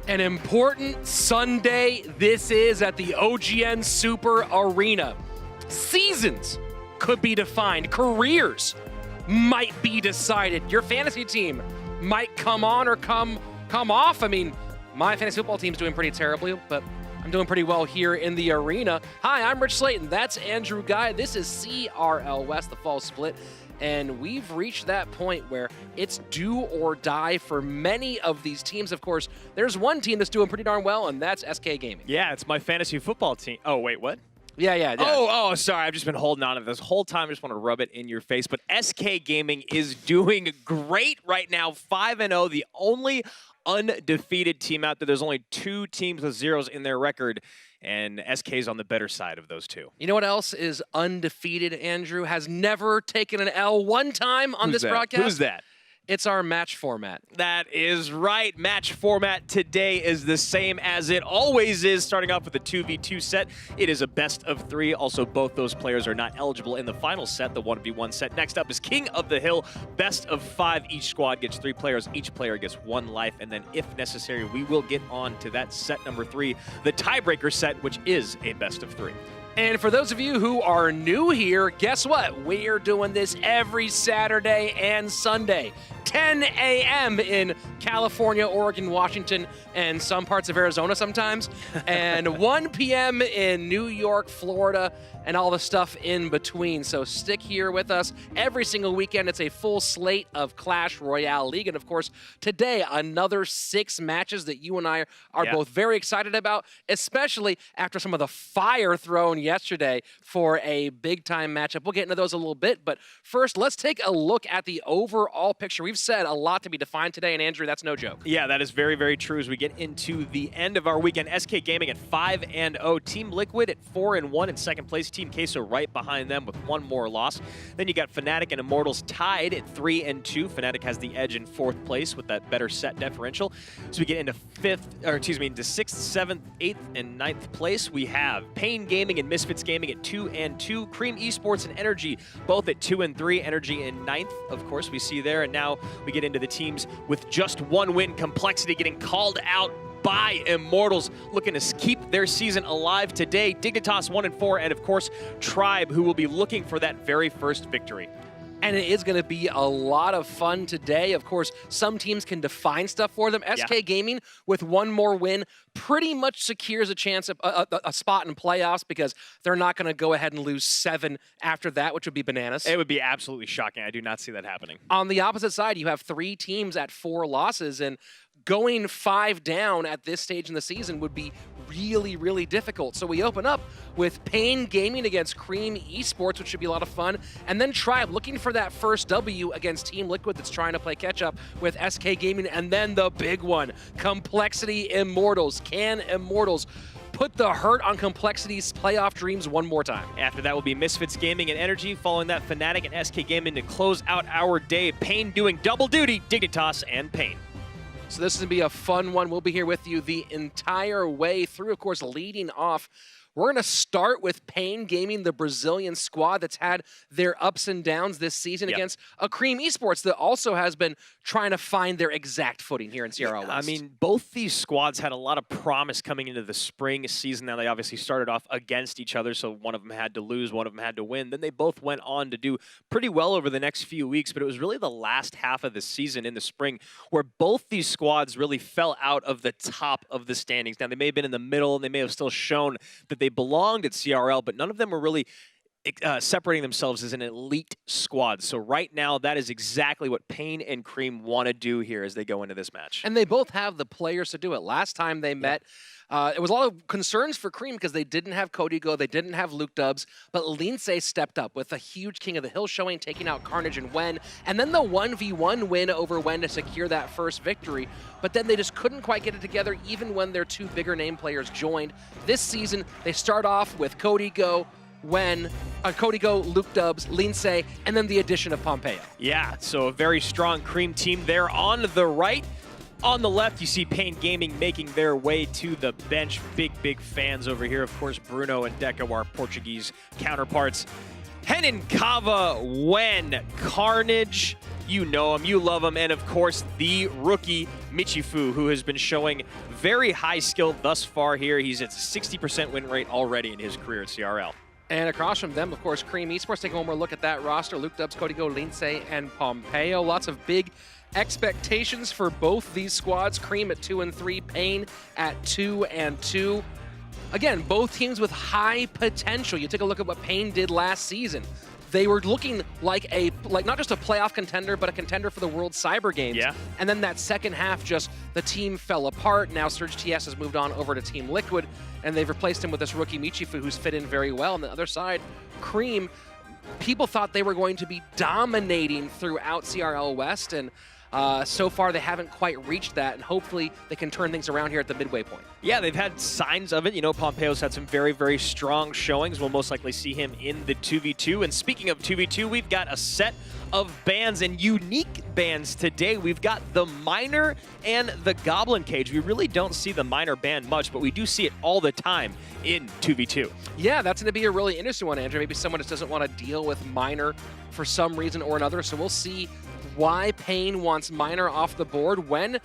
An important Sunday this is at the OGN Super Arena. Seasons could be defined. Careers might be decided. Your fantasy team might come on or come off. I mean, my fantasy football team's doing pretty terribly, but I'm doing pretty well here in the arena. Hi, I'm Rich Slayton. That's Andrew Guy. This is CRL West, the fall split. And we've reached that point where it's do or die for many of these teams. Of course, there's one team that's doing pretty darn well, and that's SK Gaming. Yeah, it's my fantasy football team. Oh, wait, what? Yeah. Oh, sorry. I've just been holding on to this whole time. I just want to rub it in your face. But SK Gaming is doing great right now. 5-0, the only undefeated team out there. There's only 2 teams with zeros in their record, and SK's on the better side of those 2. You know what else is undefeated, Andrew? Has never taken an L one time on this broadcast? Who's that? It's our match format. That is right. Match format today is the same as it always is, starting off with a 2v2 set. It is a best of 3. Also, both those players are not eligible in the final set, the 1v1 set. Next up is King of the Hill, best of 5. Each squad gets 3 players. Each player gets 1 life. And then, if necessary, we will get on to that set number 3, the tiebreaker set, which is a best of 3. And for those of you who are new here, guess what? We're doing this every Saturday and Sunday. 10 a.m. in California, Oregon, Washington, and some parts of Arizona sometimes, and 1 p.m. in New York, Florida, and all the stuff in between. So stick here with us every single weekend. It's a full slate of Clash Royale League, and of course, today, another 6 matches that you and I are both very excited about, especially after some of the fire thrown yesterday for a big-time matchup. We'll get into those a little bit, but first, let's take a look at the overall picture. We've said a lot to be defined today, and Andrew, that's no joke. Yeah, that is very, very true as we get into the end of our weekend. SK Gaming at 5-0, Team Liquid at 4-1 in second place, Team Queso right behind them with 1 more loss. Then you got Fnatic and Immortals tied at 3-2. Fnatic has the edge in 4th place with that better set differential. So we get into 6th, 7th, 8th, and 9th place. We have Pain Gaming and Misfits Gaming at 2-2. Cream Esports and Energy both at 2-3. Energy in 9th, of course, we see there. And now we get into the teams with just 1 win. Complexity getting called out by Immortals, looking to keep their season alive today. Dignitas 1-4, and of course, Tribe, who will be looking for that very first victory. And it is going to be a lot of fun today. Of course, some teams can define stuff for them. SK Gaming, with 1 more win, pretty much secures a chance of a spot in playoffs because they're not going to go ahead and lose 7 after that, which would be bananas. It would be absolutely shocking. I do not see that happening. On the opposite side, you have 3 teams at 4 losses, and going 5 down at this stage in the season would be really, really difficult. So we open up with Pain Gaming against Cream Esports, which should be a lot of fun. And then Tribe looking for that first W against Team Liquid that's trying to play catch up with SK Gaming. And then the big one, Complexity Immortals. Can Immortals put the hurt on Complexity's playoff dreams one more time? After that will be Misfits Gaming and Energy, following that Fnatic and SK Gaming to close out our day. Pain doing double duty, Dignitas and Pain. So this is going to be a fun one. We'll be here with you the entire way through. Of course, leading off, we're going to start with Pain Gaming, the Brazilian squad that's had their ups and downs this season against a Cream Esports that also has been trying to find their exact footing here in CRL West. I mean, both these squads had a lot of promise coming into the spring season. Now, they obviously started off against each other, so one of them had to lose, one of them had to win. Then they both went on to do pretty well over the next few weeks, but it was really the last half of the season in the spring where both these squads really fell out of the top of the standings. Now, they may have been in the middle, and they may have still shown that they belonged at CRL, but none of them were really separating themselves as an elite squad. So right now, that is exactly what Pain and Cream want to do here as they go into this match. And they both have the players to do it. Last time they met, it was a lot of concerns for Cream because they didn't have Código, they didn't have Luke Dubs, but Lince stepped up with a huge King of the Hill showing, taking out Carnage and Wen, and then the 1v1 win over Wen to secure that first victory. But then they just couldn't quite get it together even when their 2 bigger name players joined. This season, they start off with Código, Código, Luke Dubs, Lince, and then the addition of Pompeo. Yeah, so a very strong Cream team there on the right. On the left, you see Pain Gaming making their way to the bench. Big fans over here. Of course, Bruno and Deco, our Portuguese counterparts. Henin, Kava, Wen, Carnage, You know him, you love him, and of course, the rookie Michifu, who has been showing very high skill thus far here. He's at a 60% win rate already in his career at CRL. And across from them, of course, Cream Esports. Taking one more look at that roster. Luke Dubs, Cody Go, Lindsay, and Pompeo. Lots of big expectations for both these squads. Cream at 2-3, Pain at 2-2. Again, both teams with high potential. You take a look at what Pain did last season. They were looking like not just a playoff contender, but a contender for the World Cyber Games. Yeah. And then that second half, just the team fell apart. Now Surge TS has moved on over to Team Liquid, and they've replaced him with this rookie Michifu, who's fit in very well. On the other side, Cream, people thought they were going to be dominating throughout CRL West, and so far they haven't quite reached that, and hopefully they can turn things around here at the midway point. Yeah, they've had signs of it. You know, Pompeo's had some very, very strong showings. We'll most likely see him in the 2v2. And speaking of 2v2, we've got a set of bans and unique bans today. We've got the Miner and the Goblin Cage. We really don't see the Miner banned much, but we do see it all the time in 2v2. Yeah, that's going to be a really interesting one, Andrew. Maybe someone just doesn't want to deal with Miner for some reason or another, so we'll see why Pain wants Miner off the board when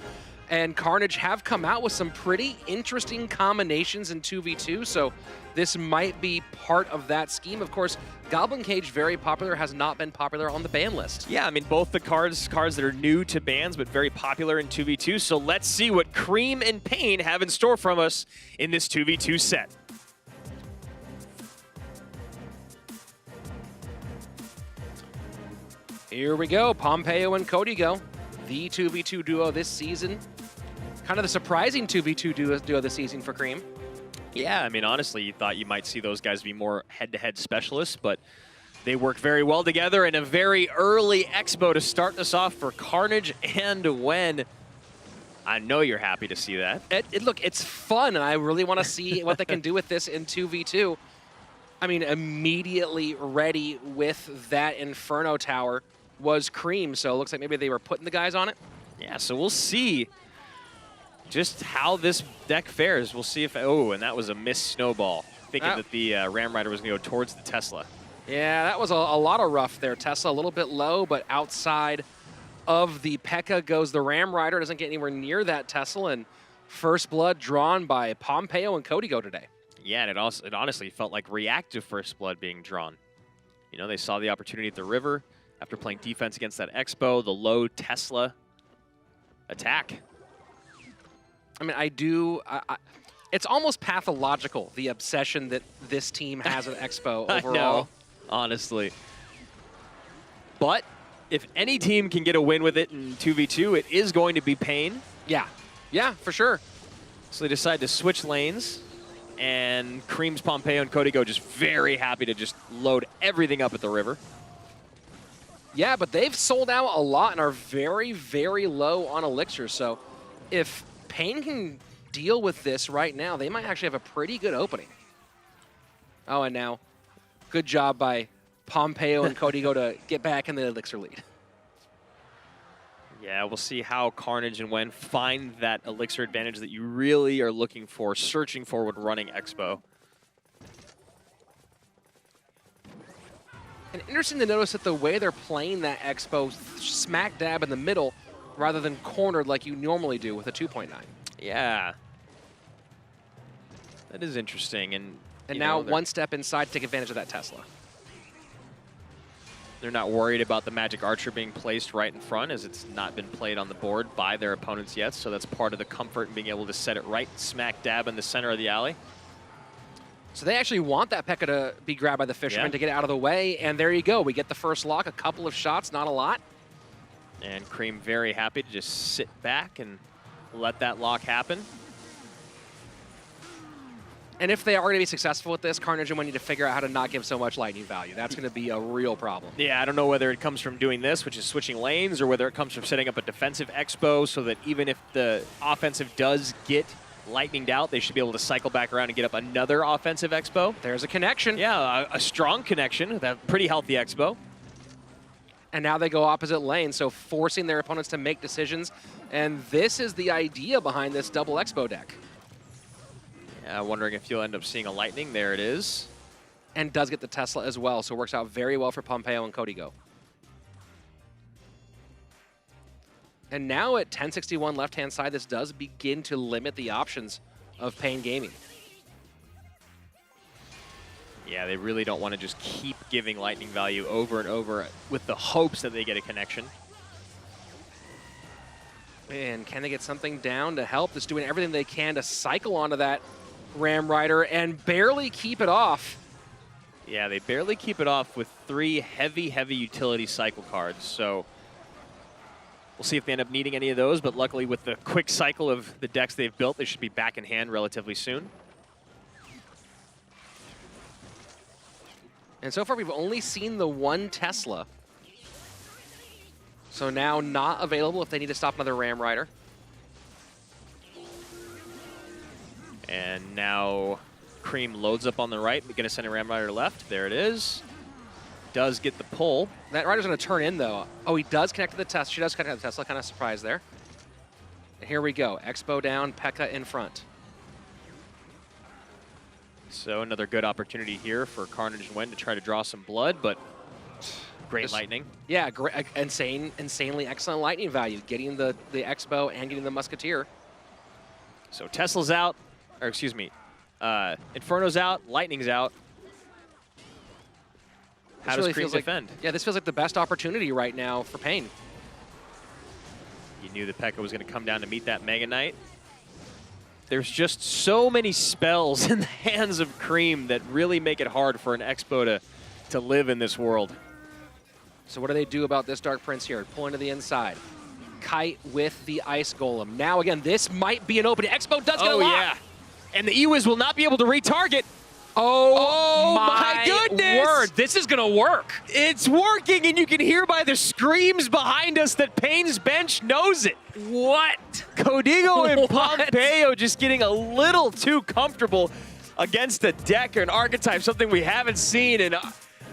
and Carnage have come out with some pretty interesting combinations in 2v2, so this might be part of that scheme. Of course, Goblin Cage, very popular, has not been popular on the ban list. Yeah, I mean, both the cards that are new to bans, but very popular in 2v2, so let's see what Cream and Pain have in store from us in this 2v2 set. Here we go, Pompeo and Cody Go, the 2v2 duo this season. Kind of the surprising 2v2 duo this season for Cream. Yeah, I mean, honestly, you thought you might see those guys be more head-to-head specialists, but they work very well together in a very early expo to start this off for Carnage and Wen. I know you're happy to see that. Look, it's fun, and I really want to see what they can do with this in 2v2. I mean, immediately ready with that Inferno Tower was Cream, so it looks like maybe they were putting the guys on it. Yeah, so we'll see just how this deck fares. We'll see if, oh, and that was a missed snowball. Thinking that the Ram Rider was going to go towards the Tesla. Yeah, that was a lot of rough there. Tesla a little bit low, but outside of the P.E.K.K.A goes the Ram Rider. Doesn't get anywhere near that Tesla, and first blood drawn by Pompeo and Cody Go today. Yeah, and it honestly felt like reactive first blood being drawn. You know, they saw the opportunity at the river after playing defense against that Expo, the low Tesla attack. I mean, it's almost pathological, the obsession that this team has with Expo overall. I know, honestly. But if any team can get a win with it in 2v2, it is going to be Pain. Yeah, for sure. So they decide to switch lanes. And Cream's Pompeo and Cody Go just very happy to just load everything up at the river. Yeah, but they've sold out a lot and are very, very low on elixir. So if Pain can deal with this right now, they might actually have a pretty good opening. Oh, and now, good job by Pompeo and Cody Go to get back in the elixir lead. Yeah, we'll see how Carnage and Wen find that elixir advantage that you really are looking for, searching for when running Expo. And interesting to notice that the way they're playing that Expo, smack dab in the middle, rather than cornered like you normally do with a 2.9. Yeah. That is interesting. And now one step inside to take advantage of that Tesla. They're not worried about the Magic Archer being placed right in front, as it's not been played on the board by their opponents yet, so that's part of the comfort in being able to set it right smack dab in the center of the alley. So they actually want that P.E.K.K.A to be grabbed by the Fisherman to get out of the way, and there you go. We get the first lock, a couple of shots, not a lot. And Cream very happy to just sit back and let that lock happen. And if they are going to be successful with this, Carnage and Wen need to figure out how to not give so much lightning value. That's going to be a real problem. Yeah, I don't know whether it comes from doing this, which is switching lanes, or whether it comes from setting up a defensive Expo so that even if the offensive does get lightninged out, they should be able to cycle back around and get up another offensive Expo. There's a connection. Yeah, a strong connection, that pretty healthy Expo. And now they go opposite lane, so forcing their opponents to make decisions. And this is the idea behind this double Expo deck. Yeah, wondering if you'll end up seeing a lightning. There it is. And does get the Tesla as well, so it works out very well for Pompeo and Cody Go. And now at 1061 left-hand side, this does begin to limit the options of Pain Gaming. Yeah, they really don't want to just keep giving lightning value over and over with the hopes that they get a connection. And can they get something down to help? Just doing everything they can to cycle onto that Ram Rider and barely keep it off. Yeah, they barely keep it off with 3 heavy, heavy utility cycle cards. So we'll see if they end up needing any of those, but luckily with the quick cycle of the decks they've built, they should be back in hand relatively soon. And so far, we've only seen the 1 Tesla. So now not available if they need to stop another Ram Rider. And now Cream loads up on the right, going to send a Ram Rider left. There it is. Does get the pull. That Rider's going to turn in, though. Oh, he does connect to the Tesla. She does connect to the Tesla. Kind of surprised there. And here we go. Expo down, P.E.K.K.A in front. So another good opportunity here for Carnage and Wen to try to draw some blood, but great lightning. Yeah, great, insanely excellent lightning value. Getting the Expo and getting the Musketeer. So Tesla's out, or excuse me, Inferno's out, Lightning's out. How does Cream defend? Yeah, this feels like the best opportunity right now for Pain. You knew that P.E.K.K.A was going to come down to meet that Mega Knight. There's just so many spells in the hands of Cream that really make it hard for an Expo to live in this world. So what do they do about this Dark Prince here? Pulling to the inside. Kite with the Ice Golem. Now again, this might be an opening. Expo does get a lock. Yeah. And the Ewiz will not be able to retarget. Oh my goodness! Word, this is gonna work. It's working, and you can hear by the screams behind us that Pain's bench knows it. What? Codigo and Pompeo just getting a little too comfortable against a deck or an archetype, something we haven't seen. And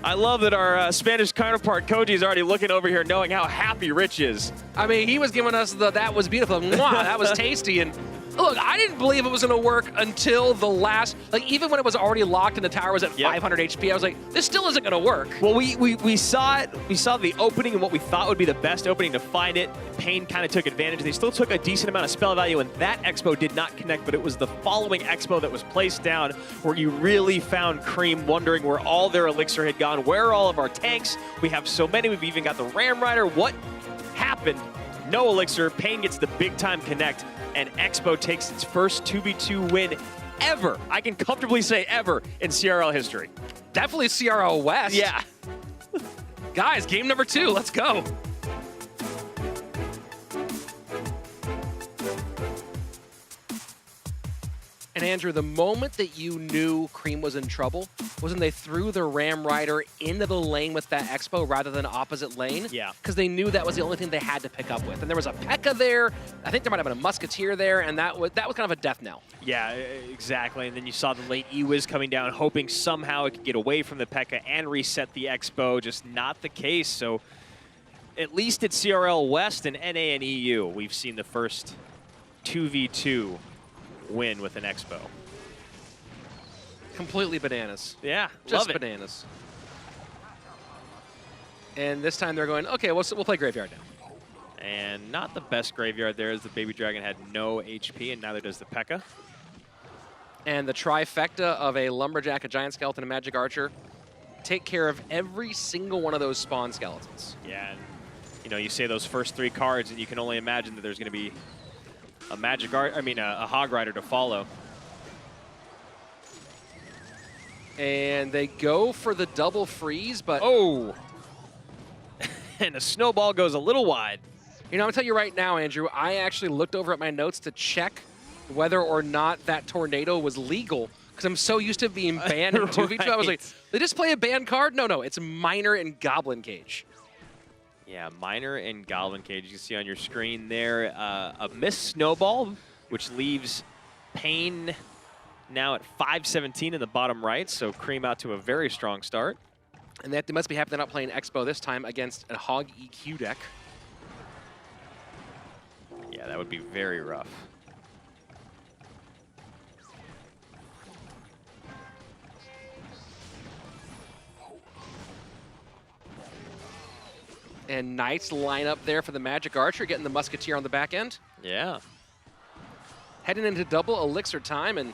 I love that our Spanish counterpart, Koji, is already looking over here knowing how happy Rich is. I mean, he was giving us the "that was beautiful," "Mwah, that was tasty," and look, I didn't believe it was going to work until the last, like even when it was already locked and the tower was at 500 HP, I was like, this still isn't going to work. Well, we saw it. We saw the opening and what we thought would be the best opening to find it. Pain kind of took advantage. They still took a decent amount of spell value, and that Expo did not connect, but it was the following Expo that was placed down where you really found Cream wondering where all their elixir had gone. Where are all of our tanks? We have so many. We've even got the Ram Rider. What happened? No elixir. Pain gets the big time connect, and Expo takes its first 2v2 win ever. I can comfortably say ever in CRL history. Definitely CRL West. Yeah. Guys, game number 2. Let's go. And Andrew, the moment that you knew Cream was in trouble was when they threw the Ram Rider into the lane with that Expo rather than opposite lane. Yeah. Because they knew that was the only thing they had to pick up with. And there was a P.E.K.K.A there. I think there might have been a Musketeer there, and that was kind of a death knell. Yeah, exactly. And then you saw the late Ewiz coming down, hoping somehow it could get away from the P.E.K.K.A and reset the Expo. Just not the case. So at least at CRL West and NA and EU, we've seen the first 2v2 win with an Expo. Completely bananas. Yeah, just love it. Bananas. And this time they're going, okay, we'll play Graveyard now. And not the best Graveyard there, as the Baby Dragon had no HP, and neither does the P.E.K.K.A. And the trifecta of a Lumberjack, a Giant Skeleton, a Magic Archer take care of every single one of those spawn skeletons. Yeah, and you know, you say those first 3 cards, and you can only imagine that there's going to be a Hog Rider to follow. And they go for the double freeze, but oh, and the snowball goes a little wide. You know, I'm gonna tell you right now, Andrew, I actually looked over at my notes to check whether or not that tornado was legal, because I'm so used to being banned in 2v2. I was like, they just play a banned card? No, it's Miner and Goblin Cage. Yeah, Miner and Goblin Cage. You can see on your screen there a missed snowball, which leaves Pain now at 517 in the bottom right, so Cream out to a very strong start. And they must be happy they're not playing Expo this time against a Hog EQ deck. Yeah, that would be very rough. And nice lineup there for the Magic Archer, getting the Musketeer on the back end. Yeah. Heading into double elixir time, and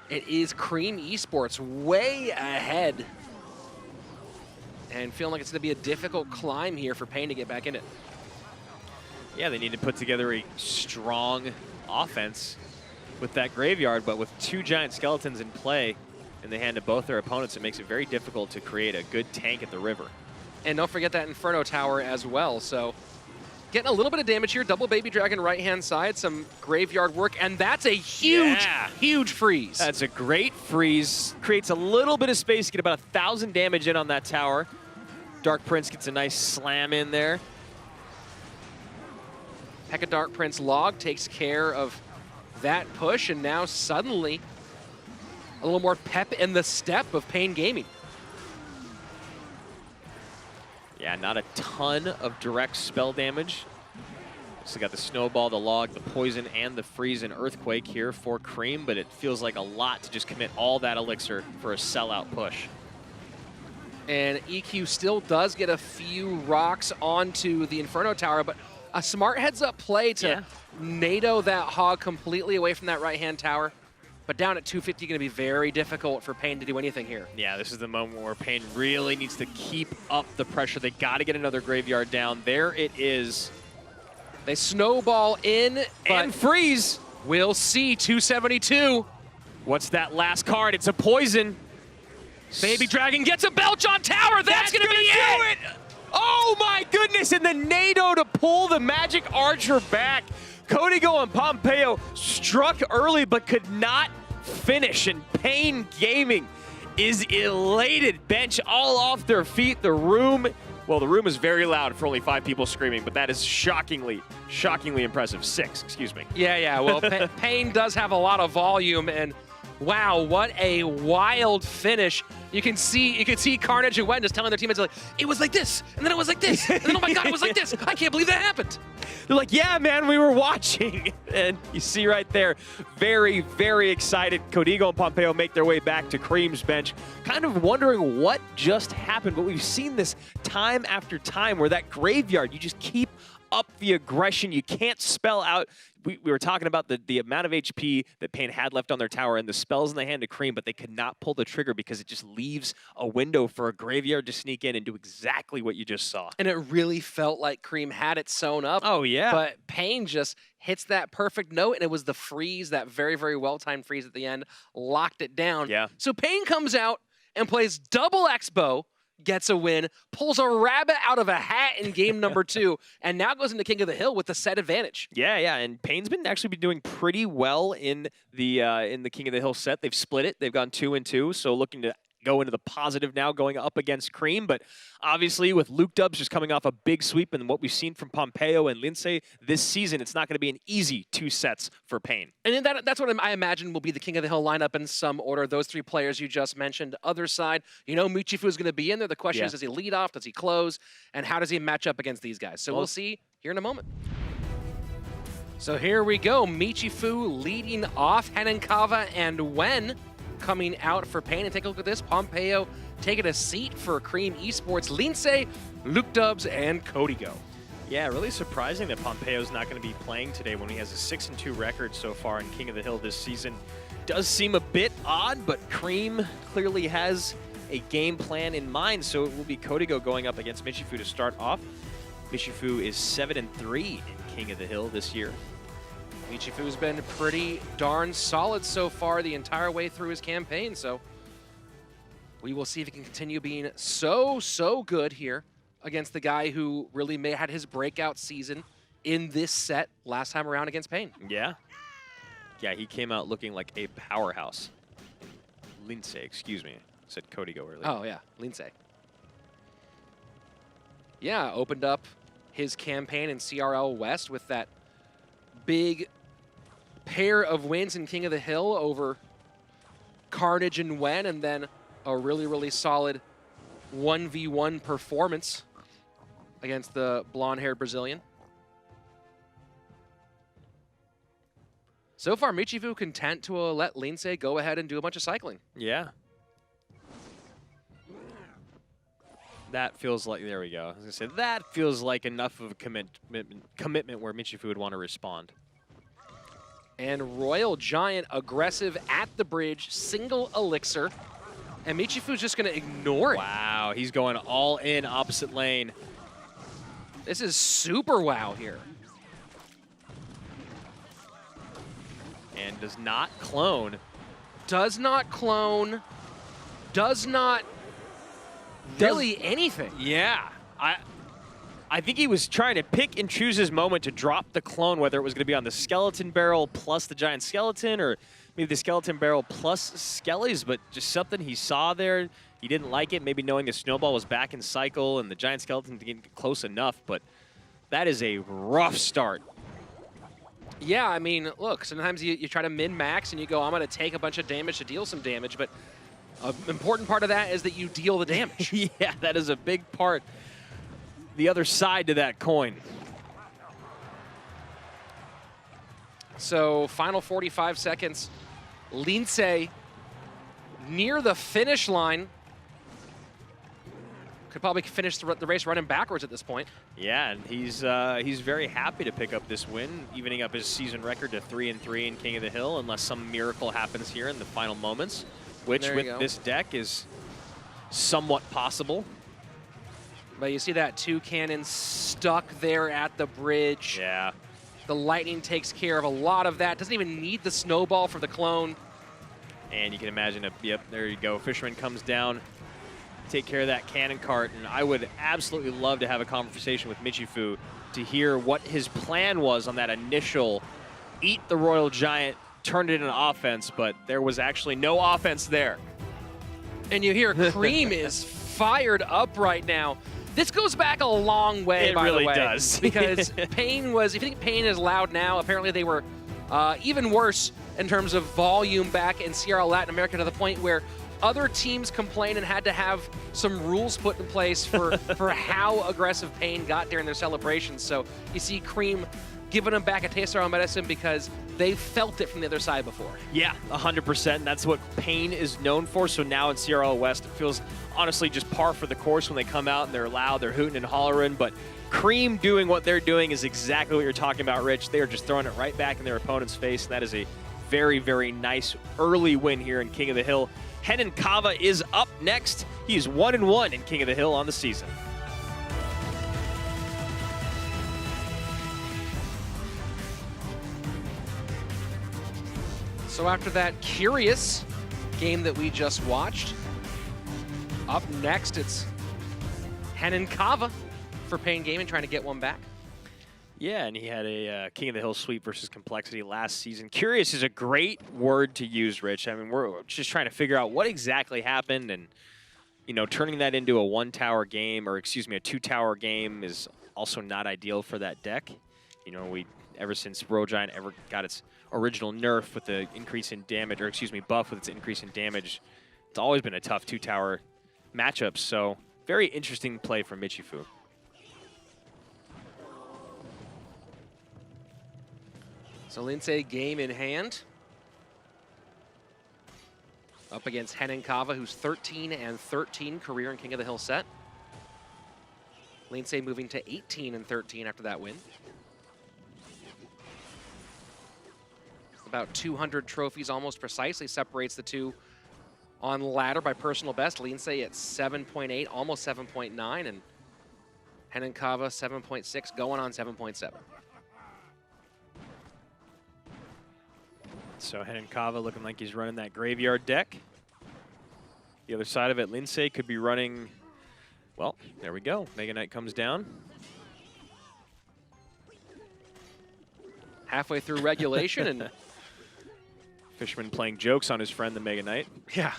it is Cream Esports way ahead. And feeling like it's going to be a difficult climb here for Pain to get back in it. Yeah, they need to put together a strong offense with that graveyard, but with 2 giant skeletons in play in the hand of both their opponents, it makes it very difficult to create a good tank at the river. And don't forget that Inferno Tower as well. So getting a little bit of damage here. Double Baby Dragon right-hand side, some graveyard work, and that's a huge, huge freeze. That's a great freeze. Creates a little bit of space to get about 1,000 damage in on that tower. Dark Prince gets a nice slam in there. Pekka Dark Prince log takes care of that push, and now suddenly a little more pep in the step of Pain Gaming. Yeah, not a ton of direct spell damage. So got the Snowball, the Log, the Poison, and the Freeze and Earthquake here for Cream, but it feels like a lot to just commit all that Elixir for a sellout push. And EQ still does get a few rocks onto the Inferno Tower, but a smart heads-up play to NATO that Hog completely away from that right-hand tower. But down at 250, going to be very difficult for Pain to do anything here. Yeah, this is the moment where Pain really needs to keep up the pressure. They got to get another graveyard down. There it is. They snowball in, and freeze. We'll see. 272. What's that last card? It's a poison. Baby Dragon gets a belch on tower. That's going to be it. Oh my goodness! And the NATO to pull the Magic Archer back. Codigo and Pompeo struck early but could not finish, and Pain Gaming is elated. Bench all off their feet. The room is very loud for only 5 people screaming, but that is shockingly impressive. 6, excuse me. Yeah, well, Pain does have a lot of volume, and wow, what a wild finish. You can see Carnage and Wen just telling their teammates, like, it was like this, and then it was like this, and then oh my god, it was like this. I can't believe that happened. They're like, yeah, man, we were watching. And you see right there, very, very excited. Codigo and Pompeo make their way back to Cream's bench, kind of wondering what just happened. But we've seen this time after time where that graveyard, you just keep up the aggression. You can't spell out. We were talking about the amount of HP that Pain had left on their tower and the spells in the hand of Cream, but they could not pull the trigger because it just leaves a window for a graveyard to sneak in and do exactly what you just saw. And it really felt like Cream had it sewn up. Oh, yeah. But Pain just hits that perfect note, and it was the freeze, that very, very well-timed freeze at the end, locked it down. Yeah. So Pain comes out and plays double X-Bow, gets a win, pulls a rabbit out of a hat in game number 2, and now goes into King of the Hill with the set advantage. Yeah, and Pain's been actually doing pretty well in the King of the Hill set. They've split it. They've gone 2-2, so looking to go into the positive now, going up against Cream. But obviously, with Luke Dubs just coming off a big sweep and what we've seen from Pompeo and Lindsay this season, it's not going to be an easy 2 sets for Pain. And that's what I imagine will be the King of the Hill lineup in some order. Those 3 players you just mentioned. Other side, you know Michifu is going to be in there. The question is, does he lead off? Does he close? And how does he match up against these guys? So we'll see here in a moment. So here we go. Michifu leading off. Henenkava and Wen coming out for Pain. And take a look at this. Pompeo taking a seat for Cream Esports. Lindsay, Luke Dubs, and Codigo. Yeah, really surprising that Pompeo's not going to be playing today when he has a 6-2 record so far in King of the Hill this season. Does seem a bit odd, but Cream clearly has a game plan in mind, so it will be Codigo going up against Michifu to start off. Michifu is 7-3 in King of the Hill this year. Michifu's been pretty darn solid so far the entire way through his campaign, so we will see if he can continue being so good here against the guy who really had his breakout season in this set last time around against Pain. Yeah, he came out looking like a powerhouse. Lindsay, excuse me, said Codigo earlier. Oh yeah, Lindsay. Yeah, opened up his campaign in CRL West with that big pair of wins in King of the Hill over Carnage and Wen, and then a really solid 1v1 performance against the blonde-haired Brazilian. So far, Michifu content to let Lindsay go ahead and do a bunch of cycling. Yeah. That feels like, there we go. I was gonna say, that feels like enough of a commitment where Michifu would want to respond. And Royal Giant aggressive at the bridge, single elixir. And Michifu's just going to ignore it. Wow, he's going all in opposite lane. This is super wow here. And does not clone. Does not clone. Does not really anything. Yeah. I think he was trying to pick and choose his moment to drop the clone, whether it was going to be on the skeleton barrel plus the giant skeleton, or maybe the skeleton barrel plus skellies, but just something he saw there. He didn't like it, maybe knowing the snowball was back in cycle and the giant skeleton didn't get close enough, but that is a rough start. Yeah, I mean, look, sometimes you try to min-max and you go, I'm going to take a bunch of damage to deal some damage, but an important part of that is that you deal the damage. Yeah, that is a big part. The other side to that coin. So final 45 seconds. Lince near the finish line. Could probably finish the race running backwards at this point. Yeah, and he's very happy to pick up this win, evening up his season record to 3-3 in King of the Hill, unless some miracle happens here in the final moments, which with this deck is somewhat possible. But you see that two cannons stuck there at the bridge. Yeah. The lightning takes care of a lot of that. Doesn't even need the snowball for the clone. And you can imagine, yep, there you go. Fisherman comes down, take care of that cannon cart. And I would absolutely love to have a conversation with Michifu to hear what his plan was on that initial eat the Royal Giant, turned it into offense, but there was actually no offense there. And you hear Cream is fired up right now. This goes back a long way, by the way. It really does. Because Pain was, if you think Pain is loud now, apparently they were even worse in terms of volume back in CRL Latin America, to the point where other teams complained and had to have some rules put in place for, for how aggressive Pain got during their celebrations. So you see Cream giving them back a taste of their own medicine because they felt it from the other side before. Yeah, 100%. And that's what Pain is known for. So now in CRL West, it feels honestly just par for the course when they come out and they're loud, they're hooting and hollering. But Cream doing what they're doing is exactly what you're talking about, Rich. They are just throwing it right back in their opponent's face. And that is a very, very nice early win here in King of the Hill. Henan Kava is up next. He is 1-1 in King of the Hill on the season. So after that curious game that we just watched, up next it's Henan Kava for Pain Gaming, trying to get one back. Yeah, and he had a King of the Hill sweep versus Complexity last season. Curious is a great word to use, Rich. I mean, we're just trying to figure out what exactly happened, and you know, turning that into a one-tower game, or excuse me, a two-tower game is also not ideal for that deck. You know, ever since Royal Giant ever got its original nerf with the increase in damage, or excuse me, buff with its increase in damage, it's always been a tough two-tower matchup. So very interesting play from Michifu. So Lince game in hand. Up against Henan Kava, who's 13-13 career in King of the Hill set. Lince moving to 18-13 after that win. About 200 trophies almost precisely separates the two on ladder by personal best. Lince at 7.8, almost 7.9, and Henan Kava 7.6, going on 7.7. So Henan Kava looking like he's running that graveyard deck. The other side of it, Lince could be running, well, there we go. Mega Knight comes down. Halfway through regulation, and Fisherman playing jokes on his friend, the Mega Knight. yeah.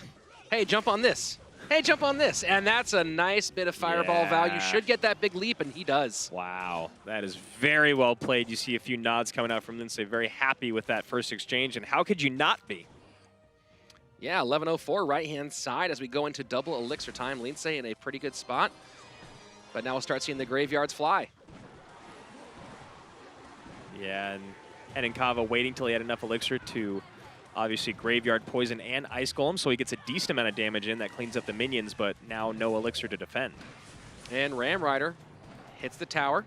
Hey, jump on this. Hey, jump on this. And that's a nice bit of fireball value. Should get that big leap, and he does. Wow, that is very well played. You see a few nods coming out from Lince. Very happy with that first exchange, and how could you not be? Yeah, 11:04 right-hand side as we go into double elixir time. Lince in a pretty good spot. But now we'll start seeing the graveyards fly. Yeah, and Kava waiting till he had enough elixir to obviously graveyard poison and ice golem, so he gets a decent amount of damage in that cleans up the minions, but now no elixir to defend. And Ram Rider hits the tower.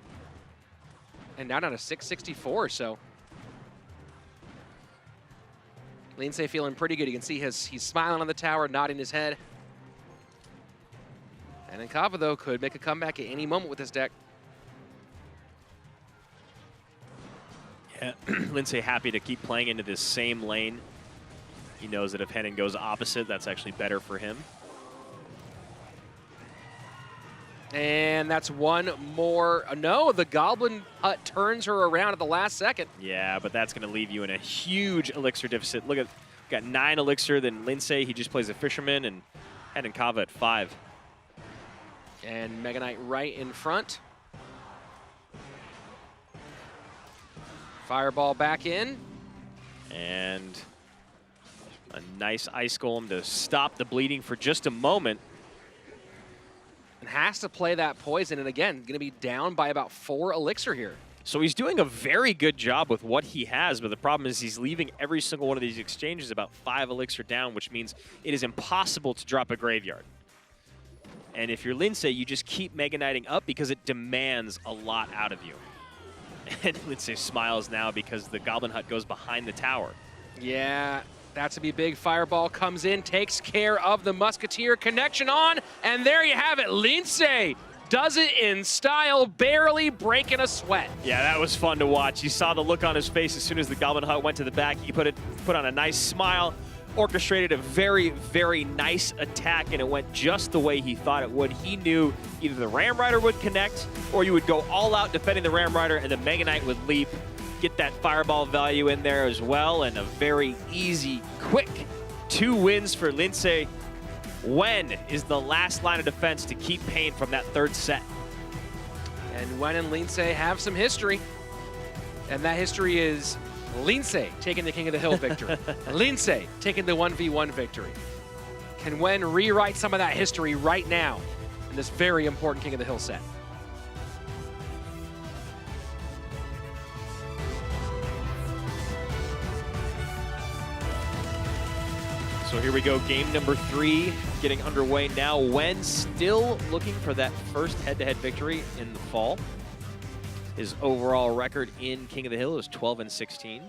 And now down to 664, so Lindsay feeling pretty good. You can see he's smiling on the tower, nodding his head. And then Kava, though, could make a comeback at any moment with this deck. Yeah, Lindsay happy to keep playing into this same lane. He knows that if Henning goes opposite, that's actually better for him. And that's one more. No, the Goblin Hut turns her around at the last second. Yeah, but that's going to leave you in a huge elixir deficit. Look at, got 9 elixir, then Lindsay, he just plays a Fisherman, and Henning Kava at 5. And Mega Knight right in front. Fireball back in. And a nice Ice Golem to stop the bleeding for just a moment. And has to play that poison, and again, going to be down by about 4 elixir here. So he's doing a very good job with what he has, but the problem is he's leaving every single one of these exchanges about 5 elixir down, which means it is impossible to drop a graveyard. And if you're Lindsay, you just keep Mega Knighting up because it demands a lot out of you. And Lindsay smiles now because the Goblin Hut goes behind the tower. Yeah, that's to be big. Fireball comes in, takes care of the Musketeer. Connection on, and there you have it. Lindsay does it in style, barely breaking a sweat. Yeah, that was fun to watch. You saw the look on his face as soon as the Goblin Hut went to the back. He put on a nice smile, orchestrated a very, very nice attack, and it went just the way he thought it would. He knew either the Ram Rider would connect, or you would go all out defending the Ram Rider, and the Mega Knight would leap, get that fireball value in there as well, and a very easy, quick 2 wins for Lindsay. Wen is the last line of defense to keep pain from that 3rd set. And Wen and Lindsay have some history, and that history is Lindsay taking the King of the Hill victory. Lindsay taking the 1v1 victory. Can Wen rewrite some of that history right now in this very important King of the Hill set? So here we go, game number 3 getting underway now. Wen still looking for that first head-to-head victory in the fall. His overall record in King of the Hill is 12-16.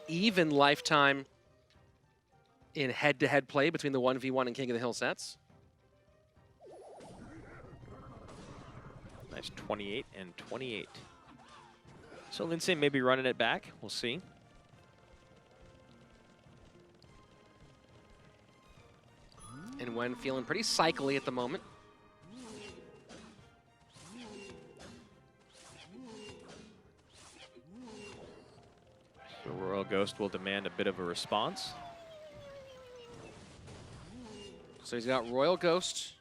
Even lifetime in head-to-head play between the 1v1 and King of the Hill sets. Nice 28-28. So Lindsay may be running it back. We'll see. And Wen feeling pretty cycly at the moment. The Royal Ghost will demand a bit of a response. So he's got Royal Ghost,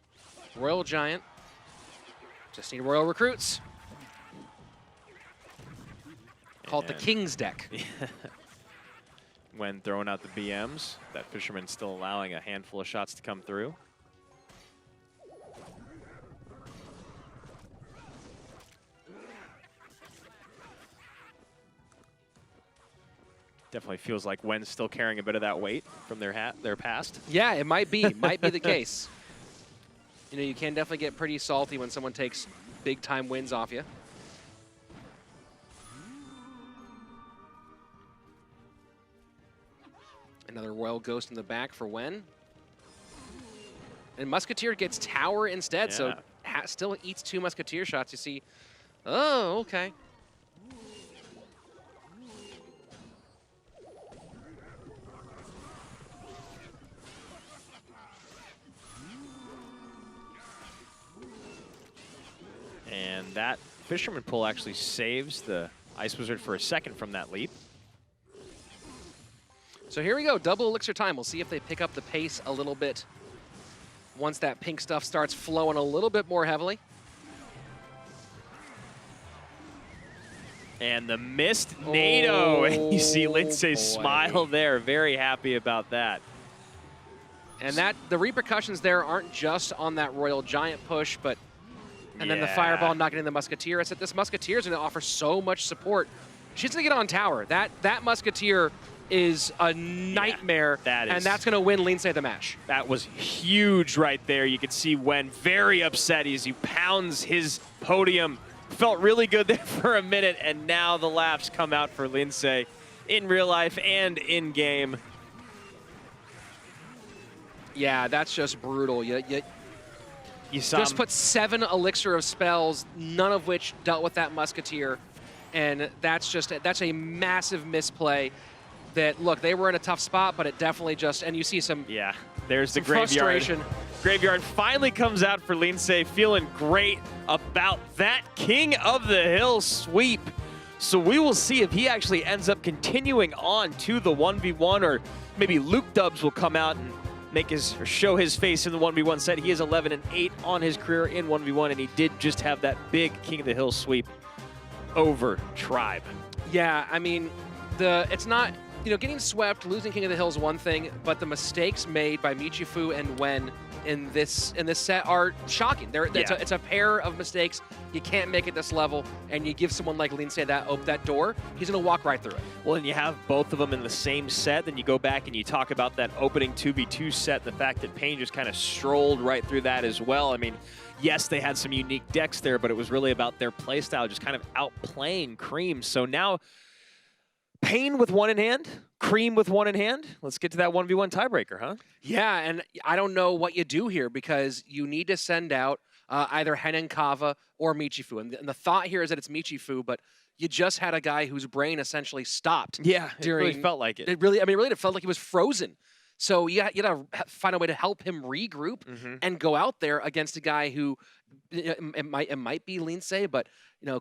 Royal Giant. Just need Royal Recruits. Called the King's deck. When throwing out the BMs, that Fisherman still allowing a handful of shots to come through. Definitely feels like Wen's still carrying a bit of that weight from their past. Yeah, it might be the case. You know, you can definitely get pretty salty when someone takes big time wins off you. Another Royal Ghost in the back for Wen. And Musketeer gets Tower instead, so still eats 2 Musketeer shots. You see, oh, okay. And that Fisherman pull actually saves the Ice Wizard for a second from that leap. So here we go, double elixir time. We'll see if they pick up the pace a little bit once that pink stuff starts flowing a little bit more heavily. And the missed NATO. And you see Lindsay smile there, very happy about that. And that the repercussions there aren't just on that Royal Giant push, but and then the Fireball not getting the Musketeer. I said this Musketeer is going to offer so much support. She's going to get on tower. That Musketeer is a nightmare, and that's going to win Lindsay the match. That was huge right there. You could see Wen very upset as he pounds his podium. Felt really good there for a minute, and now the laughs come out for Lindsay in real life and in game. Yeah, that's just brutal. You saw just put 7 elixir of spells, none of which dealt with that Musketeer, and that's a massive misplay. That, look, they were in a tough spot, but it definitely just, and you see some there's the graveyard. Frustration. Graveyard finally comes out for Lindsay, feeling great about that King of the Hill sweep. So we will see if he actually ends up continuing on to the 1v1, or maybe Luke Dubs will come out and show his face in the 1v1 set. He is 11-8 on his career in 1v1, and he did just have that big King of the Hill sweep over Tribe. Yeah, I mean, it's not, getting swept, losing King of the Hill is one thing, but the mistakes made by Michifu and Wen in this set are shocking. It's a pair of mistakes. You can't make it this level, and you give someone like Lindsay that door, he's going to walk right through it. Well, and you have both of them in the same set, then you go back and you talk about that opening 2v2 set, the fact that Pain just kind of strolled right through that as well. I mean, yes, they had some unique decks there, but it was really about their playstyle, just kind of outplaying Cream. So now, Pain with one in hand, Cream with one in hand. Let's get to that 1v1 tiebreaker, huh? Yeah, and I don't know what you do here, because you need to send out either Henan Kava or Michifu. And the thought here is that it's Michifu, but you just had a guy whose brain essentially stopped. Yeah, it really felt like it. It really felt like he was frozen. So you got to find a way to help him regroup and go out there against a guy who it might be Lindsay, but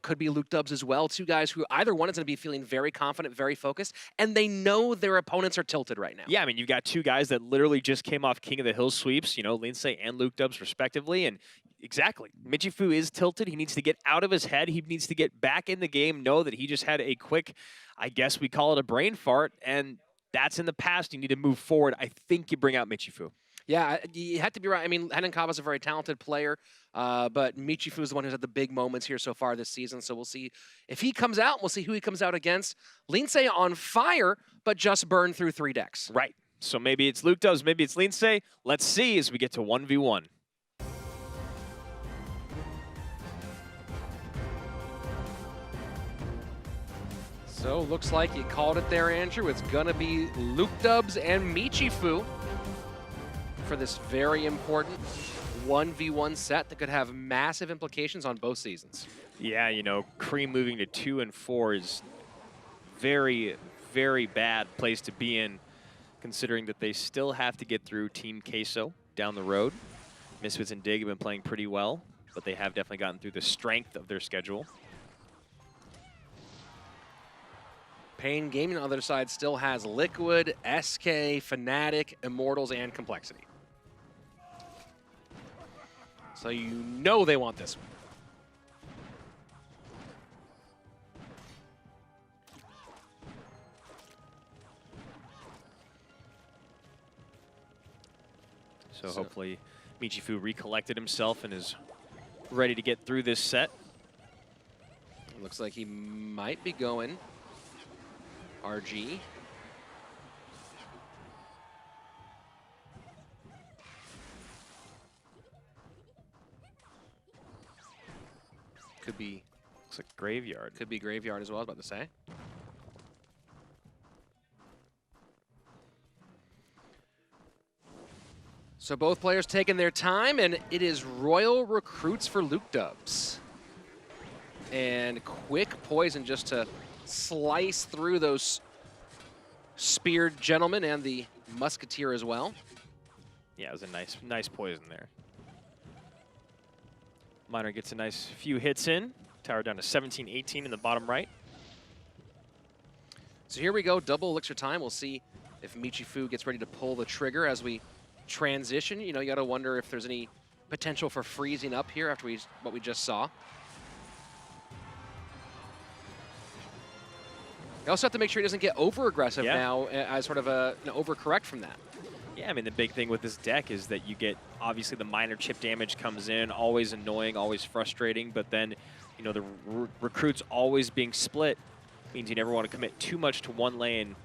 could be Luke Dubs as well. 2 guys who either one is going to be feeling very confident, very focused, and they know their opponents are tilted right now. Yeah, I mean, you've got 2 guys that literally just came off King of the Hill sweeps, Lindsay and Luke Dubs respectively, and exactly, Michifu is tilted. He needs to get out of his head. He needs to get back in the game, know that he just had a quick, I guess we call it a brain fart, and that's in the past. You need to move forward. I think you bring out Michifu. Yeah, you have to be right. I mean, Henan Kava's a very talented player, but Michifu is the one who's had the big moments here so far this season. So we'll see if he comes out. We'll see who he comes out against. Lindsay on fire, but just burned through 3 decks. Right. So maybe it's Luke Dubs, maybe it's Lindsay. Let's see as we get to 1v1. So looks like you called it there, Andrew. It's gonna be Luke Dubs and Michifu for this very important 1v1 set that could have massive implications on both seasons. Yeah, Cream moving to 2 and 4 is very, very bad place to be in, considering that they still have to get through Team Queso down the road. Misfits and Dig have been playing pretty well, but they have definitely gotten through the strength of their schedule. Pain Gaming on the other side still has Liquid, SK, Fnatic, Immortals, and Complexity. So they want this one. So hopefully Michifu recollected himself and is ready to get through this set. Looks like he might be going RG. Could be. Looks like Graveyard. Could be Graveyard as well, I was about to say. So both players taking their time, and it is Royal Recruits for Luke Dubs. And quick poison just to slice through those speared gentlemen and the Musketeer as well. Yeah, it was a nice poison there. Miner gets a nice few hits in. Tower down to 17-18 in the bottom right. So here we go, double elixir time. We'll see if Michifu gets ready to pull the trigger as we transition. You got to wonder if there's any potential for freezing up here after what we just saw. You also have to make sure he doesn't get over-aggressive now as sort of an overcorrect from that. Yeah, I mean, the big thing with this deck is that you get, obviously, the minor chip damage comes in, always annoying, always frustrating, but then, the recruits always being split means you never want to commit too much to one lane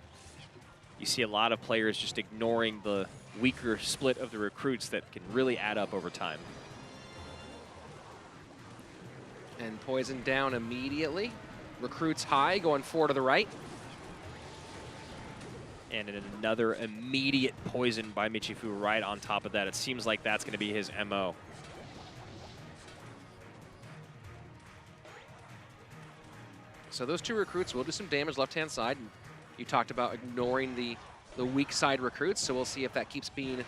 you see a lot of players just ignoring the weaker split of the recruits that can really add up over time. And Poison down immediately. Recruits high, going 4 to the right. And another immediate poison by Michifu right on top of that. It seems like that's going to be his MO. So those 2 recruits will do some damage left-hand side. You talked about ignoring the weak side recruits, so we'll see if that keeps being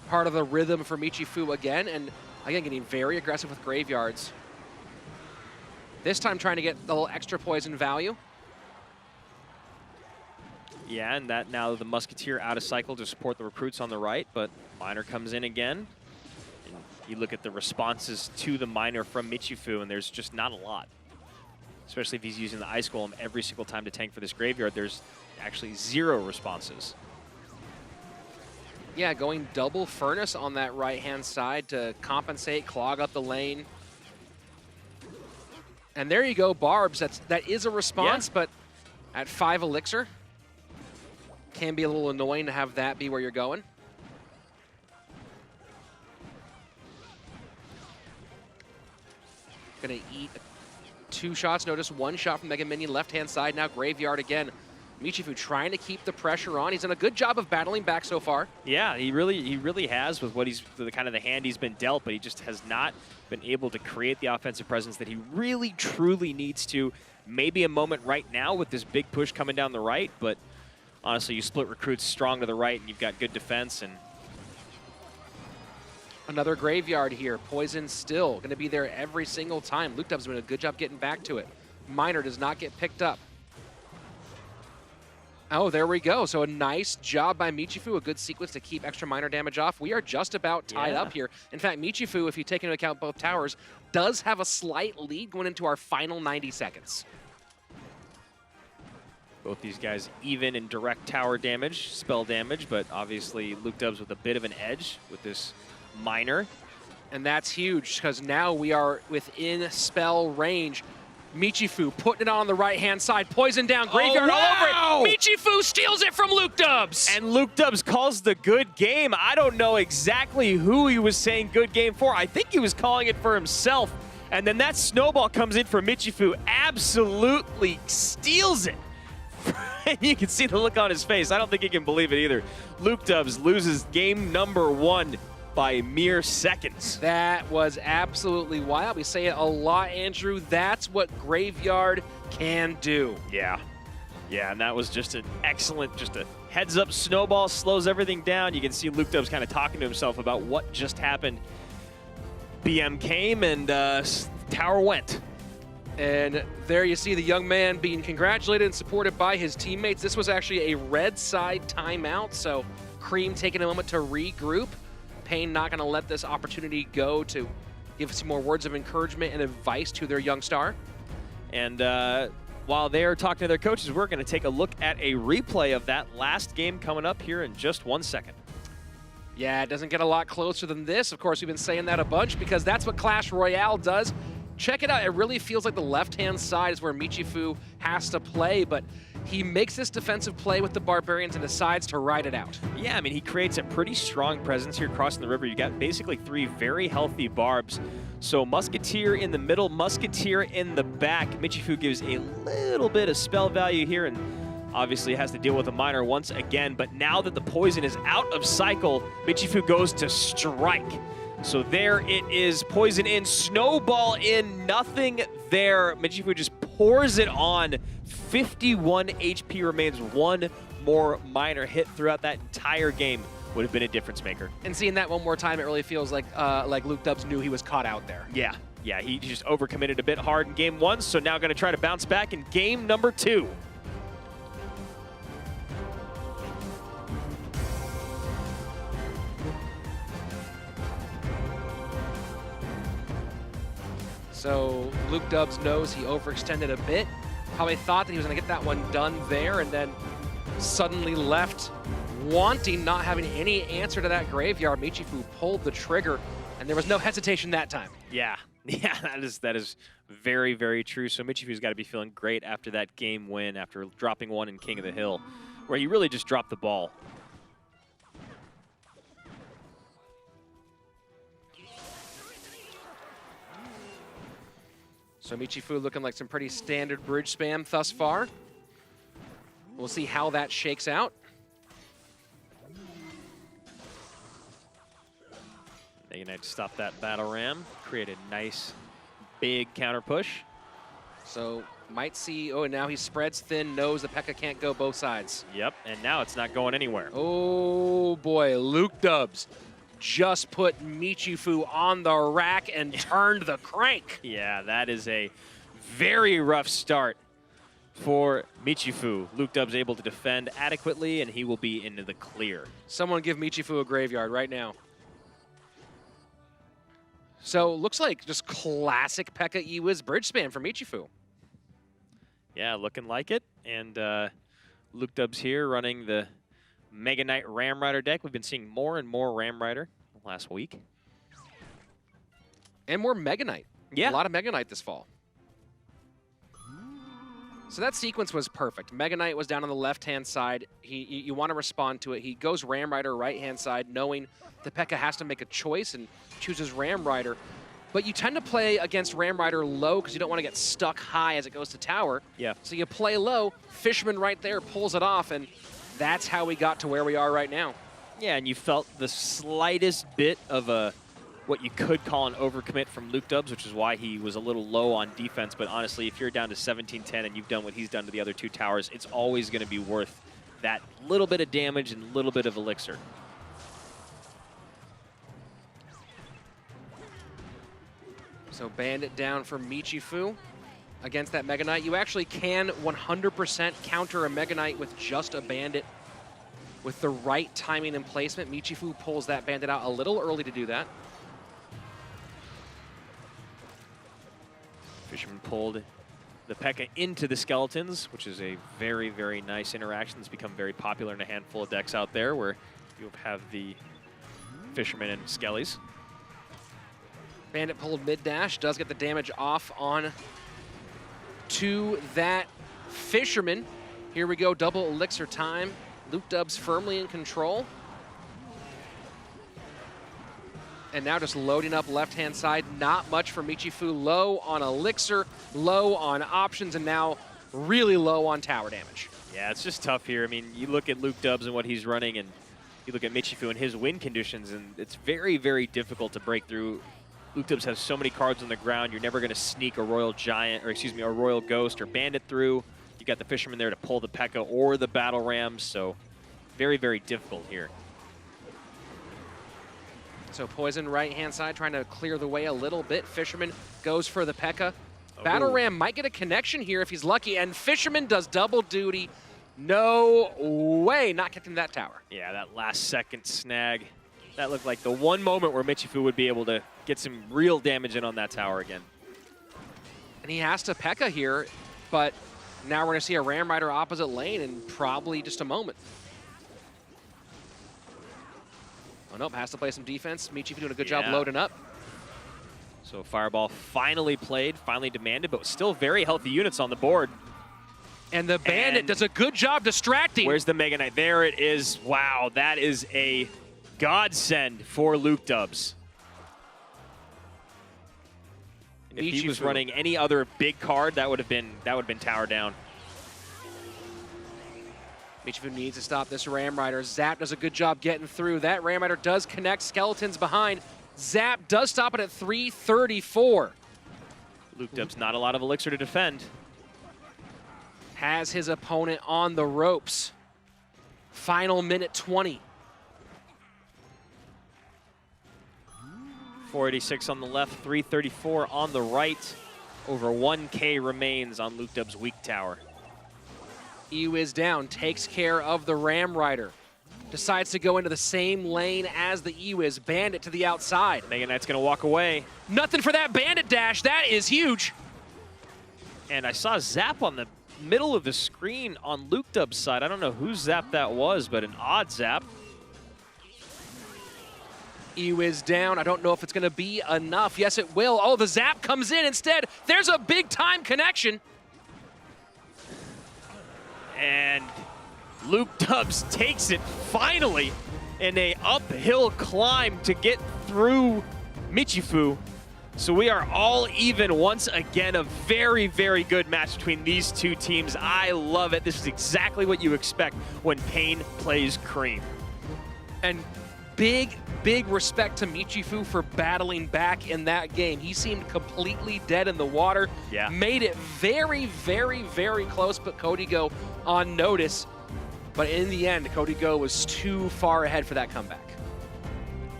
part of the rhythm for Michifu again. And again, getting very aggressive with graveyards. This time trying to get a little extra poison value. Yeah, and that now the Musketeer out of cycle to support the recruits on the right, but Miner comes in again. And you look at the responses to the Miner from Michifu, and there's just not a lot. Especially if he's using the Ice Golem every single time to tank for this graveyard, there's actually 0 responses. Yeah, going double Furnace on that right-hand side to compensate, clog up the lane. And there you go, Barbs. That is a response, but at 5 Elixir, can be a little annoying to have that be where you're going. Gonna eat 2 shots. Notice 1 shot from Mega Minion left-hand side. Now Graveyard again. Michifu trying to keep the pressure on. He's done a good job of battling back so far. Yeah, he really has with what the kind of the hand he's been dealt, but he just has not been able to create the offensive presence that he really truly needs to. Maybe a moment right now with this big push coming down the right, but honestly, you split recruits strong to the right, and you've got good defense. And another graveyard here. Poison still going to be there every single time. Luke Dub's doing a good job getting back to it. Miner does not get picked up. Oh, there we go. So a nice job by Michifu, a good sequence to keep extra Miner damage off. We are just about tied up here. In fact, Michifu, if you take into account both towers, does have a slight lead going into our final 90 seconds. Both these guys even in direct tower damage, spell damage, but obviously Luke Dubs with a bit of an edge with this Miner. And that's huge because now we are within spell range. Michifu putting it on the right-hand side. Poison down, graveyard all over it. Michifu steals it from Luke Dubs. And Luke Dubs calls the good game. I don't know exactly who he was saying good game for. I think he was calling it for himself. And then that snowball comes in for Michifu, absolutely steals it. And you can see the look on his face. I don't think he can believe it either. Luke Dubs loses game number 1 by mere seconds. That was absolutely wild. We say it a lot, Andrew. That's what Graveyard can do. Yeah. Yeah, and that was just an excellent, just a heads-up snowball, slows everything down. You can see Luke Dubs kind of talking to himself about what just happened. BM came and tower went. And there you see the young man being congratulated and supported by his teammates. This was actually a red side timeout, so Cream taking a moment to regroup. Payne not going to let this opportunity go to give some more words of encouragement and advice to their young star. And while they're talking to their coaches, we're going to take a look at a replay of that last game coming up here in just 1 second. Yeah, it doesn't get a lot closer than this. Of course, we've been saying that a bunch because that's what Clash Royale does. Check it out. It really feels like the left-hand side is where Michifu has to play, but he makes this defensive play with the Barbarians and decides to ride it out. Yeah, I mean, he creates a pretty strong presence here crossing the river. You got basically 3 very healthy Barbs. So Musketeer in the middle, Musketeer in the back. Michifu gives a little bit of spell value here and obviously has to deal with a Miner once again. But now that the poison is out of cycle, Michifu goes to strike. So there it is, poison in, snowball in, nothing there. Michifu just pours it on. 51 HP remains, 1 more Miner hit throughout that entire game would have been a difference maker. And seeing that one more time, it really feels like Luke Dubs knew he was caught out there. Yeah, he just overcommitted a bit hard in game 1, so now going to try to bounce back in game number 2. So Luke Dubs knows he overextended a bit. Probably thought that he was going to get that one done there and then suddenly left wanting, not having any answer to that graveyard. Michifu pulled the trigger and there was no hesitation that time. Yeah, that is very, very true. So Michifu's got to be feeling great after that game win, after dropping 1 in King of the Hill. where he really just dropped the ball. So Michifu looking like some pretty standard bridge spam thus far. We'll see how that shakes out. Dignitas stop that battle ram, create a nice big counter push. So might see, oh, and now he spreads thin, knows the P.E.K.K.A can't go both sides. Yep, and now it's not going anywhere. Oh boy, Luke Dubs just put Michifu on the rack and turned the crank. Yeah, that is a very rough start for Michifu. Luke Dubs able to defend adequately, and he will be into the clear. Someone give Michifu a graveyard right now. So looks like just classic P.E.K.K.A E-Wiz bridge spam from Michifu. Yeah, looking like it. And Luke Dubs here running the Mega Knight Ram Rider deck. We've been seeing more and more Ram Rider last week. And more Mega Knight. Yeah. A lot of Mega Knight this fall. So that sequence was perfect. Mega Knight was down on the left-hand side. You want to respond to it. He goes Ram Rider right-hand side, knowing the P.E.K.K.A has to make a choice and chooses Ram Rider. But you tend to play against Ram Rider low because you don't want to get stuck high as it goes to tower. Yeah. So you play low. Fisherman right there pulls it off, and that's how we got to where we are right now. Yeah, and you felt the slightest bit of a what you could call an overcommit from Luke Dubs, which is why he was a little low on defense. But honestly, if you're down to 17-10 and you've done what he's done to the other two towers, it's always going to be worth that little bit of damage and a little bit of elixir. So Bandit down for Michifu against that Mega Knight. You actually can 100% counter a Mega Knight with just a Bandit with the right timing and placement. Michifu pulls that Bandit out a little early to do that. Fisherman pulled the P.E.K.K.A into the Skeletons, which is a very, very nice interaction. It's become very popular in a handful of decks out there where you have the Fisherman and Skellies. Bandit pulled mid-dash, does get the damage off on to that Fisherman. Here we go, double elixir time. Luke Dubs firmly in control. And now just loading up left-hand side. Not much for Michifu. Low on elixir, low on options, and now really low on tower damage. Yeah, it's just tough here. I mean, you look at Luke Dubs and what he's running, and you look at Michifu and his win conditions, and it's very, very difficult to break through. Luke Dubs has so many cards on the ground. You're never going to sneak a Royal Giant, or excuse me, a Royal Ghost or Bandit through. You got the Fisherman there to pull the P.E.K.K.A or the Battle Rams, so very, very difficult here. So Poison right-hand side trying to clear the way a little bit. Fisherman goes for the P.E.K.K.A. Battle Ram might get a connection here if he's lucky, and Fisherman does double duty. No way, not getting that tower. Yeah, that last second snag. That looked like the one moment where Michifu would be able to get some real damage in on that tower again. And he has to P.E.K.K.A here, but now we're going to see a Ram Rider opposite lane in probably just a moment. Oh, nope, has to play some defense. Michifu doing a good job loading up. So Fireball finally played, finally demanded, but still very healthy units on the board. And the Bandit does a good job distracting. Where's the Mega Knight? There it is. Wow, that is a godsend for Luke Dubs. If he was running any other big card, that would have been tower down. Michifu needs to stop this Ram Rider. Zap does a good job getting through. That Ram Rider does connect. Skeletons behind. Zap does stop it at 334. Luke Dubs not a lot of elixir to defend. Has his opponent on the ropes. Final minute 20. 486 on the left, 334 on the right. Over 1K remains on Luke Dubs' weak tower. E-Wiz down, takes care of the Ram Rider. Decides to go into the same lane as the E-Wiz. Bandit to the outside. Mega Knight's gonna walk away. Nothing for that Bandit dash, that is huge. And I saw Zap on the middle of the screen on Luke Dubs' side. I don't know whose Zap that was, but an odd Zap. E-Wiz down, I don't know if it's gonna be enough. Yes, it will. Oh, the Zap comes in instead. There's a big time connection. And Luke Dubs takes it finally in a uphill climb to get through Michifu. So we are all even once again. A very, very good match between these two teams. I love it. This is exactly what you expect when Pain plays Cream. And big respect to Michifu for battling back in that game. He seemed completely dead in the water. Yeah. Made it very, very, very close, put Cody Go on notice. But in the end, Cody Go was too far ahead for that comeback.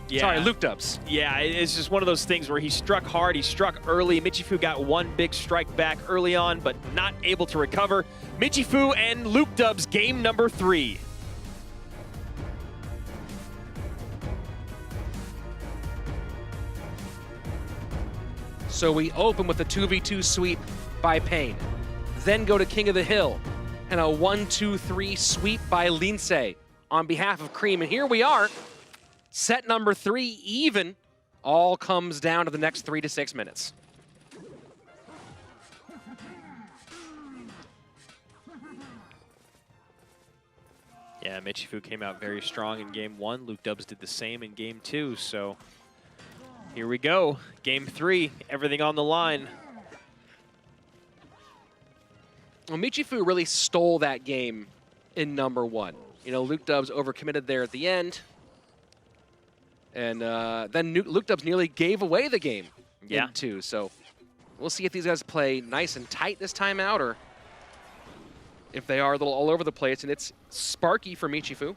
Yeah. Sorry, Luke Dubs. Yeah, it's just one of those things where he struck hard, he struck early. Michifu got one big strike back early on, but not able to recover. Michifu and Luke Dubs, game number 3. So we open with a 2v2 sweep by Pain, then go to King of the Hill, and a 1-2-3 sweep by Lince on behalf of Cream. And here we are, set number 3 even. All comes down to the next 3 to 6 minutes. Yeah, Michifu came out very strong in game 1. Luke Dubs did the same in game 2, so here we go. Game 3, everything on the line. Well, Michifu really stole that game in number 1. You know, Luke Dubs overcommitted there at the end. And then Luke Dubs nearly gave away the game in 2. So we'll see if these guys play nice and tight this time out, or if they are a little all over the place. And it's Sparky for Michifu.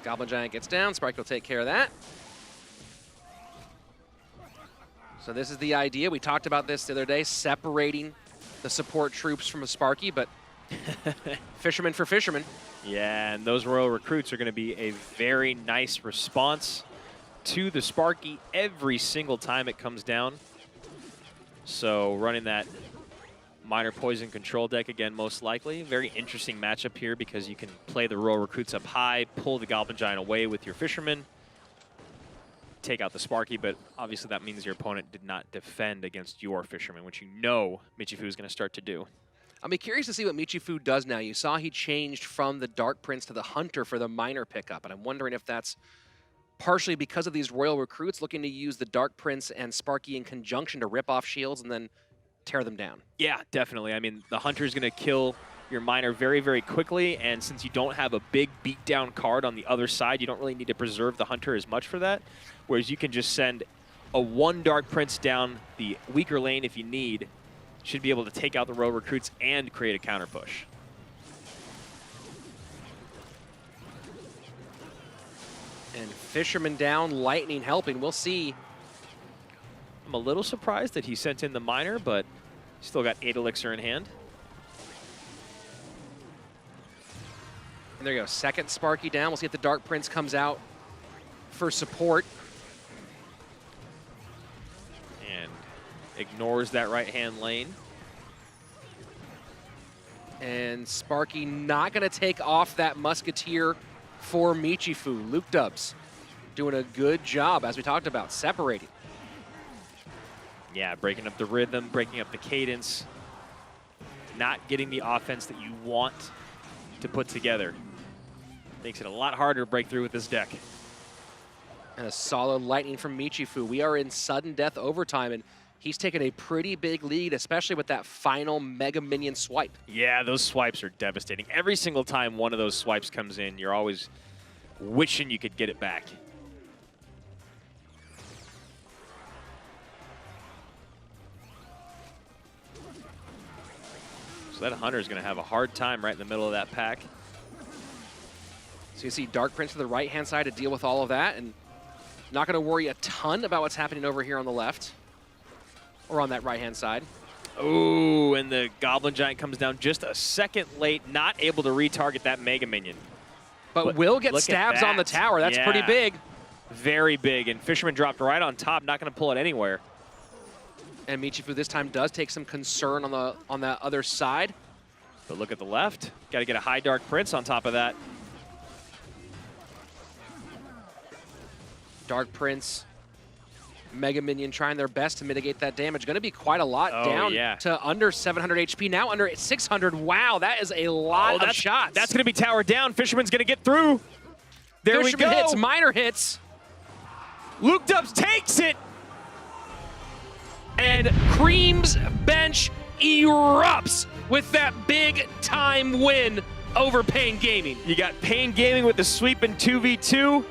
Goblin Giant gets down. Sparky will take care of that. So this is the idea. We talked about this the other day, separating the support troops from a Sparky, but fisherman for fisherman. Yeah, and those Royal Recruits are going to be a very nice response to the Sparky every single time it comes down. So running that minor poison control deck again, most likely. Very interesting matchup here because you can play the Royal Recruits up high, pull the Goblin Giant away with your fisherman, take out the Sparky, but obviously that means your opponent did not defend against your fisherman, which you know Michifu is going to start to do. I'll be curious to see what Michifu does now. You saw he changed from the Dark Prince to the Hunter for the minor pickup, and I'm wondering if that's partially because of these Royal Recruits looking to use the Dark Prince and Sparky in conjunction to rip off shields and then tear them down. Yeah, definitely. I mean, the Hunter is going to kill your miner very, very quickly, and since you don't have a big beatdown card on the other side, you don't really need to preserve the Hunter as much for that, whereas you can just send a 1 Dark Prince down the weaker lane if you need. Should be able to take out the Royal Recruits and create a counter push. And Fisherman down, Lightning helping. We'll see. I'm a little surprised that he sent in the miner, but still got 8 elixir in hand. And there you go, second Sparky down. We'll see if the Dark Prince comes out for support. And ignores that right-hand lane. And Sparky not going to take off that Musketeer for Michifu. Luke Dubs doing a good job, as we talked about, separating. Yeah, breaking up the rhythm, breaking up the cadence. Not getting the offense that you want to put together. Makes it a lot harder to break through with this deck. And a solid Lightning from Michifu. We are in sudden death overtime, and he's taken a pretty big lead, especially with that final Mega Minion swipe. Yeah, those swipes are devastating. Every single time one of those swipes comes in, you're always wishing you could get it back. So that Hunter is going to have a hard time right in the middle of that pack. So you see Dark Prince to the right-hand side to deal with all of that, and not going to worry a ton about what's happening over here on the left, or on that right-hand side. Ooh, and the Goblin Giant comes down just a second late, not able to retarget that Mega Minion. But will get stabs on the tower. That's pretty big. Very big, and Fisherman dropped right on top, not going to pull it anywhere. And Michifu this time does take some concern on the other side. But look at the left. Got to get a high Dark Prince on top of that. Dark Prince Mega Minion trying their best to mitigate that damage. Going to be quite a lot down yeah. to under 700 HP, now under 600. Wow, that is a lot of shots. That's going to be towered down. Fisherman's going to get through. There Fisherman we go. hits, minor hits. Luke Dubs takes it. And Cream's bench erupts with that big time win over Pain Gaming. You got Pain Gaming with the sweep in 2v2,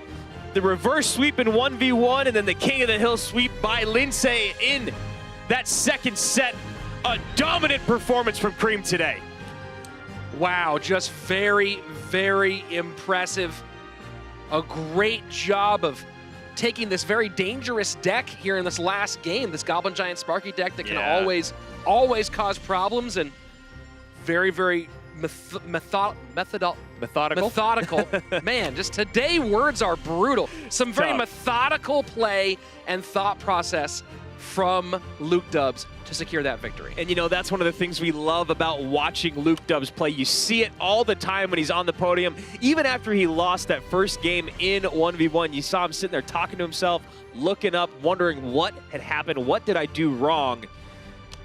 the reverse sweep in 1v1, and then the King of the Hill sweep by Lindsay in that second set. A dominant performance from Cream today. Wow, just very, very impressive. A great job of taking this very dangerous deck here in this last game, this Goblin Giant Sparky deck that can always cause problems, and very, very methodical. Man, just today words are brutal. Some very methodical play and thought process from Luke Dubs to secure that victory. And you know, that's one of the things we love about watching Luke Dubs play. You see it all the time when he's on the podium. Even after he lost that first game in 1v1, you saw him sitting there talking to himself, looking up, wondering what had happened, what did I do wrong?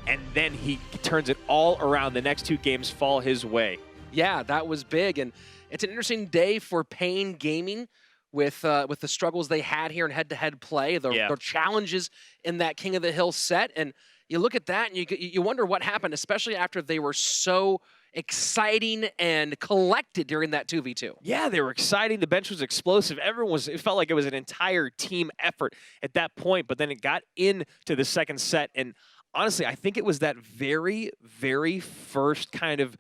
And then he turns it all around. The next two games fall his way. Yeah, that was big, and it's an interesting day for Pain Gaming with the struggles they had here in head-to-head play, the challenges in that King of the Hill set, and you look at that and you wonder what happened, especially after they were so exciting and collected during that 2v2. Yeah, they were exciting. The bench was explosive. It felt like it was an entire team effort at that point, but then it got into the second set, and honestly, I think it was that very, very first kind of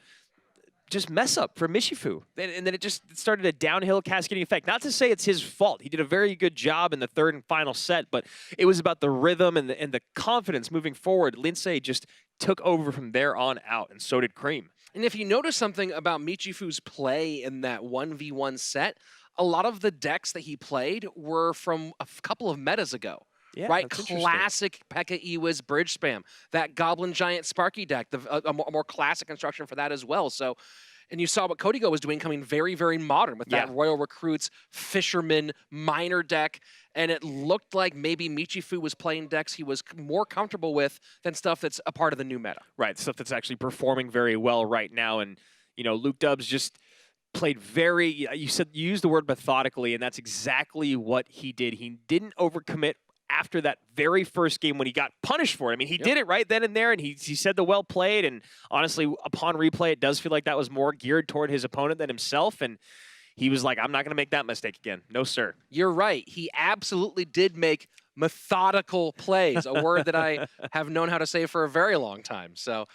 just mess up for Mishifu. And then it just started a downhill cascading effect. Not to say it's his fault. He did a very good job in the third and final set, but it was about the rhythm and the confidence moving forward. Lindsay just took over from there on out, and so did Cream. And if you notice something about Michifu's play in that 1v1 set, a lot of the decks that he played were from a couple of metas ago. Yeah, right? Classic P.E.K.K.A. Ewiz bridge spam. That Goblin Giant Sparky deck, a more classic construction for that as well. So, and you saw what Codigo was doing, coming very, very modern with that Royal Recruits, Fisherman, Miner deck. And it looked like maybe Michifu was playing decks he was more comfortable with than stuff that's a part of the new meta. Right, stuff that's actually performing very well right now. And, you know, Luke Dubs just played you used the word methodically, and that's exactly what he did. He didn't overcommit after that very first game when he got punished for it. I mean, he did it right then and there, and he said the well played, and honestly, upon replay, it does feel like that was more geared toward his opponent than himself, and he was like, I'm not going to make that mistake again. No, sir. You're right. He absolutely did make methodical plays, a word that I have known how to say for a very long time. So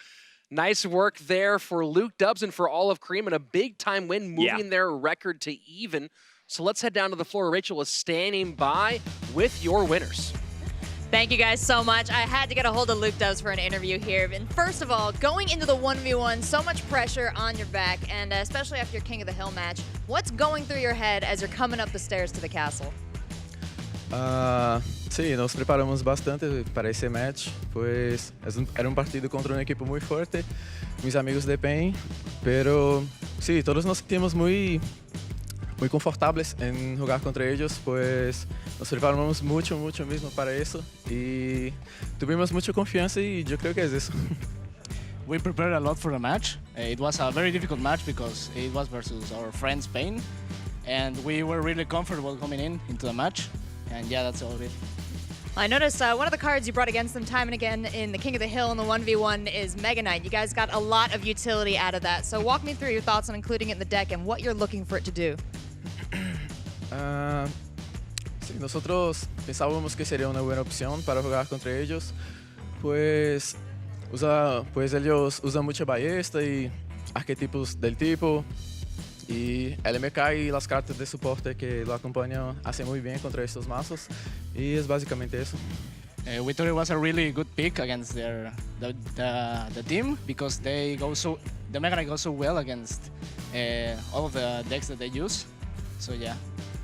nice work there for Luke Dubs and for all of Cream, and a big-time win, moving their record to even. So let's head down to the floor. Rachel is standing by with your winners. Thank you guys so much. I had to get a hold of Luke Dubs for an interview here. And first of all, going into the 1v1, so much pressure on your back, and especially after your King of the Hill match, what's going through your head as you're coming up the stairs to the castle? Sí, nos preparamos bastante para ese match, pues era partido contra una equipo muy fuerte, mis amigos de PEN, pero sí, todos nos sentimos muy confortables en jugar contra ellos, pues nos preparamos mucho mismo para eso y tuvimos mucha confianza y yo creo que es eso. We prepared a lot for the match. It was a very difficult match because it was versus our friends Spain, and we were really comfortable coming into the match, and yeah, that's all of it. I noticed one of the cards you brought against them time and again in the King of the Hill in the 1v1 is Mega Knight. You guys got a lot of utility out of that, so walk me through your thoughts on including it in the deck and what you're looking for it to do. Sí, nosotros pensábamos que sería una buena opción para jugar contra ellos, pues ellos usan mucha ballesta y arquetipos del tipo, y LMK y las cartas de soporte que lo acompañan hacen muy bien contra estos mazos, y es básicamente eso. We thought it was a really good pick against the team because the Mega Knight goes so well against all of the decks that they use. So yeah.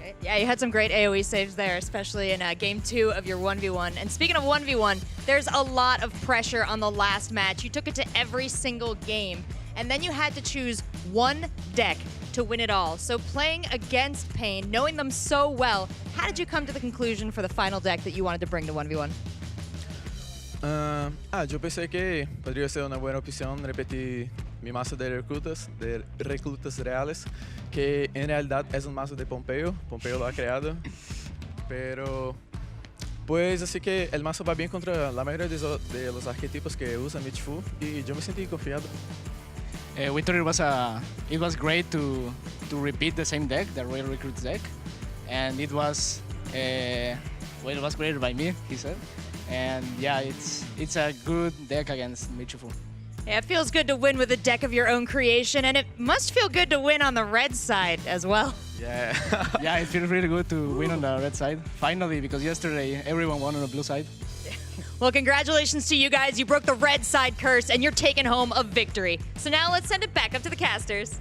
Okay. Yeah, you had some great AoE saves there, especially in game 2 of your 1v1. And speaking of 1v1, there's a lot of pressure on the last match. You took it to every single game. and then you had to choose one deck to win it all. So playing against Pain, knowing them so well, how did you come to the conclusion for the final deck that you wanted to bring to 1v1? Yo pensé que podría ser una buena opción repetir mi mazo de reclutas reales, que en realidad es un mazo de Pompeo. Pompeo lo ha creado, pero pues así que el mazo va bien contra la mayoría de los arquetipos que usa Michifu y yo me sentí confiado. We thought it was great to repeat the same deck, the Royal Recruits deck, and it was created by me, he said, and yeah, it's a good deck against Michifu. Yeah, it feels good to win with a deck of your own creation, and it must feel good to win on the red side as well. Yeah. Yeah, it feels really good to win on the red side, finally, because yesterday everyone won on the blue side. Well, congratulations to you guys. You broke the red side curse, and you're taking home a victory. So now let's send it back up to the casters.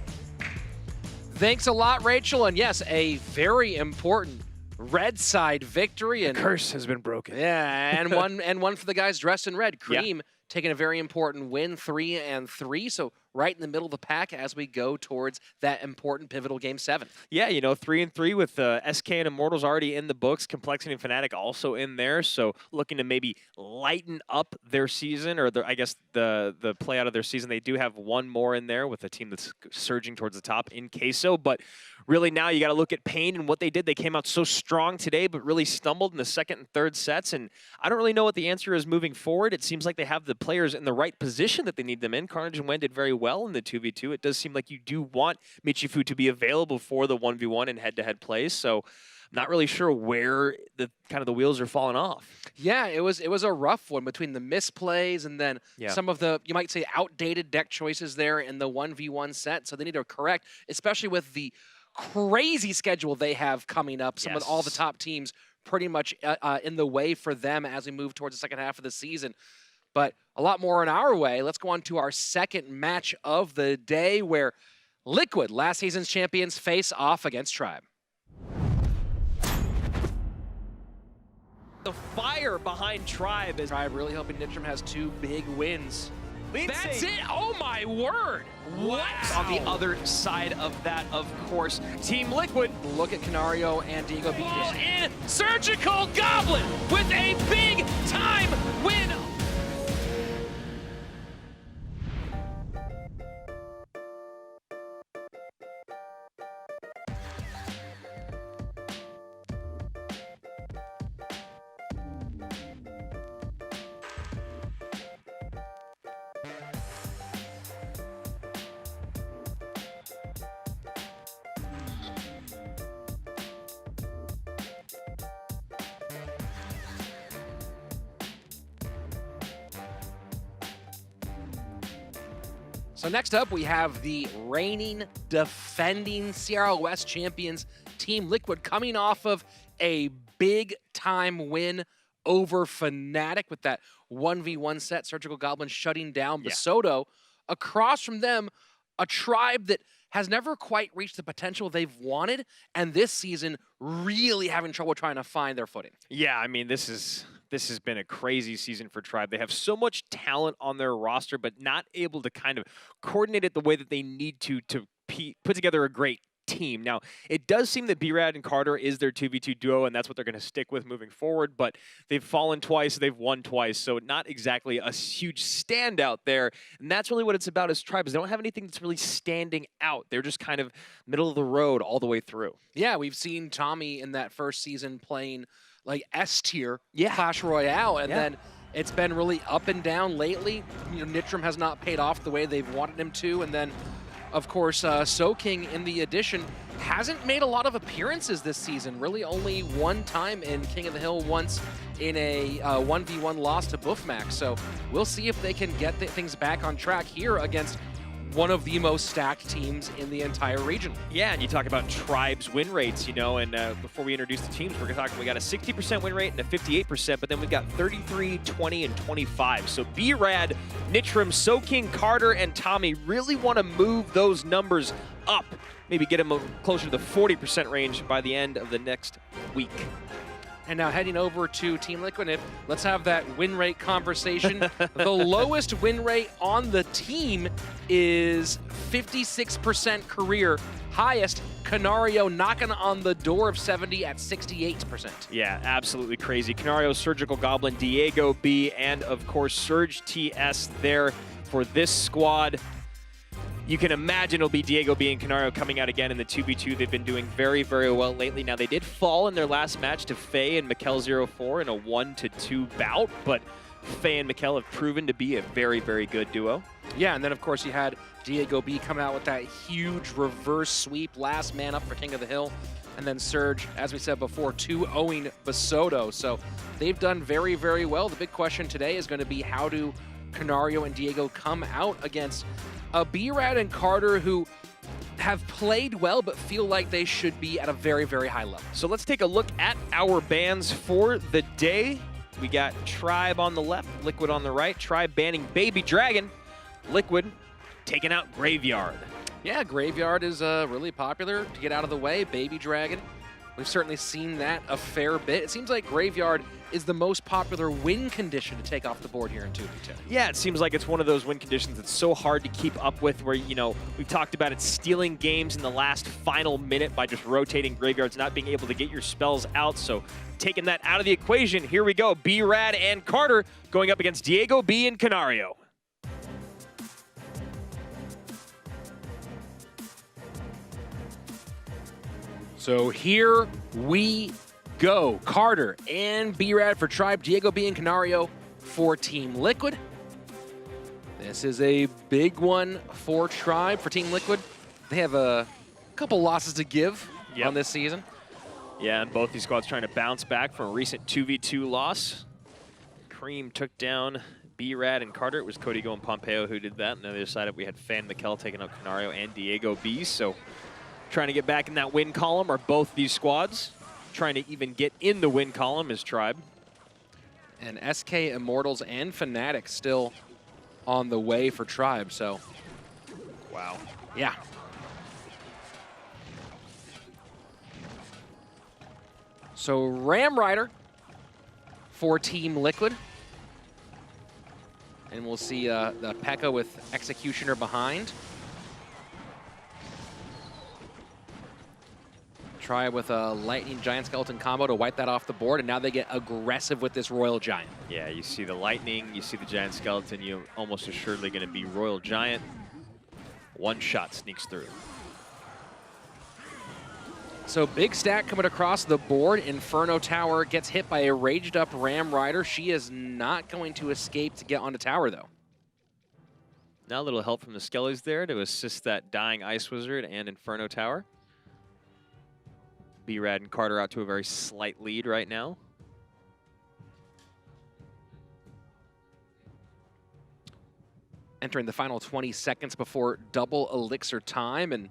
Thanks a lot, Rachel. And yes, a very important red side victory. And The curse has been broken. yeah, and one for the guys dressed in red. Cream taking a very important win, 3-3. So right in the middle of the pack as we go towards that important pivotal game 7. Yeah, you know, 3-3 with SK and Immortals already in the books. Complexity and Fnatic also in there. So looking to maybe lighten up their season, or I guess the play out of their season. They do have one more in there with a team that's surging towards the top in Queso. But really now you got to look at Pain and what they did. They came out so strong today, but really stumbled in the second and third sets. And I don't really know what the answer is moving forward. It seems like they have the players in the right position that they need them in. Carnage and Wen did very well in the 2v2. It does seem like you do want Michifu to be available for the 1v1 and head-to-head plays. So I'm not really sure where the wheels are falling off. Yeah, it was a rough one between the misplays and then some of the, you might say, outdated deck choices there in the 1v1 set. So they need to correct, especially with the crazy schedule they have coming up. Some of all the top teams pretty much in the way for them as we move towards the second half of the season. But a lot more in our way. Let's go on to our second match of the day where Liquid, last season's champions, face off against Tribe. The fire behind Tribe is Tribe really hoping Nitram has 2 big wins. That's it! Oh my word! What? On the other side of that, of course, Team Liquid. Look at Canario and Diego Ball in Surgical Goblin with a big time win. So next up, we have the reigning, defending CRL West champions, Team Liquid, coming off of a big-time win over Fnatic with that 1v1 set, Surgical Goblin shutting down Basoto. Across from them, a Tribe that has never quite reached the potential they've wanted, and this season really having trouble trying to find their footing. Yeah, I mean, this has been a crazy season for Tribe. They have so much talent on their roster, but not able to kind of coordinate it the way that they need to put together a great team. Now, it does seem that B-Rad and Carter is their 2v2 duo, and that's what they're going to stick with moving forward, but they've fallen twice, they've won twice, so not exactly a huge standout there, and that's really what it's about as Tribes. They don't have anything that's really standing out. They're just kind of middle of the road all the way through. Yeah, we've seen Tommy in that first season playing like S-tier Clash Royale, and then it's been really up and down lately. You know, Nitram has not paid off the way they've wanted him to, and then of course, Soking in the addition hasn't made a lot of appearances this season. Really only one time in King of the Hill, once in a 1v1 loss to Buffmax. So we'll see if they can get things back on track here against one of the most stacked teams in the entire region. Yeah, and you talk about Tribe's win rates, you know, and before we introduce the teams, we're talking, we got a 60% win rate and a 58%, but then we've got 33, 20, and 25. So B-Rad, Nitram, Soking, Carter, and Tommy really want to move those numbers up. Maybe get them closer to the 40% range by the end of the next week. And now heading over to Team Liquid, let's have that win rate conversation. The lowest win rate on the team is 56% career. Highest, Canario knocking on the door of 70 at 68%. Yeah, absolutely crazy. Canario, Surgical Goblin, Diego B, and of course Surge TS there for this squad. You can imagine it'll be Diego B and Canario coming out again in the 2v2. They've been doing very, very well lately. Now, they did fall in their last match to Faye and Mikkel04 in a 1-2 bout, but Faye and Mikkel have proven to be a very, very good duo. Yeah, and then, of course, you had Diego B come out with that huge reverse sweep, last man up for King of the Hill. And then Surge, as we said before, 2-0ing Basoto. So they've done very, very well. The big question today is going to be how do Canario and Diego come out against a B-Rad and Carter who have played well but feel like they should be at a very, very high level. So let's take a look at our bans for the day. We got Tribe on the left, Liquid on the right. Tribe banning Baby Dragon. Liquid taking out Graveyard. Yeah, Graveyard is really popular to get out of the way. Baby Dragon, we've certainly seen that a fair bit. It seems like Graveyard is the most popular win condition to take off the board here in 2v2. Yeah, it seems like it's one of those win conditions that's so hard to keep up with where, you know, we've talked about it stealing games in the last final minute by just rotating Graveyards, not being able to get your spells out. So taking that out of the equation, here we go. B-Rad and Carter going up against Diego B and Canario. So here we go. Carter and B-Rad for Tribe, Diego B and Canario for Team Liquid. This is a big one for Tribe, for Team Liquid. They have a couple losses to give on this season. Yeah, and both these squads trying to bounce back from a recent 2v2 loss. Cream took down B-Rad and Carter. It was Codigo and Pompeo who did that. And on the other side, we had Fan Mikkel taking out Canario and Diego B. So trying to get back in that win column are both these squads. Trying to even get in the win column is Tribe. And SK, Immortals, and Fnatic still on the way for Tribe, so. Wow. Yeah. So Ram Rider for Team Liquid. And we'll see the P.E.K.K.A with Executioner behind. Try with a Lightning Giant Skeleton combo to wipe that off the board, and now they get aggressive with this Royal Giant. Yeah, you see the Lightning, you see the Giant Skeleton, you're almost assuredly going to be Royal Giant. One shot sneaks through. So big stack coming across the board. Inferno Tower gets hit by a raged up Ram Rider. She is not going to escape to get onto tower, though. Now a little help from the Skellies there to assist that dying Ice Wizard and Inferno Tower. B-Rad and Carter out to a very slight lead right now. Entering the final 20 seconds before double elixir time, and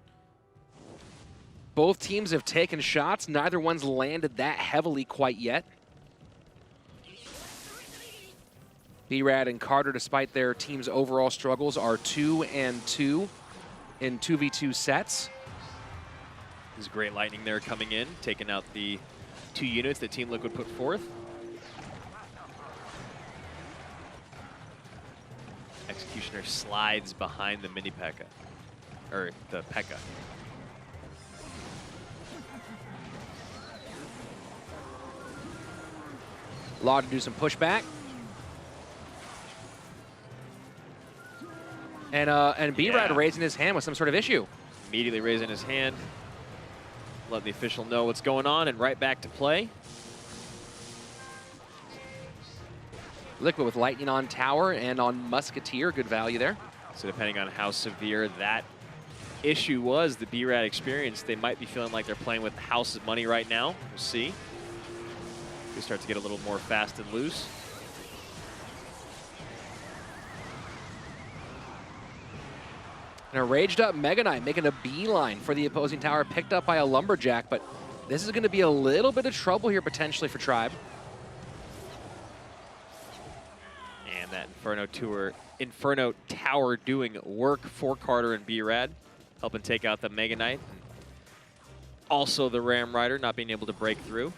both teams have taken shots. Neither one's landed that heavily quite yet. B-Rad and Carter, despite their team's overall struggles, are 2-2 in 2v2 sets. There's great lightning there coming in, taking out the 2 units that Team Liquid put forth. Executioner slides behind the mini P.E.K.K.A, or the P.E.K.K.A. Law to do some pushback. And B-Rad raising his hand with some sort of issue. Immediately raising his hand. Let the official know what's going on, and right back to play. Liquid with Lightning on tower and on Musketeer, good value there. So depending on how severe that issue was, the B-Rad experience, they might be feeling like they're playing with House's money right now. We'll see. We start to get a little more fast and loose. And a raged up Mega Knight making a beeline for the opposing tower, picked up by a Lumberjack, but this is going to be a little bit of trouble here potentially for Tribe. And that Inferno Tower doing work for Carter and B-Rad, helping take out the Mega Knight. Also the Ram Rider not being able to break through.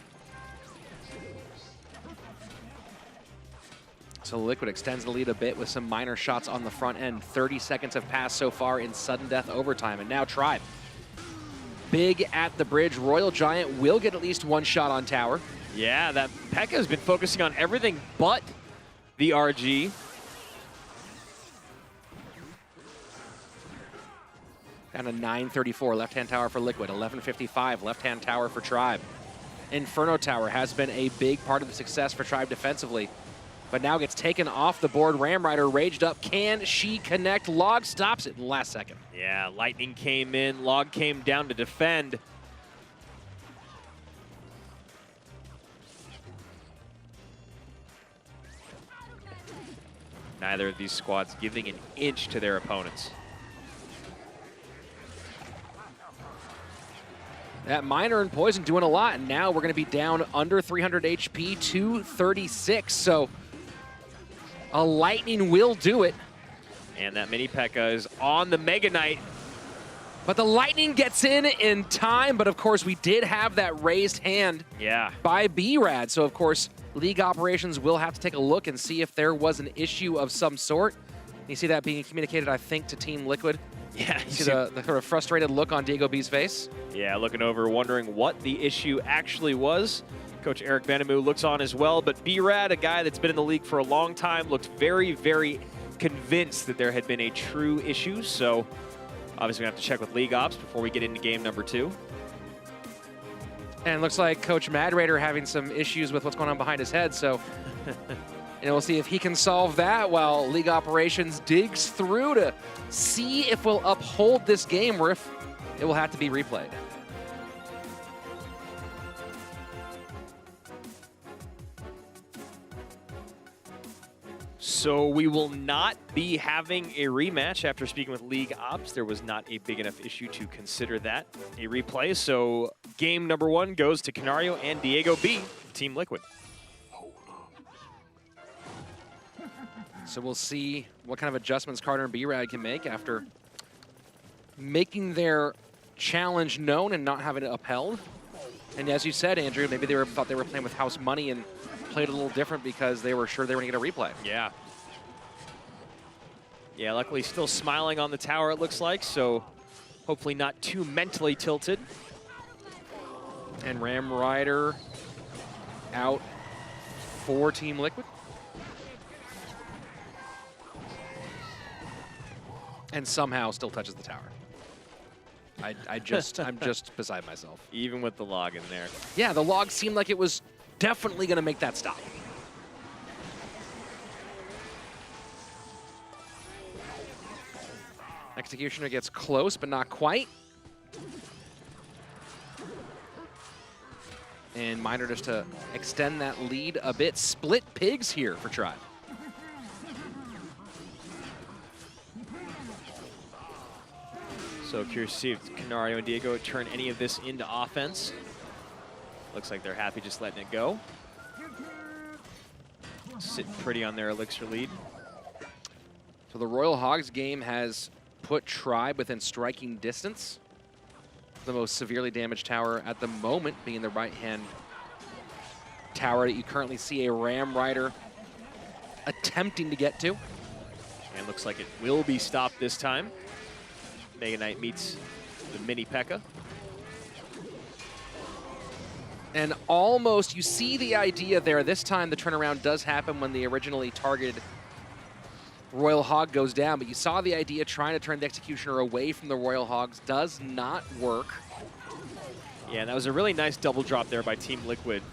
So Liquid extends the lead a bit with some minor shots on the front end. 30 seconds have passed so far in sudden death overtime. And now Tribe. Big at the bridge. Royal Giant will get at least one shot on tower. Yeah, that P.E.K.K.A has been focusing on everything but the RG. Down to 9:34, left-hand tower for Liquid. 11:55, left-hand tower for Tribe. Inferno Tower has been a big part of the success for Tribe defensively, but now gets taken off the board. Ram Rider raged up. Can she connect? Log stops it in the last second. Yeah, Lightning came in. Log came down to defend. Neither of these squads giving an inch to their opponents. That Miner and Poison doing a lot, and now we're going to be down under 300 HP, 236. So a Lightning will do it. And that mini P.E.K.K.A is on the Mega Knight. But the Lightning gets in time, but of course we did have that raised hand by B-Rad. So of course, League Operations will have to take a look and see if there was an issue of some sort. You see that being communicated, I think, to Team Liquid. Yeah, you see the sort of frustrated look on Diego B's face. Yeah, looking over, wondering what the issue actually was. Coach Eric Benamou looks on as well, but B-Rad, a guy that's been in the league for a long time, looked very, very convinced that there had been a true issue. So obviously we have to check with League Ops before we get into game number 2. And looks like Coach Mad Raider having some issues with what's going on behind his head. So we'll see if he can solve that while League Operations digs through to see if we'll uphold this game or if it will have to be replayed. So we will not be having a rematch after speaking with League Ops. There was not a big enough issue to consider that a replay. So game number 1 goes to Canario and Diego B, Team Liquid. So we'll see what kind of adjustments Carter and B-Rad can make after making their challenge known and not having it upheld. And as you said, Andrew, maybe they thought they were playing with house money and played a little different because they were sure they were going to get a replay. Yeah. Yeah, luckily still smiling on the tower, it looks like, so hopefully not too mentally tilted. And Ram Rider out for Team Liquid. And somehow still touches the tower. I'm just beside myself. Even with the log in there. Yeah, the log seemed like it was definitely going to make that stop. Executioner gets close, but not quite. And Miner just to extend that lead a bit. Split pigs here for Tribe. So curious to see if Canario and Diego turn any of this into offense. Looks like they're happy just letting it go. Sitting pretty on their Elixir lead. So the Royal Hogs game has put Tribe within striking distance. The most severely damaged tower at the moment being the right-hand tower that you currently see a Ram Rider attempting to get to. And looks like it will be stopped this time. Mega Knight meets the mini P.E.K.K.A. And almost, you see the idea there. This time the turnaround does happen when the originally targeted Royal Hog goes down, but you saw the idea trying to turn the Executioner away from the Royal Hogs does not work. Yeah, and that was a really nice double drop there by Team Liquid.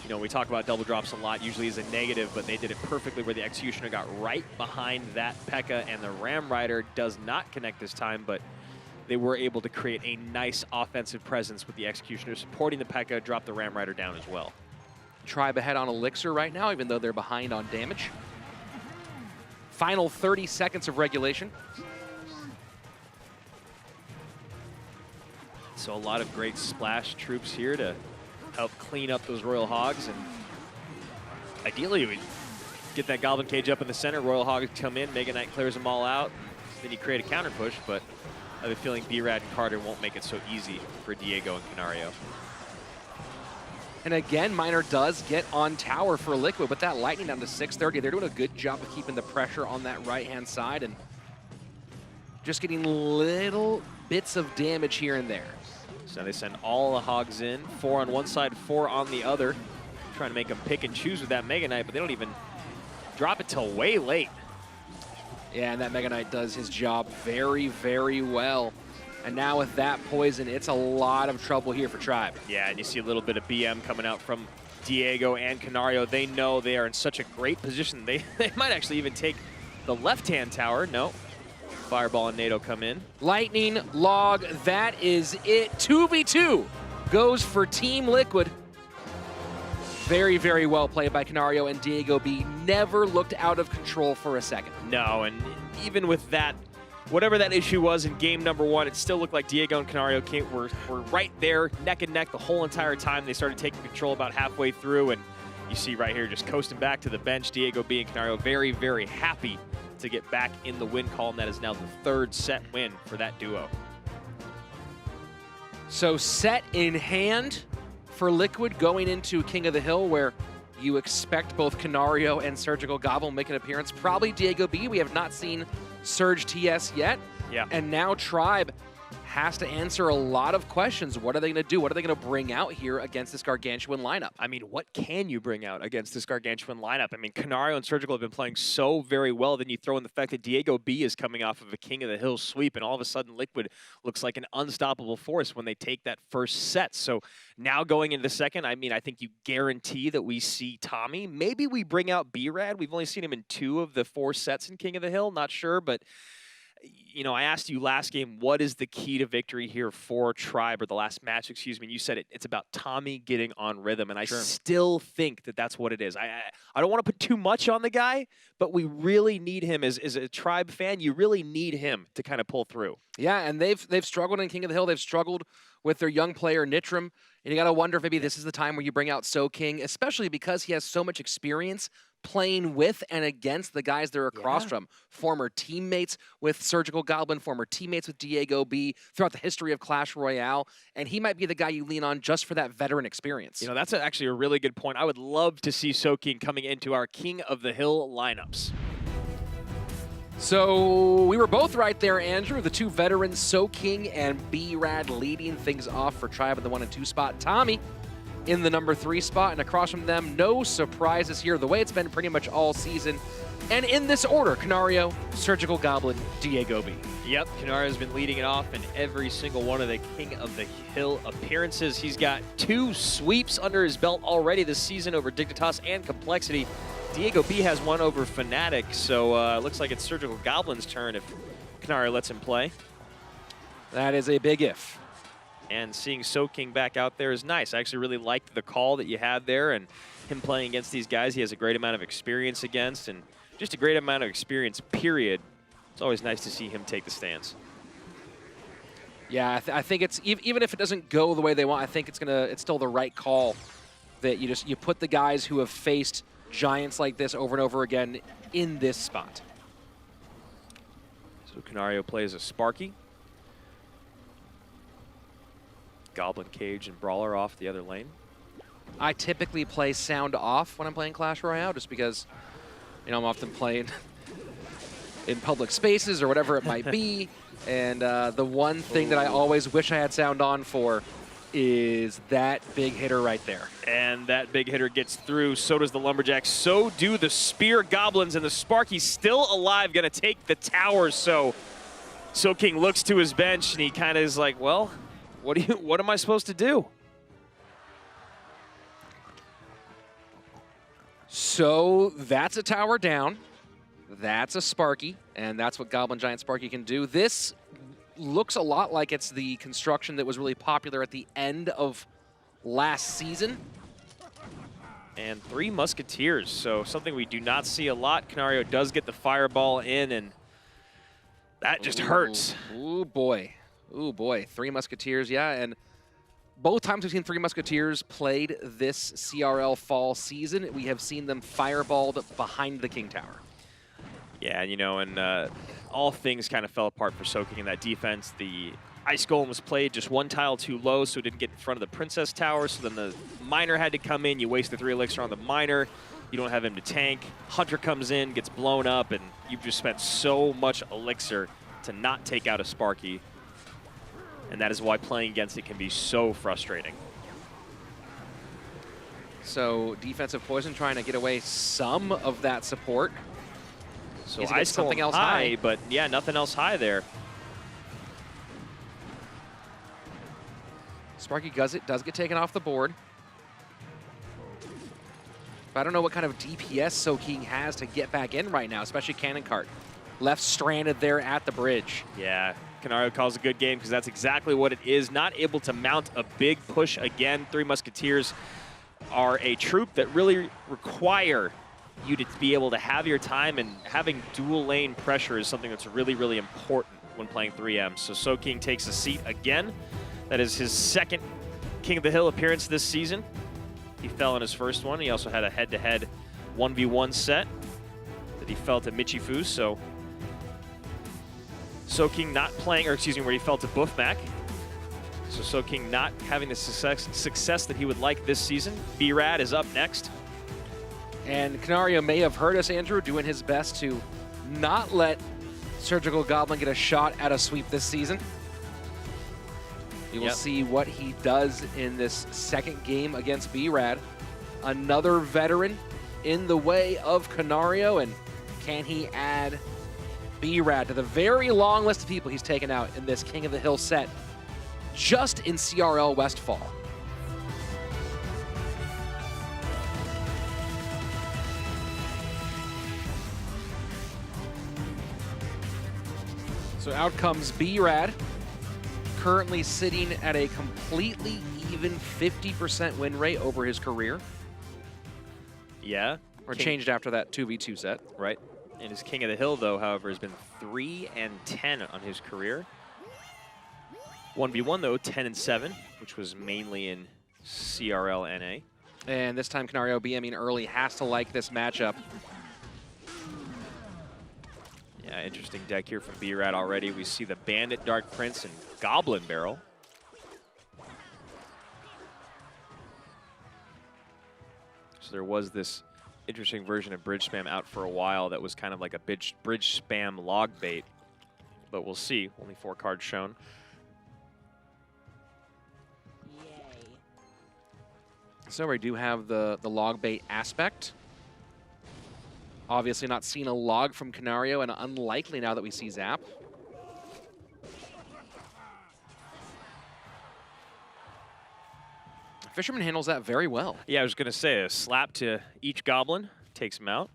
You know, we talk about double drops a lot, usually as a negative, but they did it perfectly where the Executioner got right behind that P.E.K.K.A. and the Ram Rider does not connect this time, but they were able to create a nice offensive presence with the Executioner supporting the P.E.K.K.A., drop the Ram Rider down as well. Tribe ahead on Elixir right now, even though they're behind on damage. Final 30 seconds of regulation. So a lot of great splash troops here to help clean up those Royal Hogs, and ideally we get that Goblin Cage up in the center, Royal Hogs come in, Mega Knight clears them all out, then you create a counter push, but I have a feeling B-Rad and Carter won't make it so easy for Diego and Canario. And again, Miner does get on tower for Liquid, but that Lightning down to 630. They're doing a good job of keeping the pressure on that right-hand side and just getting little bits of damage here and there. So they send all the Hogs in, 4 on one side, 4 on the other. Trying to make them pick and choose with that Mega Knight, but they don't even drop it till way late. Yeah, and that Mega Knight does his job very, very well. And now with that poison, it's a lot of trouble here for Tribe. Yeah, and you see a little bit of BM coming out from Diego and Canario. They know they are in such a great position. They might actually even take the left-hand tower. No. Fireball and NATO come in. Lightning, Log, that is it. 2v2 goes for Team Liquid. Very, very well played by Canario, and Diego B never looked out of control for a second. No, and even with that, whatever that issue was in game number 1, it still looked like Diego and Canario were right there, neck and neck the whole entire time. They started taking control about halfway through, and you see right here just coasting back to the bench, Diego B and Canario very, very happy to get back in the win column. That is now the 3rd set win for that duo. So set in hand for Liquid going into King of the Hill, where you expect both Canario and Surgical Goblin make an appearance. Probably Diego B. We have not seen Surge TS yet. Yeah. And now Tribe has to answer a lot of questions. What are they going to do? What are they going to bring out here against this gargantuan lineup? I mean, what can you bring out against this gargantuan lineup? I mean, Canario and Surgical have been playing so very well. Then you throw in the fact that Diego B is coming off of a King of the Hill sweep, and all of a sudden Liquid looks like an unstoppable force when they take that first set. So now going into the second, I mean, I think you guarantee that we see Tommy. Maybe we bring out B-Rad. We've only seen him in 2 of the 4 sets in King of the Hill. Not sure, but you know, I asked you last game, what is the key to victory here for Tribe, or the last match, excuse me, and you said it's about Tommy getting on rhythm, and I still think that that's what it is. I don't want to put too much on the guy, but we really need him as a Tribe fan. You really need him to kind of pull through. Yeah, and they've struggled in King of the Hill. They've struggled with their young player, Nitram, and you got to wonder if maybe this is the time where you bring out SoKing, especially because he has so much experience playing with and against the guys they're across from. Former teammates with Surgical Goblin, former teammates with Diego B throughout the history of Clash Royale, and he might be the guy you lean on just for that veteran experience. You know, that's actually a really good point. I would love to see SoKing coming into our King of the Hill lineups. So we were both right there, Andrew. The 2 veterans, SoKing and B-Rad, leading things off for Tribe in the 1 and 2 spot. Tommy in the number 3 spot, and across from them, no surprises here, the way it's been pretty much all season. And in this order, Canario, Surgical Goblin, Diego B. Yep, Canario's been leading it off in every single one of the King of the Hill appearances. He's got 2 sweeps under his belt already this season over Dignitas and Complexity. Diego B has 1 over Fnatic, so looks like it's Surgical Goblin's turn if Canario lets him play. That is a big if. And seeing SoKing back out there is nice. I actually really liked the call that you had there, and him playing against these guys he has a great amount of experience against, and just a great amount of experience, period. It's always nice to see him take the stance. Yeah, I think it's, even if it doesn't go the way they want, I think it's still the right call that you put the guys who have faced giants like this over and over again in this spot. So Canario plays a Sparky. Goblin Cage and Brawler off the other lane. I typically play sound off when I'm playing Clash Royale, just because, you know, I'm often playing in public spaces or whatever it might be. And the one thing that I always wish I had sound on for is that big hitter right there. And that big hitter gets through. So does the Lumberjack. So do the Spear Goblins. And the Sparky's still alive, going to take the tower. So SoKing looks to his bench, and he kind of is like, well, what am I supposed to do? So that's a tower down. That's a Sparky, and that's what Goblin Giant Sparky can do. This looks a lot like it's the construction that was really popular at the end of last season. And 3 Musketeers, so something we do not see a lot. Canario does get the Fireball in, and that just hurts. Ooh, boy. Ooh, boy. 3 Musketeers, yeah, and both times we've seen 3 Musketeers played this CRL fall season, we have seen them fireballed behind the King Tower. Yeah, you know, and all things kind of fell apart for SoKing in that defense. The Ice Golem was played just one tile too low, so it didn't get in front of the Princess Tower. So then the Miner had to come in. You waste the 3 elixir on the Miner. You don't have him to tank. Hunter comes in, gets blown up, and you've just spent so much elixir to not take out a Sparky. And that is why playing against it can be so frustrating. So defensive poison trying to get away some of that support. So Ice something else high, but yeah, nothing else high there. Sparky does get taken off the board. But I don't know what kind of DPS Soaking has to get back in right now, especially Cannon Cart. Left stranded there at the bridge. Yeah, Canario calls a good game because that's exactly what it is. Not able to mount a big push again. 3 Musketeers are a troop that really require you to be able to have your time, and having dual lane pressure is something that's really, really important when playing 3M. So Soaking takes a seat again. That is his second King of the Hill appearance this season. He fell in his first one. He also had a head-to-head 1v1 set that he fell to Michifu. So Soaking not playing, or excuse me, where he fell to Buffmac. So Soaking not having the success that he would like this season. B-Rad is up next. And Canario may have heard us, Andrew, doing his best to not let Surgical Goblin get a shot at a sweep this season. We will see what he does in this second game against B-Rad. Another veteran in the way of Canario, and can he add B-Rad to the very long list of people he's taken out in this King of the Hill set just in CRL West Fall? So out comes B-Rad, currently sitting at a completely even 50% win rate over his career. Yeah. Or changed after that 2v2 set. Right. And his King of the Hill, though, however, has been 3-10 on his career. 1v1, though, 10-7, which was mainly in CRL NA. And this time, Canario BMing early has to like this matchup. Yeah, interesting deck here from B-Rad already. We see the Bandit, Dark Prince, and Goblin Barrel. So there was this interesting version of Bridge Spam out for a while that was kind of like a Bridge Spam log bait. But we'll see. Only 4 cards shown. So we do have the log bait aspect. Obviously not seen a log from Canario, and unlikely now that we see Zap. Fisherman handles that very well. Yeah, I was going to say, a slap to each Goblin takes him out.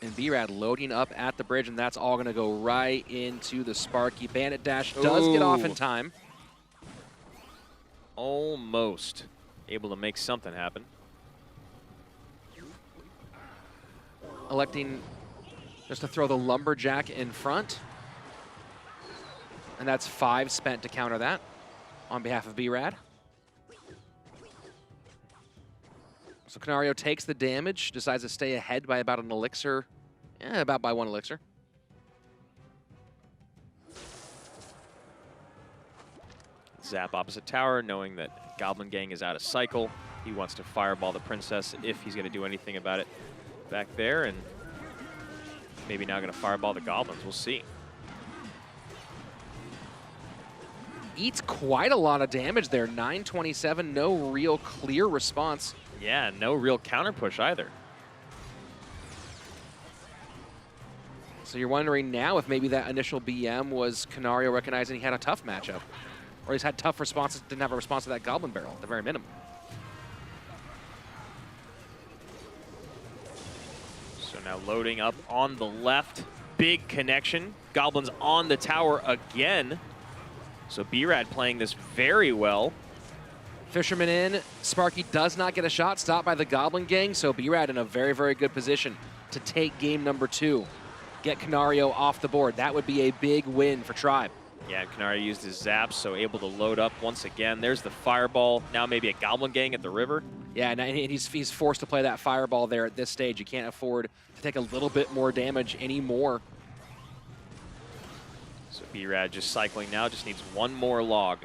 And B-Rad loading up at the bridge, and that's all going to go right into the Sparky. Bandit Dash does get off in time. Almost able to make something happen. Electing just to throw the Lumberjack in front. And that's 5 spent to counter that on behalf of B-Rad. So Canario takes the damage, decides to stay ahead by about an elixir. Yeah, about by 1 elixir. Zap opposite tower, knowing that Goblin Gang is out of cycle. He wants to fireball the Princess if he's going to do anything about it back there, and maybe now going to fireball the Goblins. We'll see. Eats quite a lot of damage there. 927, no real clear response. Yeah, no real counter push either. So you're wondering now if maybe that initial BM was Canario recognizing he had a tough matchup. Or he's had tough responses, didn't have a response to that Goblin Barrel at the very minimum. So now loading up on the left. Big connection. Goblins on the tower again. So B-Rad playing this very well. Fisherman in. Sparky does not get a shot, stopped by the Goblin Gang, so B-Rad in a very, very good position to take game number 2. Get Canario off the board. That would be a big win for Tribe. Yeah, Canario used his zaps, so able to load up once again. There's the fireball. Now maybe a Goblin Gang at the river. Yeah, and he's forced to play that fireball there at this stage. You can't afford to take a little bit more damage anymore. So B-Rad just cycling now, just needs one more log.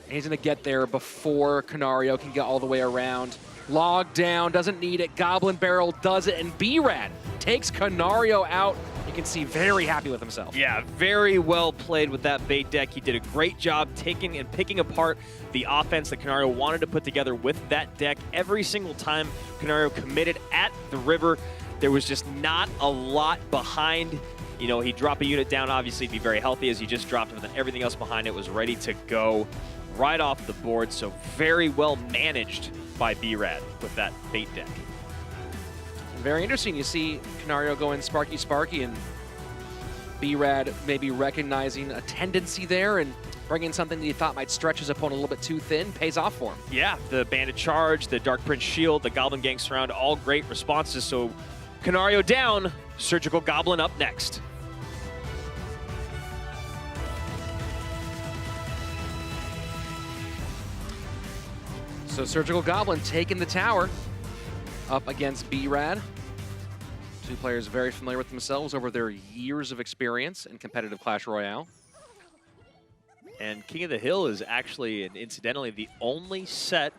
And he's going to get there before Canario can get all the way around. Log down, doesn't need it. Goblin Barrel does it, and B-Rad takes Canario out. You can see very happy with himself. Yeah, very well played with that bait deck. He did a great job taking and picking apart the offense that Canario wanted to put together with that deck. Every single time Canario committed at the river, there was just not a lot behind. You know, he'd drop a unit down, obviously he'd be very healthy as he just dropped it, but then everything else behind it was ready to go right off the board. So very well managed by B-Rad with that bait deck. Very interesting. You see Canario going Sparky Sparky and B-Rad maybe recognizing a tendency there and bringing something that he thought might stretch his opponent a little bit too thin. Pays off for him. Yeah, the Bandit Charge, the Dark Prince Shield, the Goblin Gang Surround, all great responses. So Canario down, Surgical Goblin up next. So Surgical Goblin taking the tower up against B-Rad. Two players very familiar with themselves over their years of experience in competitive Clash Royale. And King of the Hill is actually, and incidentally, the only set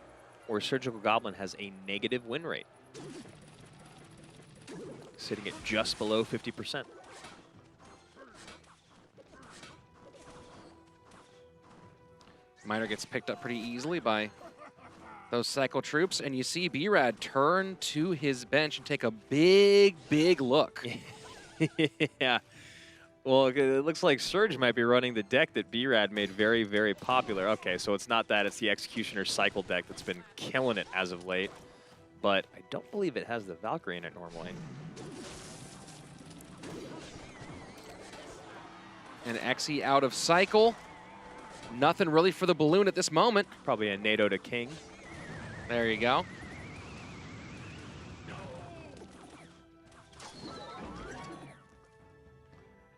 where Surgical Goblin has a negative win rate. Sitting at just below 50%. Miner gets picked up pretty easily by those cycle troops, and you see B-Rad turn to his bench and take a big, big look. Yeah. Well, it looks like Surge might be running the deck that B-Rad made very, very popular. Okay, so it's not that. It's the Executioner cycle deck that's been killing it as of late. But I don't believe it has the Valkyrie in it normally. And Exy out of cycle. Nothing really for the balloon at this moment. Probably a NATO to King. There you go.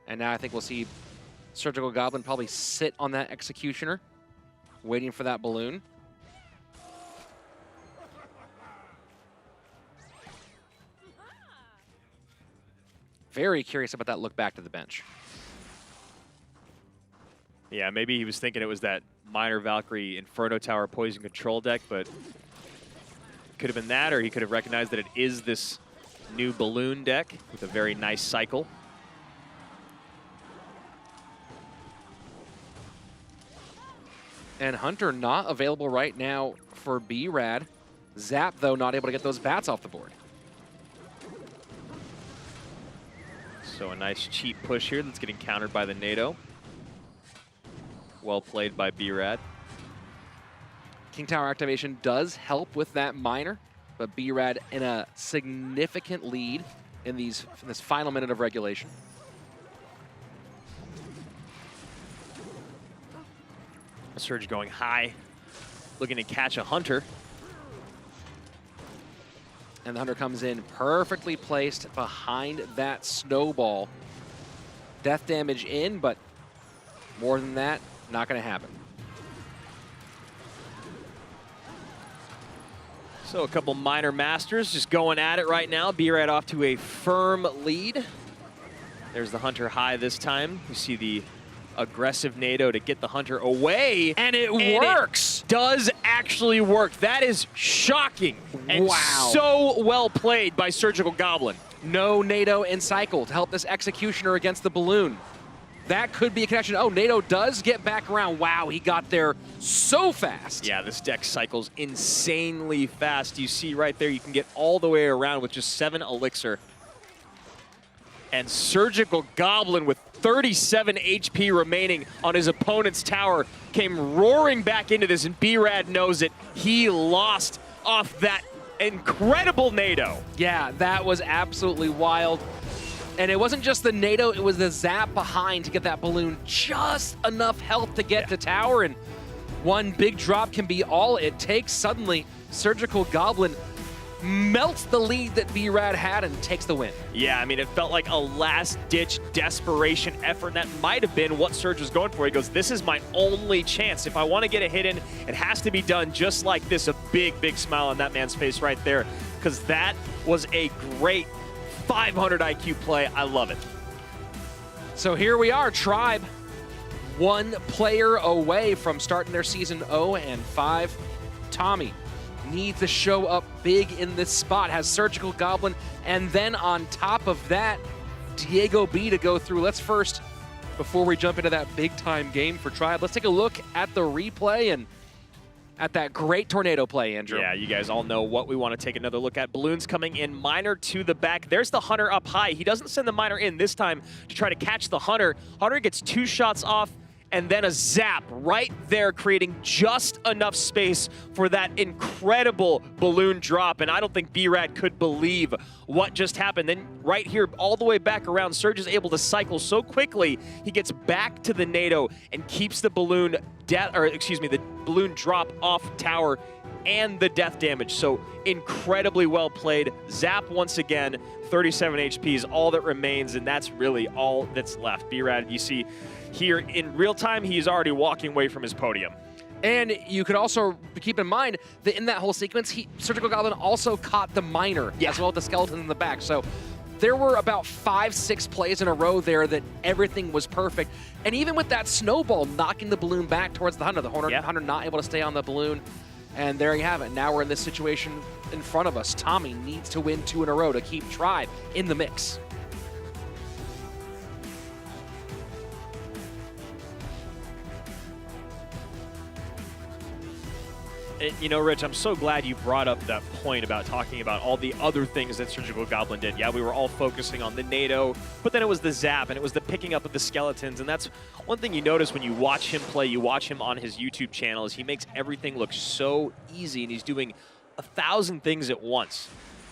And now I think we'll see Surgical Goblin probably sit on that Executioner, waiting for that balloon. Very curious about that look back to the bench. Yeah, maybe he was thinking it was that Minor Valkyrie Inferno Tower Poison Control deck, but could have been that, or he could have recognized that it is this new balloon deck with a very nice cycle. And Hunter not available right now for B-Rad. Zap, though, not able to get those bats off the board. So a nice cheap push here that's getting countered by the NATO. Well played by B-Rad. King Tower activation does help with that Miner, but B-Rad in a significant lead in this final minute of regulation. Surge going high, looking to catch a Hunter. And the Hunter comes in perfectly placed behind that snowball. Death damage in, but more than that, not going to happen. So a couple minor masters just going at it right now. B-Rad off to a firm lead. There's the Hunter high this time. You see the aggressive NATO to get the Hunter away. And it works! It does actually work. That is shocking. And wow. So well played by Surgical Goblin. No NATO in cycle to help this Executioner against the balloon. That could be a connection. Oh, NATO does get back around. Wow, he got there so fast. Yeah, this deck cycles insanely fast. You see right there, you can get all the way around with just 7 elixir. And Surgical Goblin with 37 HP remaining on his opponent's tower came roaring back into this, and B-Rad knows it. He lost off that incredible NATO. Yeah, that was absolutely wild. And it wasn't just the NATO, it was the zap behind to get that balloon just enough health to get to tower, and one big drop can be all it takes. Suddenly, Surgical Goblin melts the lead that B-Rad had and takes the win. Yeah, I mean, it felt like a last-ditch desperation effort. That might have been what Surge was going for. He goes, this is my only chance. If I want to get a hit in, it has to be done just like this. A big, big smile on that man's face right there, because that was a great 500 IQ play. I love it. So here we are, Tribe, one player away from starting their season 0-5. Tommy needs to show up big in this spot, has Surgical Goblin, and then on top of that, Diego B to go through. Let's first, before we jump into that big-time game for Tribe, let's take a look at the replay and at that great tornado play, Andrew. Yeah, you guys all know what we want to take another look at. Balloons coming in, Miner to the back. There's the Hunter up high. He doesn't send the Miner in this time to try to catch the Hunter. Hunter gets 2 shots off, and then a zap right there, creating just enough space for that incredible balloon drop. And I don't think B-Rad could believe what just happened. Then right here, all the way back around, Surge is able to cycle so quickly. He gets back to the NATO and keeps the balloon the balloon drop off tower and the death damage. So incredibly well played. Zap once again, 37 HP is all that remains, and that's really all that's left. B-Rad, you see here in real time, he's already walking away from his podium. And you could also keep in mind that in that whole sequence, Surgical Goblin also caught the Miner, as well as the skeleton in the back. So there were about 5-6 plays in a row there that everything was perfect. And even with that snowball knocking the balloon back towards the Hunter Hunter not able to stay on the balloon. And there you have it. Now we're in this situation in front of us. Tommy needs to win 2 in a row to keep Tribe in the mix. You know, Rich, I'm so glad you brought up that point about talking about all the other things that Surgical Goblin did. Yeah, we were all focusing on the NATO, but then it was the zap, and it was the picking up of the skeletons, and that's one thing you notice when you watch him play, you watch him on his YouTube channel, is he makes everything look so easy, and he's doing 1,000 things at once.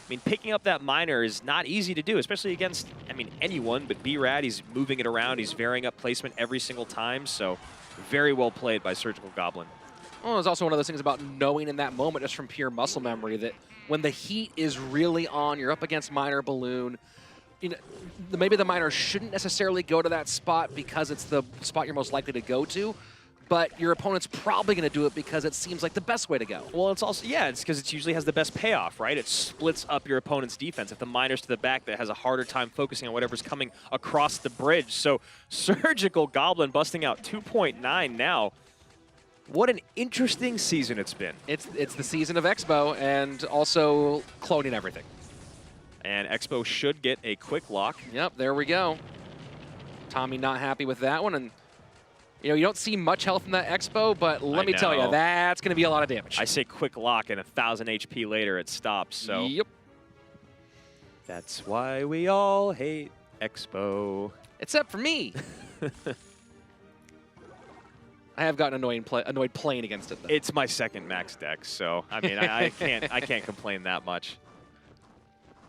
I mean, picking up that Miner is not easy to do, especially against, I mean, anyone, but B-Rad, he's moving it around, he's varying up placement every single time, so very well played by Surgical Goblin. Well, there's also one of those things about knowing in that moment, just from pure muscle memory, that when the heat is really on, you're up against Miner Balloon, you know, maybe the Miner shouldn't necessarily go to that spot because it's the spot you're most likely to go to, but your opponent's probably going to do it because it seems like the best way to go. Well, it's also, yeah, it's because it usually has the best payoff, right? It splits up your opponent's defense. If the Miner's to the back, that has a harder time focusing on whatever's coming across the bridge. So Surgical Goblin busting out 2.9 now. What an interesting season it's been. It's the season of Expo and also cloning everything. And Expo should get a quick lock. Yep, there we go. Tommy not happy with that one. And, you know, you don't see much health in that Expo, but let me tell you, that's going to be a lot of damage. I say quick lock, and 1,000 HP later it stops. So yep. That's why we all hate Expo. Except for me. I have gotten annoyed playing against it, though. It's my second max deck, so I mean, I can't complain that much.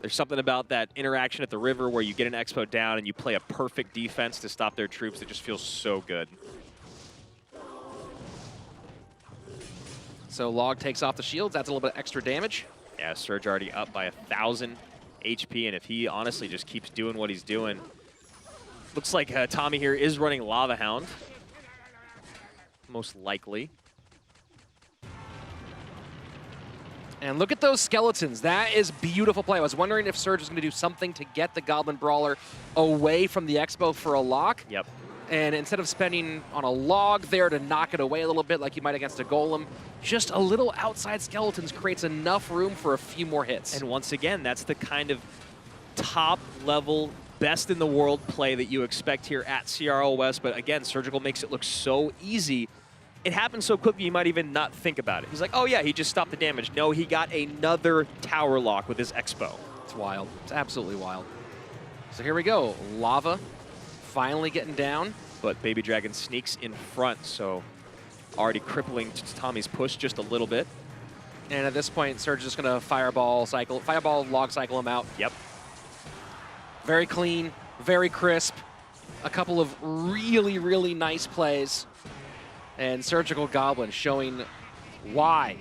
There's something about that interaction at the river where you get an Expo down and you play a perfect defense to stop their troops that just feels so good. So Log takes off the shields. That's a little bit extra damage. Yeah, Surge already up by 1,000 HP, and if he honestly just keeps doing what he's doing, looks like Tommy here is running Lava Hound. Most likely. And look at those skeletons. That is beautiful play. I was wondering if Surge was going to do something to get the Goblin Brawler away from the Expo for a lock. Yep. And instead of spending on a log there to knock it away a little bit like you might against a Golem, just a little outside skeletons creates enough room for a few more hits. And once again, that's the kind of top level, best in the world play that you expect here at CRL West. But again, Surgical makes it look so easy. It happens so quickly you might even not think about it. He's like, oh yeah, he just stopped the damage. No, he got another tower lock with his Expo. It's wild. It's absolutely wild. So here we go. Lava finally getting down. But Baby Dragon sneaks in front, so already crippling Tommy's push just a little bit. And at this point, Surge is just going to fireball log cycle him out. Yep. Very clean, very crisp. A couple of really, really nice plays. And Surgical Goblin showing why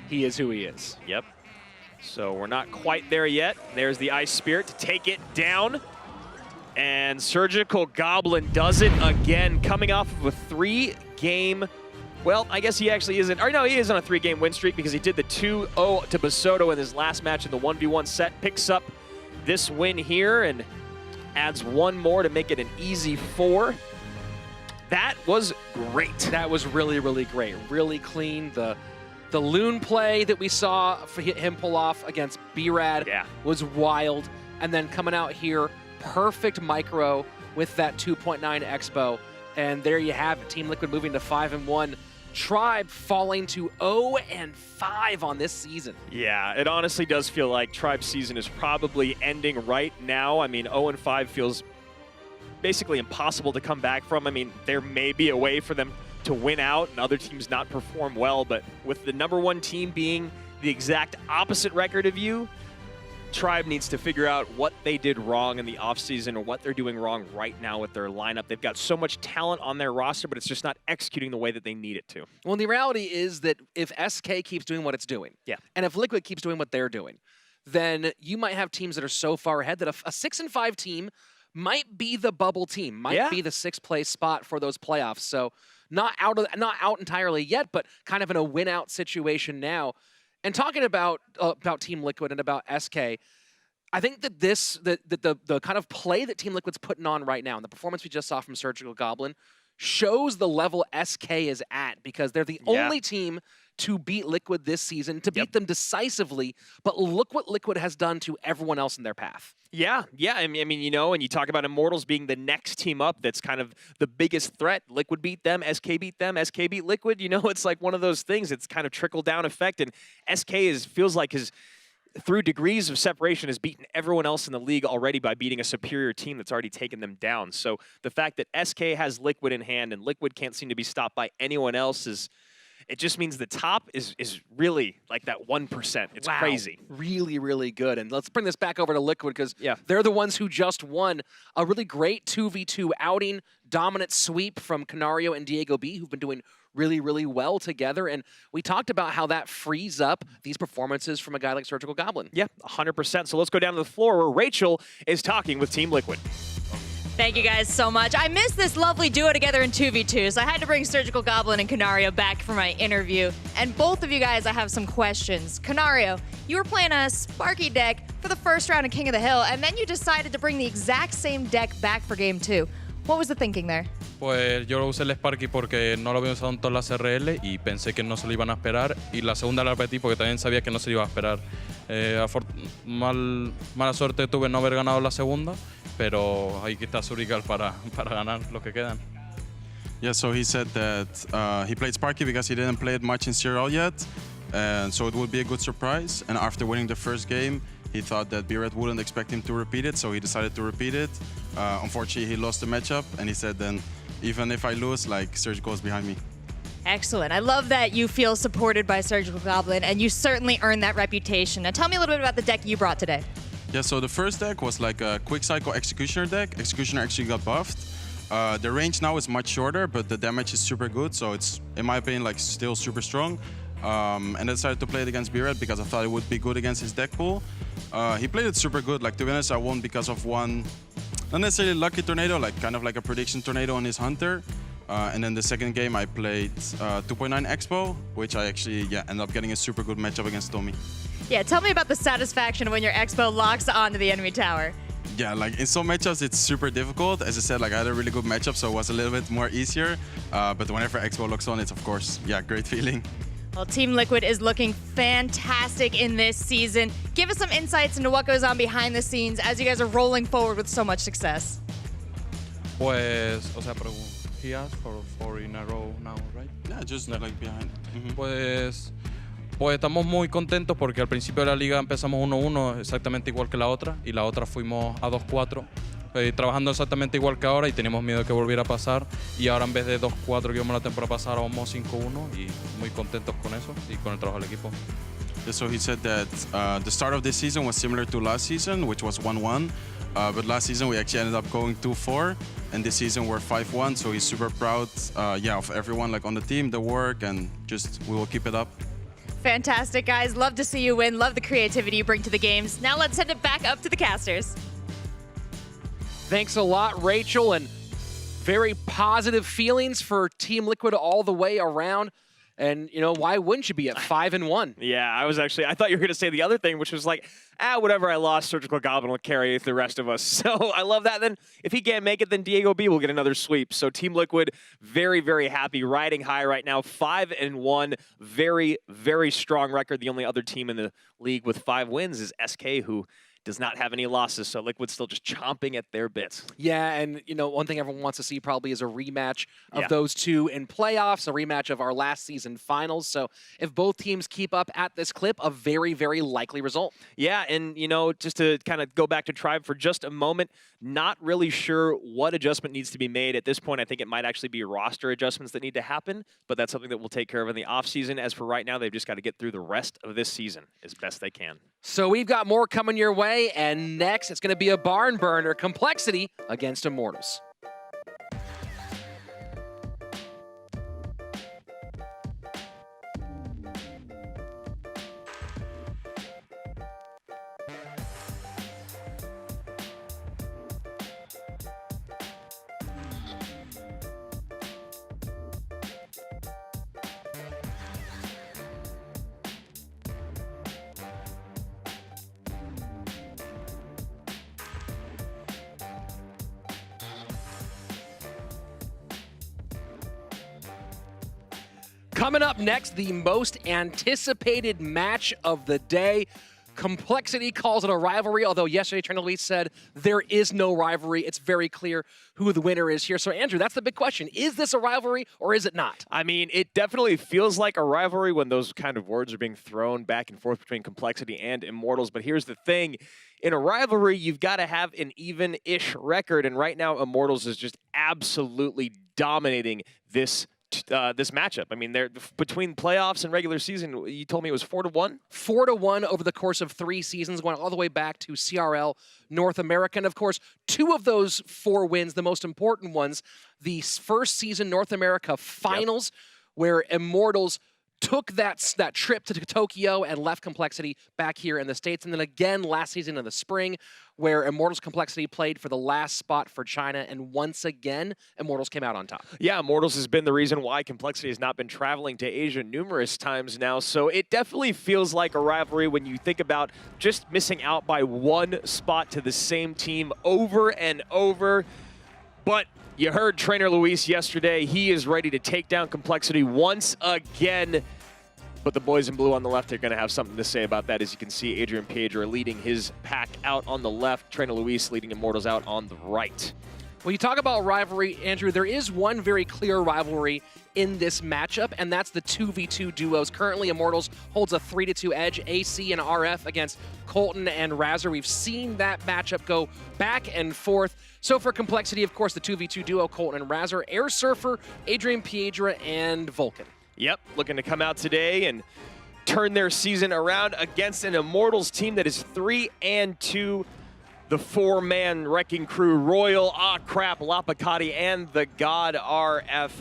he is who he is. Yep. So we're not quite there yet. There's the Ice Spirit to take it down. And Surgical Goblin does it again, coming off of a 3-game, well, I guess he actually isn't, or no, he is on a 3-game win streak because he did the 2-0 to Basoto in his last match in the 1v1 set, picks up this win here and adds one more to make it an easy 4. That was great. That was really, really great. Really clean. The Loon play that we saw for him pull off against B-Rad was wild. And then coming out here, perfect micro with that 2.9 expo. And there you have it. Team Liquid moving to 5-1. Tribe falling to 0-5 on this season. Yeah, it honestly does feel like Tribe's season is probably ending right now. I mean, 0-5 feels basically impossible to come back from. I mean, there may be a way for them to win out and other teams not perform well, but with the #1 team being the exact opposite record of you, Tribe needs to figure out what they did wrong in the offseason or what they're doing wrong right now with their lineup. They've got so much talent on their roster, but it's just not executing the way that they need it to. Well, the reality is that if SK keeps doing what it's doing, and if Liquid keeps doing what they're doing, then you might have teams that are so far ahead that a 6-5 team might be the bubble team, might be the 6th place spot for those playoffs. So not out entirely yet, but kind of in a win-out situation now. And talking about Team Liquid and about SK, I think that the kind of play that Team Liquid's putting on right now and the performance we just saw from Surgical Goblin shows the level SK is at, because they're the only team to beat Liquid this season, to beat them decisively, but look what Liquid has done to everyone else in their path. Yeah, I mean, you know, and you talk about Immortals being the next team up that's kind of the biggest threat. Liquid beat them, SK beat them, SK beat Liquid. You know, it's like one of those things. It's kind of trickle-down effect, and SK feels like through degrees of separation, has beaten everyone else in the league already by beating a superior team that's already taken them down. So the fact that SK has Liquid in hand and Liquid can't seem to be stopped by anyone else it just means the top is really like that 1%. It's crazy. Really, really good. And let's bring this back over to Liquid, because they're the ones who just won a really great 2v2 outing, dominant sweep from Canario and Diego B, who've been doing really, really well together. And we talked about how that frees up these performances from a guy like Surgical Goblin. Yeah, 100%. So let's go down to the floor where Rachel is talking with Team Liquid. Thank you guys so much. I missed this lovely duo together in 2v2, so I had to bring Surgical Goblin and Canario back for my interview. And both of you guys, I have some questions. Canario, you were playing a Sparky deck for the first round of King of the Hill, and then you decided to bring the exact same deck back for Game 2. What was the thinking there? Pues yo usé el Sparky porque no lo había usado en todas las CRL y pensé que no se lo iban a esperar, y la segunda la repetí porque también sabía que no se lo iba a esperar. Mala suerte tuve no haber ganado la segunda, pero ahí está Surical para ganar lo que quedan. Yeah, so he said that he played Sparky because he didn't play it much in CRL yet, and so it would be a good surprise. And after winning the first game, he thought that B-Red wouldn't expect him to repeat it, so he decided to repeat it. Unfortunately, he lost the matchup, and he said then, even if I lose, like, Surgical is behind me. Excellent. I love that you feel supported by Surgical Goblin, and you certainly earned that reputation. Now tell me a little bit about the deck you brought today. Yeah, so the first deck was like a quick cycle Executioner deck. Executioner actually got buffed. The range now is much shorter, but the damage is super good, so it's, in my opinion, like still super strong. And I decided to play it against B-Red because I thought it would be good against his deck pool. He played it super good. Like, to be honest, I won because of one, not necessarily lucky tornado, like kind of like a prediction tornado on his Hunter. And then the second game I played 2.9 Expo, which I actually ended up getting a super good matchup against Tommy. Yeah, tell me about the satisfaction when your Expo locks onto the enemy tower. Yeah, like in some matchups it's super difficult. As I said, like I had a really good matchup, so it was a little bit more easier. But whenever Expo locks on, it's of course, great feeling. Well, Team Liquid is looking fantastic in this season. Give us some insights into what goes on behind the scenes as you guys are rolling forward with so much success. Pues, o sea, he asked for 4 in a row now, right? Yeah, just like behind. Pues estamos muy contentos porque al principio de la liga empezamos 1-1 exactamente igual que la otra, y la otra fuimos a 2-4, trabajando exactamente igual que ahora, y teníamos miedo de que volviera a pasar, y ahora en vez de 2-4 que íbamos la temporada pasada vamos 5-1, y muy contentos con eso y con el trabajo del equipo. Yeah, so he said that the start of this season was similar to last season, which was 1-1. But last season we actually ended up going 2-4, and this season we're 5-1. So he's super proud, of everyone like on the team, the work, and just we will keep it up. Fantastic, guys. Love to see you win. Love the creativity you bring to the games. Now let's send it back up to the casters. Thanks a lot, Rachel, and very positive feelings for Team Liquid all the way around. And, you know, why wouldn't you be at 5-1? Yeah, I thought you were going to say the other thing, which was like, whatever I lost, Surgical Goblin will carry the rest of us. So I love that. Then if he can't make it, then Diego B will get another sweep. So Team Liquid, very, very happy, riding high right now, 5-1. Very, very strong record. The only other team in the league with 5 wins is SK, who does not have any losses, so Liquid's still just chomping at their bits. Yeah, and you know, one thing everyone wants to see probably is a rematch of those two in playoffs, a rematch of our last season finals. So if both teams keep up at this clip, a very, very likely result. Yeah, and you know, just to kind of go back to Tribe for just a moment, not really sure what adjustment needs to be made. At this point, I think it might actually be roster adjustments that need to happen, but that's something that we'll take care of in the offseason. As for right now, they've just got to get through the rest of this season as best they can. So we've got more coming your way, and next it's going to be a barn burner, Complexity against Immortals. Coming up next, the most anticipated match of the day. Complexity calls it a rivalry, although yesterday Trainer Luis said there is no rivalry. It's very clear who the winner is here. So Andrew, that's the big question. Is this a rivalry or is it not? I mean, it definitely feels like a rivalry when those kind of words are being thrown back and forth between Complexity and Immortals. But here's the thing. In a rivalry, you've got to have an even-ish record. And right now, Immortals is just absolutely dominating this matchup. I mean, they're between playoffs and regular season, you told me it was 4-1? 4-1 over the course of 3 seasons, going all the way back to CRL North America. And of course, 2 of those 4 wins, the most important ones, the first season North America finals, where Immortals took that trip to Tokyo and left Complexity back here in the States. And then again last season in the spring, where Immortals Complexity played for the last spot for China. And once again, Immortals came out on top. Yeah, Immortals has been the reason why Complexity has not been traveling to Asia numerous times now. So it definitely feels like a rivalry when you think about just missing out by 1 spot to the same team over and over. But you heard Trainer Luis yesterday. He is ready to take down Complexity once again. But the boys in blue on the left are going to have something to say about that. As you can see, Adrian Piedra leading his pack out on the left. Trainer Luis leading Immortals out on the right. When you talk about rivalry, Andrew, there is one very clear rivalry in this matchup, and that's the 2v2 duos. Currently, Immortals holds a 3-2 edge, AC and RF against Colton and Razor. We've seen that matchup go back and forth. So for Complexity, of course, the 2v2 duo, Colton and Razor, Air Surfer, Adrian Piedra, and Vulcan. Yep, looking to come out today and turn their season around against an Immortals team that is 3-2. The 4-man wrecking crew, Royal, Lapakati, and the God RF,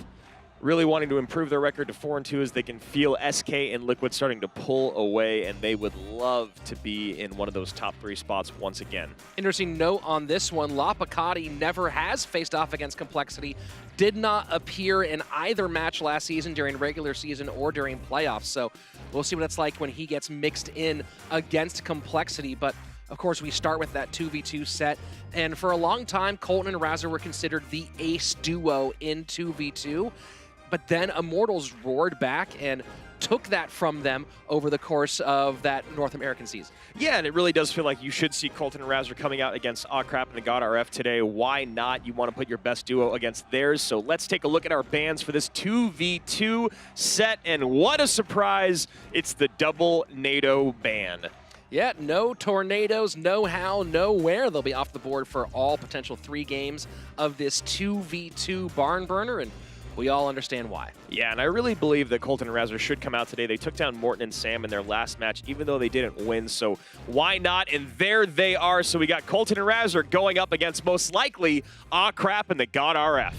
really wanting to improve their record to 4-2 as they can feel SK and Liquid starting to pull away, and they would love to be in one of those top 3 spots once again. Interesting note on this one, Lapakati never has faced off against Complexity, did not appear in either match last season during regular season or during playoffs, so we'll see what it's like when he gets mixed in against Complexity. But of course, we start with that 2v2 set, and for a long time, Colton and Razor were considered the ace duo in 2v2, but then Immortals roared back and took that from them over the course of that North American season. Yeah, and it really does feel like you should see Colton and Razor coming out against Crap and the God RF today. Why not? You want to put your best duo against theirs, so let's take a look at our bans for this 2v2 set, and what a surprise, it's the double NATO ban. Yeah, no tornadoes, no how, no where. They'll be off the board for all potential 3 games of this 2v2 barn burner, and we all understand why. Yeah, and I really believe that Colton and Razor should come out today. They took down Morton and Sam in their last match, even though they didn't win, so why not? And there they are. So we got Colton and Razor going up against most likely Crap and the God RF.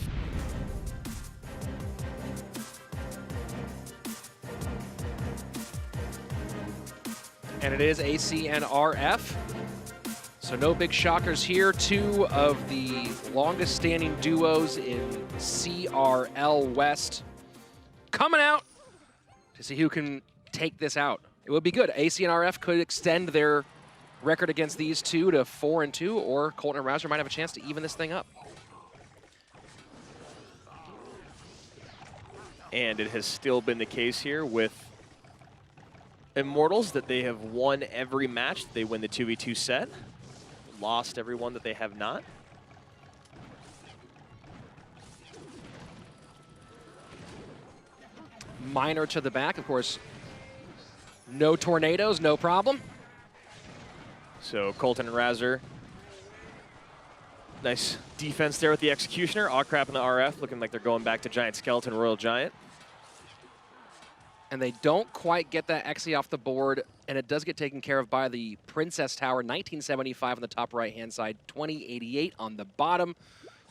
And it is AC and RF. So no big shockers here. Two of the longest standing duos in CRL West coming out to see who can take this out. It would be good. AC and RF could extend their record against these two to 4-2, or Colton and Rouser might have a chance to even this thing up. And it has still been the case here with Immortals that they have won every match. They win the 2v2 set. Lost every one that they have not. Miner to the back, of course. No tornadoes, no problem. So Colton and Rouser. Nice defense there with the Executioner. Awcrap and the RF looking like they're going back to Giant Skeleton, Royal Giant. And they don't quite get that Xe off the board, and it does get taken care of by the Princess Tower. 1975 on the top right-hand side, 2088 on the bottom.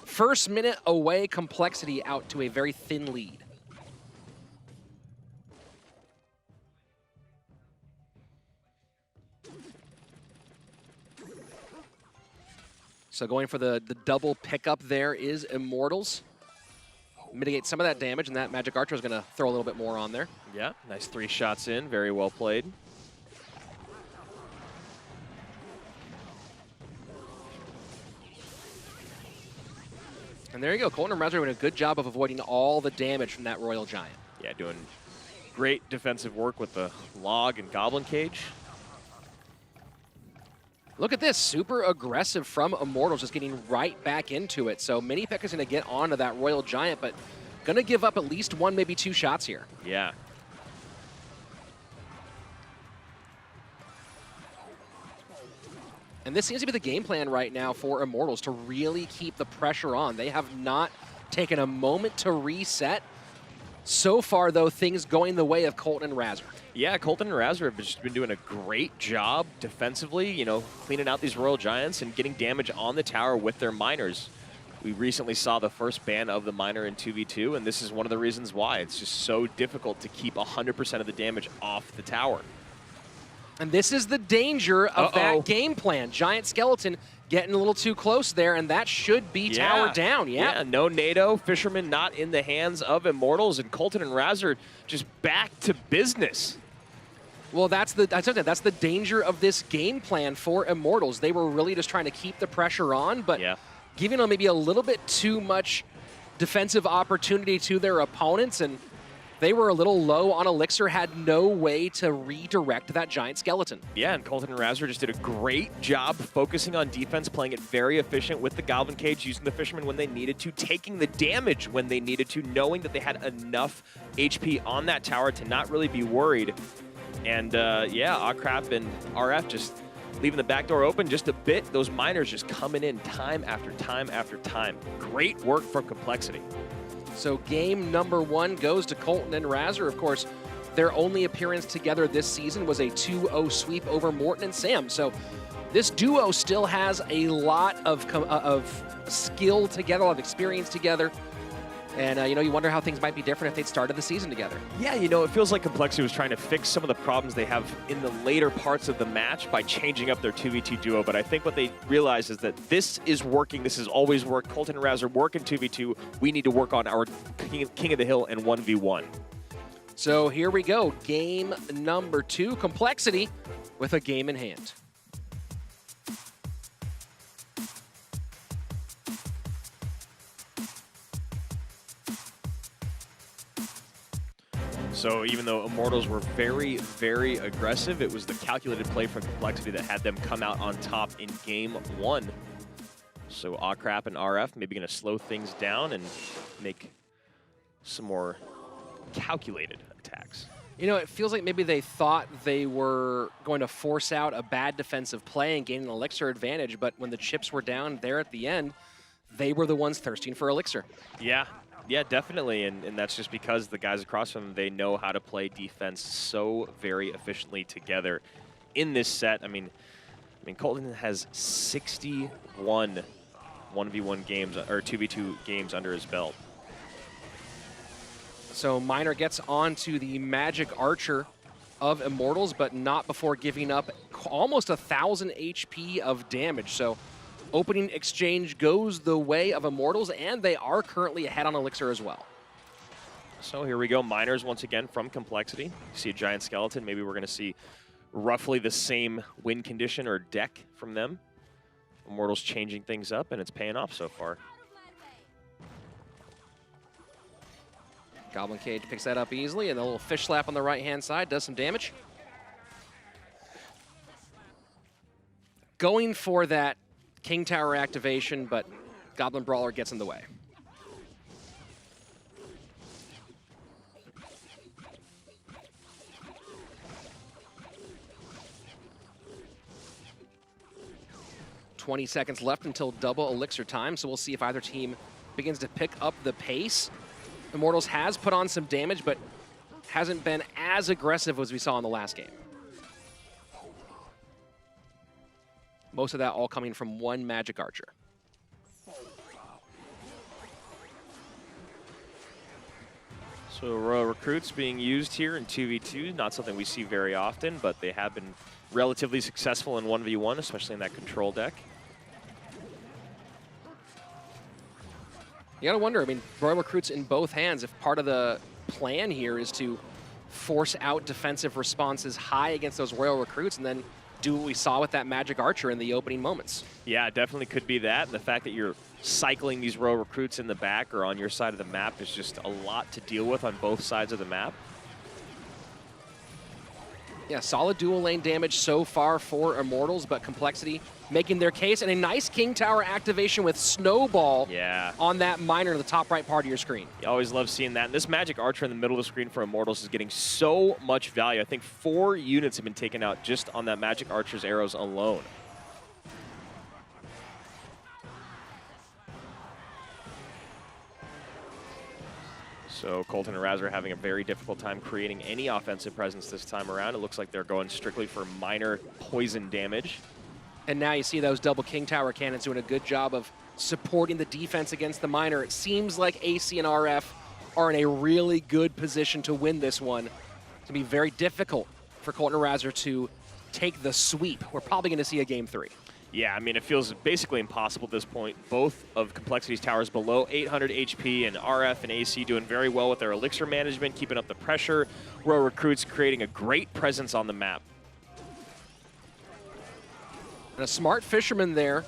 First minute away, Complexity out to a very thin lead. So going for the double pickup there is Immortals. Mitigate some of that damage, and that Magic Archer is going to throw a little bit more on there. Yeah, nice 3 shots in. Very well played. And there you go. Colton and Rouser doing a good job of avoiding all the damage from that Royal Giant. Yeah, doing great defensive work with the Log and Goblin Cage. Look at this, super aggressive from Immortals, just getting right back into it. So Mini Pekka's going to get onto that Royal Giant, but going to give up at least 1, maybe 2 shots here. Yeah. And this seems to be the game plan right now for Immortals, to really keep the pressure on. They have not taken a moment to reset. So far, though, things going the way of Colton and Rouser. Yeah, Colton and Rouser have just been doing a great job defensively, you know, cleaning out these Royal Giants and getting damage on the tower with their miners. We recently saw the first ban of the miner in 2v2, and this is one of the reasons why. It's just so difficult to keep 100% of the damage off the tower. And this is the danger of that game plan. Giant Skeleton getting a little too close there, and that should be tower down. Yeah, no NATO. Fisherman not in the hands of Immortals, and Colton and Rouser just back to business. Well, that's the danger of this game plan for Immortals. They were really just trying to keep the pressure on, but giving them maybe a little bit too much defensive opportunity to their opponents, and they were a little low on Elixir, had no way to redirect that Giant Skeleton. Yeah, and Colton and Rouser just did a great job focusing on defense, playing it very efficient with the Goblin Cage, using the Fisherman when they needed to, taking the damage when they needed to, knowing that they had enough HP on that tower to not really be worried. And yeah, Awcrap and RF just leaving the back door open just a bit. Those miners just coming in time after time after time. Great work from Complexity. So game number 1 goes to Colton and Rouser. Of course, their only appearance together this season was a 2-0 sweep over Morton and Sam. So this duo still has a lot of skill together, a lot of experience together. And, you know, you wonder how things might be different if they'd started the season together. Yeah, you know, it feels like Complexity was trying to fix some of the problems they have in the later parts of the match by changing up their 2v2 duo. But I think what they realize is that this is working. This has always worked. Colton and Rouser work in 2v2. We need to work on our King of the Hill and 1v1. So here we go. Game number 2, Complexity with a game in hand. So even though Immortals were very, very aggressive, it was the calculated play from Complexity that had them come out on top in game 1. So Awcrap and RF maybe going to slow things down and make some more calculated attacks. You know, it feels like maybe they thought they were going to force out a bad defensive play and gain an Elixir advantage, but when the chips were down there at the end, they were the ones thirsting for Elixir. Yeah. Yeah, definitely, and that's just because the guys across from them, they know how to play defense so very efficiently together in this set. I mean, Colton has 61 1v1 games, or 2v2 games under his belt. So Miner gets onto the Magic Archer. of Immortals, but not before giving up almost 1,000 HP of damage. So opening exchange goes the way of Immortals, and they are currently ahead on Elixir as well. So here we go, Miners once again from Complexity. You see a giant skeleton. Maybe we're going to see roughly the same win condition or deck from them. Immortals changing things up, and it's paying off so far. Goblin Cage picks that up easily, and the little fish slap on the right-hand side does some damage. Going for that King Tower activation, but Goblin Brawler gets in the way. $20 seconds left until double Elixir time, so we'll see if either team begins to pick up the pace. Immortals has put on some damage, but hasn't been as aggressive as we saw in the last game. Most of that all coming from one Magic Archer. So Royal Recruits being used here in 2v2, not something we see very often, but they have been relatively successful in 1v1, especially in that control deck. You gotta wonder, I mean, Royal Recruits in both hands, if part of the plan here is to force out defensive responses high against those Royal Recruits and then do what we saw with that Magic Archer in the opening moments. Yeah, it definitely could be that. And the fact that you're cycling these Royal Recruits in the back or on your side of the map is just a lot to deal with on both sides of the map. Yeah, solid dual lane damage so far for Immortals, but Complexity making their case, and a nice King Tower activation with Snowball on that miner in the top right part of your screen. You always love seeing that. And this Magic Archer in the middle of the screen for Immortals is getting so much value. I think 4 units have been taken out just on that Magic Archer's arrows alone. So Colton and Raz are having a very difficult time creating any offensive presence this time around. It looks like they're going strictly for minor poison damage. And now you see those double King Tower cannons doing a good job of supporting the defense against the miner. It seems like AC and RF are in a really good position to win this one. It's going to be very difficult for Colton and Razor to take the sweep. We're probably going to see a game 3. Yeah, I mean, it feels basically impossible at this point. Both of Complexity's towers below 800 HP, and RF and AC doing very well with their Elixir management, keeping up the pressure. Royal Recruits creating a great presence on the map. And a smart Fisherman there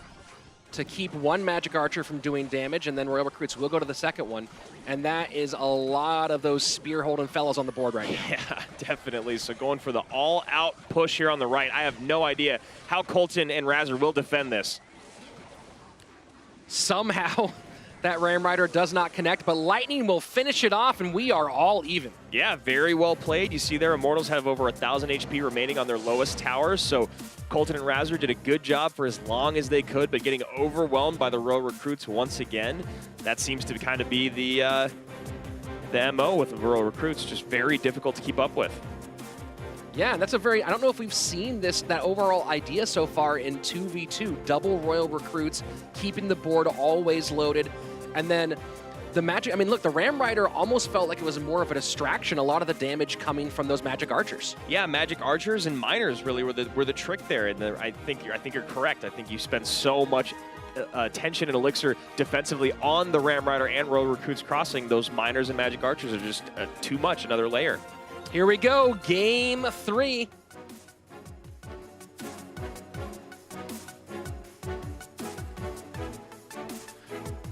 to keep one Magic Archer from doing damage, and then Royal Recruits will go to the second one. And that is a lot of those spear-holding fellows on the board right now. Yeah, definitely. So going for the all-out push here on the right. I have no idea how Colton and Razor will defend this. Somehow, that Ram Rider does not connect, but Lightning will finish it off, and we are all even. Yeah, very well played. You see there, Immortals have over 1,000 HP remaining on their lowest towers, so Colton and Razor did a good job for as long as they could, but getting overwhelmed by the Royal Recruits once again. That seems to kind of be the MO with the Royal Recruits, just very difficult to keep up with. Yeah, and that's a very, I don't know if we've seen that overall idea so far in 2v2, double Royal Recruits, keeping the board always loaded, and then the Magic, I mean, look, the Ram Rider almost felt like it was more of a distraction, a lot of the damage coming from those Magic Archers. Yeah, Magic Archers and Miners really were the trick there, and I think you're correct. I think you spend so much attention and Elixir defensively on the Ram Rider and Royal Recruits crossing. Those Miners and Magic Archers are just too much, another layer. Here we go, game 3.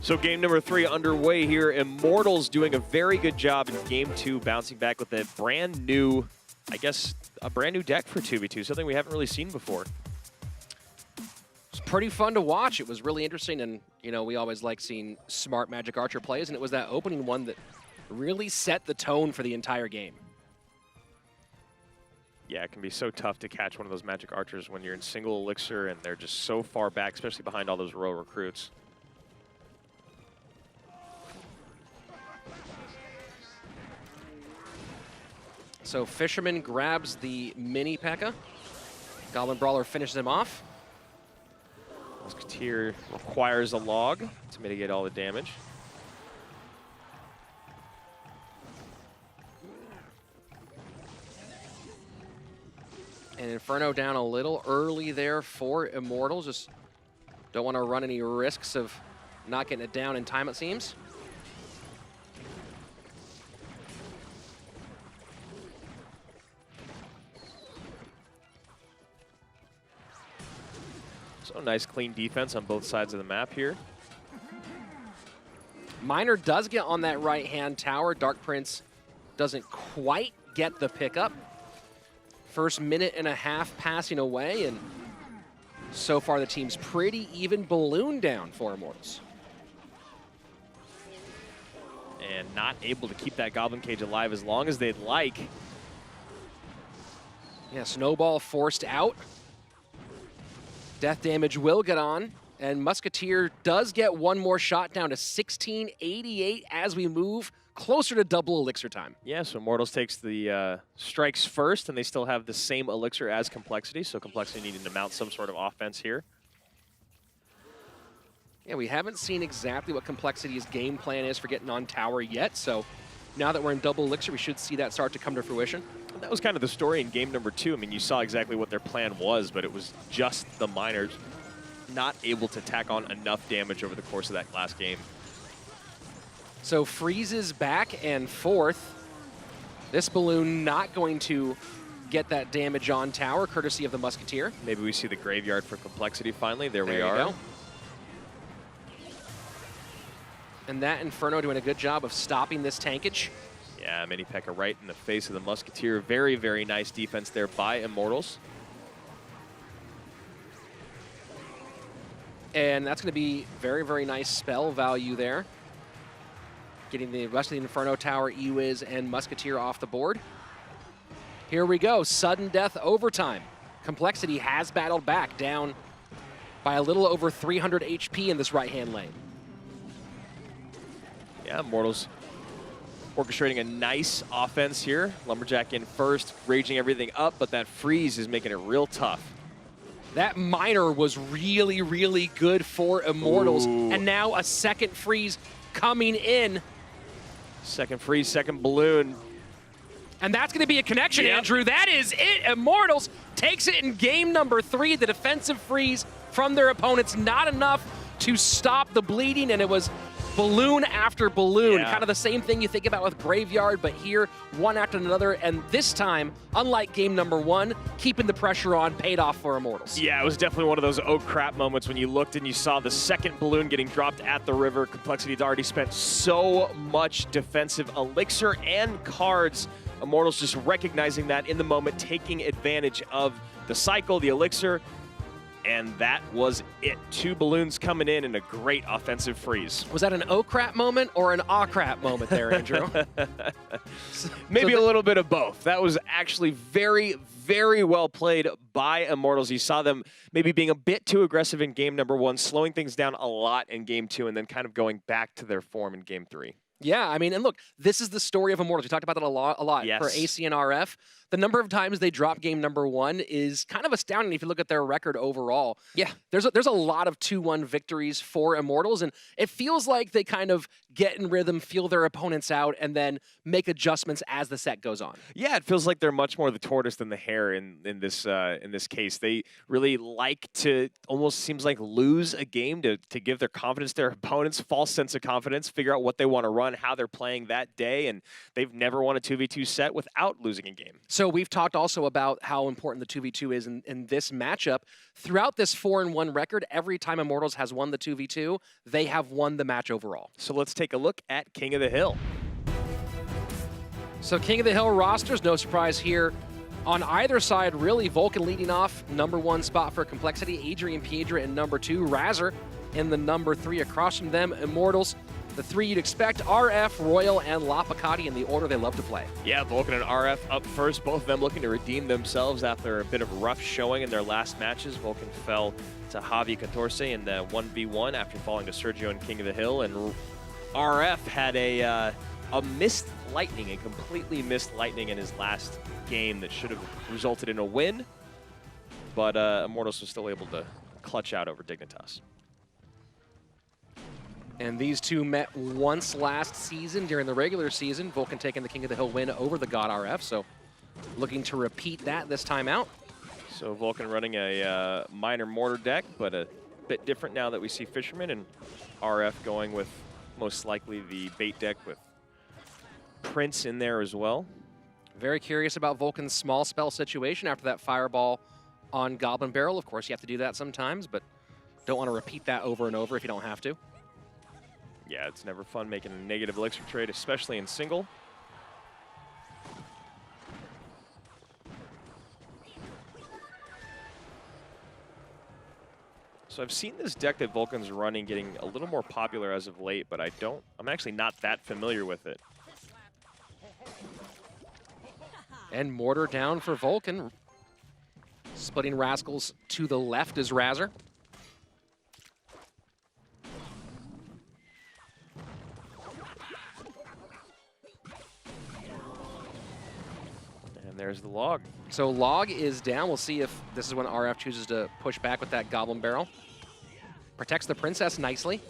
So game number 3 underway here. Immortals doing a very good job in game 2, bouncing back with a brand new, I guess, a brand new deck for 2v2, something we haven't really seen before. It's pretty fun to watch. It was really interesting, and you know, we always like seeing smart Magic Archer plays, and it was that opening one that really set the tone for the entire game. Yeah, it can be so tough to catch one of those Magic Archers when you're in single Elixir and they're just so far back, especially behind all those Royal Recruits. So Fisherman grabs the mini P.E.K.K.A. Goblin Brawler finishes him off. Musketeer requires a log to mitigate all the damage. And Inferno down a little early there for Immortals. Just don't want to run any risks of not getting it down in time, it seems. So nice clean defense on both sides of the map here. Miner does get on that right-hand tower. Dark Prince doesn't quite get the pickup. First minute and a half passing away, and so far the team's pretty even balloon down for Immortals. And not able to keep that Goblin Cage alive as long as they'd like. Yeah, Snowball forced out. Death damage will get on, and Musketeer does get one more shot down to 1688 as we move closer to double elixir time. Yeah, so Immortals takes the strikes first, and they still have the same elixir as Complexity, so Complexity needing to mount some sort of offense here. Yeah, we haven't seen exactly what Complexity's game plan is for getting on tower yet, so now that we're in double elixir, we should see that start to come to fruition. And that was kind of the story in game number 2. I mean, you saw exactly what their plan was, but it was just the miners not able to tack on enough damage over the course of that last game. So Freeze's back and forth. This balloon not going to get that damage on tower, courtesy of the Musketeer. Maybe we see the graveyard for Complexity finally. There we you are. Go. And that Inferno doing a good job of stopping this tankage. Yeah, Mini P.E.K.K.A right in the face of the Musketeer. Very, very nice defense there by Immortals. And that's going to be very, very nice spell value there. Getting the rest of the Inferno Tower, Ewiz, and Musketeer off the board. Here we go, sudden death overtime. Complexity has battled back, down by a little over 300 HP in this right-hand lane. Yeah, Immortals orchestrating a nice offense here. Lumberjack in first, raging everything up, but that freeze is making it real tough. That miner was really, really good for Immortals. Ooh. And now a second freeze coming in. Second freeze, second balloon. And that's going to be a connection, Yep. Andrew. That is it. Immortals takes it in game number 3. The defensive freeze from their opponents, not enough to stop the bleeding, and it was balloon after balloon. Yeah. Kind of the same thing you think about with Graveyard, but here, one after another. And this time, unlike game number 1, keeping the pressure on paid off for Immortals. Yeah, it was definitely one of those oh crap moments when you looked and you saw the second balloon getting dropped at the river. Complexity had already spent so much defensive elixir and cards. Immortals just recognizing that in the moment, taking advantage of the cycle, the elixir, and that was it. 2 balloons coming in and a great offensive freeze. Was that an oh crap moment or an aw crap moment there, Andrew? Maybe a little bit of both. That was actually very, very well played by Immortals. You saw them maybe being a bit too aggressive in game number 1, slowing things down a lot in game 2, and then kind of going back to their form in game 3. Yeah, I mean, and look, this is the story of Immortals. We talked about that a lot. Yes. For AC and RF. The number of times they drop game number 1 is kind of astounding if you look at their record overall. Yeah, there's a lot of 2-1 victories for Immortals, and it feels like they kind of get in rhythm, feel their opponents out, and then make adjustments as the set goes on. Yeah, it feels like they're much more the tortoise than the hare in this case. They really like to almost seems like lose a game to give their confidence to their opponents, false sense of confidence, figure out what they want to run, how they're playing that day, and they've never won a 2v2 set without losing a game. So we've talked also about how important the 2v2 is in this matchup. Throughout this 4-1 record, every time Immortals has won the 2v2, they have won the match overall. So let's take a look at King of the Hill. So King of the Hill rosters, no surprise here. On either side, really, Vulcan leading off, number 1 spot for Complexity, Adrian Piedra in number 2, Razor in the number 3. Across from them, Immortals, the 3 you'd expect, RF, Royal, and Lapacati in the order they love to play. Yeah, Vulcan and RF up first, both of them looking to redeem themselves after a bit of a rough showing in their last matches. Vulcan fell to Javi Catorce in the 1v1 after falling to Sergio and King of the Hill, and RF had a missed lightning, a completely missed lightning in his last game that should have resulted in a win, but Immortals was still able to clutch out over Dignitas. And these two met once last season during the regular season. Vulcan taking the King of the Hill win over the God RF, so looking to repeat that this time out. So Vulcan running a minor mortar deck, but a bit different now that we see Fisherman, and RF going with most likely the bait deck with Prince in there as well. Very curious about Vulcan's small spell situation after that fireball on Goblin Barrel. Of course, you have to do that sometimes, but don't want to repeat that over and over if you don't have to. Yeah, it's never fun making a negative elixir trade, especially in single. So I've seen this deck that Vulcan's running getting a little more popular as of late, but I'm actually not that familiar with it. And Mortar down for Vulcan. Splitting Rascals to the left is Razor. And there's the log. So log is down. We'll see if this is when RF chooses to push back with that Goblin Barrel. Protects the Princess nicely.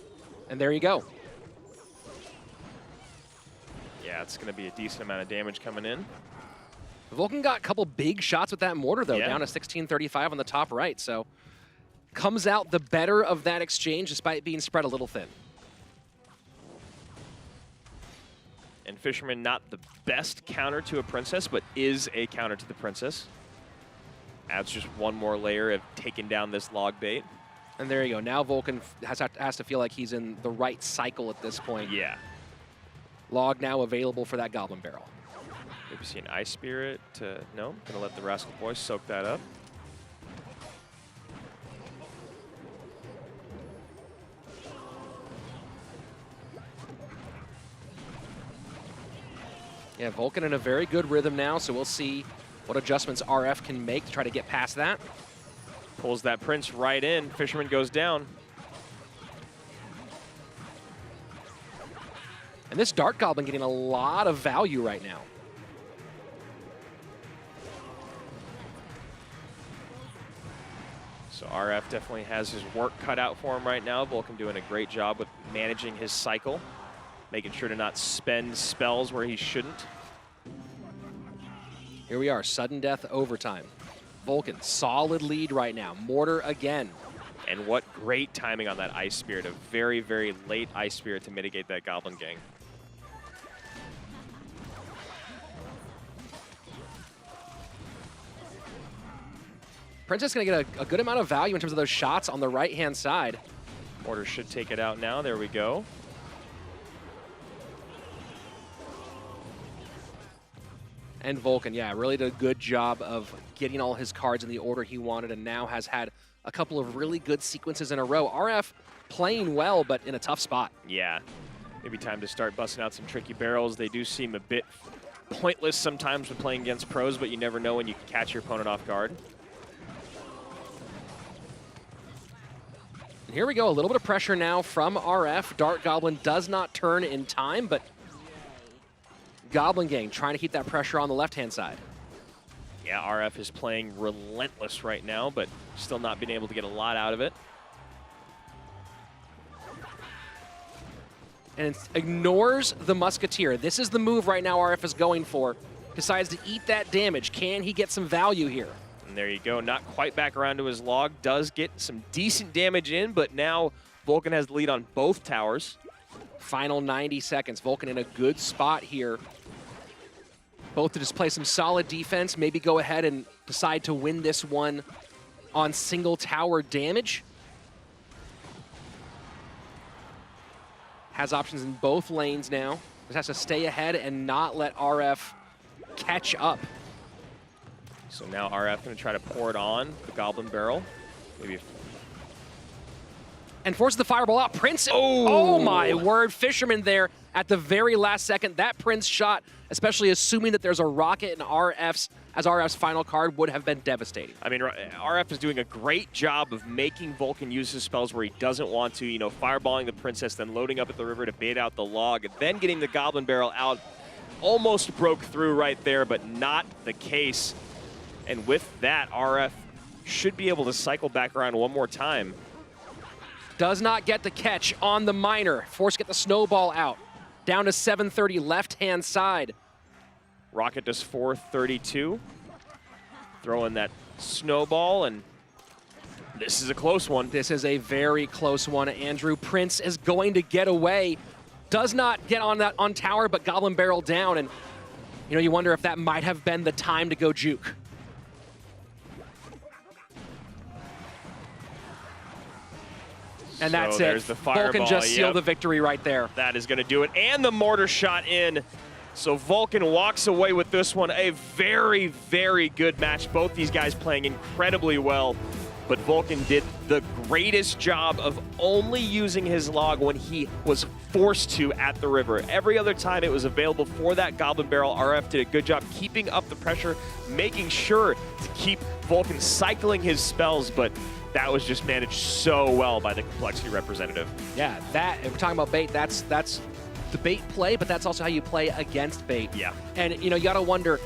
And there you go. Yeah, it's going to be a decent amount of damage coming in. Vulcan got a couple big shots with that mortar, though, Yeah. down to 1635 on the top right. So comes out the better of that exchange despite being spread a little thin. And Fisherman, not the best counter to a Princess, but is a counter to the Princess. Adds just one more layer of taking down this log bait. And there you go. Now Vulcan has to feel like he's in the right cycle at this point. Yeah. Log now available for that Goblin Barrel. Maybe see an Ice Spirit. No, gonna let the Rascal Boys soak that up. Yeah, Vulcan in a very good rhythm now, so we'll see what adjustments RF can make to try to get past that. Pulls that Prince right in. Fisherman goes down. And this Dark Goblin getting a lot of value right now. So RF definitely has his work cut out for him right now. Vulcan doing a great job with managing his cycle, making sure to not spend spells where he shouldn't. Here we are, sudden death overtime. Vulcan, solid lead right now. Mortar again. And what great timing on that Ice Spirit. A very, very late Ice Spirit to mitigate that Goblin Gang. Princess gonna get a good amount of value in terms of those shots on the right-hand side. Mortar should take it out now. There we go. And Vulcan, yeah, really did a good job of getting all his cards in the order he wanted and now has had a couple of really good sequences in a row. RF playing well, but in a tough spot. Yeah. Maybe time to start busting out some tricky barrels. They do seem a bit pointless sometimes when playing against pros, but you never know when you can catch your opponent off guard. And here we go, a little bit of pressure now from RF. Dark Goblin does not turn in time, but Goblin Gang trying to keep that pressure on the left-hand side. Yeah, RF is playing relentless right now, but still not being able to get a lot out of it. And it ignores the Musketeer. This is the move right now RF is going for. Decides to eat that damage. Can he get some value here? And there you go, not quite back around to his log. Does get some decent damage in, but now Vulcan has the lead on both towers. Final 90 seconds. Vulcan in a good spot here. Both to just play some solid defense, maybe go ahead and decide to win this one on single tower damage. Has options in both lanes now. Just has to stay ahead and not let RF catch up. So now RF going to try to pour it on the Goblin Barrel. Maybe. And forces the fireball out. Prince, oh my word, Fisherman there at the very last second. That Prince shot, especially assuming that there's a rocket in RF's final card, would have been devastating. I mean, RF is doing a great job of making Vulcan use his spells where he doesn't want to, you know, fireballing the Princess, then loading up at the river to bait out the log, and then getting the Goblin Barrel out. Almost broke through right there, but not the case. And with that, RF should be able to cycle back around one more time. Does not get the catch on the miner. Forced to get the snowball out. Down to 730 left-hand side. Rocket does 432. Throwing that snowball, and this is a close one. This is a very close one. Andrew Prince is going to get away. Does not get on tower, but Goblin Barrel down, and you wonder if that might have been the time to go juke. And that's it. There's the fireball. Vulcan just sealed the victory right there. That is going to do it. And the mortar shot in. So Vulcan walks away with this one. A very, very good match. Both these guys playing incredibly well. But Vulcan did the greatest job of only using his log when he was forced to at the river. Every other time it was available for that Goblin Barrel, RF did a good job keeping up the pressure, making sure to keep Vulcan cycling his spells, but that was just managed so well by the Complexity representative. Yeah, if we're talking about bait, that's the bait play, but that's also how you play against bait. Yeah. And you gotta wonder,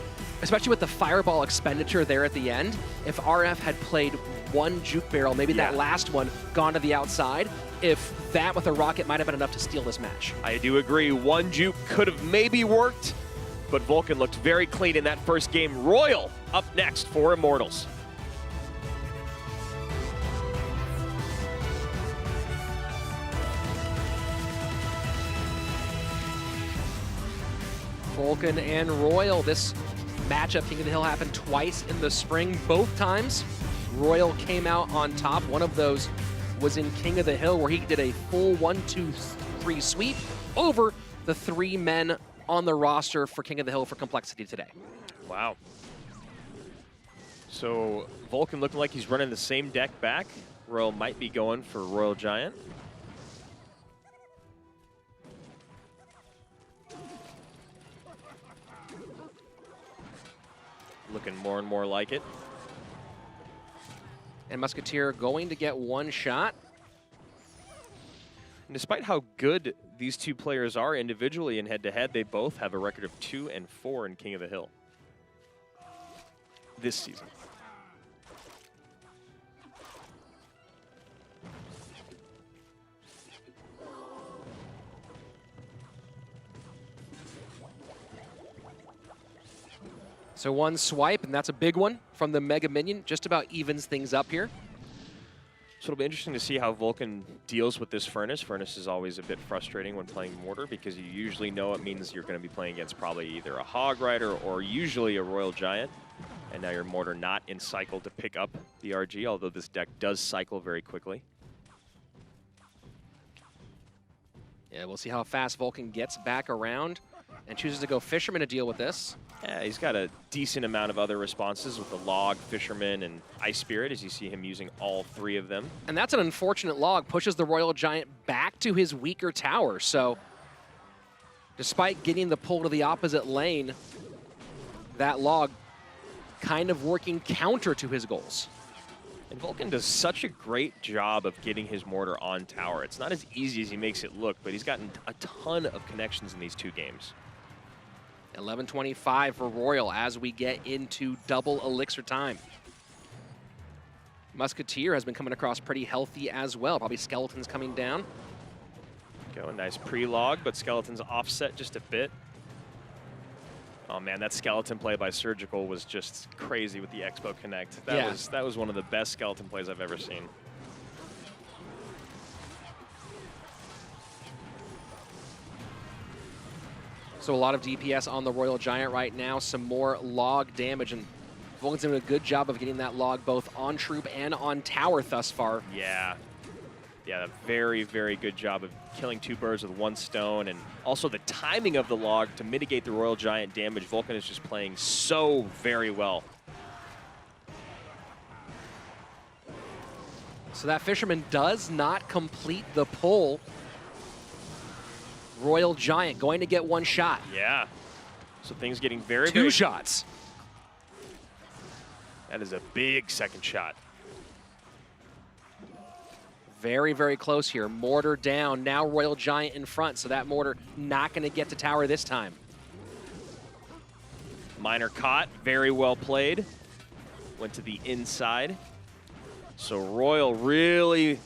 especially with the fireball expenditure there at the end, if RF had played one juke barrel, maybe that last one gone to the outside, if that with a rocket might have been enough to steal this match. I do agree, one juke could have maybe worked, but Vulcan looked very clean in that first game. Royal up next for Immortals. Vulcan and Royal, this matchup, King of the Hill, happened twice in the spring. Both times, Royal came out on top. One of those was in King of the Hill, where he did a full 1-2-3 sweep over the 3 men on the roster for King of the Hill for Complexity today. Wow. So Vulcan looking like he's running the same deck back. Royal might be going for Royal Giant. Looking more and more like it. And Musketeer going to get one shot. And despite how good these two players are individually in head-to-head, they both have a record of 2-4 in King of the Hill this season. So one swipe, and that's a big one from the Mega Minion. Just about evens things up here. So it'll be interesting to see how Vulcan deals with this Furnace. Furnace is always a bit frustrating when playing Mortar because you usually know it means you're going to be playing against probably either a Hog Rider or usually a Royal Giant. And now your Mortar not in cycle to pick up the RG, although this deck does cycle very quickly. Yeah, we'll see how fast Vulcan gets back around and chooses to go Fisherman to deal with this. Yeah, he's got a decent amount of other responses with the Log, Fisherman, and Ice Spirit, as you see him using all 3 of them. And that's an unfortunate log, pushes the Royal Giant back to his weaker tower. So despite getting the pull to the opposite lane, that log kind of working counter to his goals. And Vulcan does such a great job of getting his Mortar on tower. It's not as easy as he makes it look, but he's gotten a ton of connections in these 2 games. 11:25 for Royal as we get into double elixir time. Musketeer has been coming across pretty healthy as well. Probably Skeletons coming down. Go a nice pre-log, but Skeletons offset just a bit. Oh man, that Skeleton play by Surgical was just crazy with the Expo Connect. That was one of the best Skeleton plays I've ever seen. So a lot of DPS on the Royal Giant right now. Some more log damage, and Vulcan's doing a good job of getting that log both on troop and on tower thus far. Yeah. Yeah, a very, very good job of killing 2 birds with 1 stone, and also the timing of the log to mitigate the Royal Giant damage. Vulcan is just playing so very well. So that Fisherman does not complete the pull. Royal Giant going to get 1 shot. Yeah. So things getting very, 2 shots. That is a big second shot. Very, very close here. Mortar down. Now Royal Giant in front, so that Mortar not going to get to tower this time. Miner caught. Very well played. Went to the inside. So Royal really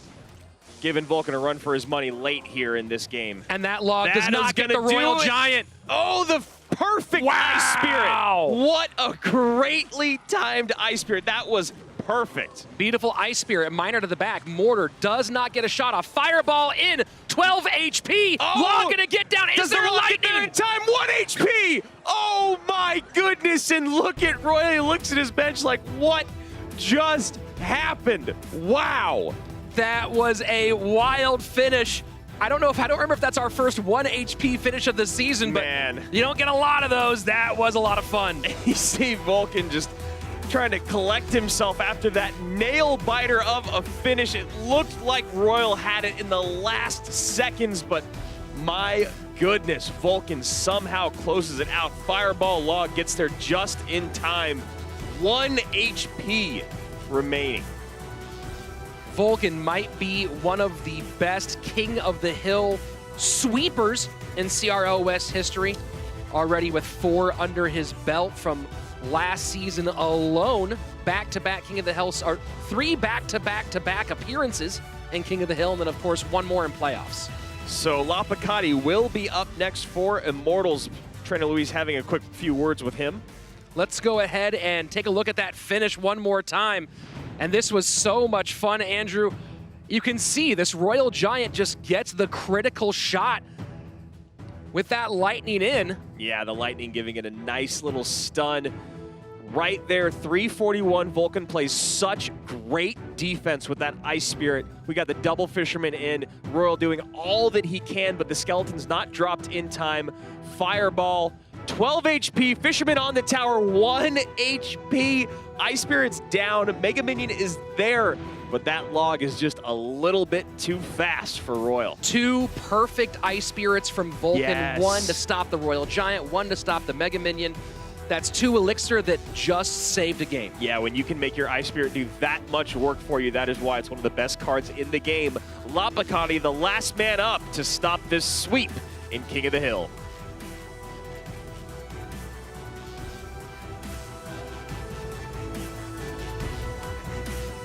giving Vulcan a run for his money late here in this game. And that log does not get the Royal Giant. Oh, the perfect Ice Spirit. What a greatly timed Ice Spirit. That was perfect. Beautiful Ice Spirit, Miner to the back. Mortar does not get a shot off. Fireball in, 12 HP. Log gonna get down. Is there lightning? In time, 1 HP. Oh my goodness, and look at Roy. He looks at his bench like, what just happened? Wow. That was a wild finish. I don't remember if that's our first 1 HP finish of the season, but you don't get a lot of those. That was a lot of fun. You see Vulcan just trying to collect himself after that nail biter of a finish. It looked like Royal had it in the last seconds, but my goodness, Vulcan somehow closes it out. Fireball log gets there just in time. 1 HP remaining. Vulcan might be one of the best King of the Hill sweepers in CRL West history. Already with 4 under his belt from last season alone. Back-to-back King of the Hill, or 3 back-to-back-to-back appearances in King of the Hill, and then of course 1 more in playoffs. So Lapacati will be up next for Immortals. Trainer Luis having a quick few words with him. Let's go ahead and take a look at that finish one more time. And this was so much fun, Andrew. You can see this Royal Giant just gets the critical shot with that lightning in. Yeah, the lightning giving it a nice little stun. Right there, 341. Vulcan plays such great defense with that Ice Spirit. We got the double Fisherman in. Royal doing all that he can, but the Skeleton's not dropped in time. Fireball, 12 HP. Fisherman on the tower, 1 HP. Ice Spirit's down. Mega Minion is there, but that log is just a little bit too fast for Royal. 2 perfect Ice Spirits from Vulcan. Yes. 1 to stop the Royal Giant, 1 to stop the Mega Minion. That's 2 Elixir that just saved a game. Yeah, when you can make your Ice Spirit do that much work for you, that is why it's one of the best cards in the game. Lapacati, the last man up to stop this sweep in King of the Hill.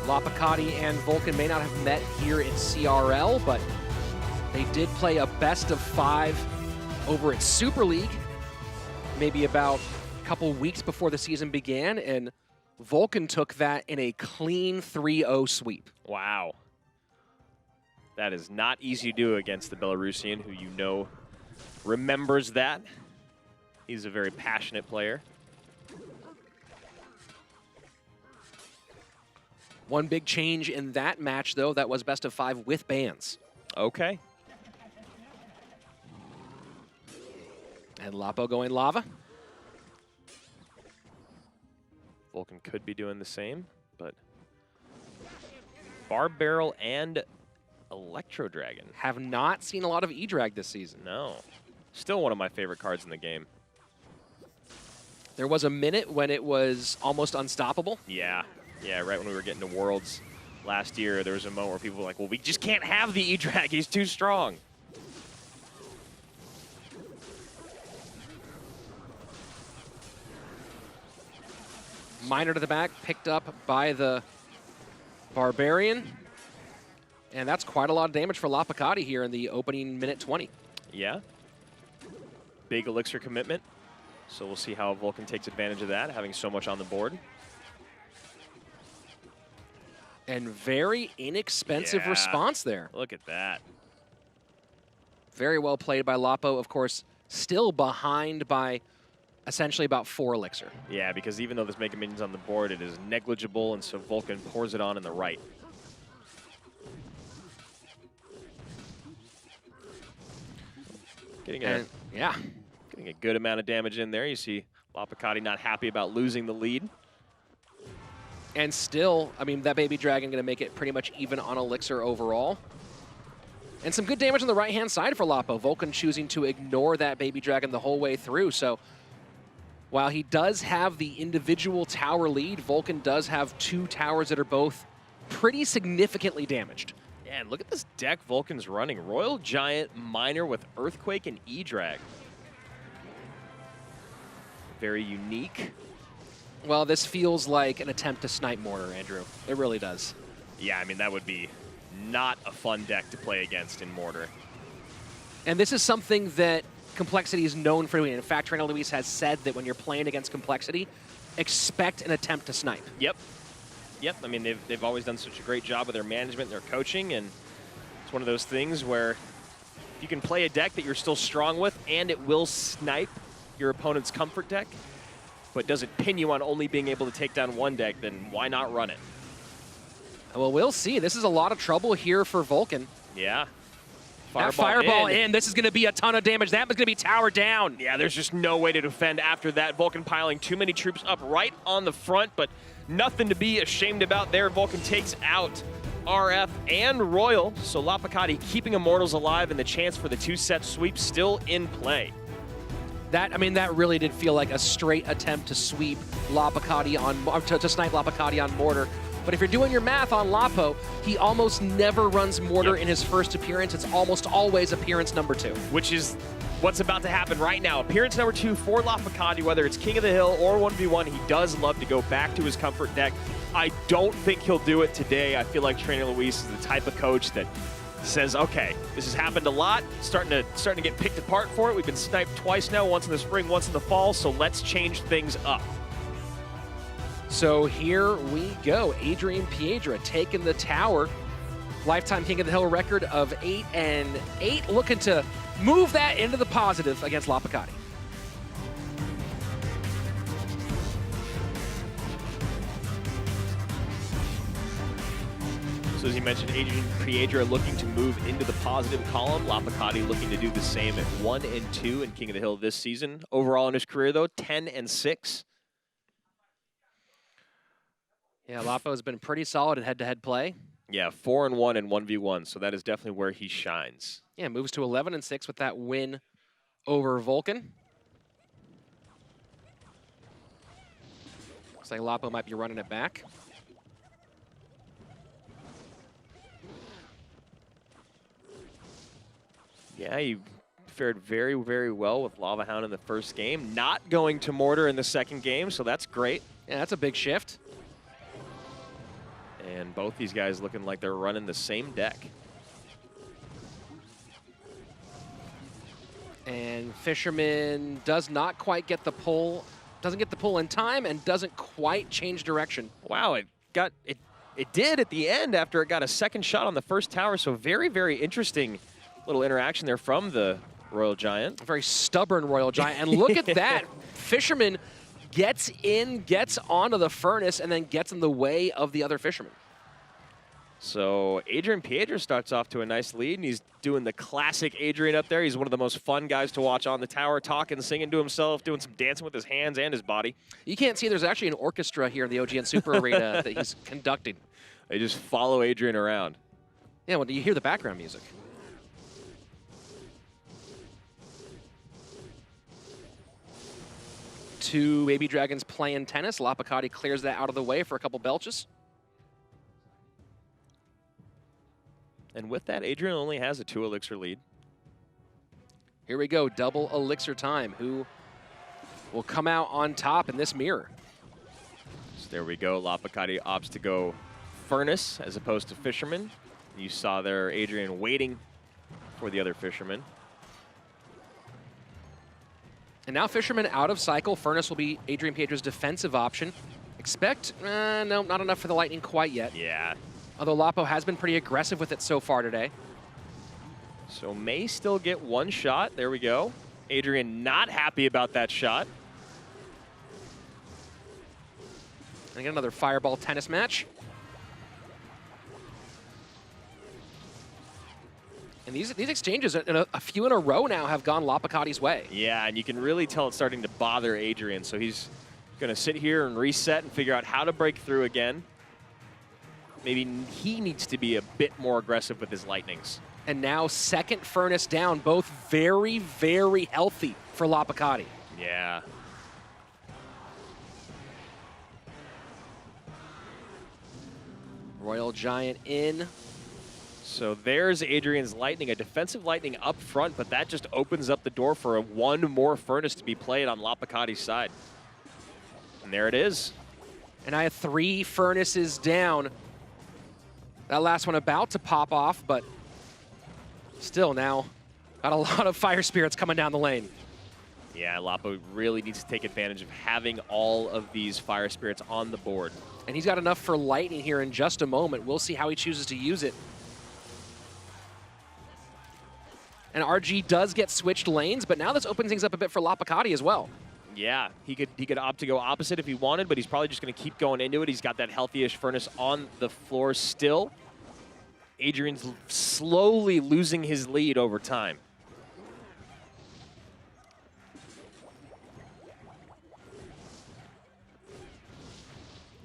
Lapacati and Vulcan may not have met here in CRL, but they did play a best of 5 over at Super League, maybe about a couple weeks before the season began, and Vulcan took that in a clean 3-0 sweep. Wow. That is not easy to do against the Belarusian, who you know remembers that. He's a very passionate player. One big change in that match, though, that was best of 5 with bans. Okay. And Lapo going lava. Vulcan could be doing the same, but Barb Barrel and Electro Dragon. Have not seen a lot of E-Drag this season. No. Still one of my favorite cards in the game. There was a minute when it was almost unstoppable. Yeah. Yeah, right when we were getting to Worlds last year, there was a moment where people were like, well, we just can't have the E-Drag. He's too strong. Miner to the back, picked up by the Barbarian. And that's quite a lot of damage for Lapacati here in the opening minute 20. Yeah. Big Elixir commitment. So we'll see how Vulcan takes advantage of that, having so much on the board. And very inexpensive response there. Look at that. Very well played by Lapo, of course, still behind by essentially about 4 Elixir. Yeah, because even though this Mega Minion's on the board, it is negligible, and so Vulcan pours it on in the right. Getting a good amount of damage in there. You see Lapacati not happy about losing the lead. And still, I mean, that Baby Dragon going to make it pretty much even on Elixir overall. And some good damage on the right-hand side for Lapo. Vulcan choosing to ignore that Baby Dragon the whole way through. So while he does have the individual tower lead, Vulcan does have 2 towers that are both pretty significantly damaged. Yeah, and look at this deck Vulcan's running. Royal Giant, Miner with Earthquake and E-Drag. Very unique. Well, this feels like an attempt to snipe Mortar, Andrew. It really does. Yeah, I mean, that would be not a fun deck to play against in Mortar. And this is something that Complexity is known for doing. In fact, Trainer Luis has said that when you're playing against Complexity, expect an attempt to snipe. Yep. Yep, I mean, they've always done such a great job with their management and their coaching, and it's one of those things where you can play a deck that you're still strong with, and it will snipe your opponent's comfort deck, but does it pin you on only being able to take down one deck, then why not run it? Well, we'll see. This is a lot of trouble here for Vulcan. Yeah. That fireball in. This is going to be a ton of damage. That was going to be tower down. Yeah, there's just no way to defend after that. Vulcan piling too many troops up right on the front, but nothing to be ashamed about there. Vulcan takes out RF and Royal, so Lapacati keeping Immortals alive and the chance for the two-set sweep still in play. That really did feel like a straight attempt to sweep Lapacati on, to snipe Lapacati on Mortar. But if you're doing your math on Lapo, he almost never runs Mortar in his first appearance. It's almost always appearance number 2. Which is what's about to happen right now. Appearance number 2 for Lapacati, whether it's King of the Hill or 1v1, he does love to go back to his comfort deck. I don't think he'll do it today. I feel like Trainer Luis is the type of coach that says, okay, this has happened a lot, starting to get picked apart for it. We've been sniped twice now, once in the spring, once in the fall, so let's change things up. So here we go. Adrian Piedra taking the tower. Lifetime King of the Hill record of 8-8, looking to move that into the positive against Lapacati. So as you mentioned, Adrian Piedra looking to move into the positive column. Lapacati looking to do the same at 1-2 in King of the Hill this season. Overall in his career though, 10-6. Yeah, Lapo has been pretty solid in head-to-head play. Yeah, 4-1 in 1v1, so that is definitely where he shines. Yeah, moves to 11-6 with that win over Vulcan. Looks like Lapo might be running it back. Yeah, he fared very, very well with Lava Hound in the first game. Not going to Mortar in the second game, so that's great. Yeah, that's a big shift. And both these guys looking like they're running the same deck. And Fisherman does not quite get the pull, doesn't get the pull in time, and doesn't quite change direction. Wow, it did at the end after it got a second shot on the first tower, so very, very interesting little interaction there from the Royal Giant. A very stubborn Royal Giant, and look at that. Fisherman gets in, gets onto the furnace, and then gets in the way of the other Fisherman. So Adrian Piedra starts off to a nice lead, and he's doing the classic Adrian up there. He's one of the most fun guys to watch on the tower, talking, singing to himself, doing some dancing with his hands and his body. You can't see there's actually an orchestra here in the OGN Super Arena that he's conducting. They just follow Adrian around. Yeah, well, you hear the background music. Two Baby Dragons playing tennis. Lapacati clears that out of the way for a couple belches. And with that, Adrian only has a 2 elixir lead. Here we go, double elixir time. Who will come out on top in this mirror? So there we go. Lapacati opts to go Furnace as opposed to Fisherman. You saw there Adrian waiting for the other Fisherman. And now Fisherman out of cycle. Furnace will be Adrian Piedra's defensive option. Expect, no, not enough for the Lightning quite yet. Yeah. Although Lapo has been pretty aggressive with it so far today. So may still get one shot. There we go. Adrian not happy about that shot. And again, another fireball tennis match. And these exchanges, a few in a row now, have gone Lapacati's way. Yeah, and you can really tell it's starting to bother Adrian. So he's going to sit here and reset and figure out how to break through again. Maybe he needs to be a bit more aggressive with his Lightnings. And now second Furnace down, both very, very healthy for Lapacati. Yeah. Royal Giant in. So there's Adrian's Lightning, a defensive Lightning up front, but that just opens up the door for one more Furnace to be played on Lapacati's side. And there it is. And I have 3 Furnaces down. That last one about to pop off, but still now got a lot of fire spirits coming down the lane. Yeah, Lapo really needs to take advantage of having all of these fire spirits on the board. And he's got enough for lightning here in just a moment. We'll see how he chooses to use it. And RG does get switched lanes, but now this opens things up a bit for Lapacati as well. Yeah, he could opt to go opposite if he wanted, but he's probably just going to keep going into it. He's got that healthy-ish furnace on the floor still. Adrian's slowly losing his lead over time.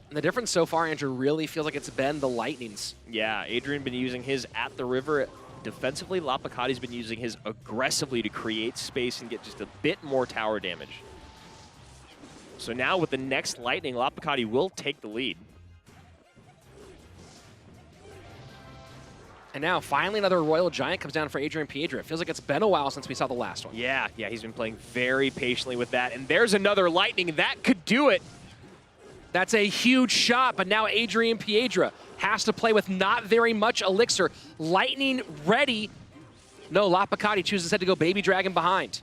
And the difference so far, Andrew, really feels like it's been the Lightnings. Yeah, Adrian been using his at the river defensively. Lapacati's been using his aggressively to create space and get just a bit more tower damage. So now with the next Lightning, Lapacati will take the lead. And now finally another Royal Giant comes down for Adrian Piedra. It feels like it's been a while since we saw the last one. Yeah, he's been playing very patiently with that. And there's another Lightning. That could do it. That's a huge shot, but now Adrian Piedra has to play with not very much elixir. Lightning ready. No, Lapacati chooses instead to go Baby Dragon behind.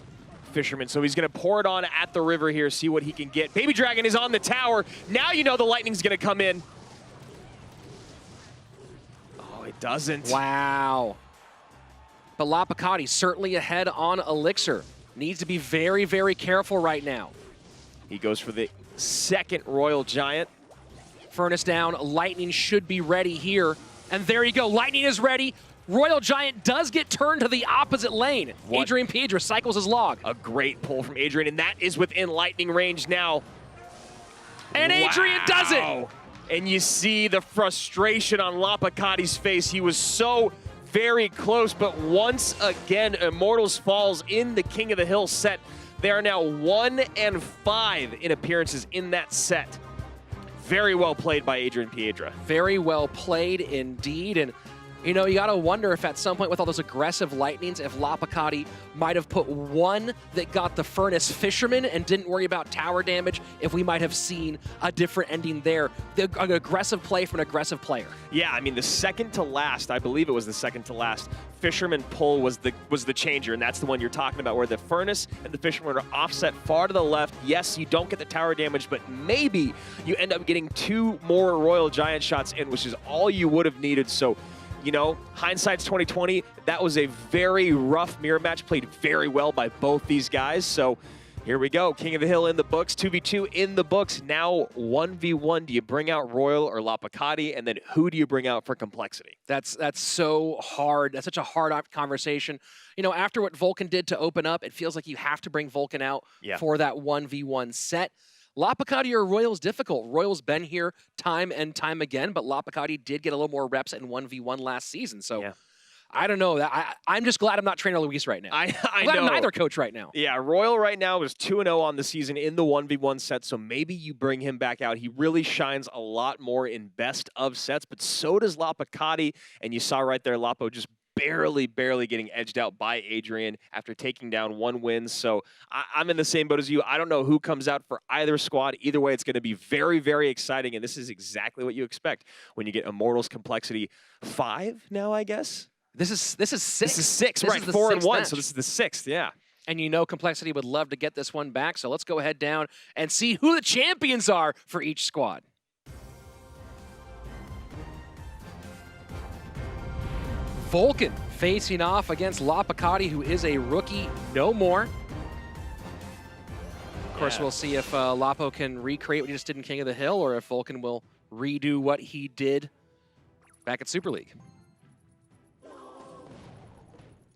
Fisherman, so he's going to pour it on at the river here, see what he can get. Baby Dragon is on the tower. Now you know the Lightning's going to come in. Oh, it doesn't. Wow. But Lapacati certainly ahead on elixir. Needs to be very, very careful right now. He goes for the second Royal Giant. Furnace down. Lightning should be ready here. And there you go. Lightning is ready. Royal Giant does get turned to the opposite lane. What? Adrian Piedra cycles his log. A great pull from Adrian, and that is within Lightning range now. And Adrian does it! And you see the frustration on Lapacati's face. He was so very close, but once again, Immortals falls in the King of the Hill set. They are now 1-5 in appearances in that set. Very well played by Adrian Piedra. Very well played indeed. And you know, you got to wonder if at some point with all those aggressive Lightnings, if Lapacati might have put one that got the Furnace Fisherman and didn't worry about tower damage, if we might have seen a different ending there. An aggressive play from an aggressive player. Yeah, I mean, the second to last, I believe it was the second to last, Fisherman pull was the changer, and that's the one you're talking about, where the Furnace and the Fisherman are offset far to the left. Yes, you don't get the tower damage, but maybe you end up getting 2 more Royal Giant shots in, which is all you would have needed. So, you know, hindsight's 2020. That was a very rough mirror match, played very well by both these guys. So here we go. King of the Hill in the books, 2v2 in the books. Now 1v1. Do you bring out Royal or Lapacati? And then who do you bring out for complexity? That's so hard. That's such a hard conversation. You know, after what Vulcan did to open up, it feels like you have to bring Vulcan out for that 1v1 set. Lapacati or Royal is difficult. Royal's been here time and time again, but Lapacati did get a little more reps in 1v1 last season. So I don't know. I'm just glad I'm not trainer Luis right now. I'm glad I'm neither coach right now. Yeah, Royal right now is 2-0 on the season in the 1v1 set, so maybe you bring him back out. He really shines a lot more in best of sets, but so does Lapacati, and you saw right there Lapo just barely getting edged out by Adrian after taking down 1 win. So I'm in the same boat as you. I don't know who comes out for either squad. Either way, it's going to be very, very exciting, and this is exactly what you expect when you get Immortals Complexity 5 now, I guess. This is 6. This is 6, right? 4-1, match. So this is the 6th, yeah. And you know Complexity would love to get this one back, so let's go ahead down and see who the champions are for each squad. Vulcan facing off against Lapacati, who is a rookie no more. Of course, we'll see if Lapo can recreate what he just did in King of the Hill, or if Vulcan will redo what he did back at Super League.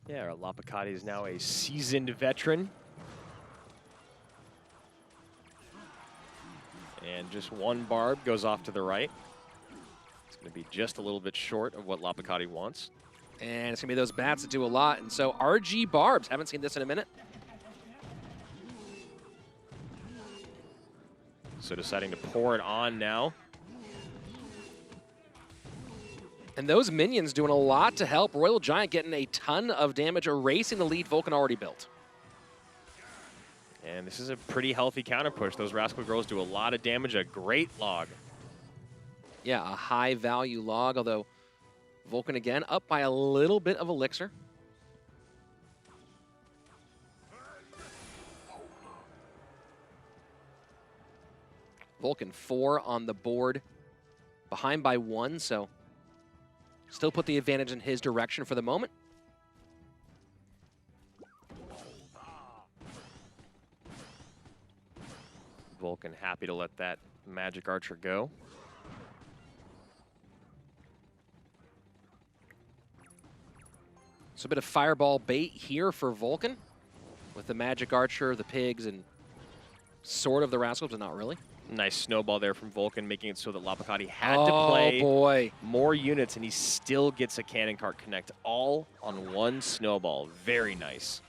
Yeah, Lapacati is now a seasoned veteran. And just 1 barb goes off to the right. It's going to be just a little bit short of what Lapacati wants. And it's going to be those bats that do a lot. And so RG barbs, haven't seen this in a minute. So deciding to pour it on now. And those minions doing a lot to help. Royal Giant getting a ton of damage, erasing the lead Vulcan already built. And this is a pretty healthy counter push. Those Rascal Girls do a lot of damage, a great log. Yeah, a high value log, although Vulcan again, up by a little bit of elixir. Vulcan 4 on the board, behind by 1, so still put the advantage in his direction for the moment. Vulcan happy to let that Magic Archer go. So a bit of fireball bait here for Vulcan with the Magic Archer, the pigs, and sort of the Rascals, but not really. Nice snowball there from Vulcan, making it so that Lapacati had to play more units, and he still gets a cannon cart connect all on one snowball. Very nice.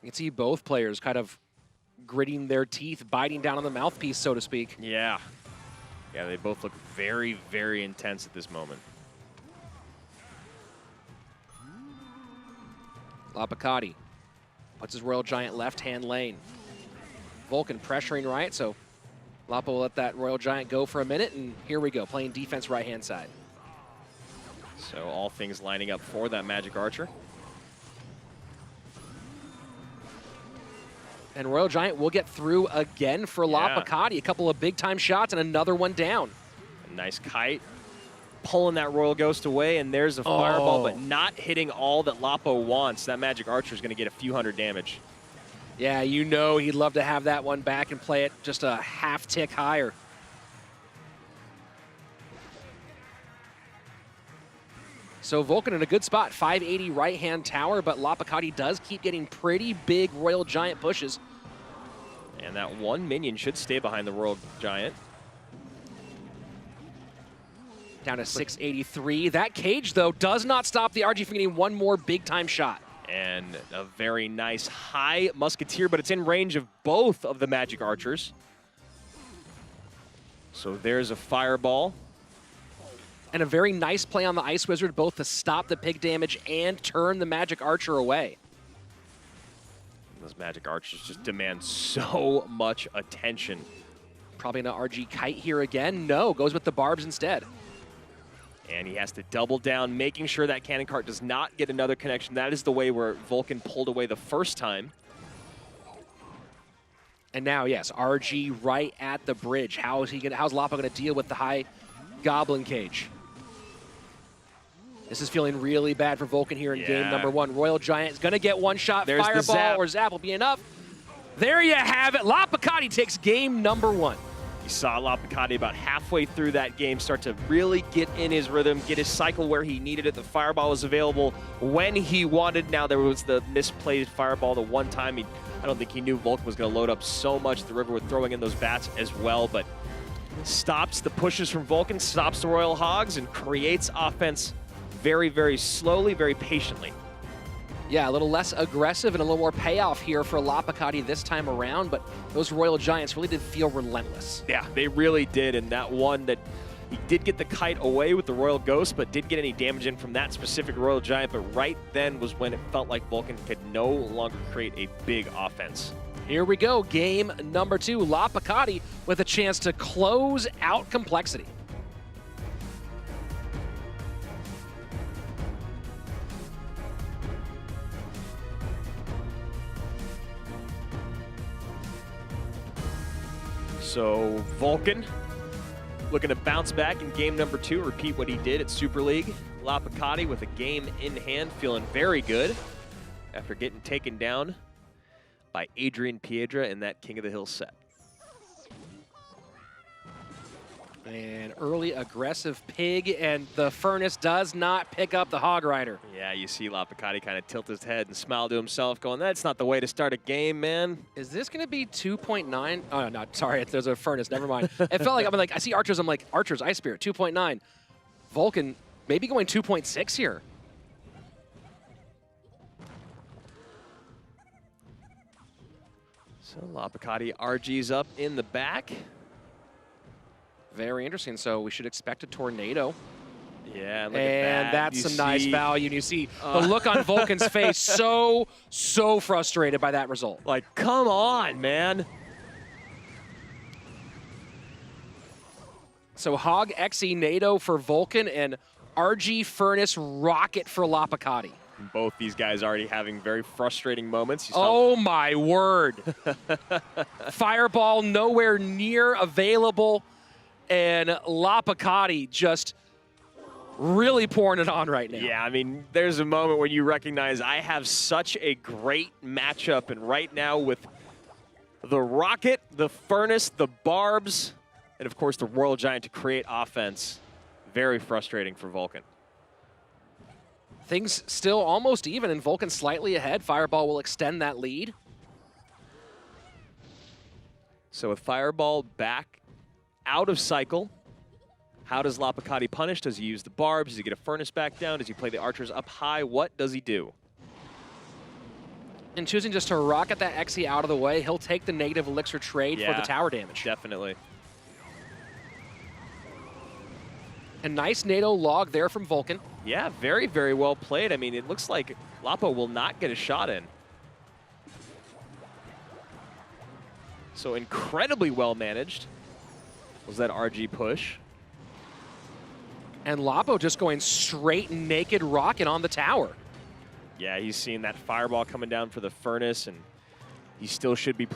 You can see both players kind of gritting their teeth, biting down on the mouthpiece, so to speak. Yeah. Yeah, they both look very, very intense at this moment. Lapacati puts his Royal Giant left-hand lane. Vulcan pressuring right, so Lapa will let that Royal Giant go for a minute, and here we go, playing defense right-hand side. So all things lining up for that Magic Archer. And Royal Giant will get through again for Lapacati. A couple of big-time shots and another one down. A nice kite, pulling that Royal Ghost away, and there's a fireball, but not hitting all that Lapo wants. That Magic Archer is going to get a few hundred damage. Yeah, you know he'd love to have that one back and play it just a half tick higher. So Vulcan in a good spot, 580 right-hand tower, but Lapacati does keep getting pretty big Royal Giant pushes. And that one minion should stay behind the Royal Giant. Down to 683. That cage, though, does not stop the RG from getting one more big-time shot. And a very nice high Musketeer, but it's in range of both of the Magic Archers. So there's a fireball. And a very nice play on the Ice Wizard, both to stop the pig damage and turn the Magic Archer away. Those Magic Archers just demand so much attention. Probably an RG kite here again. No, goes with the barbs instead. And he has to double down, making sure that cannon cart does not get another connection. That is the way where Vulcan pulled away the first time. And now, yes, RG right at the bridge. How's Lapa going to deal with the high Goblin cage? This is feeling really bad for Vulcan here in game number 1. Royal Giant is going to get one shot. There's Fireball or Zap will be enough. There you have it. Lapacati takes game number 1. You saw Lapacati about halfway through that game start to really get in his rhythm, get his cycle where he needed it. The Fireball was available when he wanted. Now there was the misplayed Fireball the one time. I don't think he knew Vulcan was going to load up so much at the river with throwing in those bats as well, but stops the pushes from Vulcan, stops the Royal Hogs, and creates offense very, very slowly, very patiently. Yeah, a little less aggressive and a little more payoff here for Lapacati this time around, but those Royal Giants really did feel relentless. Yeah, they really did, and that one that he did get the kite away with the Royal Ghost, but didn't get any damage in from that specific Royal Giant, but right then was when it felt like Vulcan could no longer create a big offense. Here we go, game number 2. Lapacati with a chance to close out Complexity. So Vulcan looking to bounce back in game number 2, repeat what he did at Super League. Lapacati with a game in hand, feeling very good after getting taken down by Adrian Piedra in that King of the Hill set. An early aggressive pig, and the Furnace does not pick up the Hog Rider. Yeah, you see Lapacati kind of tilt his head and smile to himself, going, that's not the way to start a game, man. Is this going to be 2.9? Oh, no, sorry, there's a Furnace, never mind. It felt like, I see Archers, I'm like, Archers, Ice Spirit, 2.9. Vulcan, maybe going 2.6 here. So Lapacati RG's up in the back. Very interesting. So we should expect a tornado. Yeah, look and at that. That's you some see, nice value. And you see the look on Vulcan's face, so frustrated by that result. Like, come on, man. So Hog, Xe, NATO for Vulcan, and RG, Furnace, Rocket for Lapakati. Both these guys already having very frustrating moments. Oh my word. Fireball nowhere near available, and Lapakati just really pouring it on right now. Yeah, I mean, there's a moment when you recognize I have such a great matchup, and right now with the Rocket, the Furnace, the Barbs, and of course the Royal Giant to create offense, very frustrating for Vulcan. Things still almost even, and Vulcan slightly ahead. Fireball will extend that lead. So with Fireball back out of cycle, how does Lapakati punish? Does he use the Barbs? Does he get a Furnace back down? Does he play the Archers up high? What does he do? And choosing just to rocket that Xe out of the way, he'll take the negative elixir trade for the tower damage. Definitely. A nice NATO log there from Vulcan. Yeah, very, very well played. I mean, it looks like Lapo will not get a shot in. So incredibly well managed was that RG push. And Lapo just going straight naked rocket on the tower. Yeah, he's seeing that Fireball coming down for the Furnace, and he still should be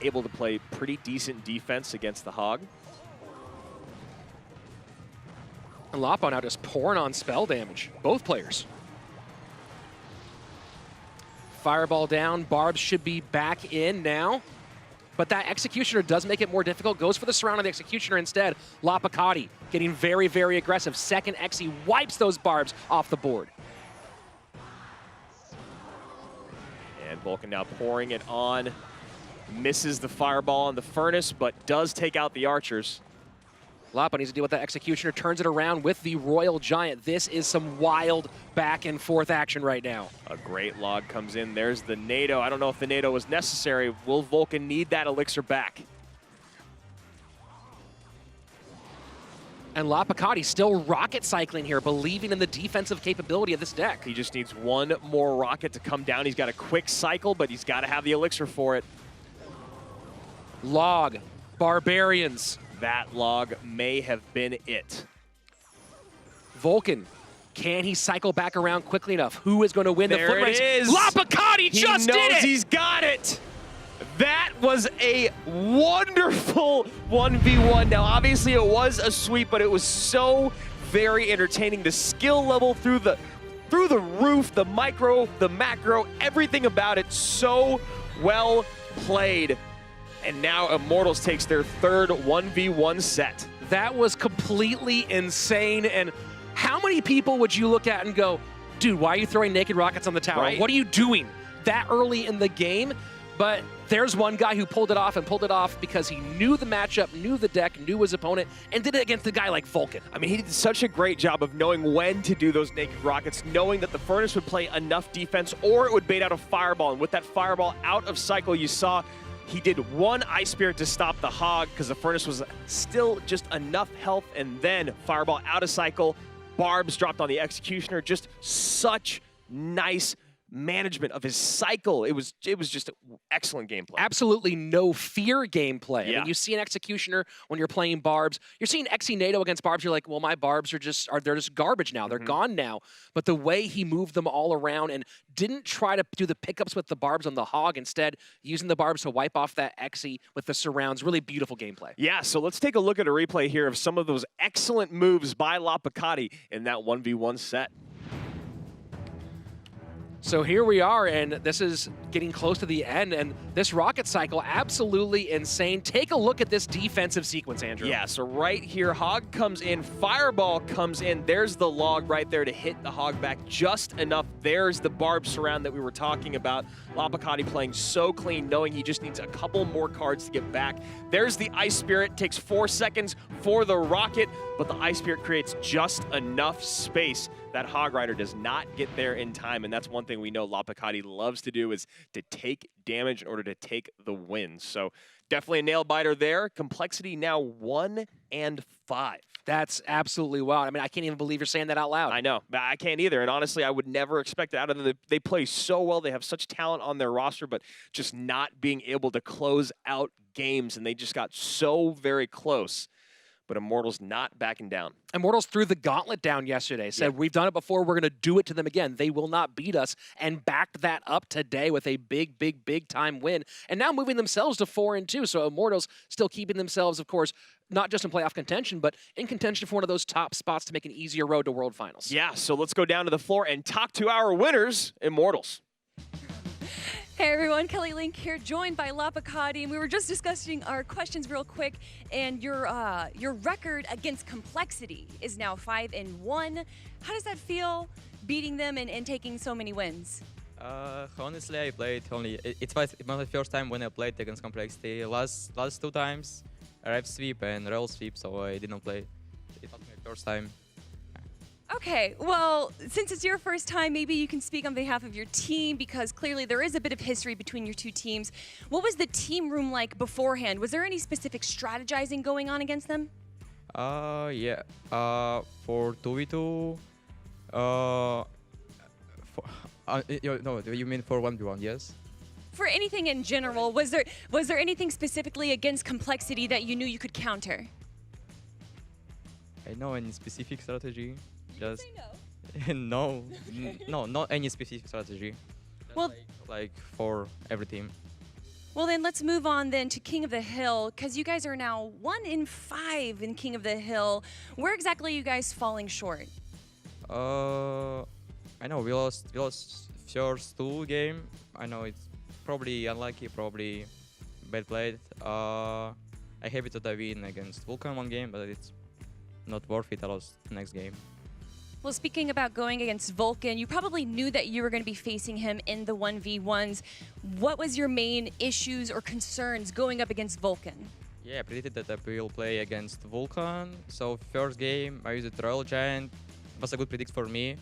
able to play pretty decent defense against the Hog. And Lapo now just pouring on spell damage. Both players. Fireball down. Barbs should be back in now. But that Executioner does make it more difficult. Goes for the surround on the Executioner instead. Lapakati getting very, very aggressive. Second Xe wipes those Barbs off the board. And Vulcan now pouring it on. Misses the Fireball on the Furnace, but does take out the Archers. Lapo needs to deal with that Executioner, turns it around with the Royal Giant. This is some wild back and forth action right now. A great log comes in. There's the NATO. I don't know if the NATO was necessary. Will Vulcan need that elixir back? And Lapakati still rocket cycling here, believing in the defensive capability of this deck. He just needs one more rocket to come down. He's got a quick cycle, but he's got to have the elixir for it. Log, Barbarians. That log may have been it. Vulcan, can he cycle back around quickly enough? Who is going to win the foot race? There it is. Lapakati just did it! He knows he's got it. That was a wonderful 1v1. Now, obviously, it was a sweep, but it was so very entertaining. The skill level through the roof, the micro, the macro, everything about it so well played. And now Immortals takes their third 1v1 set. That was completely insane. And how many people would you look at and go, dude, why are you throwing naked rockets on the tower? Right. What are you doing that early in the game? But there's one guy who pulled it off because he knew the matchup, knew the deck, knew his opponent, and did it against a guy like Vulcan. I mean, he did such a great job of knowing when to do those naked rockets, knowing that the Furnace would play enough defense or it would bait out a Fireball. And with that Fireball out of cycle, you saw he did one Ice Spirit to stop the Hog because the Furnace was still just enough health, and then Fireball out of cycle, Barbs dropped on the Executioner. Just such nice management of his cycle. It was just excellent gameplay. Absolutely no fear gameplay. Yeah. I mean, you see an Executioner when you're playing Barbs. You're seeing Xe NATO against Barbs. You're like, well, my Barbs are just garbage now. They're gone now. But the way he moved them all around and didn't try to do the pickups with the Barbs on the Hog, instead using the Barbs to wipe off that Xe with the surrounds. Really beautiful gameplay. Yeah, so let's take a look at a replay here of some of those excellent moves by Lapakati in that 1v1 set. So here we are, and this is getting close to the end, and this rocket cycle, absolutely insane. Take a look at this defensive sequence, Andrew. Yeah, so right here, Hog comes in, Fireball comes in. There's the log right there to hit the Hog back just enough. There's the Barb surround that we were talking about. Lapakati playing so clean, knowing he just needs a couple more cards to get back. There's the Ice Spirit, takes 4 seconds for the rocket, but the Ice Spirit creates just enough space. That Hog Rider does not get there in time, and that's one thing we know Lapakati loves to do, is to take damage in order to take the win. So definitely a nail biter there. Complexity now 1 and 5. That's absolutely wild. I mean, I can't even believe you're saying that out loud. I know. I can't either. And honestly, I would never expect it out of them. They play so well. They have such talent on their roster, but just not being able to close out games, and they just got so very close. but Immortals not backing down. Immortals threw the gauntlet down yesterday, said, we've done it before, we're going to do it to them again. They will not beat us, and backed that up today with a big, big, big time win. And now moving themselves to 4-2. So Immortals still keeping themselves, of course, not just in playoff contention, but in contention for one of those top spots to make an easier road to World Finals. Yeah, so let's go down to the floor and talk to our winners, Immortals. Hey everyone, Kelly Link here, joined by Lapakati, and we were just discussing our questions real quick, and your record against Complexity is now 5-1. How does that feel, beating them and taking so many wins? Honestly, I played only, it was my first time when I played against Complexity. Last 2 times, RF sweep and roll sweep, so I didn't play. It was my first time. Okay, well, since it's your first time, maybe you can speak on behalf of your team, because clearly there is a bit of history between your two teams. What was the team room like beforehand? Was there any specific strategizing going on against them? Yeah. For 2v2, no, you mean for 1v1, yes? For anything in general, was there anything specifically against Complexity that you knew you could counter? I know any specific strategy. Just no, not any specific strategy. Well, like for every team. Well, then let's move on then to King of the Hill, because you guys are now 1-5 in King of the Hill. Where exactly are you guys falling short? I know we lost first 2 game. I know it's probably unlucky, probably bad played. I happy that I win against Vulcan 1 game, but it's not worth it. I lost next game. Well, speaking about going against Vulcan, you probably knew that you were going to be facing him in the 1v1s. What was your main issues or concerns going up against Vulcan? Yeah, I predicted that I will play against Vulcan. So first game, I used Royal Giant. It was a good predict for me.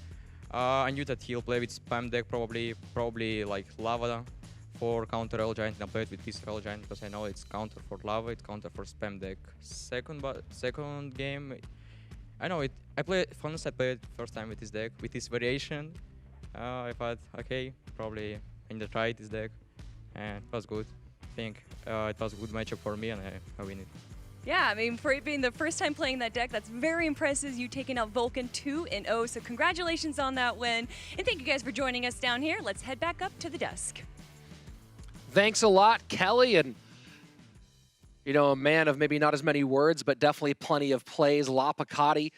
I knew that he'll play with spam deck, probably like Lava for counter Royal Giant, and I played with this Royal Giant because I know it's counter for Lava, it's counter for spam deck. Second game, I know it. I played first time with this deck, with this variation. I thought, okay, probably I need to try this deck, and it was good. I think it was a good matchup for me, and I win it. Yeah, I mean, for it being the first time playing that deck, that's very impressive. You taking out Vulcan 2-0, so congratulations on that win. And thank you guys for joining us down here. Let's head back up to the desk. Thanks a lot, Kelly, and you know, a man of maybe not as many words, but definitely plenty of plays, Lapakati.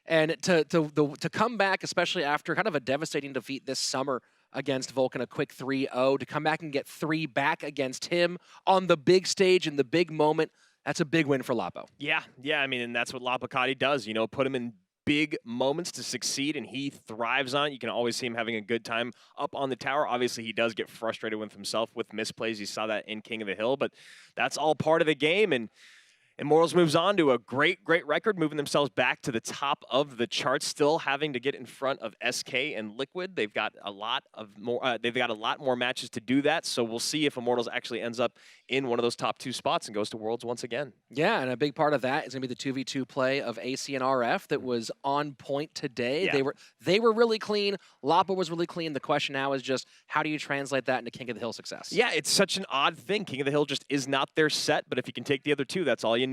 And to come back, especially after kind of a devastating defeat this summer against Vulcan, a quick 3-0, to come back and get 3 back against him on the big stage in the big moment, that's a big win for Lapo. Yeah, I mean, and that's what Lapakati does, you know, put him in big moments to succeed, and he thrives on it. You can always see him having a good time up on the tower. Obviously, he does get frustrated with himself with misplays. You saw that in King of the Hill, but that's all part of the game, and Immortals moves on to a great record, moving themselves back to the top of the charts, still having to get in front of SK and Liquid. They've got a lot more matches to do that, so we'll see if Immortals actually ends up in one of those top 2 spots and goes to Worlds once again. Yeah, and a big part of that is going to be the 2v2 play of AC and RF that was on point today. Yeah. They were really clean. Lapo was really clean. The question now is just how do you translate that into King of the Hill success? Yeah, it's such an odd thing. King of the Hill just is not their set, but if you can take the other 2, that's all you need.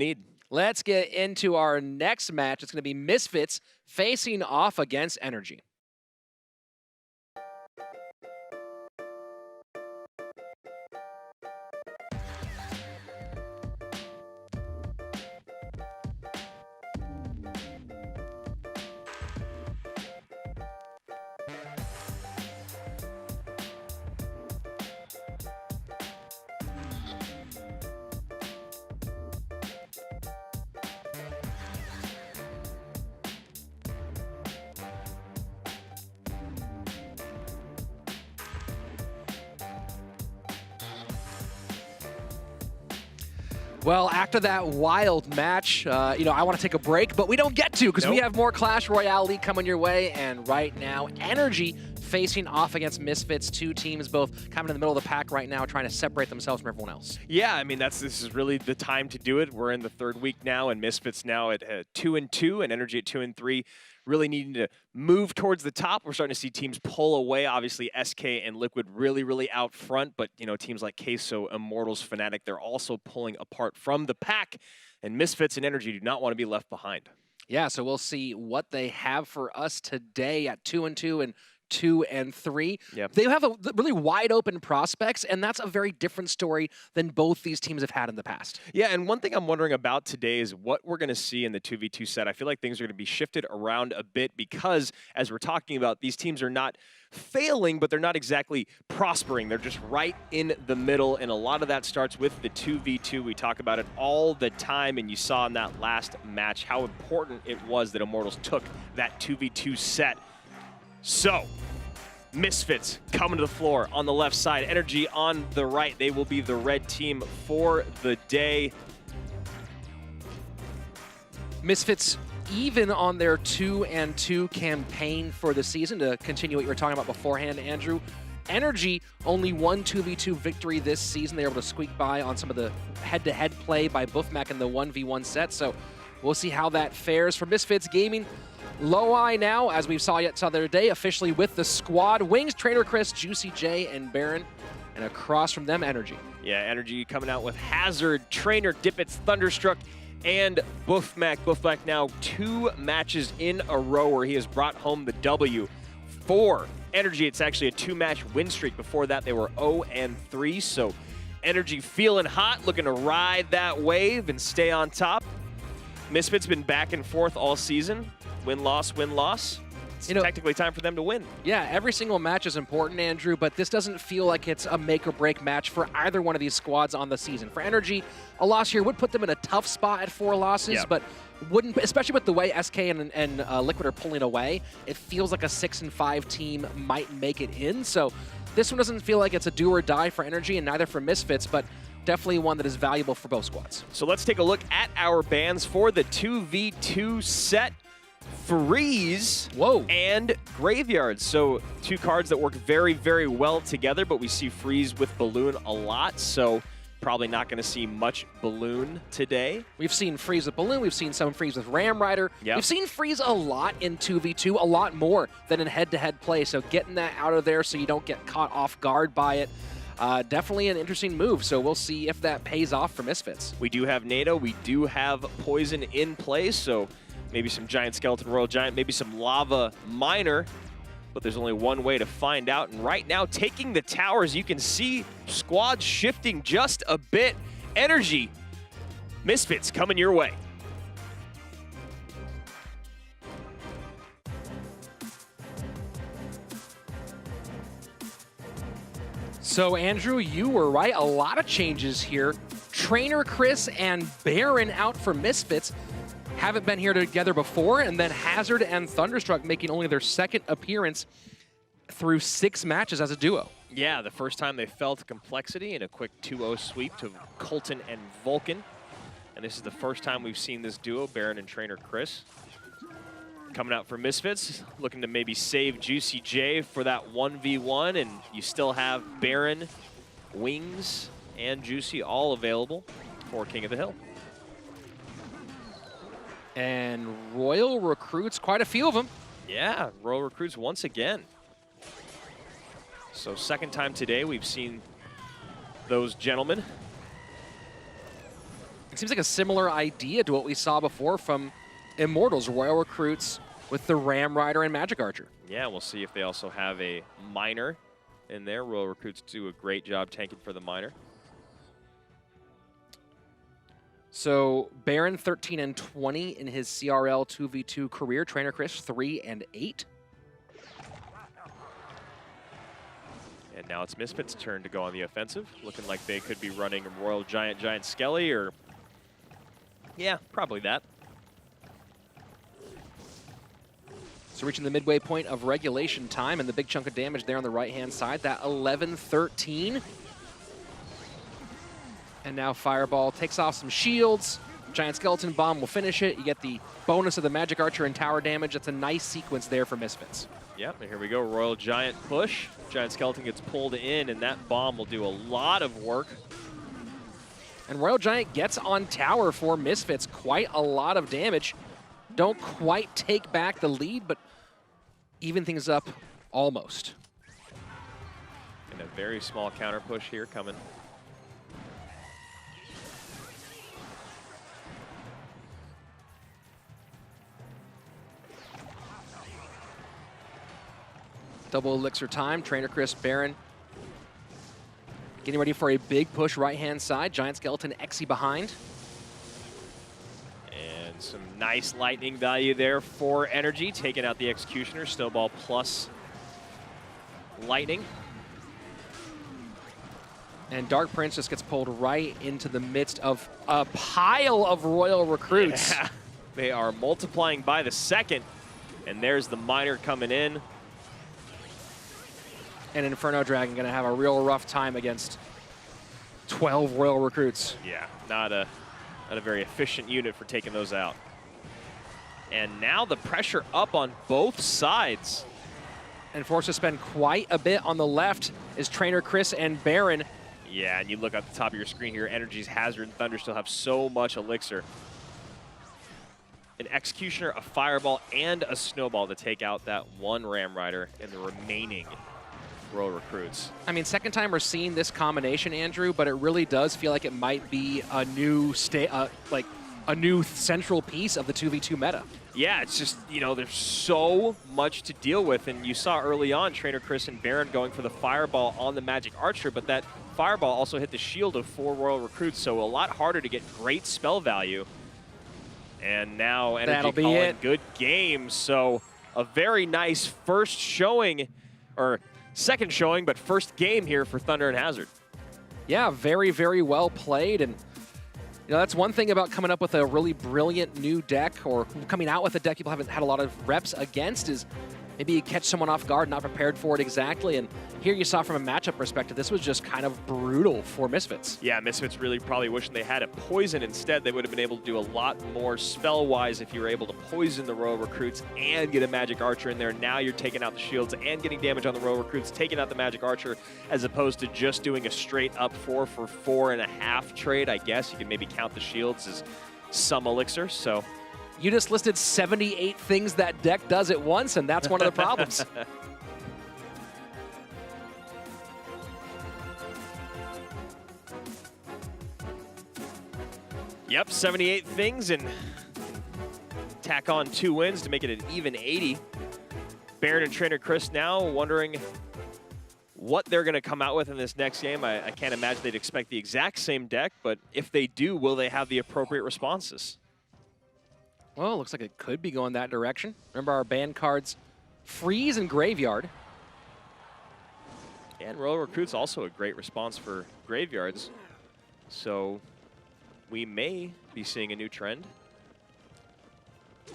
Let's get into our next match. It's going to be Misfits facing off against Energy. Well, after that wild match, you know, I want to take a break, but we don't get to because we have more Clash Royale League coming your way. And right now, Energy facing off against Misfits, 2 teams both kind of in the middle of the pack right now, trying to separate themselves from everyone else. Yeah, I mean, this is really the time to do it. We're in the 3rd week now, and Misfits now at 2-2, and Energy at 2-3. really needing to move towards the top. We're starting to see teams pull away. Obviously, SK and Liquid really out front, but teams like Queso, Immortals, Fnatic, they're also pulling apart from the pack, and Misfits and Energy do not want to be left behind. Yeah, so we'll see what they have for us today at 2-2 and 2-3. Yep. They have a really wide open prospects, and that's a very different story than both these teams have had in the past. Yeah, and one thing I'm wondering about today is what we're going to see in the 2v2 set. I feel like things are going to be shifted around a bit because, as we're talking about, these teams are not failing, but they're not exactly prospering. They're just right in the middle, and a lot of that starts with the 2v2. We talk about it all the time, and you saw in that last match how important it was that Immortals took that 2v2 set. So, Misfits coming to the floor on the left side, Energy on the right. They will be the red team for the day. Misfits even on their 2-2 campaign for the season, to continue what you were talking about beforehand, Andrew. Energy, only one 2v2 victory this season. They were able to squeak by on some of the head-to-head play by Boofmac in the 1v1 set, so we'll see how that fares for Misfits Gaming. Low-Eye now, as we saw yet the other day, officially with the squad. Wings, Trainer Chris, Juicy J, and Baron, and across from them, Energy. Yeah, Energy coming out with Hazard, Trainer, Dippets, Thunderstruck, and Boofmac. Boofmac now 2 matches in a row where he has brought home the W. For Energy, it's actually a 2-match win streak. Before that, they were 0-3, so Energy feeling hot, looking to ride that wave and stay on top. Misfits been back and forth all season. Win-loss, win-loss. It's technically time for them to win. Yeah, every single match is important, Andrew, but this doesn't feel like it's a make-or-break match for either one of these squads on the season. For Energy, a loss here would put them in a tough spot at 4 losses, but wouldn't, especially with the way SK and Liquid are pulling away, it feels like a 6-5 team might make it in. So this one doesn't feel like it's a do or die for Energy, and neither for Misfits, but definitely one that is valuable for both squads. So let's take a look at our bans for the 2v2 set. Freeze and Graveyard. So 2 cards that work very well together, but we see Freeze with Balloon a lot, so probably not going to see much Balloon today. We've seen Freeze with Balloon, we've seen some Freeze with Ram Rider. Yep. We've seen Freeze a lot in 2v2, a lot more than in head-to-head play, so getting that out of there so you don't get caught off guard by it. Definitely an interesting move, so we'll see if that pays off for Misfits. We do have NATO, we do have Poison in play, so maybe some Giant Skeleton Royal Giant, maybe some Lava Miner, but there's only one way to find out. And right now, taking the towers, you can see squads shifting just a bit. Energy, Misfits coming your way. So, Andrew, you were right. A lot of changes here. Trainer Chris and Baron out for Misfits. Haven't been here together before, and then Hazard and Thunderstruck making only their 2nd appearance through 6 matches as a duo. Yeah, the first time they felt complexity in a quick 2-0 sweep to Colton and Vulcan. And this is the first time we've seen this duo, Baron and Trainer Chris. Coming out for Misfits, looking to maybe save Juicy J for that 1v1, and you still have Baron, Wings, and Juicy all available for King of the Hill. And Royal recruits quite a few of them. Yeah, Royal recruits once again. So 2nd time today we've seen those gentlemen. It seems like a similar idea to what we saw before from Immortals. Royal recruits with the Ram Rider and Magic Archer. Yeah, we'll see if they also have a Miner in there. Royal recruits do a great job tanking for the Miner. So Baron 13-20 in his CRL 2v2 career. Trainer Chris 3-8. And now it's Misfits' turn to go on the offensive. Looking like they could be running Royal Giant, Giant Skelly, or yeah, probably that. So reaching the midway point of regulation time, and the big chunk of damage there on the right-hand side, that 11-13. And now Fireball takes off some shields. Giant Skeleton Bomb will finish it. You get the bonus of the Magic Archer and tower damage. That's a nice sequence there for Misfits. Yep, and here we go, Royal Giant push. Giant Skeleton gets pulled in, and that bomb will do a lot of work. And Royal Giant gets on tower for Misfits. Quite a lot of damage. don't quite take back the lead, but even things up almost. And a very small counter push here coming. Double elixir time. Trainer Chris, Baron getting ready for a big push right-hand side. Giant Skeleton, Exy behind. And some nice lightning value there for Energy, taking out the Executioner. Snowball plus lightning. And Dark Prince just gets pulled right into the midst of a pile of Royal recruits. Yeah. They are multiplying by the second. And there's the Miner coming in. And Inferno Dragon going to have a real rough time against 12 Royal recruits. Yeah, not a very efficient unit for taking those out. And now the pressure up on both sides. And forced to spend quite a bit on the left is Trainer Chris and Baron. Yeah, and you look at the top of your screen here, Energy's Hazard and Thunder still have so much elixir. An Executioner, a Fireball, and a Snowball to take out that one Ram Rider and the remaining Royal recruits. I mean, second time we're seeing this combination, Andrew, but it really does feel like it might be a new a new central piece of the 2v2 meta. Yeah, it's just, you know, there's so much to deal with, and you saw early on Trainer Chris and Baron going for the Fireball on the Magic Archer, but that Fireball also hit the shield of 4 Royal recruits, so a lot harder to get great spell value. And now Energy calling good games, so a very nice first showing, or second showing, but first game here for Thunder and Hazard. Yeah, very, very well played. And you know, that's one thing about coming up with a really brilliant new deck, or coming out with a deck people haven't had a lot of reps against, is maybe you catch someone off guard, not prepared for it exactly. And here you saw from a matchup perspective, this was just kind of brutal for Misfits. Yeah, Misfits really probably wishing they had a poison instead. They would have been able to do a lot more spell-wise if you were able to poison the Royal recruits and get a Magic Archer in there. Now you're taking out the shields and getting damage on the Royal recruits, taking out the Magic Archer, as opposed to just doing a straight up 4 for 4.5 trade. I guess you can maybe count the shields as some elixir, so. You just listed 78 things that deck does at once, and that's one of the problems. Yep, 78 things, and tack on 2 wins to make it an even 80. Baron and Trainer Chris now wondering what they're going to come out with in this next game. I can't imagine they'd expect the exact same deck, but if they do, will they have the appropriate responses? Well, looks like it could be going that direction. Remember our ban cards, Freeze and Graveyard. And Royal Recruit's also a great response for Graveyards. So we may be seeing a new trend. You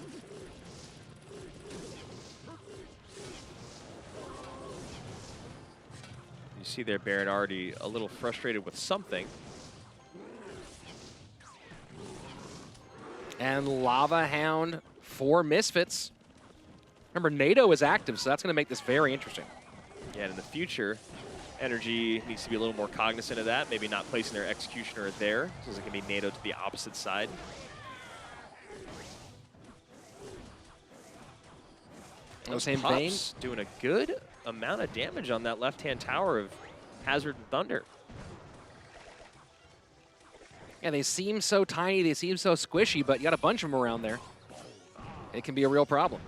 see there, Baron already a little frustrated with something. And Lava Hound for Misfits. Remember, NATO is active, so that's going to make this very interesting. Yeah, and in the future, Energy needs to be a little more cognizant of that, maybe not placing their Executioner there, so it can be NATO to the opposite side. In the same vein, doing a good amount of damage on that left-hand tower of Hazard and Thunder. Yeah, they seem so tiny, they seem so squishy, but you got a bunch of them around there. It can be a real problem.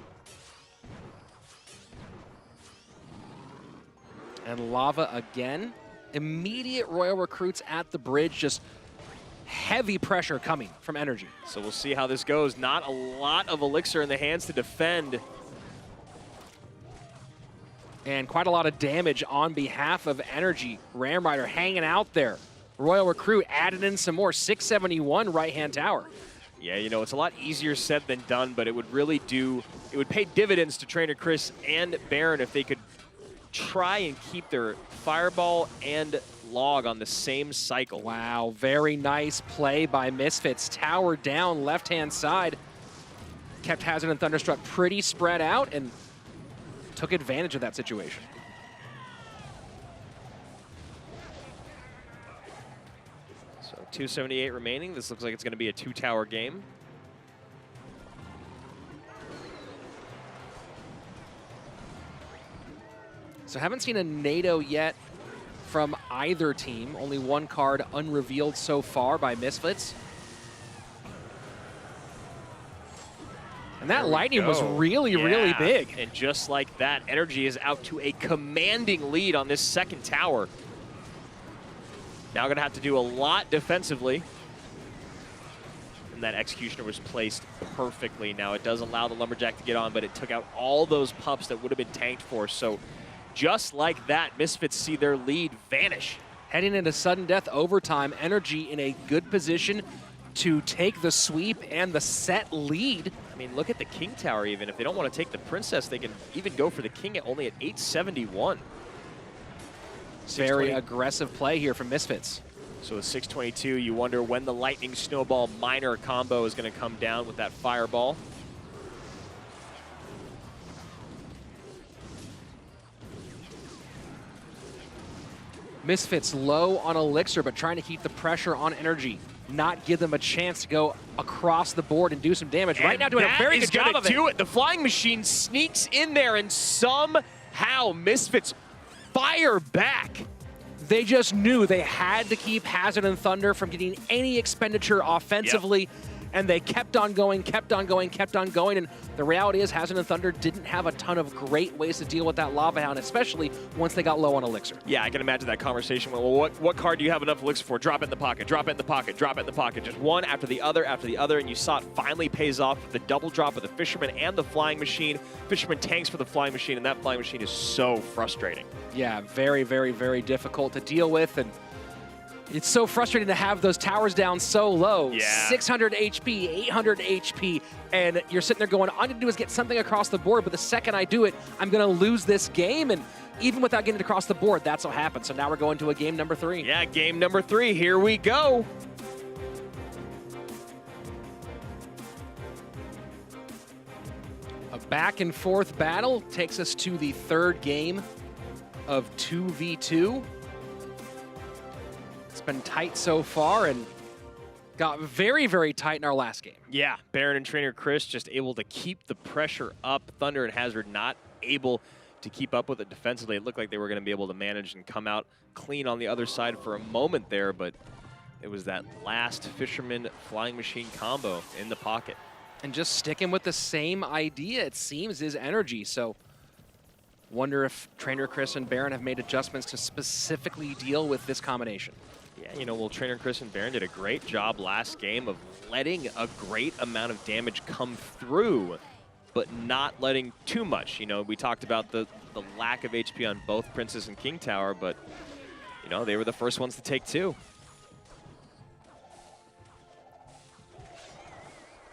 And Lava again. Immediate Royal recruits at the bridge, just heavy pressure coming from Energy. So we'll see how this goes. Not a lot of elixir in the hands to defend. And quite a lot of damage on behalf of Energy. Ram Rider hanging out there. Royal recruit added in some more, 671 right-hand tower. Yeah, you know, it's a lot easier said than done, but it would really it would pay dividends to Trainer Chris and Baron if they could try and keep their Fireball and Log on the same cycle. Wow, very nice play by Misfits. Tower down, left-hand side. Kept Hazard and Thunderstruck pretty spread out and took advantage of that situation. So 278 remaining. This looks like it's going to be a 2-tower game. So haven't seen a NATO yet from either team. Only one card unrevealed so far by Misfits. And that lightning was really, really big. And just like that, Energy is out to a commanding lead on this second tower. Now going to have to do a lot defensively. And that Executioner was placed perfectly. Now it does allow the Lumberjack to get on, but it took out all those pups that would have been tanked for. So just like that, Misfits see their lead vanish. Heading into sudden death overtime, Energy in a good position to take the sweep and the set lead. I mean, look at the King Tower even. If they don't want to take the Princess, they can even go for the King only at 871. Very aggressive play here from Misfits. So with 622, you wonder when the Lightning Snowball Miner combo is going to come down with that Fireball. Misfits low on Elixir, but trying to keep the pressure on Energy. Not give them a chance to go across the board and do some damage. Right now doing a very good job of it. The Flying Machine sneaks in there and somehow Misfits fire back. They just knew they had to keep Hazard and Thunder from getting any expenditure offensively. And they kept on going, kept on going, kept on going. And the reality is Hazard and Thunder didn't have a ton of great ways to deal with that Lava Hound, especially once they got low on Elixir. Yeah, I can imagine that conversation. Well, what card do you have enough Elixir for? Drop it in the pocket, drop it in the pocket, drop it in the pocket. Just one after the other, and you saw it finally pays off with the double drop of the Fisherman and the Flying Machine. Fisherman tanks for the Flying Machine, and that Flying Machine is so frustrating. Yeah, very, very, very difficult to deal with. And it's so frustrating to have those towers down so low. Yeah. 600 HP, 800 HP, and you're sitting there going, all I need to do is get something across the board, but the second I do it, I'm going to lose this game. And even without getting it across the board, that's what happened. So now we're going to a game number 3. Yeah, game number 3. Here we go. A back and forth battle takes us to the third game of 2v2. It's been tight so far and got very, very tight in our last game. Yeah, Baron and Trainer Chris just able to keep the pressure up. Thunder and Hazard not able to keep up with it defensively. It looked like they were going to be able to manage and come out clean on the other side for a moment there, but it was that last Fisherman Flying Machine combo in the pocket. And just sticking with the same idea, it seems, is Energy. So wonder if Trainer Chris and Baron have made adjustments to specifically deal with this combination. Yeah, you know, well, Trainer Chris and Baron did a great job last game of letting a great amount of damage come through, but not letting too much. You know, we talked about the lack of HP on both Princess and King Tower, but, you know, they were the first ones to take 2.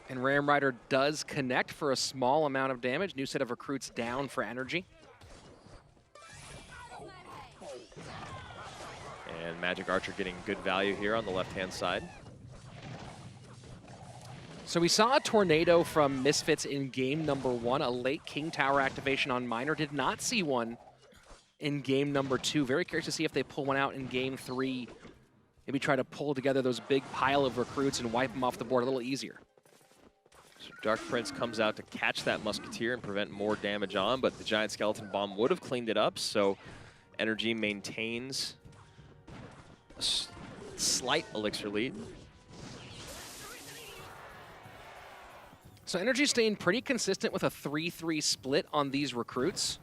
And Ram Rider does connect for a small amount of damage. New set of recruits down for Energy. And Magic Archer getting good value here on the left-hand side. So we saw a tornado from Misfits in game number 1, a late King Tower activation on Miner. Did not see one in game number 2. Very curious to see if they pull one out in game 3. Maybe try to pull together those big pile of recruits and wipe them off the board a little easier. So Dark Prince comes out to catch that Musketeer and prevent more damage on, but the Giant Skeleton Bomb would have cleaned it up, so Energy maintains a slight Elixir lead. So Energy staying pretty consistent with a 3-3 split on these recruits.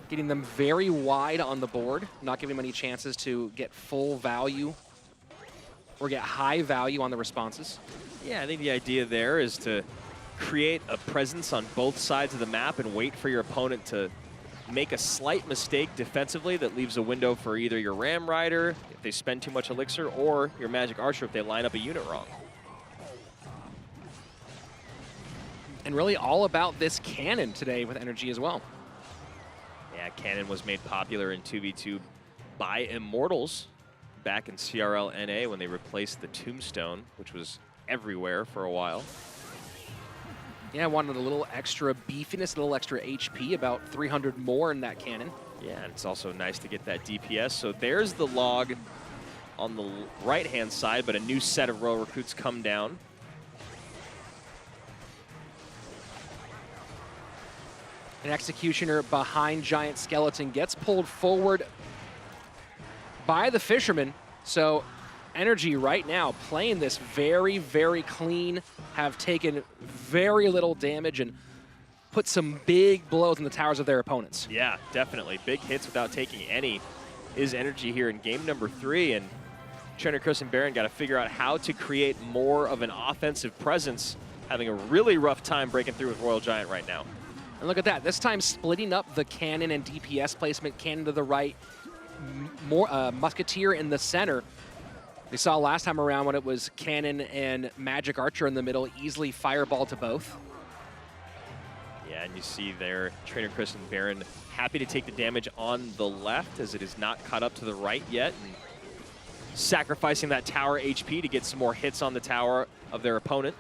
Getting them very wide on the board, not giving them any chances to get full value or get high value on the responses. Yeah, I think the idea there is to create a presence on both sides of the map and wait for your opponent to make a slight mistake defensively that leaves a window for either your Ram Rider if they spend too much Elixir, or your Magic Archer if they line up a unit wrong. And really all about this cannon today with Energy as well. Yeah, cannon was made popular in 2v2 by Immortals back in CRL NA when they replaced the Tombstone, which was everywhere for a while. Yeah, I wanted a little extra beefiness, a little extra HP, about 300 more in that cannon. Yeah, and it's also nice to get that DPS. So there's the log on the right-hand side, but a new set of Royal Recruits come down. An Executioner behind Giant Skeleton gets pulled forward by the Fisherman. So Energy right now playing this very, very clean, have taken very little damage and put some big blows in the towers of their opponents. Yeah, definitely. Big hits without taking any is Energy here in game number 3. And Trainer Chris and Baron got to figure out how to create more of an offensive presence, having a really rough time breaking through with Royal Giant right now. And look at that, this time splitting up the cannon and DPS placement, cannon to the right, more Musketeer in the center. We saw last time around when it was cannon and Magic Archer in the middle, easily fireball to both. Yeah, and you see there, Trainer Chris and Baron happy to take the damage on the left as it is not caught up to the right yet. And sacrificing that tower HP to get some more hits on the tower of their opponent.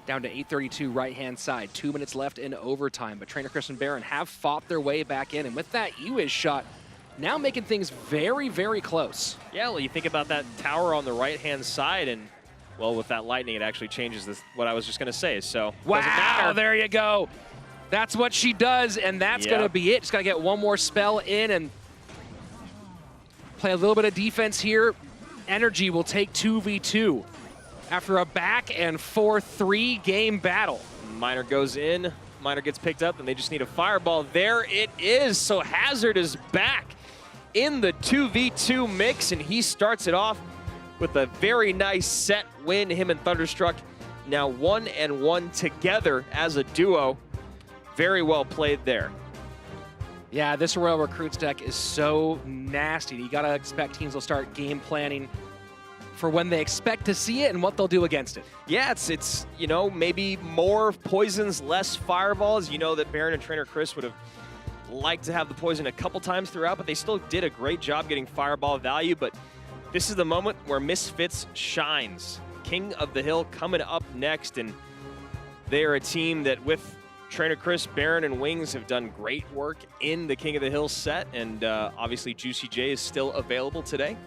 Down to 8:32 right-hand side. 2 minutes left in overtime, but Trainer Chris and Baron have fought their way back in, and with that Ewiz shot, now making things very, very close. Yeah, well, you think about that tower on the right-hand side, and, well, with that lightning, it actually changes this, what I was just going to say, so wow, there you go. That's what she does, and that's going to be it. Just got to get one more spell in and play a little bit of defense here. Energy will take 2v2. After a back and forth 3-game battle. Miner goes in, Miner gets picked up, and they just need a fireball. There it is, so Hazard is back in the 2v2 mix, and he starts it off with a very nice set win. Him and Thunderstruck now 1-1 together as a duo. Very well played there. Yeah, this Royal Recruits deck is so nasty. You gotta expect teams will start game planning for when they expect to see it and what they'll do against it. Yeah, it's you know, maybe more poisons, less fireballs. You know that Baron and Trainer Chris would have liked to have the poison a couple times throughout, but they still did a great job getting fireball value. But this is the moment where Misfits shines. King of the Hill coming up next, and they are a team that with Trainer Chris, Baron, and Wings have done great work in the King of the Hill set, and obviously Juicy J is still available today.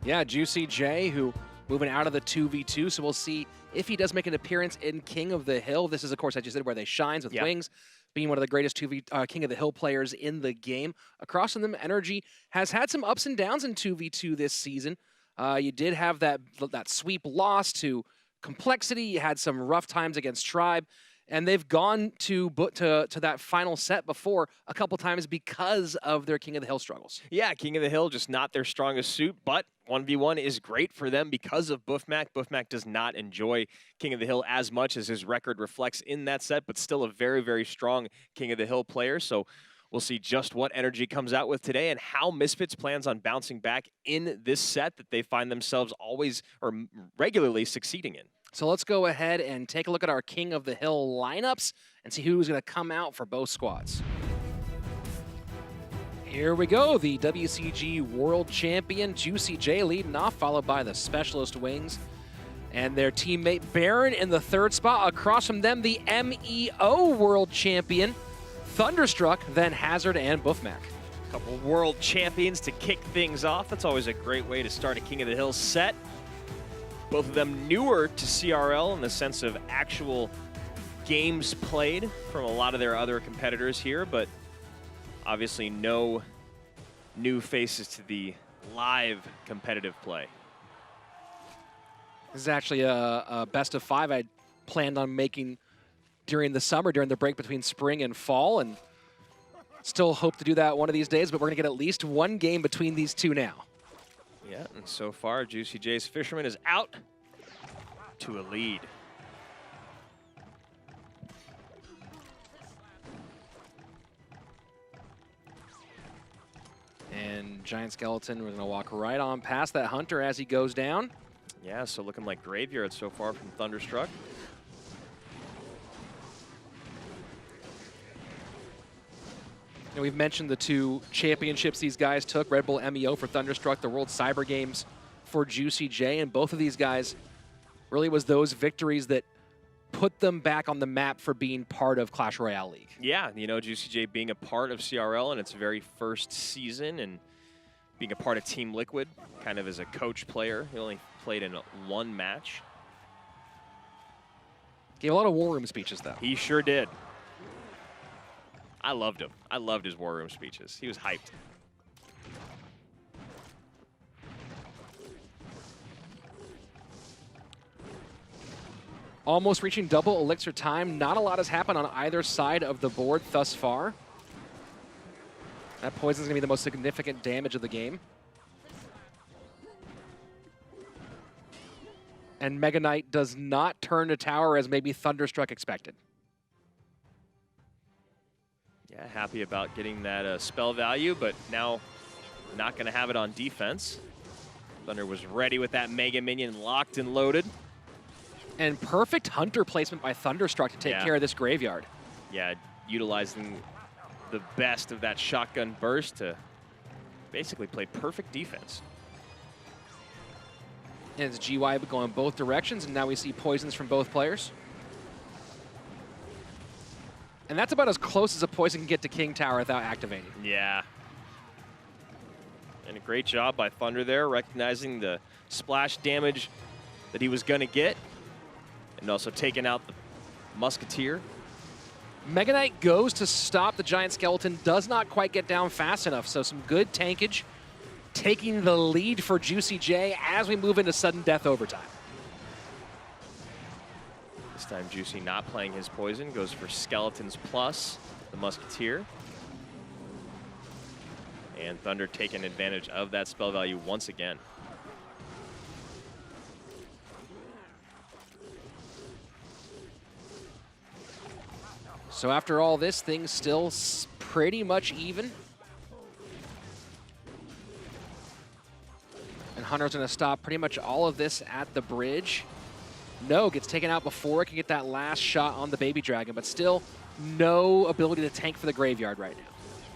Yeah, Juicy J, who moving out of the 2v2, so we'll see if he does make an appearance in King of the Hill. This is, of course, as you said, where they shines with Wings, being one of the greatest King of the Hill players in the game. Across from them, Energy has had some ups and downs in 2v2 this season. You did have that sweep loss to Complexity. You had some rough times against Tribe. And they've gone to that final set before a couple times because of their King of the Hill struggles. Yeah, King of the Hill, just not their strongest suit, but 1v1 is great for them because of Buffmac. Buffmac does not enjoy King of the Hill as much as his record reflects in that set, but still a very, very strong King of the Hill player. So we'll see just what Energy comes out with today and how Misfits plans on bouncing back in this set that they find themselves always or regularly succeeding in. So let's go ahead and take a look at our King of the Hill lineups and see who's going to come out for both squads. Here we go, the WCG World Champion, Juicy J leading off, followed by the Specialist Wings and their teammate Baron in the third spot. Across from them, the MEO World Champion, Thunderstruck, then Hazard and Buffmac. A couple world champions to kick things off. That's always a great way to start a King of the Hill set. Both of them newer to CRL in the sense of actual games played from a lot of their other competitors here, but obviously no new faces to the live competitive play. This is actually a best of 5 I planned on making during the summer, during the break between spring and fall, and still hope to do that one of these days, but we're going to get at least one game between these two now. Yeah, and so far, Juicy J's Fisherman is out to a lead. And Giant Skeleton, we're going to walk right on past that Hunter as he goes down. Yeah, so looking like Graveyard so far from Thunderstruck. And we've mentioned the 2 championships these guys took, Red Bull MEO for Thunderstruck, the World Cyber Games for Juicy J, and both of these guys really was those victories that put them back on the map for being part of Clash Royale League. Yeah, you know, Juicy J being a part of CRL in its very first season and being a part of Team Liquid, kind of as a coach player. He only played in 1 match. Gave a lot of war room speeches, though. He sure did. I loved him. I loved his war room speeches. He was hyped. Almost reaching double elixir time. Not a lot has happened on either side of the board thus far. That poison's gonna be the most significant damage of the game. And Mega Knight does not turn to tower as maybe Thunderstruck expected. Yeah, happy about getting that spell value, but now not gonna have it on defense. Thunder was ready with that Mega Minion locked and loaded. And perfect Hunter placement by Thunderstruck to take care of this graveyard. Yeah, utilizing the best of that shotgun burst to basically play perfect defense. And it's GY going both directions, and now we see poisons from both players. And that's about as close as a poison can get to King Tower without activating. Yeah. And a great job by Thunder there, recognizing the splash damage that he was going to get, and also taking out the Musketeer. Mega Knight goes to stop the Giant Skeleton, does not quite get down fast enough, so some good tankage, taking the lead for Juicy J as we move into sudden death overtime. This time Juicy not playing his poison, goes for Skeletons plus the Musketeer. And Thunder taking advantage of that spell value once again. So after all this, things still pretty much even. And Hunter's gonna stop pretty much all of this at the bridge. No, gets taken out before it can get that last shot on the Baby Dragon, but still no ability to tank for the graveyard right now.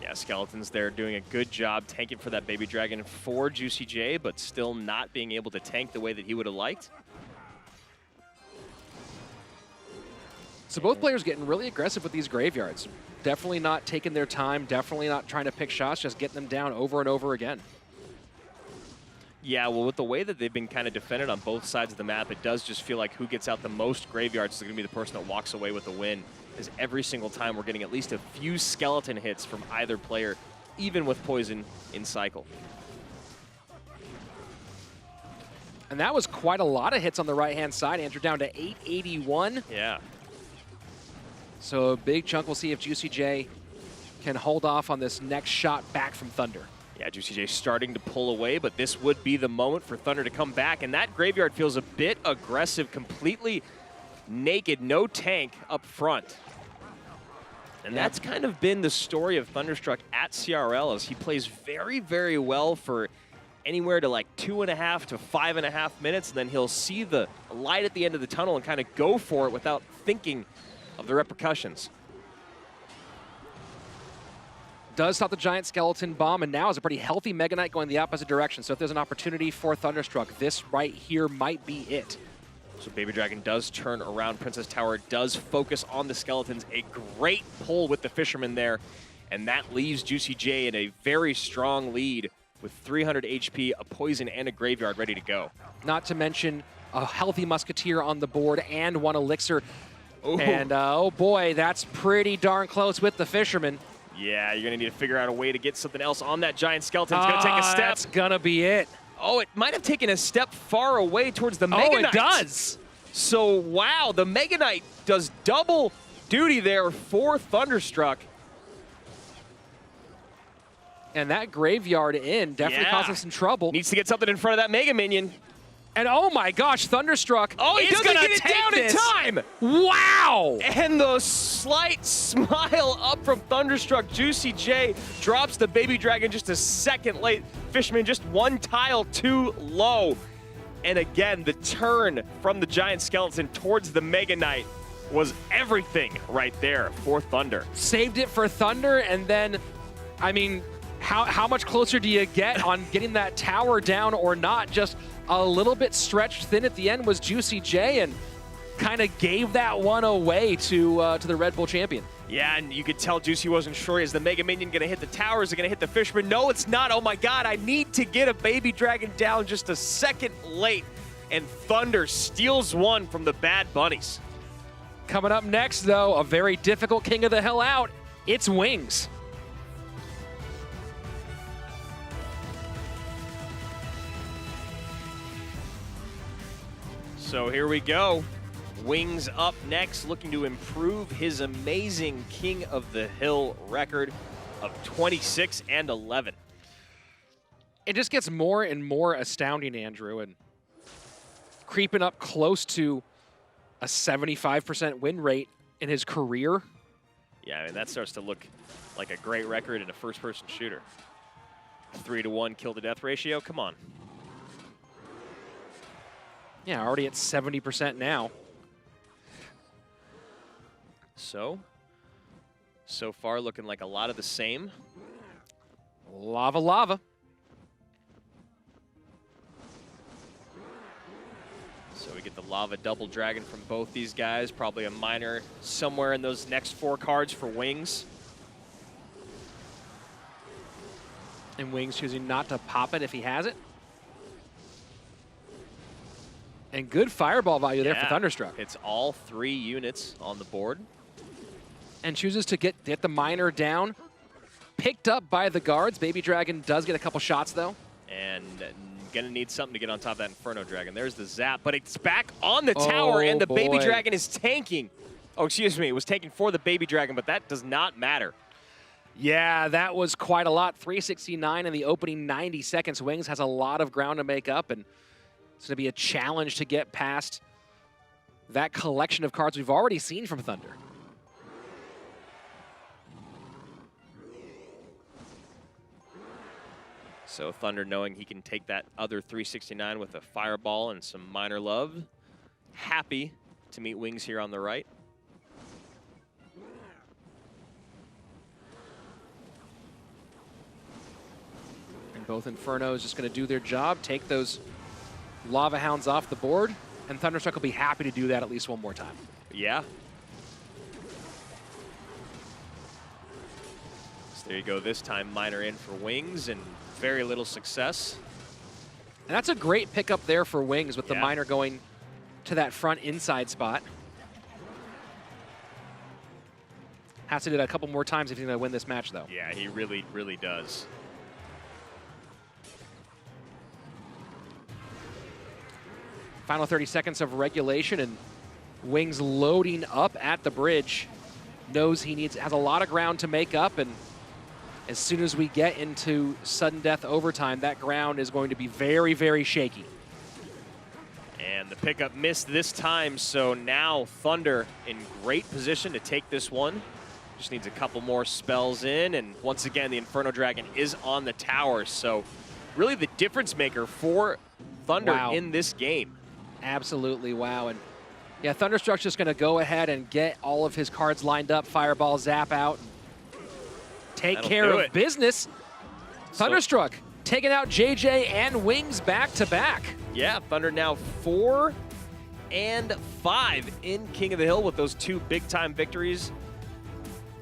Yeah, Skeletons there doing a good job tanking for that Baby Dragon for Juicy J, but still not being able to tank the way that he would have liked. So both players getting really aggressive with these graveyards. Definitely not taking their time, definitely not trying to pick shots, just getting them down over and over again. Yeah, well, with the way that they've been kind of defended on both sides of the map, it does just feel like who gets out the most graveyards is going to be the person that walks away with the win. Because every single time we're getting at least a few skeleton hits from either player, even with poison in cycle. And that was quite a lot of hits on the right-hand side. Andrew down to 881. Yeah. So a big chunk. We'll see if Juicy J can hold off on this next shot back from Thunder. Yeah, Juicy J starting to pull away, but this would be the moment for Thunder to come back. And that graveyard feels a bit aggressive, completely naked, no tank up front. And that's kind of been the story of Thunderstruck at CRL, as he plays very, very well for anywhere to like 2.5 to 5.5 minutes, and then he'll see the light at the end of the tunnel and kind of go for it without thinking of the repercussions. Does stop the Giant Skeleton bomb, and now is a pretty healthy Mega Knight going the opposite direction. So if there's an opportunity for Thunderstruck, this right here might be it. So Baby Dragon does turn around. Princess Tower does focus on the Skeletons. A great pull with the Fisherman there, and that leaves Juicy J in a very strong lead with 300 HP, a poison, and a graveyard ready to go. Not to mention a healthy Musketeer on the board and one Elixir. Ooh. And oh boy, that's pretty darn close with the Fisherman. Yeah, you're going to need to figure out a way to get something else on that Giant Skeleton. It's going to take a step. That's going to be it. Oh, it might have taken a step far away towards the Mega Knight. Oh, it does. So, wow, the Mega Knight does double duty there for Thunderstruck. And that graveyard in definitely causing some trouble. Needs to get something in front of that Mega Minion. And oh my gosh, Thunderstruck he is doesn't going get to it down in time. Wow! And the slight smile up from Thunderstruck. Juicy J drops the Baby Dragon just a second late. Fisherman just one tile too low. And again, the turn from the Giant Skeleton towards the Mega Knight was everything right there for Thunder. Saved it for Thunder, and then, I mean, how much closer do you get on getting that tower down or not? Just a little bit stretched thin at the end was Juicy J, and kind of gave that one away to the Red Bull champion. Yeah, and you could tell Juicy wasn't sure. Is the Mega Minion going to hit the tower? Is it going to hit the Fisherman? No, it's not. Oh my God, I need to get a Baby Dragon down just a second late. And Thunder steals one from the Bad Bunnies. Coming up next, though, a very difficult King of the Hill out. It's Wings. So here we go. Wings up next, looking to improve his amazing King of the Hill record of 26-11. It just gets more and more astounding, Andrew, and creeping up close to a 75% win rate in his career. Yeah, I mean, that starts to look like a great record in a first-person shooter. 3-to-1 kill-to-death ratio, come on. Yeah, already at 70% now. So far looking like a lot of the same. Lava, lava. So we get the Lava Double Dragon from both these guys. Probably a minor somewhere in those next 4 cards for Wings. And Wings choosing not to pop it if he has it. And good fireball value there for Thunderstruck. It's all 3 units on the board. And chooses to get the miner down. Picked up by the guards. Baby Dragon does get a couple shots, though. And gonna need something to get on top of that Inferno Dragon. There's the zap, but it's back on the tower, and the Baby Dragon is tanking. Oh, excuse me, it was tanking for the Baby Dragon, but that does not matter. Yeah, that was quite a lot. 369 in the opening 90 seconds. Wings has a lot of ground to make up, and it's gonna be a challenge to get past that collection of cards we've already seen from Thunder. So Thunder, knowing he can take that other 369 with a fireball and some minor love. Happy to meet Wings here on the right. And both Infernos just going to do their job, take those Lava Hounds off the board, and Thunderstruck will be happy to do that at least one more time. Yeah. So there you go, this time minor in for Wings, and very little success. And that's a great pickup there for Wings with the miner going to that front inside spot. Has to do that a couple more times if he's going to win this match, though. Yeah, he really, really does. Final 30 seconds of regulation, and Wings loading up at the bridge. Knows he has a lot of ground to make up, and as soon as we get into sudden death overtime, that ground is going to be very, very shaky. And the pickup missed this time, so now Thunder in great position to take this one. Just needs a couple more spells in, and once again, the Inferno Dragon is on the tower, so really the difference maker for Thunder in this game. Absolutely, wow. And yeah, Thunderstruck's just going to go ahead and get all of his cards lined up, fireball, zap out, take care of business. Thunderstruck taking out JJ and Wings back-to-back. Yeah, Thunder now 4 and 5 in King of the Hill with those 2 big-time victories.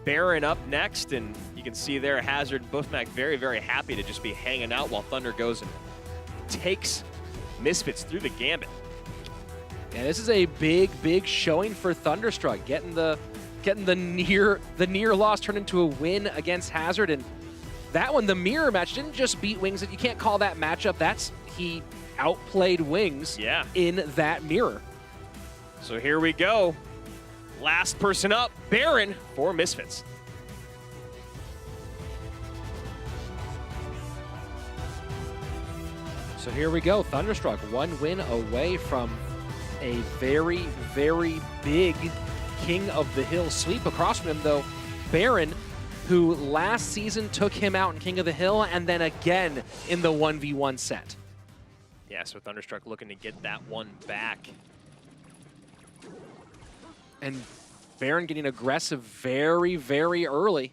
Baron up next, and you can see there Hazard and Buffmac very, very happy to just be hanging out while Thunder goes and takes Misfits through the gambit. Yeah, this is a big, big showing for Thunderstruck, getting the near loss turned into a win against Hazard, and that one, the mirror match, didn't just beat Wings. You can't call that matchup. He outplayed Wings in that mirror. So here we go. Last person up, Baron for Misfits. So here we go, Thunderstruck, 1 win away from a very, very big King of the Hill sweep. Across from him, though, Baron, who last season took him out in King of the Hill and then again in the 1v1 set. Yeah, so Thunderstruck looking to get that one back. And Baron getting aggressive very, very early.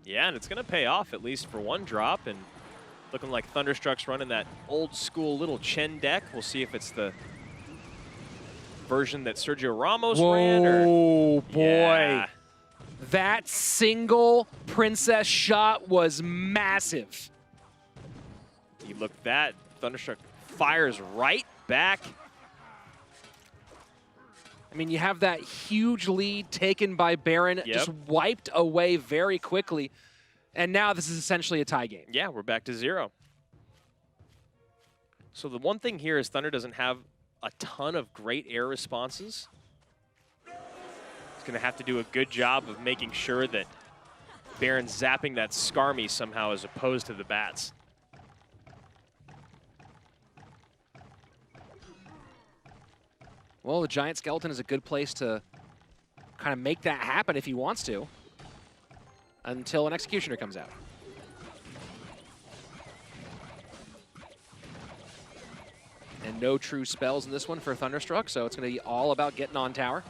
Yeah, and it's going to pay off at least for one drop, and looking like Thunderstruck's running that old school little Chen deck. We'll see if it's the version that Sergio Ramos ran. Oh, boy. Yeah. That single princess shot was massive. You look that, Thunderstruck fires right back. I mean, you have that huge lead taken by Baron, just wiped away very quickly. And now this is essentially a tie game. Yeah, we're back to 0. So the one thing here is Thunder doesn't have a ton of great air responses. He's going to have to do a good job of making sure that Baron's zapping that Skarmy somehow as opposed to the bats. Well, the Giant Skeleton is a good place to kind of make that happen if he wants to, until an Executioner comes out. And no true spells in this one for Thunderstruck, so it's going to be all about getting on tower.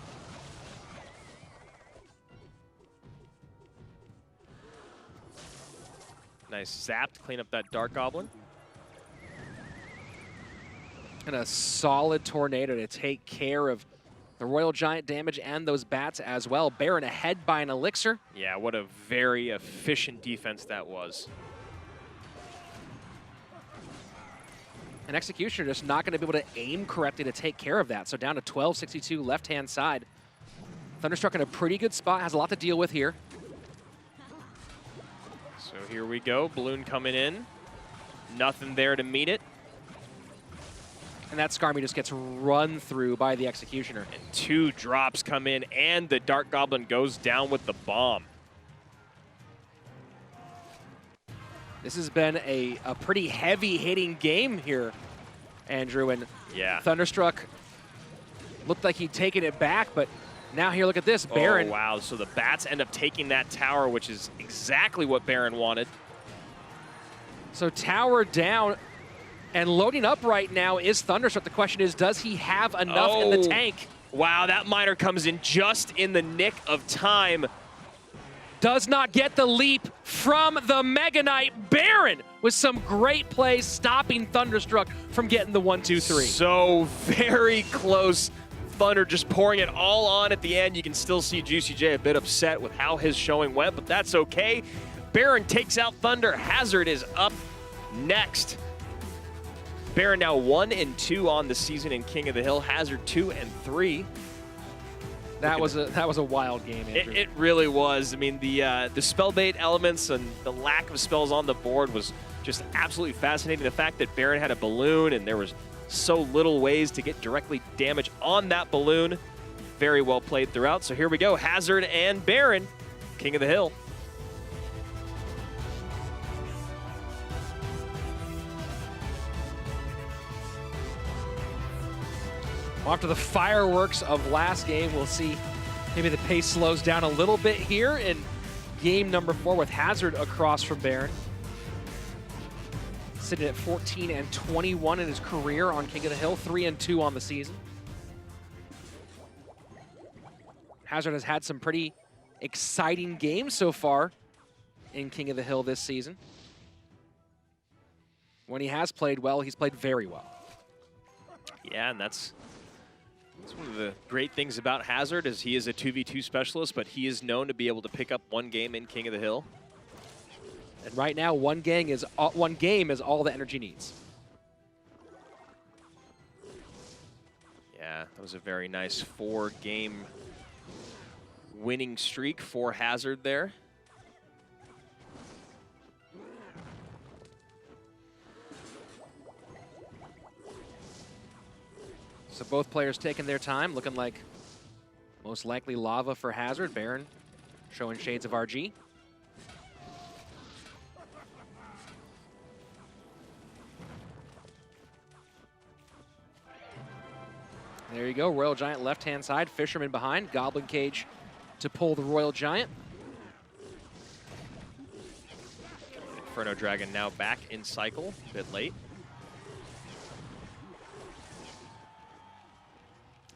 Nice zap to clean up that Dark Goblin. And a solid Tornado to take care of the Royal Giant damage and those bats as well. Baron ahead by an Elixir. Yeah, what a very efficient defense that was. An Executioner just not going to be able to aim correctly to take care of that. So down to 1262 left-hand side. Thunderstruck in a pretty good spot, has a lot to deal with here. So here we go, Balloon coming in. Nothing there to meet it. And that Skarmy just gets run through by the Executioner. And 2 drops come in, and the Dark Goblin goes down with the bomb. This has been a pretty heavy-hitting game here, Andrew. And yeah, Thunderstruck looked like he'd taken it back, but now here, look at this, Baron. Oh, wow, so the bats end up taking that tower, which is exactly what Baron wanted. So tower down. And loading up right now is Thunderstruck. The question is, does he have enough in the tank? Wow, that miner comes in just in the nick of time. Does not get the leap from the Mega Knight. Baron with some great plays stopping Thunderstruck from getting the 1-2-3. So very close. Thunder just pouring it all on at the end. You can still see Juicy J a bit upset with how his showing went, but that's okay. Baron takes out Thunder. Hazard is up next. Baron now 1-2 on the season in King of the Hill. Hazard 2-3. That was a wild game, Andrew. It really was. I mean, the spell bait elements and the lack of spells on the board was just absolutely fascinating. The fact that Baron had a balloon and there was so little ways to get directly damage on that balloon. Very well played throughout. So here we go, Hazard and Baron, King of the Hill. After the fireworks of last game, we'll see maybe the pace slows down a little bit here in game number 4 with Hazard across from Baron. Sitting at 14-21 in his career on King of the Hill, 3-2 on the season. Hazard has had some pretty exciting games so far in King of the Hill this season. When he has played well, he's played very well. Yeah, and that's one of the great things about Hazard is he is a 2v2 specialist, but he is known to be able to pick up one game in King of the Hill. And right now, one game is all the energy needs. Yeah, that was a very nice 4-game winning streak for Hazard there. So both players taking their time, looking like most likely lava for Hazard. Baron showing shades of RG. There you go, Royal Giant left-hand side, Fisherman behind, Goblin Cage to pull the Royal Giant. Inferno Dragon now back in cycle, a bit late.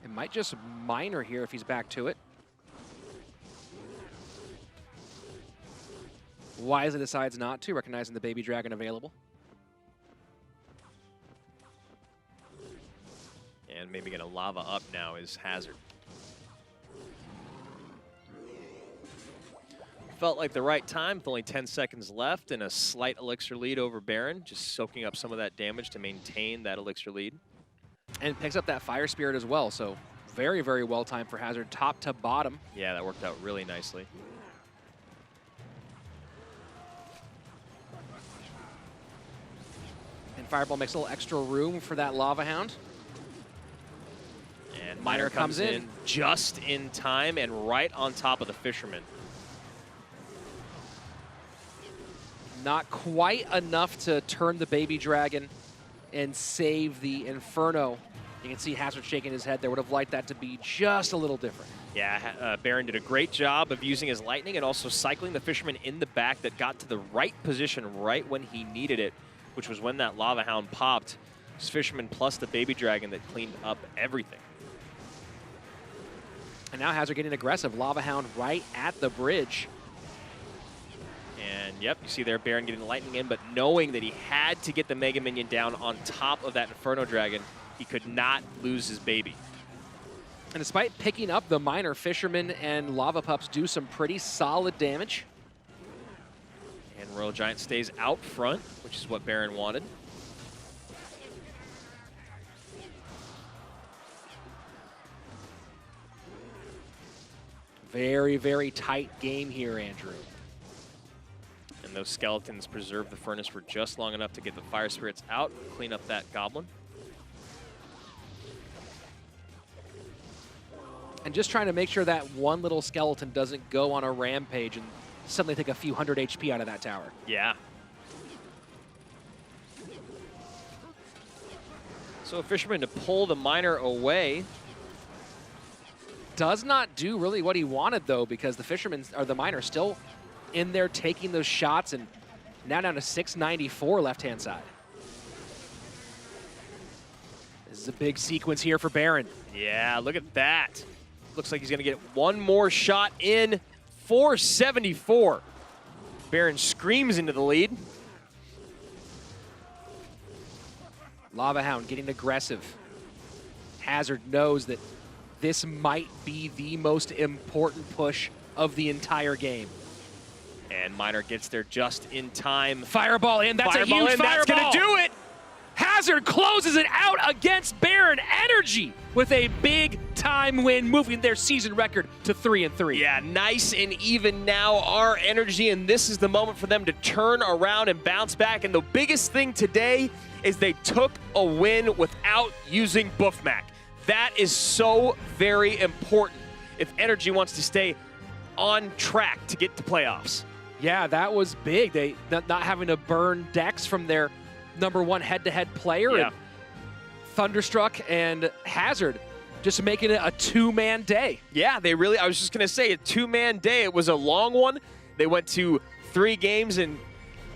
It might just minor here if he's back to it. Wisely decides not to, recognizing the baby dragon available. And maybe gonna lava up now is Hazard. Felt like the right time with only 10 seconds left and a slight Elixir lead over Baron, just soaking up some of that damage to maintain that Elixir lead. And picks up that Fire Spirit as well, so very, very well timed for Hazard, top to bottom. Yeah, that worked out really nicely. And Fireball makes a little extra room for that Lava Hound. And Miner comes in just in time and right on top of the Fisherman. Not quite enough to turn the Baby Dragon and save the Inferno. You can see Hazard shaking his head there. Would have liked that to be just a little different. Yeah, Baron did a great job of using his lightning and also cycling the Fisherman in the back that got to the right position right when he needed it, which was when that Lava Hound popped. Just Fisherman plus the Baby Dragon that cleaned up everything. And now Hazard getting aggressive. Lava Hound right at the bridge. And yep, you see there Baron getting the lightning in, but knowing that he had to get the Mega Minion down on top of that Inferno Dragon, he could not lose his baby. And despite picking up the Miner, Fisherman and Lava Pups do some pretty solid damage. And Royal Giant stays out front, which is what Baron wanted. Very, very tight game here, Andrew. And those skeletons preserve the furnace for just long enough to get the Fire Spirits out, clean up that Goblin. And just trying to make sure that one little skeleton doesn't go on a rampage and suddenly take a few hundred HP out of that tower. Yeah. So a Fisherman to pull the Miner away. Does not do really what he wanted, though, because the Fisherman, or the Miner, still in there taking those shots, and now down to 694 left-hand side. This is a big sequence here for Baron. Yeah, look at that. Looks like he's going to get one more shot in. 474. Baron screams into the lead. Lava Hound getting aggressive. Hazard knows that this might be the most important push of the entire game. And Miner gets there just in time. Fireball in, that's Fireball a huge in, fireball. that's gonna do it! Hazard closes it out against Baron Energy with a big time win, moving their season record to 3-3. Yeah, nice and even now, our Energy, and this is the moment for them to turn around and bounce back. And the biggest thing today is they took a win without using Buffmac. That is so very important if Energy wants to stay on track to get to playoffs. Yeah, that was big. They not having to burn decks from their #1 head-to-head player. Yeah. And Thunderstruck and Hazard just making it a two-man day. Yeah, they really, I was just going to say, a two-man day. It was a long one. They went to 3 games in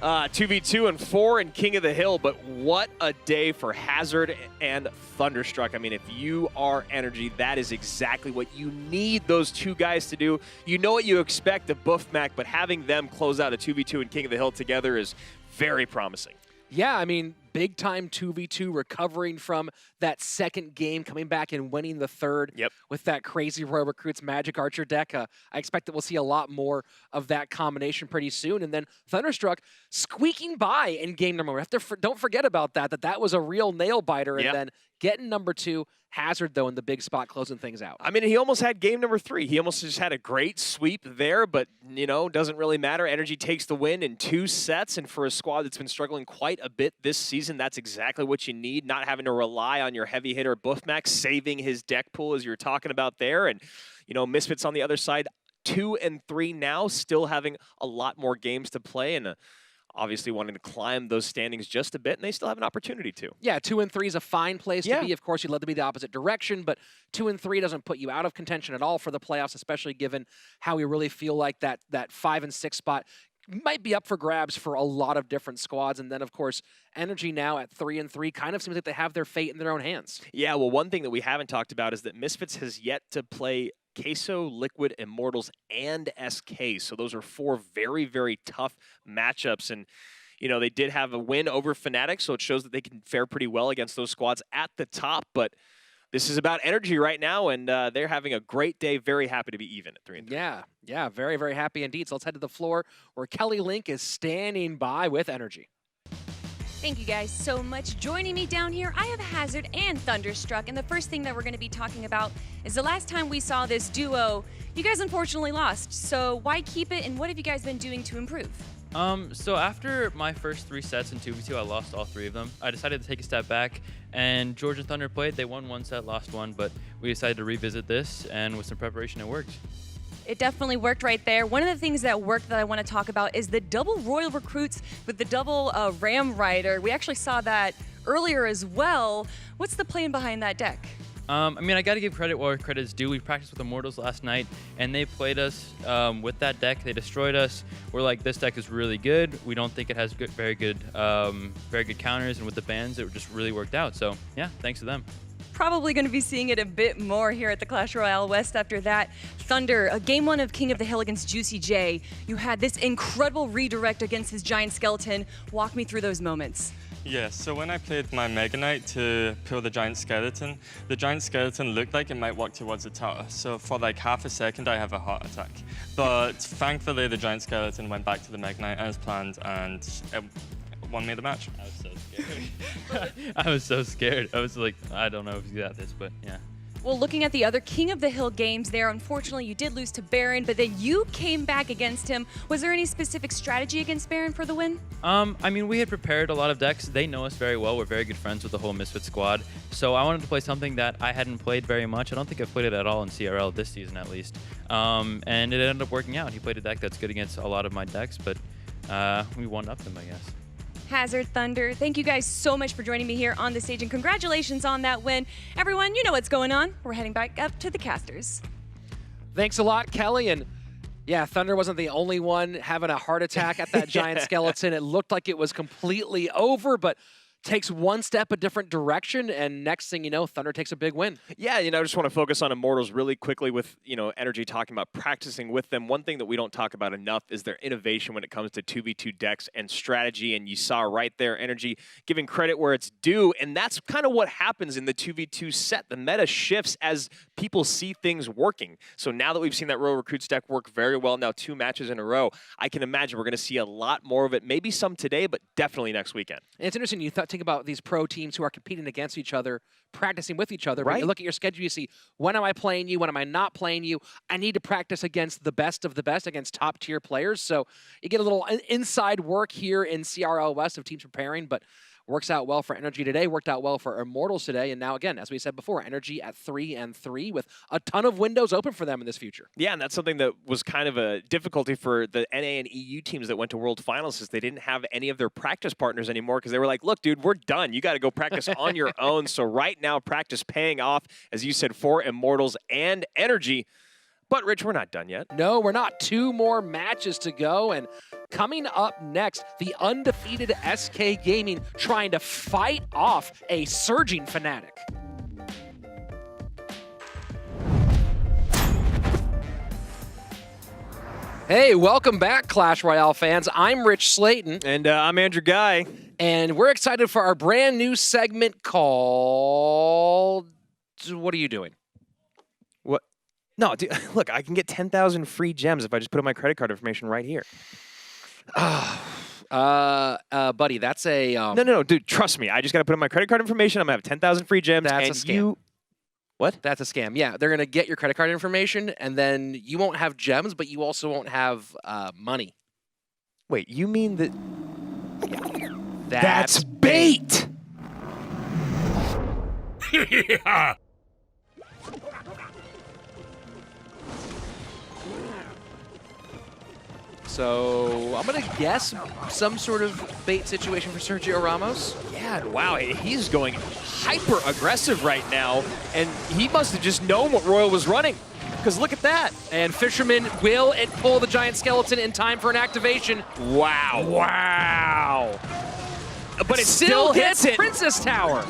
2v2 and 4 in King of the Hill, but what a day for Hazard and Thunderstruck. I mean, if you are Energy, that is exactly what you need those two guys to do. You know what you expect of Buffmac, but having them close out a 2v2 in King of the Hill together is very promising. Yeah, I mean, big time 2v2, recovering from that second game, coming back and winning the third with that crazy Royal Recruits Magic Archer deck. I expect that we'll see a lot more of that combination pretty soon. And then Thunderstruck squeaking by in game #1. Don't forget about that, that was a real nail biter. And then getting #2, Hazard, though, in the big spot, closing things out. I mean, he almost had game #3. He almost just had a great sweep there, but, you know, doesn't really matter. Energy takes the win in 2 sets, and for a squad that's been struggling quite a bit this season, that's exactly what you need, not having to rely on your heavy hitter Buffmac, saving his deck pool, as you're talking about there. And, you know, Misfits on the other side, 2 and 3 now, still having a lot more games to play, and obviously wanting to climb those standings just a bit, and they still have an opportunity to. Yeah, 2 and 3 is a fine place to be. Of course, you'd love to be the opposite direction, but 2 and 3 doesn't put you out of contention at all for the playoffs, especially given how we really feel like that 5 and 6 spot might be up for grabs for a lot of different squads. And then, of course, Energy now at 3 and 3 kind of seems like they have their fate in their own hands. Yeah, well, one thing that we haven't talked about is that Misfits has yet to play Queso, Liquid, Immortals, and SK. So those are 4 very, very tough matchups. And, you know, they did have a win over Fnatic, so it shows that they can fare pretty well against those squads at the top. But this is about Energy right now, and they're having a great day. Very happy to be even at 3 and 3. Yeah, very, very happy indeed. So let's head to the floor where Kelly Link is standing by with Energy. Thank you guys so much. Joining me down here, I have Hazard and Thunderstruck, and the first thing that we're going to be talking about is the last time we saw this duo, you guys unfortunately lost. So why keep it, and what have you guys been doing to improve? So after my first 3 sets in 2v2, I lost all 3 of them. I decided to take a step back, and George and Thunder played. They won 1 set, lost 1, but we decided to revisit this, and with some preparation, it worked. It definitely worked right there. One of the things that worked that I want to talk about is the double Royal Recruits with the double Ram Rider. We actually saw that earlier as well. What's the plan behind that deck? I mean, I got to give credit where credit is due. We practiced with Immortals last night, and they played us with that deck. They destroyed us. We're like, this deck is really good. We don't think it has very good counters, and with the bans, it just really worked out. So yeah, thanks to them. Probably going to be seeing it a bit more here at the Clash Royale West after that. Thunder, game 1 of King of the Hill against Juicy J. You had this incredible redirect against his giant skeleton. Walk me through those moments. Yeah, so when I played my Mega Knight to kill the giant skeleton looked like it might walk towards the tower. So for like half a second, I have a heart attack. But thankfully, the giant skeleton went back to the Mega Knight as planned, and it won me the match. I was so scared. I was so scared. I was like, I don't know if you got this, but yeah. Well, looking at the other King of the Hill games there, unfortunately, you did lose to Baron, but then you came back against him. Was there any specific strategy against Baron for the win? I mean, we had prepared a lot of decks. They know us very well. We're very good friends with the whole Misfits squad. So I wanted to play something that I hadn't played very much. I don't think I've played it at all in CRL this season, at least. And it ended up working out. He played a deck that's good against a lot of my decks, but we one-upped him, I guess. Hazard, Thunder, thank you guys so much for joining me here on the stage, and congratulations on that win. Everyone, you know what's going on. We're heading back up to the casters. Thanks a lot, Kelly. And yeah, Thunder wasn't the only one having a heart attack at that giant skeleton. It looked like it was completely over, but takes one step a different direction, and next thing you know, Thunder takes a big win. Yeah, I just want to focus on Immortals really quickly with, Energy talking about practicing with them. One thing that we don't talk about enough is their innovation when it comes to 2v2 decks and strategy, and you saw right there, Energy giving credit where it's due, and that's kind of what happens in the 2v2 set. The meta shifts as people see things working. So now that we've seen that Royal Recruits deck work very well, now 2 matches in a row, I can imagine we're going to see a lot more of it, maybe some today, but definitely next weekend. And it's interesting, you think about these pro teams who are competing against each other, practicing with each other. Right. But you look at your schedule, you see, when am I playing you? When am I not playing you? I need to practice against the best of the best, against top tier players. So you get a little inside work here in CRL West of teams preparing, but works out well for Energy today, worked out well for Immortals today, and now again, as we said before, Energy at 3-3 with a ton of windows open for them in this future. Yeah, and that's something that was kind of a difficulty for the NA and EU teams that went to World Finals, is they didn't have any of their practice partners anymore because they were like, look, dude, we're done. You got to go practice on your own. So right now, practice paying off, as you said, for Immortals and Energy. But, Rich, we're not done yet. No, we're not. 2 more matches to go, and coming up next, the undefeated SK Gaming trying to fight off a surging Fnatic. Hey, welcome back, Clash Royale fans. I'm Rich Slayton. And I'm Andrew Guy. And we're excited for our brand new segment called... What are you doing? What? No, dude, look, I can get 10,000 free gems if I just put in my credit card information right here. Buddy, that's a... No, dude, trust me. I just got to put in my credit card information. I'm going to have 10,000 free gems. That's a scam. What? That's a scam. Yeah, they're going to get your credit card information, and then you won't have gems, but you also won't have money. Wait, you mean that... That's bait! Yeah. So I'm going to guess some sort of bait situation for Sergio Ramos. Yeah, wow, he's going hyper-aggressive right now, and he must have just known what Royal was running, because look at that. And Fisherman, will it pull the giant skeleton in time for an activation? Wow. Wow. But it still hits it. Princess Tower.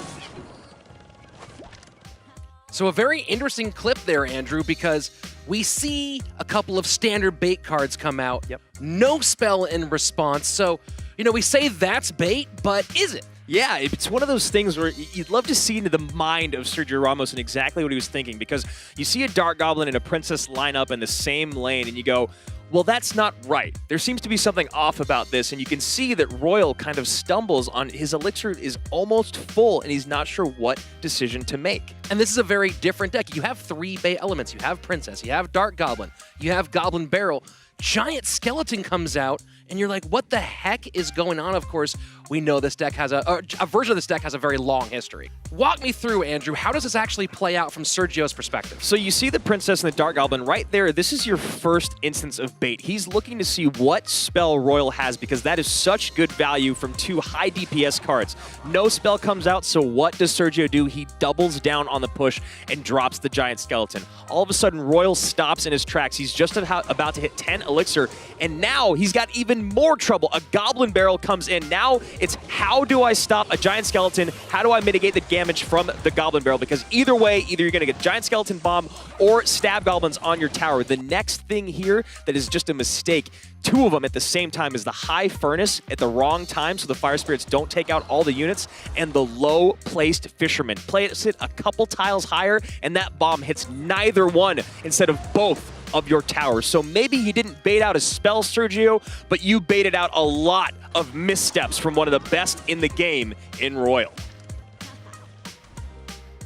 So a very interesting clip there, Andrew, because we see a couple of standard bait cards come out. Yep. No spell in response. So, we say that's bait, but is it? Yeah, it's one of those things where you'd love to see into the mind of Sergio Ramos and exactly what he was thinking, because you see a Dark Goblin and a Princess line up in the same lane, and you go, Well, that's not right. There seems to be something off about this, and you can see that Royal kind of stumbles on his elixir is almost full, and he's not sure what decision to make. And this is a very different deck. You have 3 Bay elements. You have Princess, you have Dark Goblin, you have Goblin Barrel. Giant Skeleton comes out, and you're like, what the heck is going on? Of course, we know this deck has a version of this deck has a very long history. Walk me through, Andrew. How does this actually play out from Sergio's perspective? So you see the Princess and the Dark Goblin right there. This is your first instance of bait. He's looking to see what spell Royal has because that is such good value from 2 high DPS cards. No spell comes out, so what does Sergio do? He doubles down on the push and drops the Giant Skeleton. All of a sudden, Royal stops in his tracks. He's just about to hit 10 elixir, and now he's got even more trouble. A Goblin Barrel comes in. Now it's how do I stop a Giant Skeleton? How do I mitigate the damage from the Goblin Barrel? Because either way, either you're going to get Giant Skeleton Bomb or Stab Goblins on your tower. The next thing here that is just a mistake, 2 of them at the same time, is the High Furnace at the wrong time so the Fire Spirits don't take out all the units, and the low-placed Fisherman. Place it a couple tiles higher, and that bomb hits neither one instead of both of your towers. So maybe he didn't bait out a spell, Sergio, but you baited out a lot of missteps from one of the best in the game in Royal.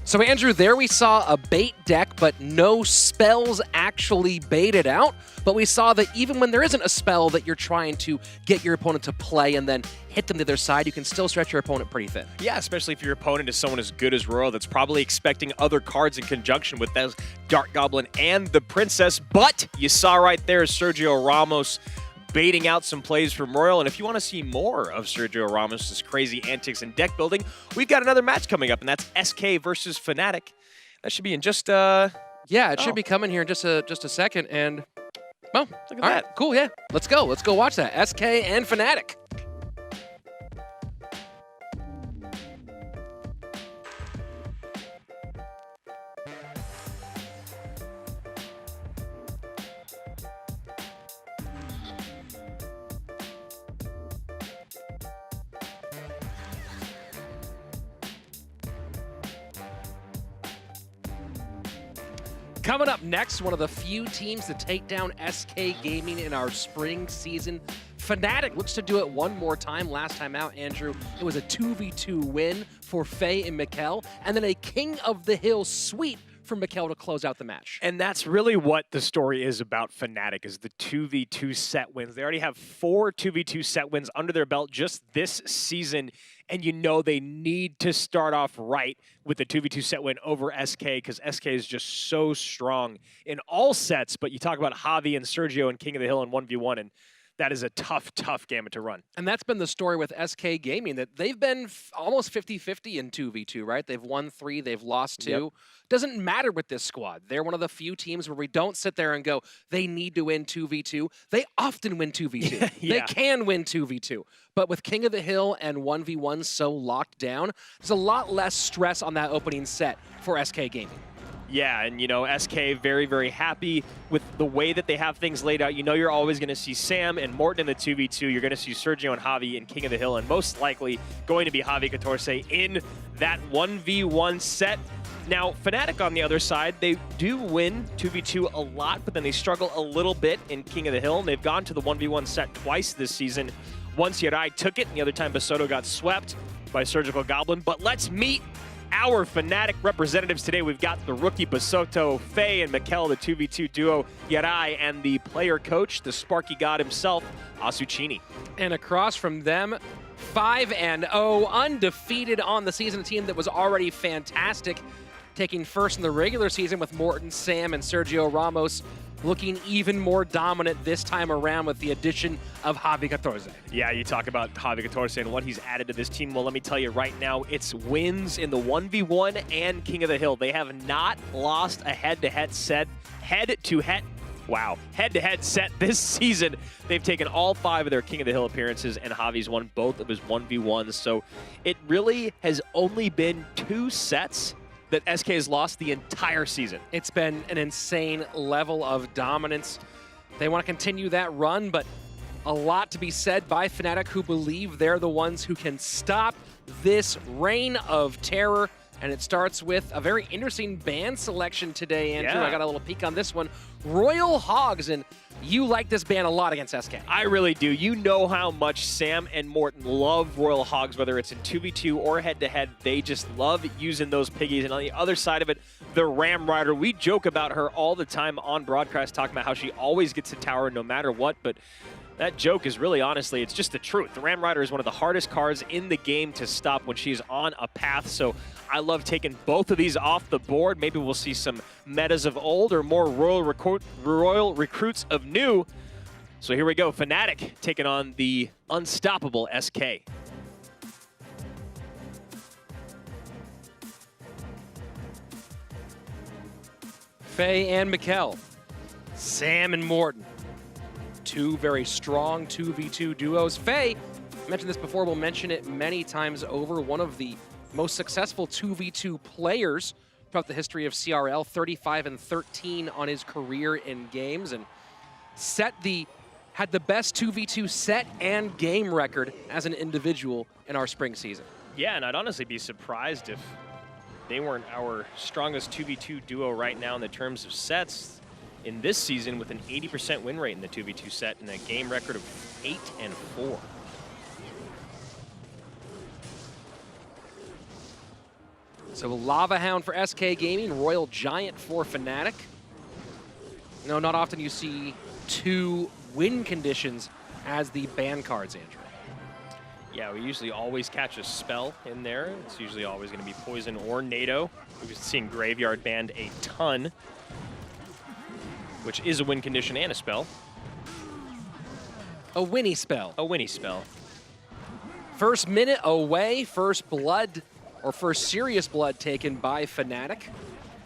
So Andrew, there we saw a bait deck, but no spells actually baited out. But we saw that even when there isn't a spell that you're trying to get your opponent to play and then hit them to their side, you can still stretch your opponent pretty thin. Yeah, especially if your opponent is someone as good as Royal that's probably expecting other cards in conjunction with those Dark Goblin and the Princess. But you saw right there Sergio Ramos baiting out some plays from Royal. And if you want to see more of Sergio Ramos' crazy antics and deck building, we've got another match coming up, and that's SK versus Fnatic. That should be in just yeah, it should be coming here in just a second. And well, look at all that. Right, cool, yeah. Let's go watch that. SK and Fnatic. Coming up next, one of the few teams to take down SK Gaming in our spring season. Fnatic looks to do it one more time. Last time out, Andrew, it was a 2v2 win for Faye and Mikkel, and then a King of the Hill sweep for Mikkel to close out the match. And that's really what the story is about Fnatic, is the 2v2 set wins. They already have 4 2v2 set wins under their belt just this season, and you know they need to start off right with the 2v2 set win over SK, because SK is just so strong in all sets. But you talk about Javi and Sergio and King of the Hill in 1v1, and that is a tough, tough gamut to run. And that's been the story with SK Gaming, that they've been almost 50-50 in 2v2, right? They've won 3, they've lost 2. Yep. Doesn't matter with this squad. They're one of the few teams where we don't sit there and go, they need to win 2v2. They often win 2v2. Yeah. They can win 2v2. But with King of the Hill and 1v1 so locked down, there's a lot less stress on that opening set for SK Gaming. Yeah, and you know, SK very, very happy with the way that they have things laid out. You know you're always going to see Sam and Morton in the 2v2. You're going to see Sergio and Javi in King of the Hill, and most likely going to be Javi Catorce in that 1v1 set. Now, Fnatic on the other side, they do win 2v2 a lot, but then they struggle a little bit in King of the Hill, and they've gone to the 1v1 set twice this season. Once Yarai took it, and the other time Basoto got swept by Surgical Goblin. But let's meet our Fnatic representatives today. We've got the rookie Basoto, Faye and Mikkel, the 2v2 duo, Yarai, and the player coach, the Sparky God himself, Asuchini. And across from them, 5-0, undefeated on the season, a team that was already fantastic, taking first in the regular season with Morton, Sam, and Sergio Ramos, looking even more dominant this time around with the addition of Javi Catorce. Yeah, you talk about Javi Catorce and what he's added to this team. Well, let me tell you right now, it's wins in the 1v1 and King of the Hill. They have not lost a head-to-head set, head-to-head set this season. They've taken all 5 of their King of the Hill appearances, and Javi's won both of his 1v1s. So it really has only been 2 sets that SK has lost the entire season. It's been an insane level of dominance. They want to continue that run, but a lot to be said by Fnatic, who believe they're the ones who can stop this reign of terror. And it starts with a very interesting band selection today, Andrew. Yeah. I got a little peek on this one. Royal Hogs, and you like this ban a lot against SK. I really do. You know how much Sam and Morten love Royal Hogs, whether it's in 2v2 or head-to-head. They just love using those piggies. And on the other side of it, the Ram Rider. We joke about her all the time on broadcast, talking about how she always gets to tower no matter what, but that joke is really, honestly, it's just the truth. The Ram Rider is one of the hardest cards in the game to stop when she's on a path, so I love taking both of these off the board. Maybe we'll see some metas of old or more royal recruits of new. So here we go, Fnatic taking on the unstoppable SK. Faye and Mikkel, Sam and Morten. Two very strong 2v2 duos. Faye, I mentioned this before, we'll mention it many times over, one of the most successful 2v2 players throughout the history of CRL, 35-13 on his career in games, and had the best 2v2 set and game record as an individual in our spring season. Yeah, and I'd honestly be surprised if they weren't our strongest 2v2 duo right now in the terms of sets in this season, with an 80% win rate in the 2v2 set and a game record of 8-4. So Lava Hound for SK Gaming, Royal Giant for Fnatic. No, not often you see two win conditions as the ban cards, Andrew. Yeah, we usually always catch a spell in there. It's usually always going to be Poison or NATO. We've been seeing Graveyard banned a ton, which is a win condition and a spell. A Winnie spell. A Winnie spell. First minute away, first blood, or first serious blood taken by Fnatic.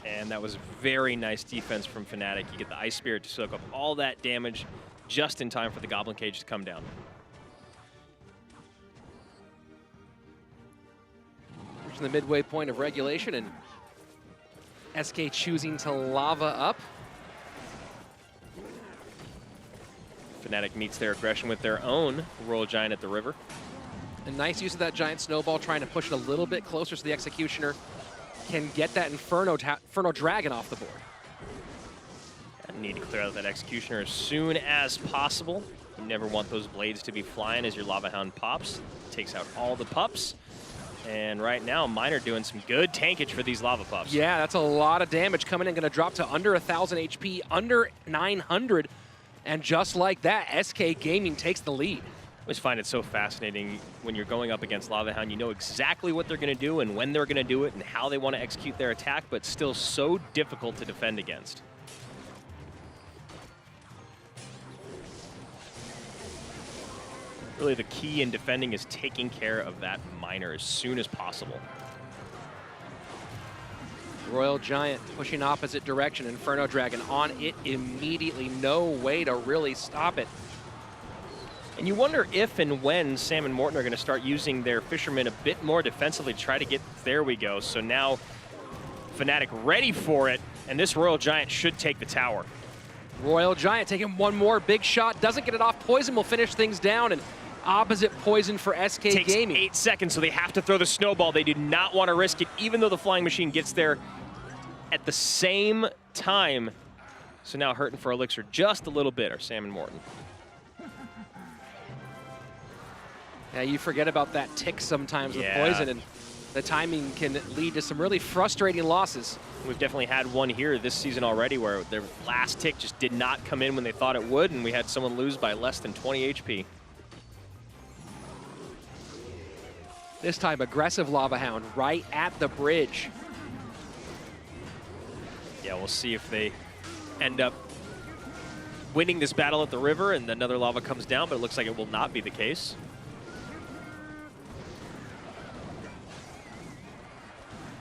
And that was very nice defense from Fnatic. You get the Ice Spirit to soak up all that damage just in time for the Goblin Cage to come down. Reaching the midway point of regulation, and SK choosing to lava up. Fnatic meets their aggression with their own Royal Giant at the river. A nice use of that Giant Snowball, trying to push it a little bit closer so the Executioner can get that Inferno Dragon off the board. I need to clear out that Executioner as soon as possible. You never want those blades to be flying as your Lava Hound pops. Takes out all the pups. And right now, Miner doing some good tankage for these Lava Pups. Yeah, that's a lot of damage coming in. Going to drop to under 1,000 HP, under 900. And just like that, SK Gaming takes the lead. I always find it so fascinating when you're going up against Lava Hound. You know exactly what they're going to do and when they're going to do it and how they want to execute their attack, but still so difficult to defend against. Really, the key in defending is taking care of that Miner as soon as possible. Royal Giant pushing opposite direction. Inferno Dragon on it immediately. No way to really stop it. And you wonder if and when Sam and Morten are going to start using their Fishermen a bit more defensively to try to get... There we go. So now Fnatic ready for it, and this Royal Giant should take the tower. Royal Giant taking one more big shot. Doesn't get it off. Poison will finish things down, and opposite Poison for SK Takes Gaming. 8 seconds, so they have to throw the snowball. They do not want to risk it, even though the Flying Machine gets there at the same time. So now hurting for Elixir just a little bit, are Sam and Morten. Yeah, you forget about that tick sometimes with Poison, and the timing can lead to some really frustrating losses. We've definitely had one here this season already where their last tick just did not come in when they thought it would, and we had someone lose by less than 20 HP. This time, aggressive Lava Hound right at the bridge. Yeah, we'll see if they end up winning this battle at the river and another lava comes down, but it looks like it will not be the case.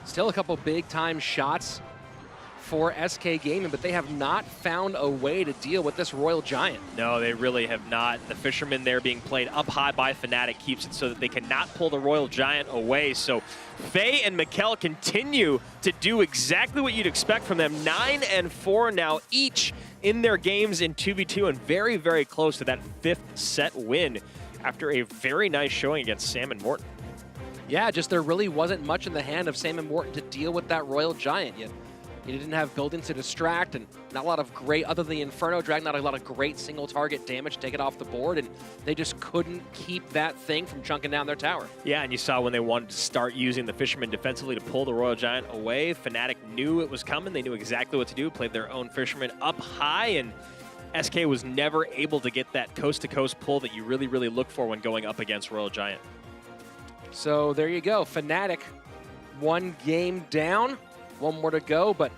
Still a couple big-time shots for SK Gaming, but they have not found a way to deal with this Royal Giant. No, they really have not. The Fisherman there being played up high by Fnatic keeps it so that they cannot pull the Royal Giant away. So Faye and Mikkel continue to do exactly what you'd expect from them. 9-4 now each in their games in 2v2, and very, very close to that 5th set win after a very nice showing against Sam and Morten. Yeah, just there really wasn't much in the hand of Sam and Morten to deal with that Royal Giant yet. He didn't have buildings to distract, and not a lot of great, other than the Inferno Dragon, not a lot of great single target damage to take it off the board, and they just couldn't keep that thing from chunking down their tower. Yeah, and you saw when they wanted to start using the Fisherman defensively to pull the Royal Giant away, Fnatic knew it was coming. They knew exactly what to do, played their own Fisherman up high, and SK was never able to get that coast-to-coast pull that you really, really look for when going up against Royal Giant. So there you go, Fnatic, 1 game down. 1 more to go, but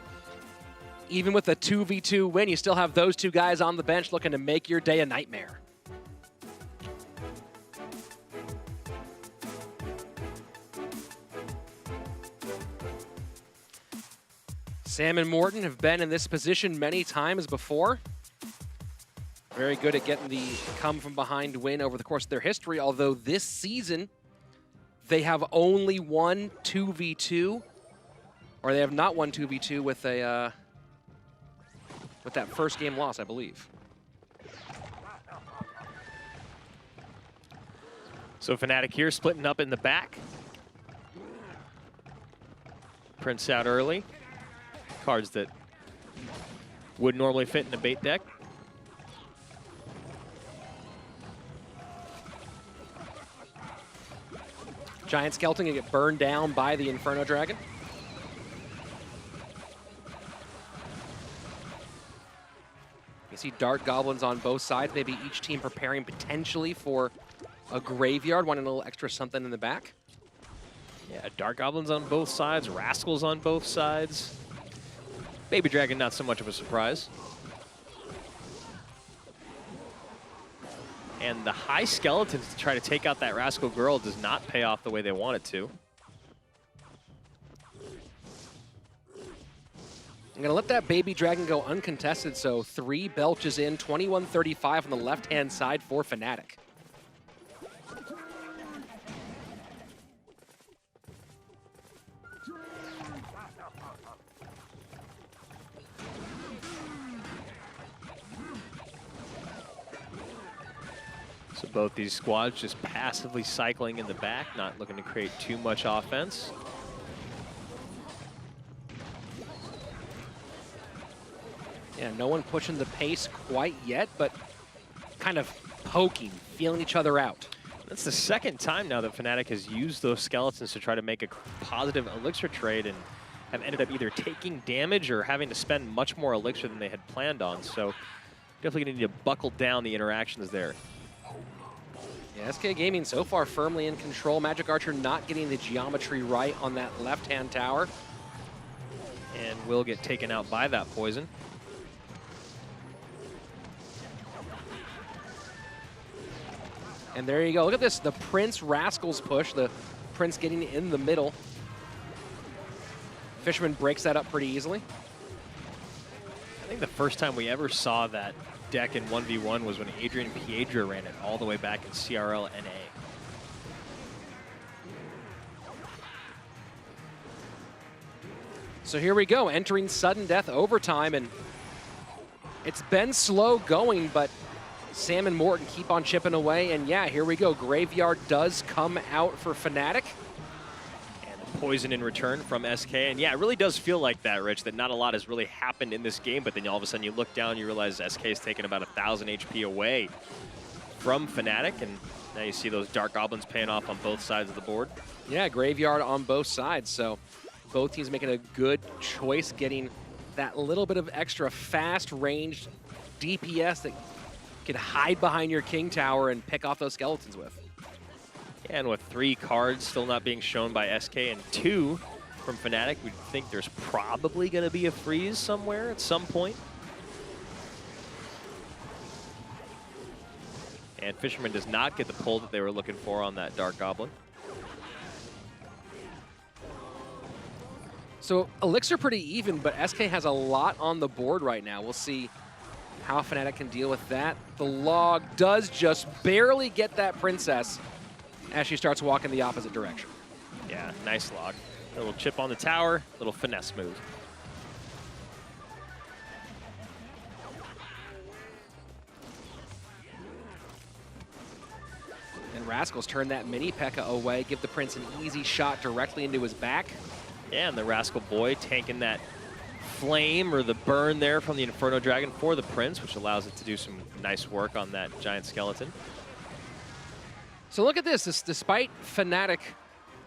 even with a 2v2 win, you still have those 2 guys on the bench looking to make your day a nightmare. Sam and Morten have been in this position many times before. Very good at getting the come-from-behind win over the course of their history, although this season, they have only won 2v2. Or they have not won 2v2 with a with that first game loss, I believe. So Fnatic here splitting up in the back. Prince out early. Cards that would normally fit in a bait deck. Giant Skeleton can get burned down by the Inferno Dragon. You see Dart Goblins on both sides, maybe each team preparing potentially for a graveyard, wanting a little extra something in the back. Yeah, Dark Goblins on both sides, Rascals on both sides. Baby Dragon, not so much of a surprise. And the high Skeletons to try to take out that Rascal Girl does not pay off the way they want it to. I'm gonna let that Baby Dragon go uncontested, so 3 belches in, 21-35 on the left-hand side for Fnatic. So both these squads just passively cycling in the back, not looking to create too much offense. Yeah, no one pushing the pace quite yet, but kind of poking, feeling each other out. That's the second time now that Fnatic has used those Skeletons to try to make a positive Elixir trade and have ended up either taking damage or having to spend much more Elixir than they had planned on. So definitely going to need to buckle down the interactions there. Yeah, SK Gaming so far firmly in control. Magic Archer not getting the geometry right on that left-hand tower. And will get taken out by that poison. And there you go. Look at this, the Prince Rascals push, the Prince getting in the middle. Fisherman breaks that up pretty easily. I think the first time we ever saw that deck in 1v1 was when Adrian Piedra ran it all the way back in CRL NA. So here we go, entering sudden death overtime, and it's been slow going, but Sam and Morten keep on chipping away, and yeah, here we go. Graveyard does come out for Fnatic. And poison in return from SK, and yeah, it really does feel like that, Rich, that not a lot has really happened in this game, but then all of a sudden you look down, you realize SK has taken about 1,000 HP away from Fnatic, and now you see those Dark Goblins paying off on both sides of the board. Yeah, Graveyard on both sides, so both teams making a good choice, getting that little bit of extra fast-ranged DPS that could hide behind your King Tower and pick off those Skeletons with. And with 3 cards still not being shown by SK and 2 from Fnatic, we'd think there's probably going to be a freeze somewhere at some point. And Fisherman does not get the pull that they were looking for on that Dark Goblin. So Elixir pretty even, but SK has a lot on the board right now. We'll see how Fnatic can deal with that. The log does just barely get that Princess as she starts walking the opposite direction. Yeah, nice log. A little chip on the tower, little finesse move. And Rascals turn that mini P.E.K.K.A away, give the Prince an easy shot directly into his back. Yeah, and the Rascal Boy tanking that flame or the burn there from the Inferno Dragon for the Prince, which allows it to do some nice work on that giant skeleton. So look at this. Despite Fnatic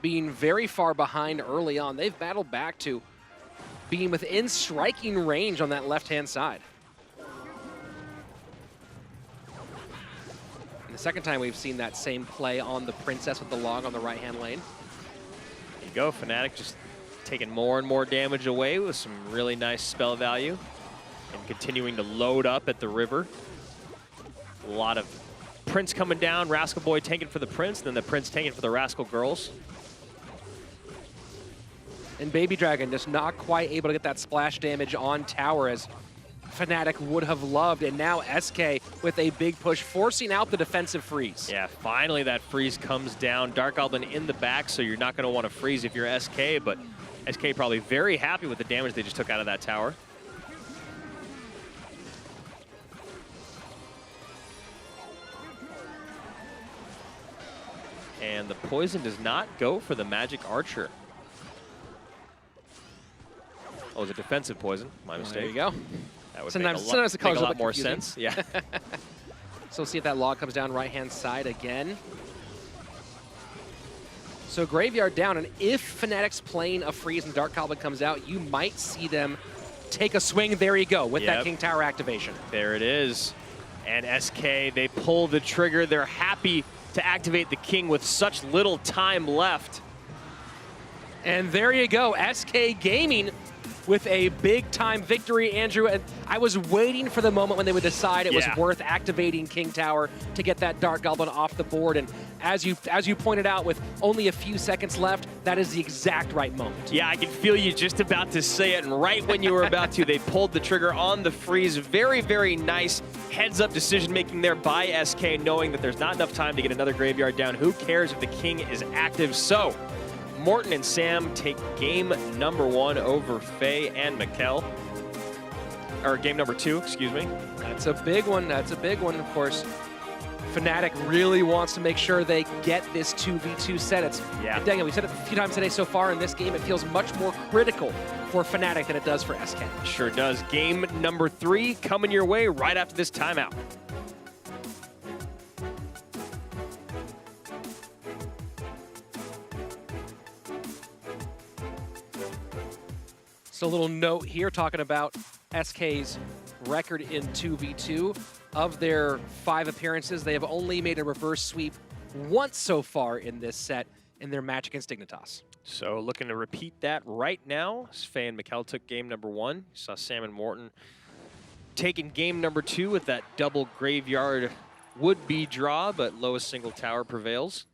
being very far behind early on, they've battled back to being within striking range on that left-hand side. And the second time we've seen that same play on the Princess with the log on the right-hand lane. There you go, Fnatic just taking more and more damage away with some really nice spell value and continuing to load up at the river. A lot of Prince coming down, Rascal Boy tanking for the Prince, then the Prince tanking for the Rascal Girls. And Baby Dragon just not quite able to get that splash damage on tower as Fnatic would have loved. And now SK with a big push, forcing out the defensive freeze. Yeah, finally that freeze comes down. Dark Goblin in the back, so you're not going to want to freeze if you're SK, but SK probably very happy with the damage they just took out of that tower. And the poison does not go for the Magic Archer. Oh, it was a defensive poison. My mistake. There you go. That would sometimes make the colors a lot more confusing. sense. Yeah. So see if that log comes down right-hand side again. So Graveyard down, and if Fnatic's playing a freeze and Dark Goblin comes out, you might see them take a swing. There you go, with that King Tower activation. There it is. And SK, they pull the trigger. They're happy to activate the King with such little time left. And there you go, SK Gaming with a big-time victory, Andrew. And I was waiting for the moment when they would decide it was worth activating King Tower to get that Dark Goblin off the board. And as you pointed out, with only a few seconds left, that is the exact right moment. Yeah, I can feel you just about to say it, and right when you were about to, they pulled the trigger on the freeze. Very, very nice heads-up decision-making there by SK, knowing that there's not enough time to get another Graveyard down. Who cares if the King is active? So Morten and Sam take game number 1 over Faye and Mikkel. Or game number 2, excuse me. That's a big one. That's a big one, of course. Fnatic really wants to make sure they get this 2v2 set. And dang it, we said it a few times today so far in this game. It feels much more critical for Fnatic than it does for SK. Sure does. Game number 3 coming your way right after this timeout. So a little note here talking about SK's record in 2v2. Of their 5 appearances, they have only made a reverse sweep once so far in this set in their match against Dignitas. So looking to repeat that right now. Faye and Mikkel took game number 1. You saw Sam and Morten taking game number 2 with that double Graveyard would-be draw, but lowest single tower prevails.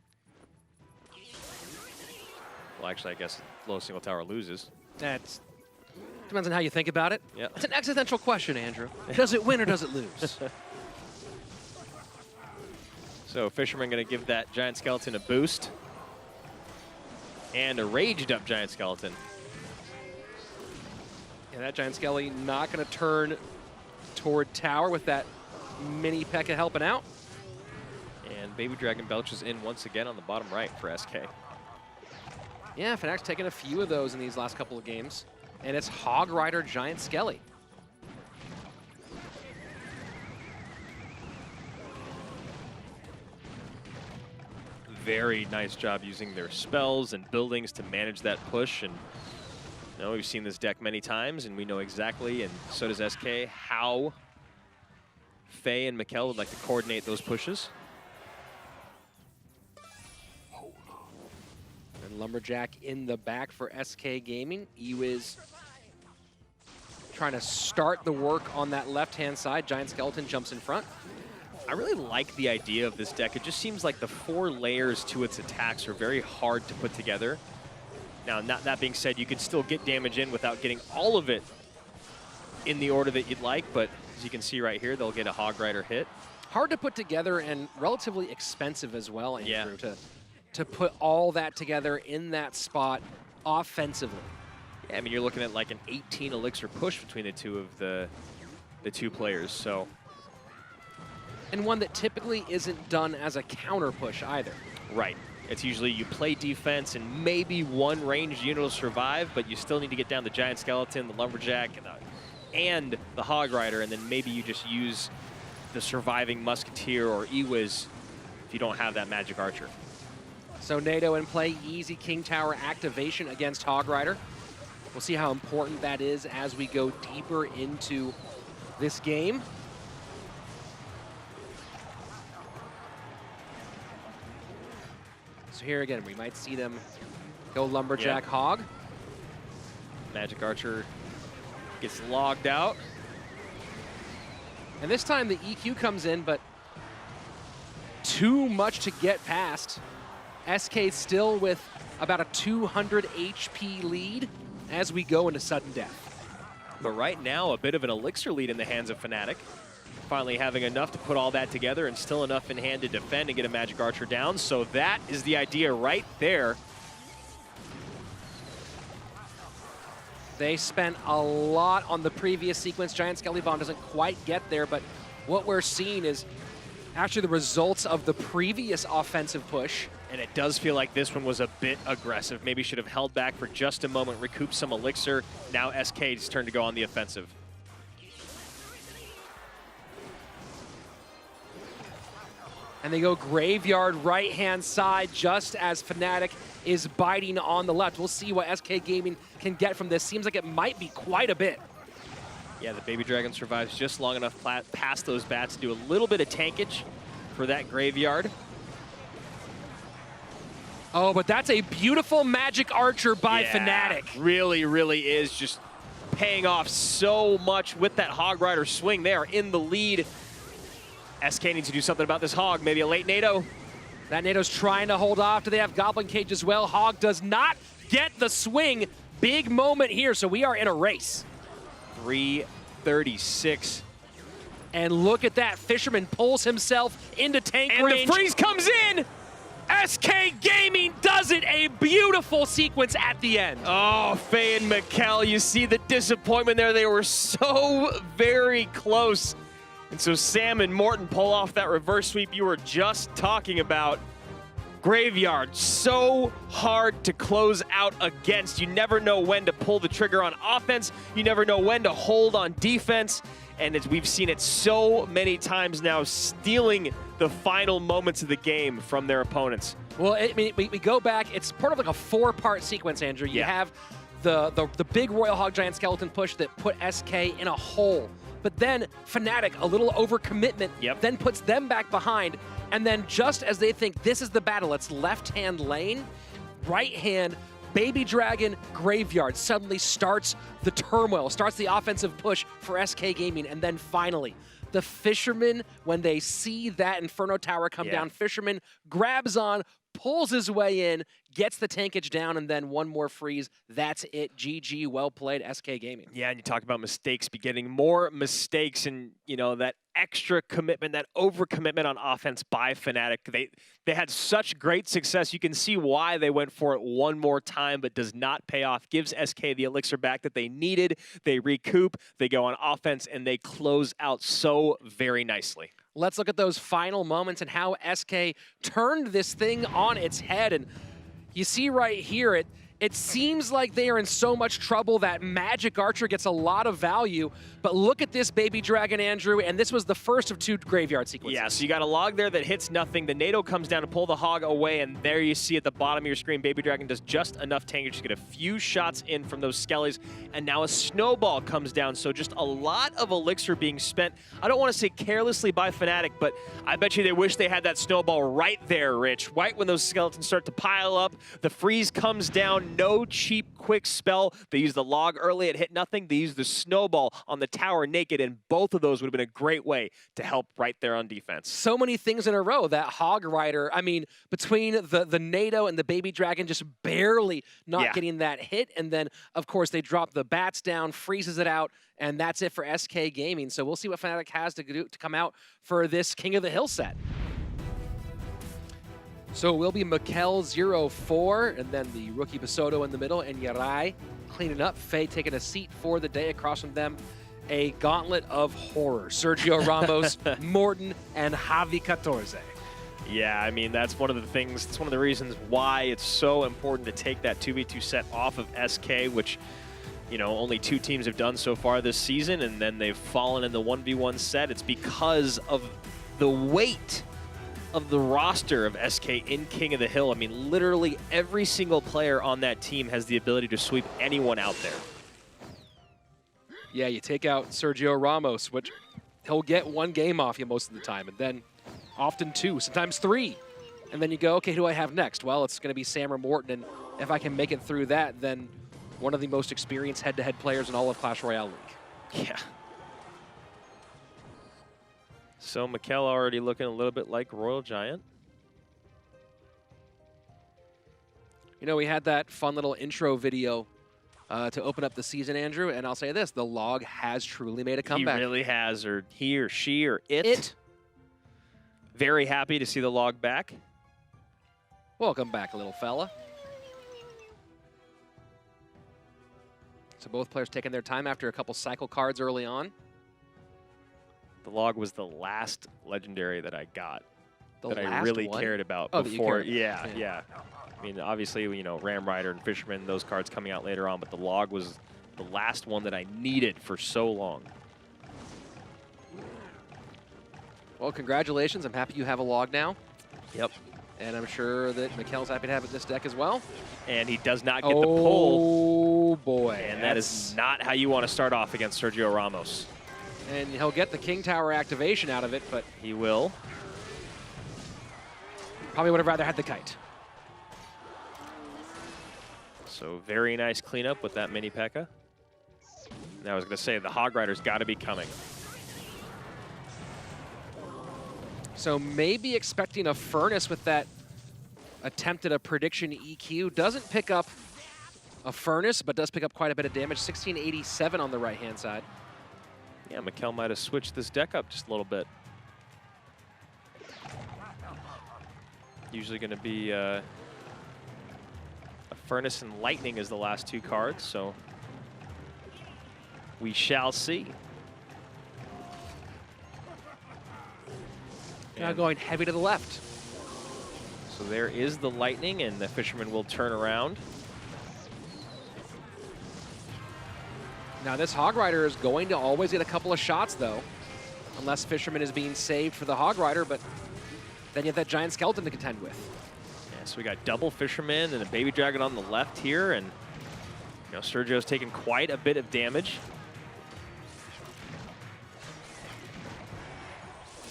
Well, actually, I guess lowest single tower loses. That's depends on how you think about it. Yeah. It's an existential question, Andrew. Does it win or does it lose? So Fisherman going to give that Giant Skeleton a boost. And a raged up Giant Skeleton. Yeah, that Giant Skelly not going to turn toward tower with that mini P.E.K.K.A helping out. And Baby Dragon belches in once again on the bottom right for SK. Yeah, Fnatic's taken a few of those in these last couple of games. And it's Hog Rider Giant Skelly. Very nice job using their spells and buildings to manage that push. And you know, we've seen this deck many times, and we know exactly, and so does SK, how Faye and Mikkel would like to coordinate those pushes. And Lumberjack in the back for SK Gaming. Ewiz trying to start the work on that left-hand side. Giant Skeleton jumps in front. I really like the idea of this deck. It just seems like the 4 layers to its attacks are very hard to put together. Now, that being said, you can still get damage in without getting all of it in the order that you'd like, but as you can see right here, they'll get a Hog Rider hit. Hard to put together and relatively expensive as well, Andrew, to put all that together in that spot offensively. Yeah, I mean, you're looking at like an 18 elixir push between the two of the two players, so. And one that typically isn't done as a counter push either. Right. It's usually you play defense and maybe one ranged unit will survive, but you still need to get down the Giant Skeleton, the Lumberjack, and the Hog Rider, and then maybe you just use the surviving Musketeer or Ewiz if you don't have that Magic Archer. So NATO in play, easy King Tower activation against Hog Rider. We'll see how important that is as we go deeper into this game. So here again, we might see them go Lumberjack Hog. Magic Archer gets logged out. And this time the EQ comes in, but too much to get past. SK still with about a 200 HP lead as we go into sudden death. But right now, a bit of an elixir lead in the hands of Fnatic. Finally having enough to put all that together and still enough in hand to defend and get a Magic Archer down. So that is the idea right there. They spent a lot on the previous sequence. Giant Skelly Bomb doesn't quite get there, but what we're seeing is actually the results of the previous offensive push. And it does feel like this one was a bit aggressive. Maybe should have held back for just a moment, recoup some elixir. Now SK's turn to go on the offensive. And they go Graveyard right-hand side just as Fnatic is biting on the left. We'll see what SK Gaming can get from this. Seems like it might be quite a bit. Yeah, the Baby Dragon survives just long enough past those bats to do a little bit of tankage for that Graveyard. Oh, but that's a beautiful Magic Archer by Fnatic. Really, really is just paying off so much with that Hog Rider swing. They are in the lead. SK needs to do something about this Hog. Maybe a late NATO. That NATO's trying to hold off. Do they have Goblin Cage as well? Hog does not get the swing. Big moment here, so we are in a race. 336. And look at that. Fisherman pulls himself into tank range. And the freeze comes in! SK Gaming does it. A beautiful sequence at the end. Oh, Faye and Mikkel, you see the disappointment there. They were so very close. And so Sam and Morton pull off that reverse sweep you were just talking about. Graveyard, so hard to close out against. You never know when to pull the trigger on offense. You never know when to hold on defense. And as we've seen it so many times now, stealing the final moments of the game from their opponents. Well, I mean, we go back. It's part of like a four-part sequence, Andrew. You have the big Royal Hog Giant Skeleton push that put SK in a hole. But then Fnatic, a little overcommitment, then puts them back behind. And then just as they think this is the battle, it's left-hand lane, right-hand, Baby Dragon, Graveyard suddenly starts the turmoil, starts the offensive push for SK Gaming. And then finally, the Fisherman, when they see that Inferno Tower come down, Fisherman grabs on, pulls his way in, gets the tankage down, and then one more freeze. That's it. GG. Well played, SK Gaming. Yeah, and you talk about mistakes, begetting more mistakes, and you know that extra commitment, that overcommitment on offense by Fnatic. They had such great success. You can see why they went for it one more time, but does not pay off. Gives SK the elixir back that they needed. They recoup. They go on offense, and they close out so very nicely. Let's look at those final moments and how SK turned this thing on its head. And you see right here, it seems like they are in so much trouble that Magic Archer gets a lot of value. But look at this Baby Dragon, Andrew, and this was the first of two Graveyard sequences. Yeah, so you got a log there that hits nothing. The NATO comes down to pull the Hog away, and there you see at the bottom of your screen, Baby Dragon does just enough tankage to get a few shots in from those Skellies, and now a Snowball comes down, so just a lot of elixir being spent. I don't want to say carelessly by Fnatic, but I bet you they wish they had that Snowball right there, Rich. Right when those skeletons start to pile up, the freeze comes down, no cheap, quick spell. They use the log early, it hit nothing. They use the Snowball on the tower naked, and both of those would have been a great way to help right there on defense. So many things in a row. That Hog Rider, I mean, between the NATO and the Baby Dragon just barely not getting that hit, and then, of course, they drop the bats down, freezes it out, and that's it for SK Gaming. So we'll see what Fnatic has to do to come out for this King of the Hill set. So it will be Mikkel 0-4, and then the rookie Basoto in the middle, and Yarai cleaning up. Faye taking a seat for the day. Across from them, a gauntlet of horror. Sergio Ramos, Morton, and Javi 14. Yeah, I mean, that's one of the things, it's one of the reasons why it's so important to take that 2v2 set off of SK, which, you know, only 2 teams have done so far this season, and then they've fallen in the 1v1 set. It's because of the weight of the roster of SK in King of the Hill. I mean, literally every single player on that team has the ability to sweep anyone out there. Yeah, you take out Sergio Ramos, which he'll get 1 game off you most of the time, and then often 2, sometimes 3. And then you go, okay, who do I have next? Well, it's going to be Sam or Morton, and if I can make it through that, then one of the most experienced head-to-head players in all of Clash Royale League. Yeah. So Mikel already looking a little bit like Royal Giant. You know, we had that fun little intro video to open up the season, Andrew, and I'll say this, the log has truly made a comeback. He really has, or he or she or it. Very happy to see the log back. Welcome back, little fella. So both players taking their time after a couple cycle cards early on. The log was the last legendary that I got The that I last really one? cared about Oh, that you before. cared about. Yeah, Yeah. yeah. I mean, obviously, you know, Ram Rider and Fisherman, those cards coming out later on, but the log was the last one that I needed for so long. Well, congratulations. I'm happy you have a log now. Yep. And I'm sure that Mikel's happy to have it this deck as well. And he does not get the pull. Oh, boy. And that is not how you want to start off against Sergio Ramos. And he'll get the King Tower activation out of it, but he will. Probably would have rather had the kite. So very nice cleanup with that mini P.E.K.K.A. And I was going to say, the Hog Rider's got to be coming. So maybe expecting a Furnace with that attempt at a prediction EQ. Doesn't pick up a Furnace, but does pick up quite a bit of damage. 1687 on the right-hand side. Yeah, Mikel might have switched this deck up just a little bit. Usually going to be a Furnace and Lightning as the last 2 cards, so we shall see. Now going heavy to the left. So there is the Lightning, and the Fisherman will turn around. Now this Hog Rider is going to always get a couple of shots, though, unless Fisherman is being saved for the Hog Rider, but then you have that Giant Skeleton to contend with. Yeah, so we got double Fisherman and a Baby Dragon on the left here, and you know, Sergio's taken quite a bit of damage.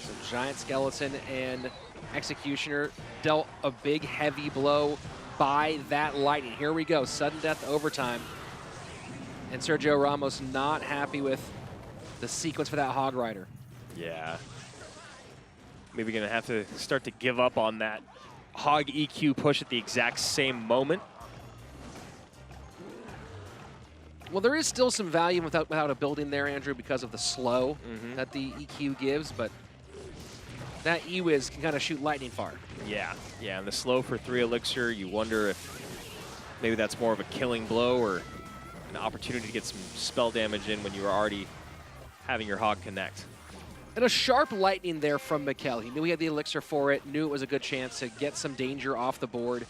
So Giant Skeleton and Executioner dealt a big, heavy blow by that Lightning. Here we go, sudden death overtime. And Sergio Ramos not happy with the sequence for that Hog Rider. Yeah. Maybe going to have to start to give up on that Hog EQ push at the exact same moment. Well, there is still some value without a building there, Andrew, because of the slow that the EQ gives, but that E-Wiz can kind of shoot lightning far. Yeah, yeah, and the slow for 3 Elixir, you wonder if maybe that's more of a killing blow or an opportunity to get some spell damage in when you were already having your Hog connect. And a sharp lightning there from Mikel. He knew he had the Elixir for it, knew it was a good chance to get some danger off the board.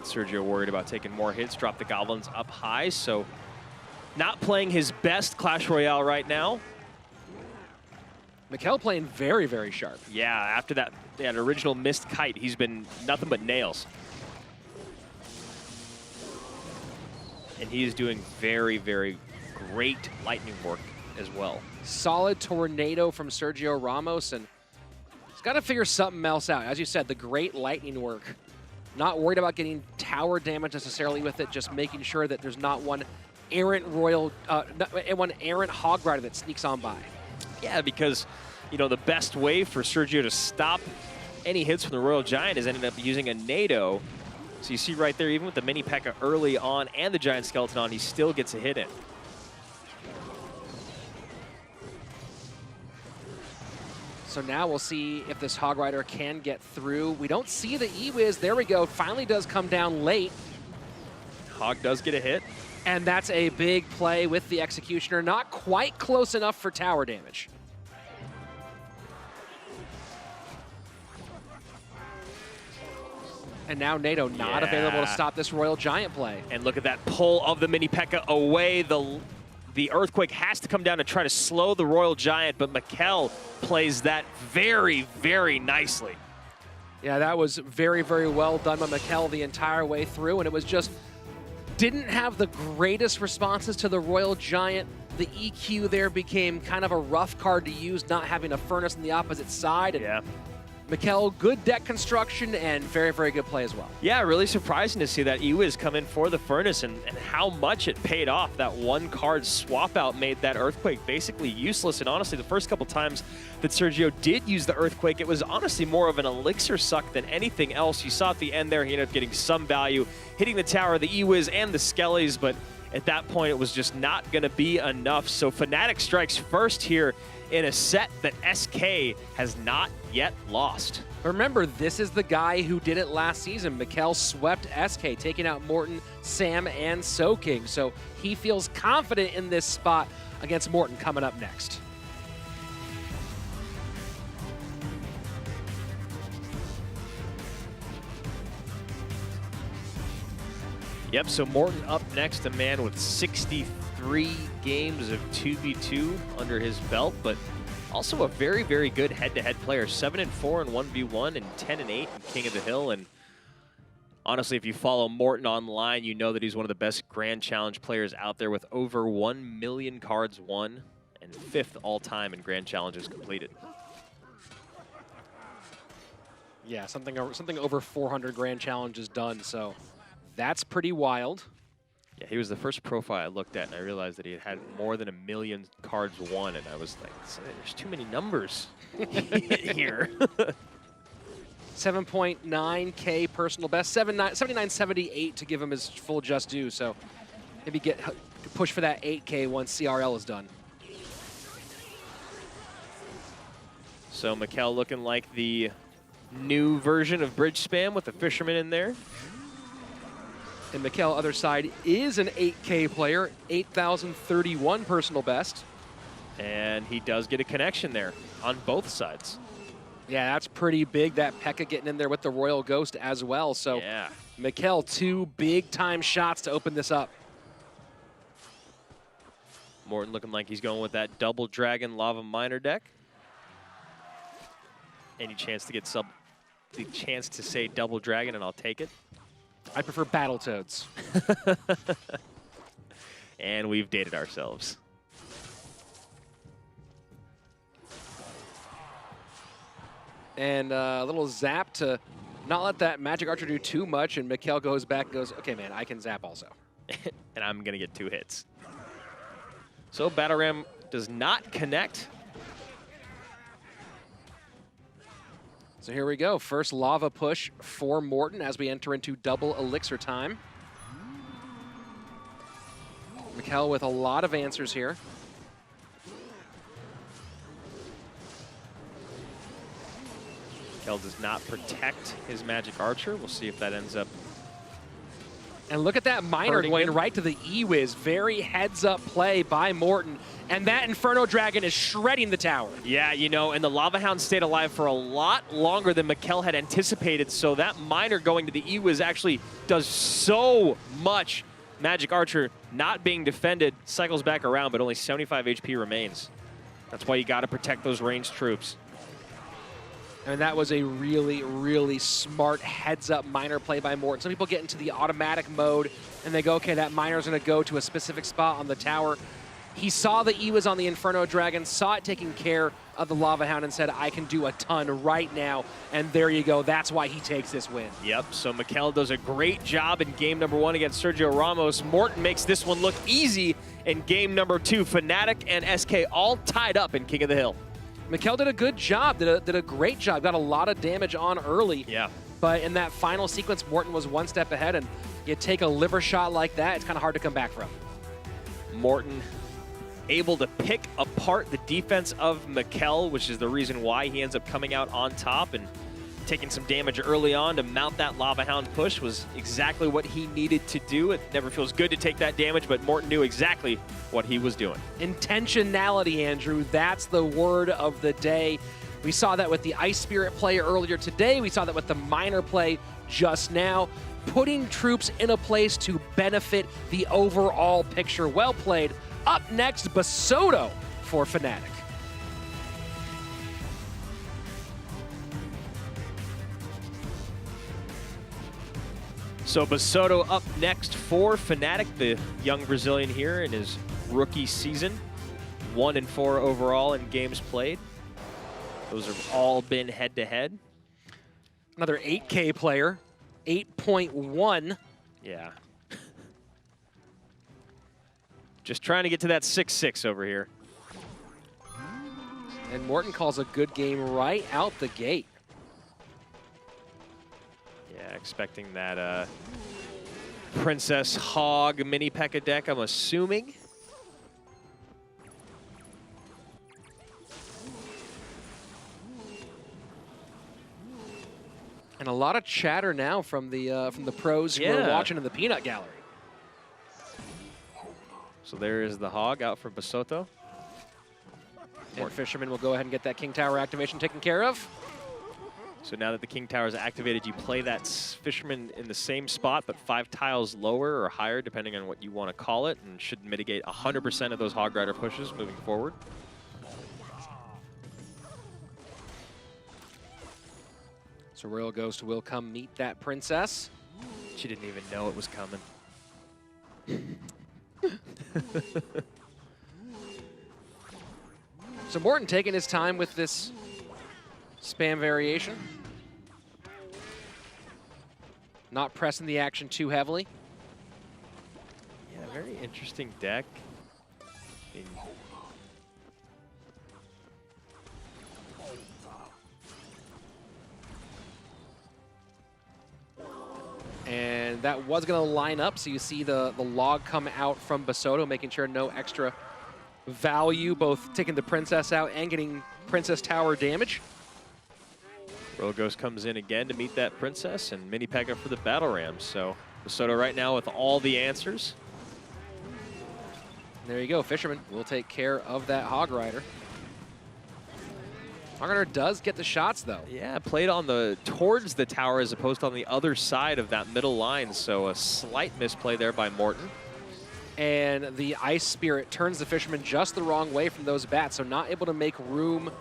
Sergio worried about taking more hits, dropped the Goblins up high, so not playing his best Clash Royale right now. Mikel playing very, very sharp. Yeah, after that original missed kite, he's been nothing but nails. And he is doing very, very great lightning work as well. Solid tornado from Sergio Ramos, and he's got to figure something else out. As you said, the great lightning work. Not worried about getting tower damage necessarily with it, just making sure that there's not one errant one errant Hog Rider that sneaks on by. Yeah, because, you know, the best way for Sergio to stop any hits from the Royal Giant is ended up using a NATO. So you see right there, even with the mini P.E.K.K.A. early on and the Giant Skeleton on, he still gets a hit in. So now we'll see if this Hog Rider can get through. We don't see the E-Wiz. There we go. Finally does come down late. Hog does get a hit. And that's a big play with the Executioner. Not quite close enough for tower damage. And now NATO not available to stop this Royal Giant play. And look at that pull of the Mini P.E.K.K.A away. The Earthquake has to come down to try to slow the Royal Giant, but Mikkel plays that very, very nicely. Yeah, that was very, very well done by Mikkel the entire way through, and it was just didn't have the greatest responses to the Royal Giant. The EQ there became kind of a rough card to use, not having a Furnace on the opposite side. And Mikkel, good deck construction and very, very good play as well. Yeah, really surprising to see that Ewiz come in for the Furnace and how much it paid off. That one card swap out made that Earthquake basically useless. And honestly, the first couple times that Sergio did use the Earthquake, it was honestly more of an elixir suck than anything else. You saw at the end there, he ended up getting some value, hitting the tower, the Ewiz, and the Skellies, but at that point, it was just not going to be enough. So Fnatic strikes first here in a set that SK has not yet lost. Remember, this is the guy who did it last season. Mikkel swept SK, taking out Morten, Sam, and Soking. So he feels confident in this spot against Morten coming up next. Yep, so Morten up next, a man with 63 games of 2v2 under his belt, but also a very, very good head-to-head player. 7-4 in 1v1 and 10-8 in King of the Hill. And honestly, if you follow Morten online, you know that he's one of the best Grand Challenge players out there with over 1 million cards won and 5th all-time in Grand Challenges completed. Yeah, something over 400 Grand Challenges done, so that's pretty wild. Yeah, he was the first profile I looked at, and I realized that he had more than 1 million cards won, and I was like, there's too many numbers here. 7.9K personal best, 79.78 to give him his full just due, so maybe push for that 8K once CRL is done. So Mikkel looking like the new version of Bridge Spam with the Fisherman in there. And Mikkel, other side, is an 8K player, 8,031 personal best. And he does get a connection there on both sides. Yeah, that's pretty big, that P.E.K.K.A getting in there with the Royal Ghost as well. So yeah, Mikkel, 2 big-time shots to open this up. Morten looking like he's going with that double Dragon Lava Miner deck. Any chance to get the chance to say double Dragon, and I'll take it. I prefer Battletoads. And we've dated ourselves. And a little zap to not let that Magic Archer do too much, and Mikkel goes back and goes, okay, man, I can zap also. And I'm going to get 2 hits. So Battle Ram does not connect. So here we go. First lava push for Morten as we enter into double elixir time. Mikkel with a lot of answers here. Mikkel does not protect his Magic Archer. We'll see if that ends up. And look at that miner going right to the E-Wiz. Very heads-up play by Morten. And that Inferno Dragon is shredding the tower. Yeah, you know, and the Lava Hound stayed alive for a lot longer than Mikkel had anticipated, so that miner going to the E-Wiz actually does so much. Magic Archer not being defended, cycles back around, but only 75 HP remains. That's why you got to protect those ranged troops. And that was a really, really smart heads-up miner play by Morten. Some people get into the automatic mode, and they go, okay, that miner's going to go to a specific spot on the tower. He saw the E was on the Inferno Dragon, saw it taking care of the Lava Hound, and said, I can do a ton right now. And there you go. That's why he takes this win. Yep, so Mikkel does a great job in game number 1 against Sergio Ramos. Morten makes this one look easy in game number 2. Fnatic and SK all tied up in King of the Hill. Mikkel did a good job, did a great job, got a lot of damage on early. Yeah. But in that final sequence, Morten was 1 step ahead, and you take a liver shot like that, it's kind of hard to come back from. Morten able to pick apart the defense of Mikkel, which is the reason why he ends up coming out on top and taking some damage early on to mount that Lava Hound push was exactly what he needed to do. It never feels good to take that damage, but Morten knew exactly what he was doing. Intentionality, Andrew, that's the word of the day. We saw that with the Ice Spirit play earlier today. We saw that with the Miner play just now. Putting troops in a place to benefit the overall picture. Well played. Up next, Basoto for Fnatic. So Basoto up next for Fnatic, the young Brazilian here in his rookie season. 1-4 overall in games played. Those have all been head-to-head. Another 8K player, 8.1. Yeah. Just trying to get to that 6-6 over here. And Morten calls a good game right out the gate. Yeah, expecting that Princess Hog mini P.E.K.K.A deck, I'm assuming. And a lot of chatter now from the pros who are watching in the peanut gallery. So there is the Hog out for Basoto. And Fisherman will go ahead and get that King Tower activation taken care of. So now that the King Tower is activated, you play that Fisherman in the same spot, but 5 tiles lower or higher, depending on what you want to call it, and should mitigate 100% of those Hog Rider pushes moving forward. So Royal Ghost will come meet that princess. She didn't even know it was coming. So Morten taking his time with this spam variation. Not pressing the action too heavily. Yeah, very interesting deck. And that was going to line up, so you see the log come out from Basoto, making sure no extra value, both taking the princess out and getting princess tower damage. Royal Ghost comes in again to meet that princess, and mini P.E.K.K.A for the battle ram. So Basoto right now with all the answers. There you go, Fisherman will take care of that Hog Rider. Hog Rider does get the shots though. Yeah, played on towards the tower as opposed to on the other side of that middle line. So a slight misplay there by Morten. And the Ice Spirit turns the Fisherman just the wrong way from those bats, so not able to make room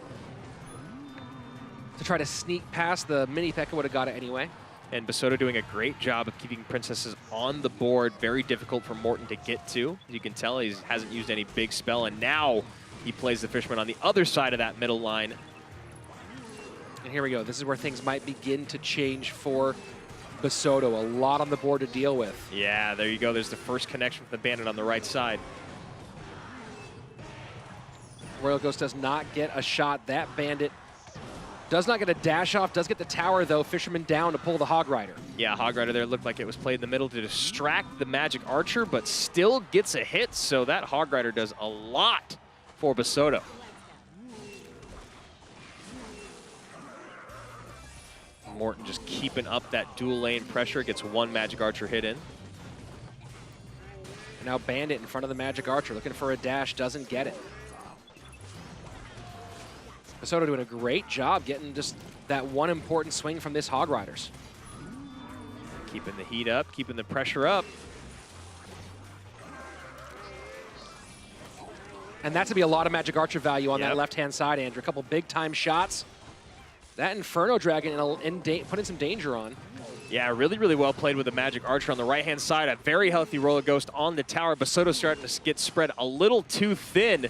to try to sneak past the mini P.E.K.K.A would have got it anyway. And Basoto doing a great job of keeping princesses on the board. Very difficult for Morten to get to. You can tell he hasn't used any big spell, and now he plays the Fisherman on the other side of that middle line. And here we go. This is where things might begin to change for Basoto. A lot on the board to deal with. Yeah, there you go. There's the first connection with the Bandit on the right side. Royal Ghost does not get a shot. That Bandit does not get a dash off. Does get the tower, though. Fisherman down to pull the Hog Rider. Yeah, Hog Rider there looked like it was played in the middle to distract the Magic Archer, but still gets a hit. So that Hog Rider does a lot for Basoto. Morten just keeping up that dual lane pressure, gets one Magic Archer hit in. Now Bandit in front of the Magic Archer, looking for a dash, doesn't get it. Basoto doing a great job getting just that one important swing from this Hog Riders. Keeping the heat up, keeping the pressure up. And that's to be a lot of Magic Archer value on that left-hand side, Andrew. A couple big-time shots. That Inferno Dragon putting some danger on. Yeah, really, really well played with the Magic Archer on the right-hand side. A very healthy Roller Ghost on the tower. Basoto starting to get spread a little too thin.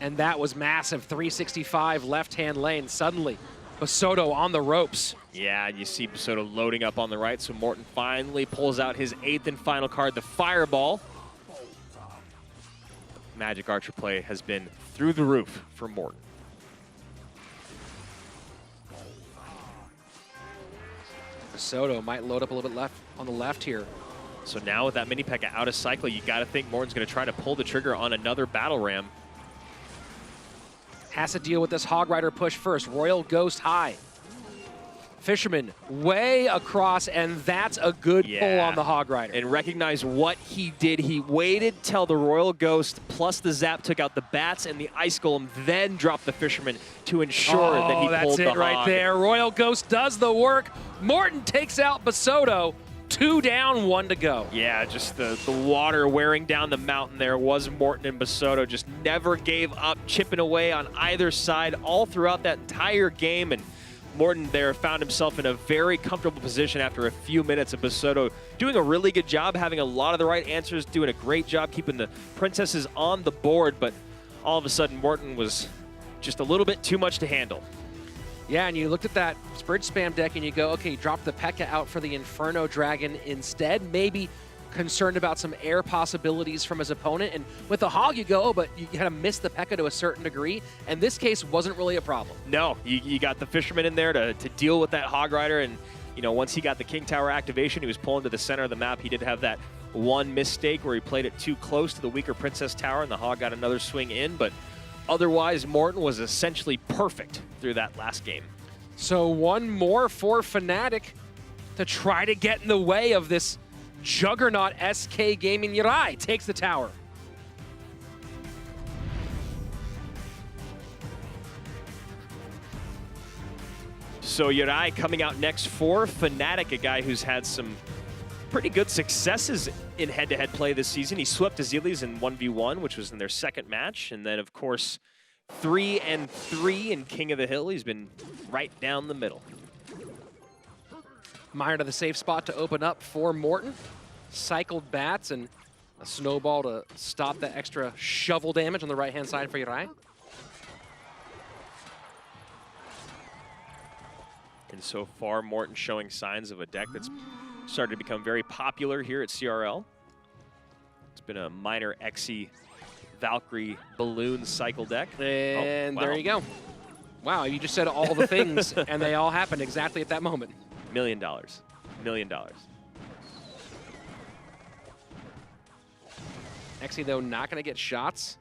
And that was massive. 365 left-hand lane. Suddenly, Basoto on the ropes. Yeah, you see Basoto loading up on the right, so Morten finally pulls out his 8th and final card, the Fireball. Magic Archer play has been through the roof for Morten. Basoto might load up a little bit left on the left here. So now with that mini P.E.K.K.A out of cycle, you got to think Morten's going to try to pull the trigger on another battle ram. Has to deal with this Hog Rider push first. Royal Ghost high. Fisherman way across, and that's a good pull on the Hog Rider. And recognize what he did. He waited till the Royal Ghost plus the Zap took out the bats and the Ice Golem, then dropped the Fisherman to ensure that he pulled the that's it right Hog. there. Royal Ghost does the work. Morton takes out Basoto. 2 down, 1 to go. Yeah, just the water wearing down the mountain there was Morton and Basoto. Just never gave up, chipping away on either side all throughout that entire game. And Morton there found himself in a very comfortable position after a few minutes of Basoto doing a really good job, having a lot of the right answers, doing a great job keeping the Princesses on the board, but all of a sudden Morton was just a little bit too much to handle. Yeah, and you looked at that Bridge Spam deck and you go, okay, drop the P.E.K.K.A out for the Inferno Dragon instead, maybe concerned about some air possibilities from his opponent. And with the Hog, you go, oh, but you kind of miss the P.E.K.K.A to a certain degree. And this case wasn't really a problem. No, you got the Fisherman in there to deal with that Hog Rider. And, you know, once he got the King Tower activation, he was pulling to the center of the map. He did have that one mistake where he played it too close to the weaker Princess Tower, and the Hog got another swing in. But otherwise, Morton was essentially perfect through that last game. So one more for Fnatic to try to get in the way of this juggernaut SK Gaming. Yirai takes the tower. So Yirai coming out next for Fnatic, a guy who's had some pretty good successes in head-to-head play this season. He swept Azilius in 1v1, which was in their second match. And then, of course, 3-3 in King of the Hill. He's been right down the middle. Miner to the safe spot to open up for Morton. Cycled bats and a snowball to stop that extra shovel damage on the right-hand side for Yirai. And so far, Morton showing signs of a deck that's started to become very popular here at CRL. It's been a Miner Exy Valkyrie balloon cycle deck. And there you go. Wow, you just said all the things, and they all happened exactly at that moment. $1 million. $1 million. Exy, though, not going to get shots.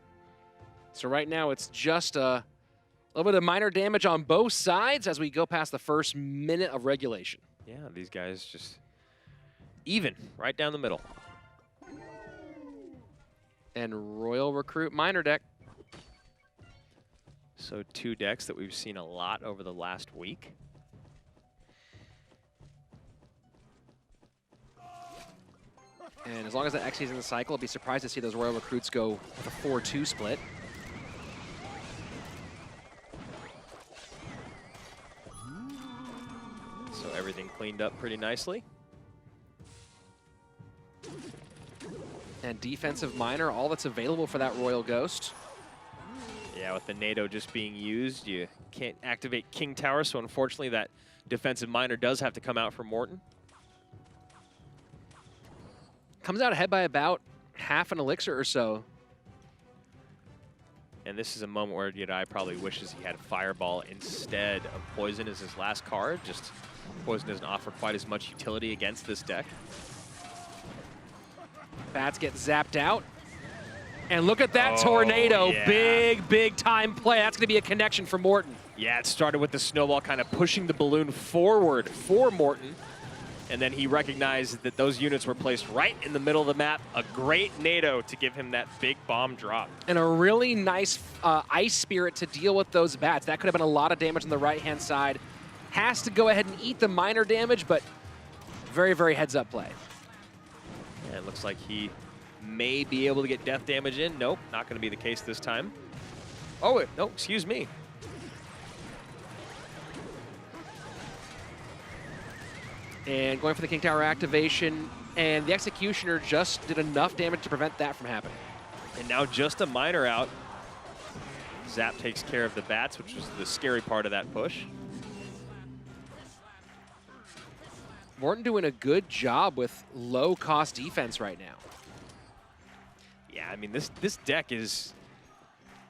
So right now, it's just a little bit of minor damage on both sides as we go past the first minute of regulation. Yeah, these guys just even, right down the middle. And Royal Recruit Miner deck. So 2 decks that we've seen a lot over the last week. And as long as the Exy's in the cycle, I'd be surprised to see those Royal Recruits go with a 4-2 split. So everything cleaned up pretty nicely. And defensive Miner, all that's available for that Royal Ghost. Yeah, with the NATO just being used, you can't activate King Tower, so unfortunately that defensive Miner does have to come out for Morton. Comes out ahead by about half an elixir or so. And this is a moment where Yirai probably wishes he had Fireball instead of Poison as his last card. Just Poison doesn't offer quite as much utility against this deck. Bats get zapped out. And look at that tornado. Yeah. Big, big time play. That's going to be a connection for Morton. Yeah, it started with the snowball kind of pushing the balloon forward for Morton. And then he recognized that those units were placed right in the middle of the map. A great NATO to give him that big bomb drop. And a really nice Ice Spirit to deal with those bats. That could have been a lot of damage on the right-hand side. Has to go ahead and eat the minor damage, but very, very heads-up play. Yeah, it looks like he may be able to get death damage in. Nope, not going to be the case this time. Oh, no, excuse me. And going for the King Tower activation, and the Executioner just did enough damage to prevent that from happening. And now just a Miner out. Zap takes care of the bats, which was the scary part of that push. Morton doing a good job with low-cost defense right now. Yeah, I mean, this deck is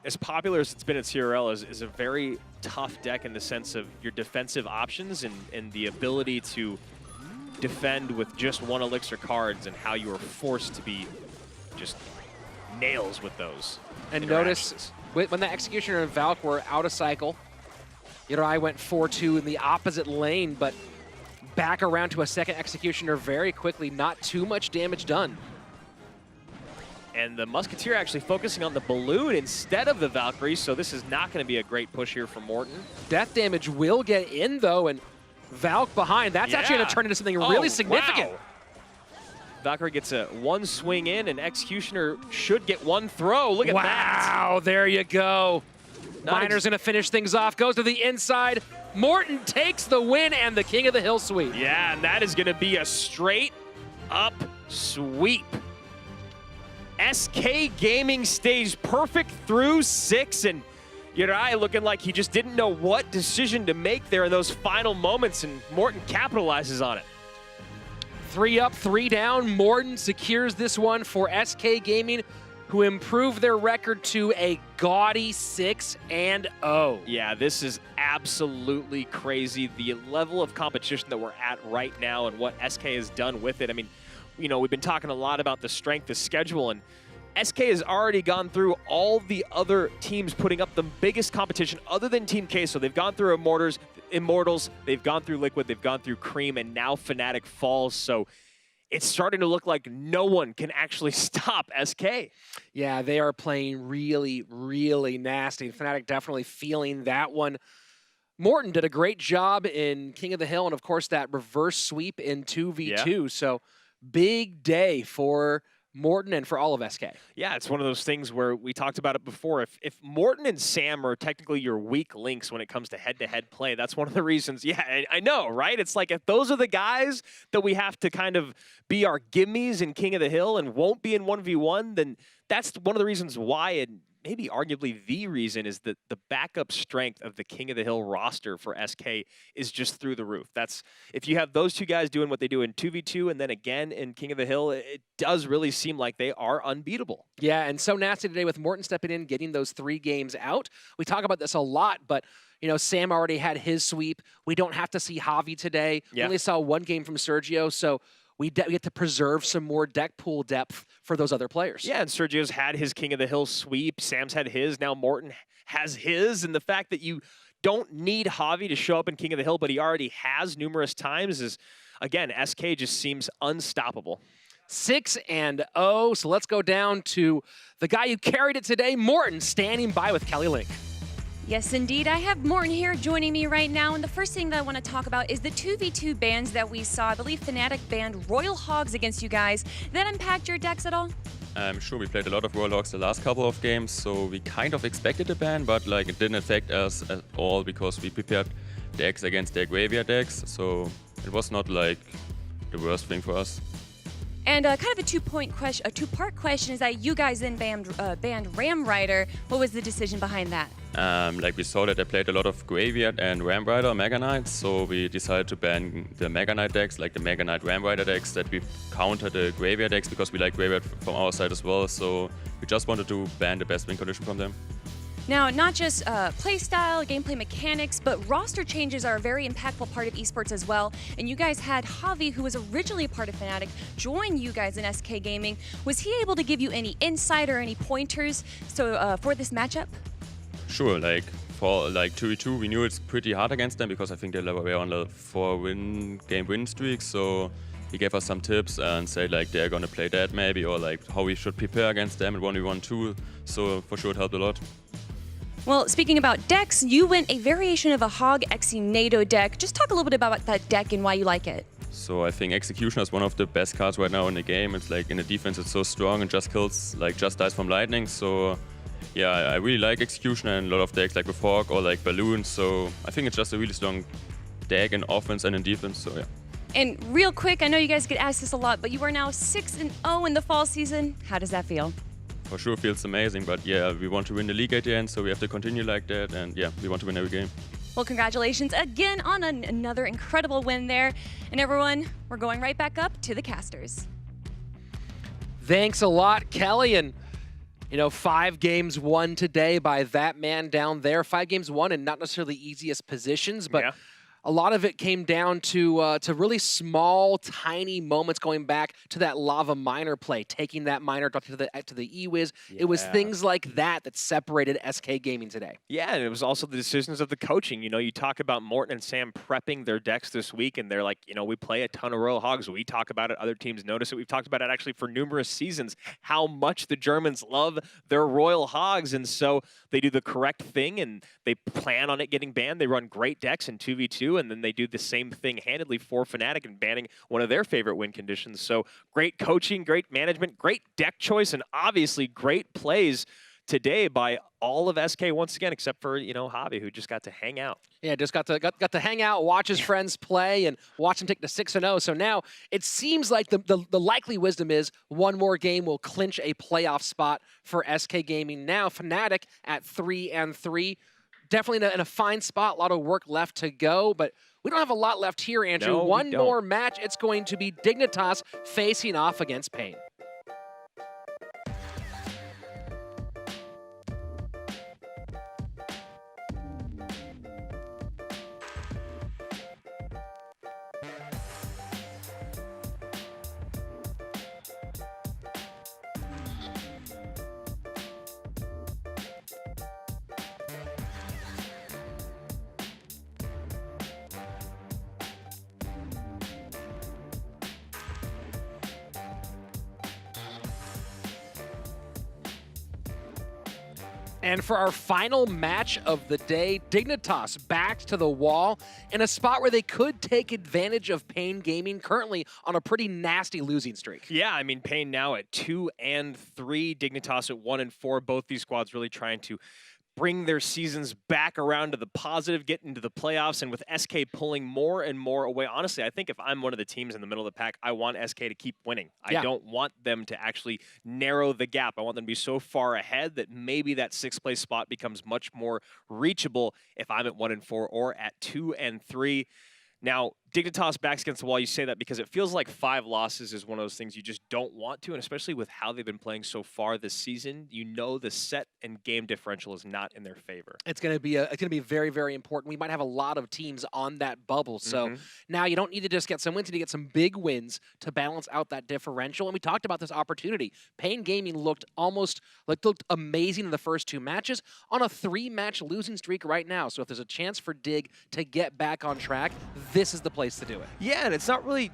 as popular as it's been at CRL, is a very tough deck in the sense of your defensive options and the ability to defend with just 1 elixir cards and how you are forced to be just nails with those. And notice when the Executioner and Valk were out of cycle, Uri went 4-2 in the opposite lane, but back around to a second Executioner very quickly. Not too much damage done. And the Musketeer actually focusing on the balloon instead of the Valkyrie, so this is not going to be a great push here for Morten. Death damage will get in, though, and Valk behind. That's actually going to turn into something really significant. Wow. Valkyrie gets a one swing in, and Executioner should get one throw. Look at that. Wow, there you go. Miner's going to finish things off, goes to the inside. Morten takes the win and the King of the Hill sweep. Yeah, and that is going to be a straight up sweep. SK Gaming stays perfect through 6, and Uri looking like he just didn't know what decision to make there in those final moments, and Morten capitalizes on it. 3 up, 3 down. Morten secures this one for SK Gaming, who improved their record to a gaudy 6-0. Yeah, this is absolutely crazy. The level of competition that we're at right now and what SK has done with it. I mean, you know, we've been talking a lot about the strength of schedule, and SK has already gone through all the other teams putting up the biggest competition other than Team K. So they've gone through Immortals, they've gone through Liquid, they've gone through Cream, and now Fnatic falls. So it's starting to look like no one can actually stop SK. Yeah, they are playing really, really nasty. Fnatic definitely feeling that one. Morten did a great job in King of the Hill, and of course that reverse sweep in 2v2. Yeah. So big day for Morten and for all of SK. Yeah, it's one of those things where we talked about it before. If Morten and Sam are technically your weak links when it comes to head-to-head play, that's one of the reasons. Yeah, I know, right? It's like if those are the guys that we have to kind of be our gimmies in King of the Hill and won't be in 1v1, then that's one of the reasons why, and maybe arguably the reason, is that the backup strength of the King of the Hill roster for SK is just through the roof. That's, if you have those two guys doing what they do in 2v2 and then again in King of the Hill, it does really seem like they are unbeatable. Yeah, and so nasty today with Morten stepping in, getting those 3 games out. We talk about this a lot, but you know, Sam already had his sweep. We don't have to see Javi today. We only saw 1 game from Sergio, so we get to preserve some more deck pool depth for those other players. Yeah, and Sergio's had his King of the Hill sweep. Sam's had his. Now Morten has his. And the fact that you don't need Javi to show up in King of the Hill, but he already has numerous times is, again, SK just seems unstoppable. 6-0. So let's go down to the guy who carried it today, Morten, standing by with Kelly Link. Yes, indeed. I have Morten here joining me right now, and the first thing that I want to talk about is the 2v2 bans that we saw. I believe Fnatic banned Royal Hogs against you guys. Did that impact your decks at all? I'm sure we played a lot of Royal Hogs the last couple of games, so we kind of expected a ban, but like it didn't affect us at all because we prepared decks against their graveyard decks, so it was not like the worst thing for us. And kind of a two-part question is that you guys then banned Ram Rider. What was the decision behind that? Like we saw that they played a lot of Graveyard and Ram Rider Mega Knights, so we decided to ban the Mega Knight decks, like the Mega Knight Ram Rider decks, that we counter the Graveyard decks because we like Graveyard from our side as well, so we just wanted to ban the best win condition from them. Now, not just playstyle, gameplay mechanics, but roster changes are a very impactful part of esports as well. And you guys had Javi, who was originally a part of Fnatic, join you guys in SK Gaming. Was he able to give you any insight or any pointers for this matchup? Sure, like for like 2v2, we knew it's pretty hard against them because I think they were on a 4-game win streak. So he gave us some tips and said like they're gonna play that maybe, or like how we should prepare against them in 1v1 too. So for sure it helped a lot. Well, speaking about decks, you went a variation of a Hog Exi-NATO deck. Just talk a little bit about that deck and why you like it. So I think Executioner is one of the best cards right now in the game. It's like in the defense it's so strong and just kills, like just dies from lightning. So yeah, I really like Executioner and a lot of decks like with Hawk or like Balloon. So I think it's just a really strong deck in offense and in defense, so yeah. And real quick, I know you guys get asked this a lot, but you are now 6-0 in the fall season. How does that feel? For sure feels amazing, but yeah, we want to win the league at the end, so we have to continue like that, and yeah, we want to win every game. Well, congratulations again on another incredible win there. And everyone, we're going right back up to the casters. Thanks a lot, Kelly. And, you know, 5 games won today by that man down there. 5 games won in not necessarily the easiest positions, but a lot of it came down to really small, tiny moments going back to that Lava Miner play, taking that Miner to the E-Wiz. Yeah. It was things like that that separated SK Gaming today. Yeah, and it was also the decisions of the coaching. You know, you talk about Morten and Sam prepping their decks this week, and they're like, you know, we play a ton of Royal Hogs. We talk about it. Other teams notice it. We've talked about it actually for numerous seasons, how much the Germans love their Royal Hogs, and so they do the correct thing, and they plan on it getting banned. They run great decks in 2v2, and then they do the same thing handedly for Fnatic and banning one of their favorite win conditions. So great coaching, great management, great deck choice, and obviously great plays today by all of SK once again, except for, you know, Javi, who just got to hang out. Yeah, just got to hang out, watch his friends play, and watch him take the 6-0. So now it seems like the likely wisdom is one more game will clinch a playoff spot for SK Gaming. Now Fnatic at 3-3. Definitely in a fine spot, a lot of work left to go, but we don't have a lot left here, Andrew. No, one more match, it's going to be Dignitas facing off against Pain. And for our final match of the day, Dignitas back to the wall in a spot where they could take advantage of Pain Gaming, currently on a pretty nasty losing streak. Yeah, I mean, Pain now at 2-3, Dignitas at 1-4. Both these squads really trying to bring their seasons back around to the positive, get into the playoffs, and with SK pulling more and more away. Honestly, I think if I'm one of the teams in the middle of the pack, I want SK to keep winning. Yeah. I don't want them to actually narrow the gap. I want them to be so far ahead that maybe that 6th place spot becomes much more reachable if I'm at 1-4 or at 2-3. Now, Dignitas backs against the wall, you say that because it feels like 5 losses is one of those things you just don't want to, and especially with how they've been playing so far this season, you know the set and game differential is not in their favor. It's going to be very, very important. We might have a lot of teams on that bubble, so now you don't need to just get some wins, you need to get some big wins to balance out that differential. And we talked about this opportunity. Pain Gaming looked amazing in the first 2 matches on a 3-match losing streak right now. So if there's a chance for Dig to get back on track, this is the place to do it. Yeah, and it's not really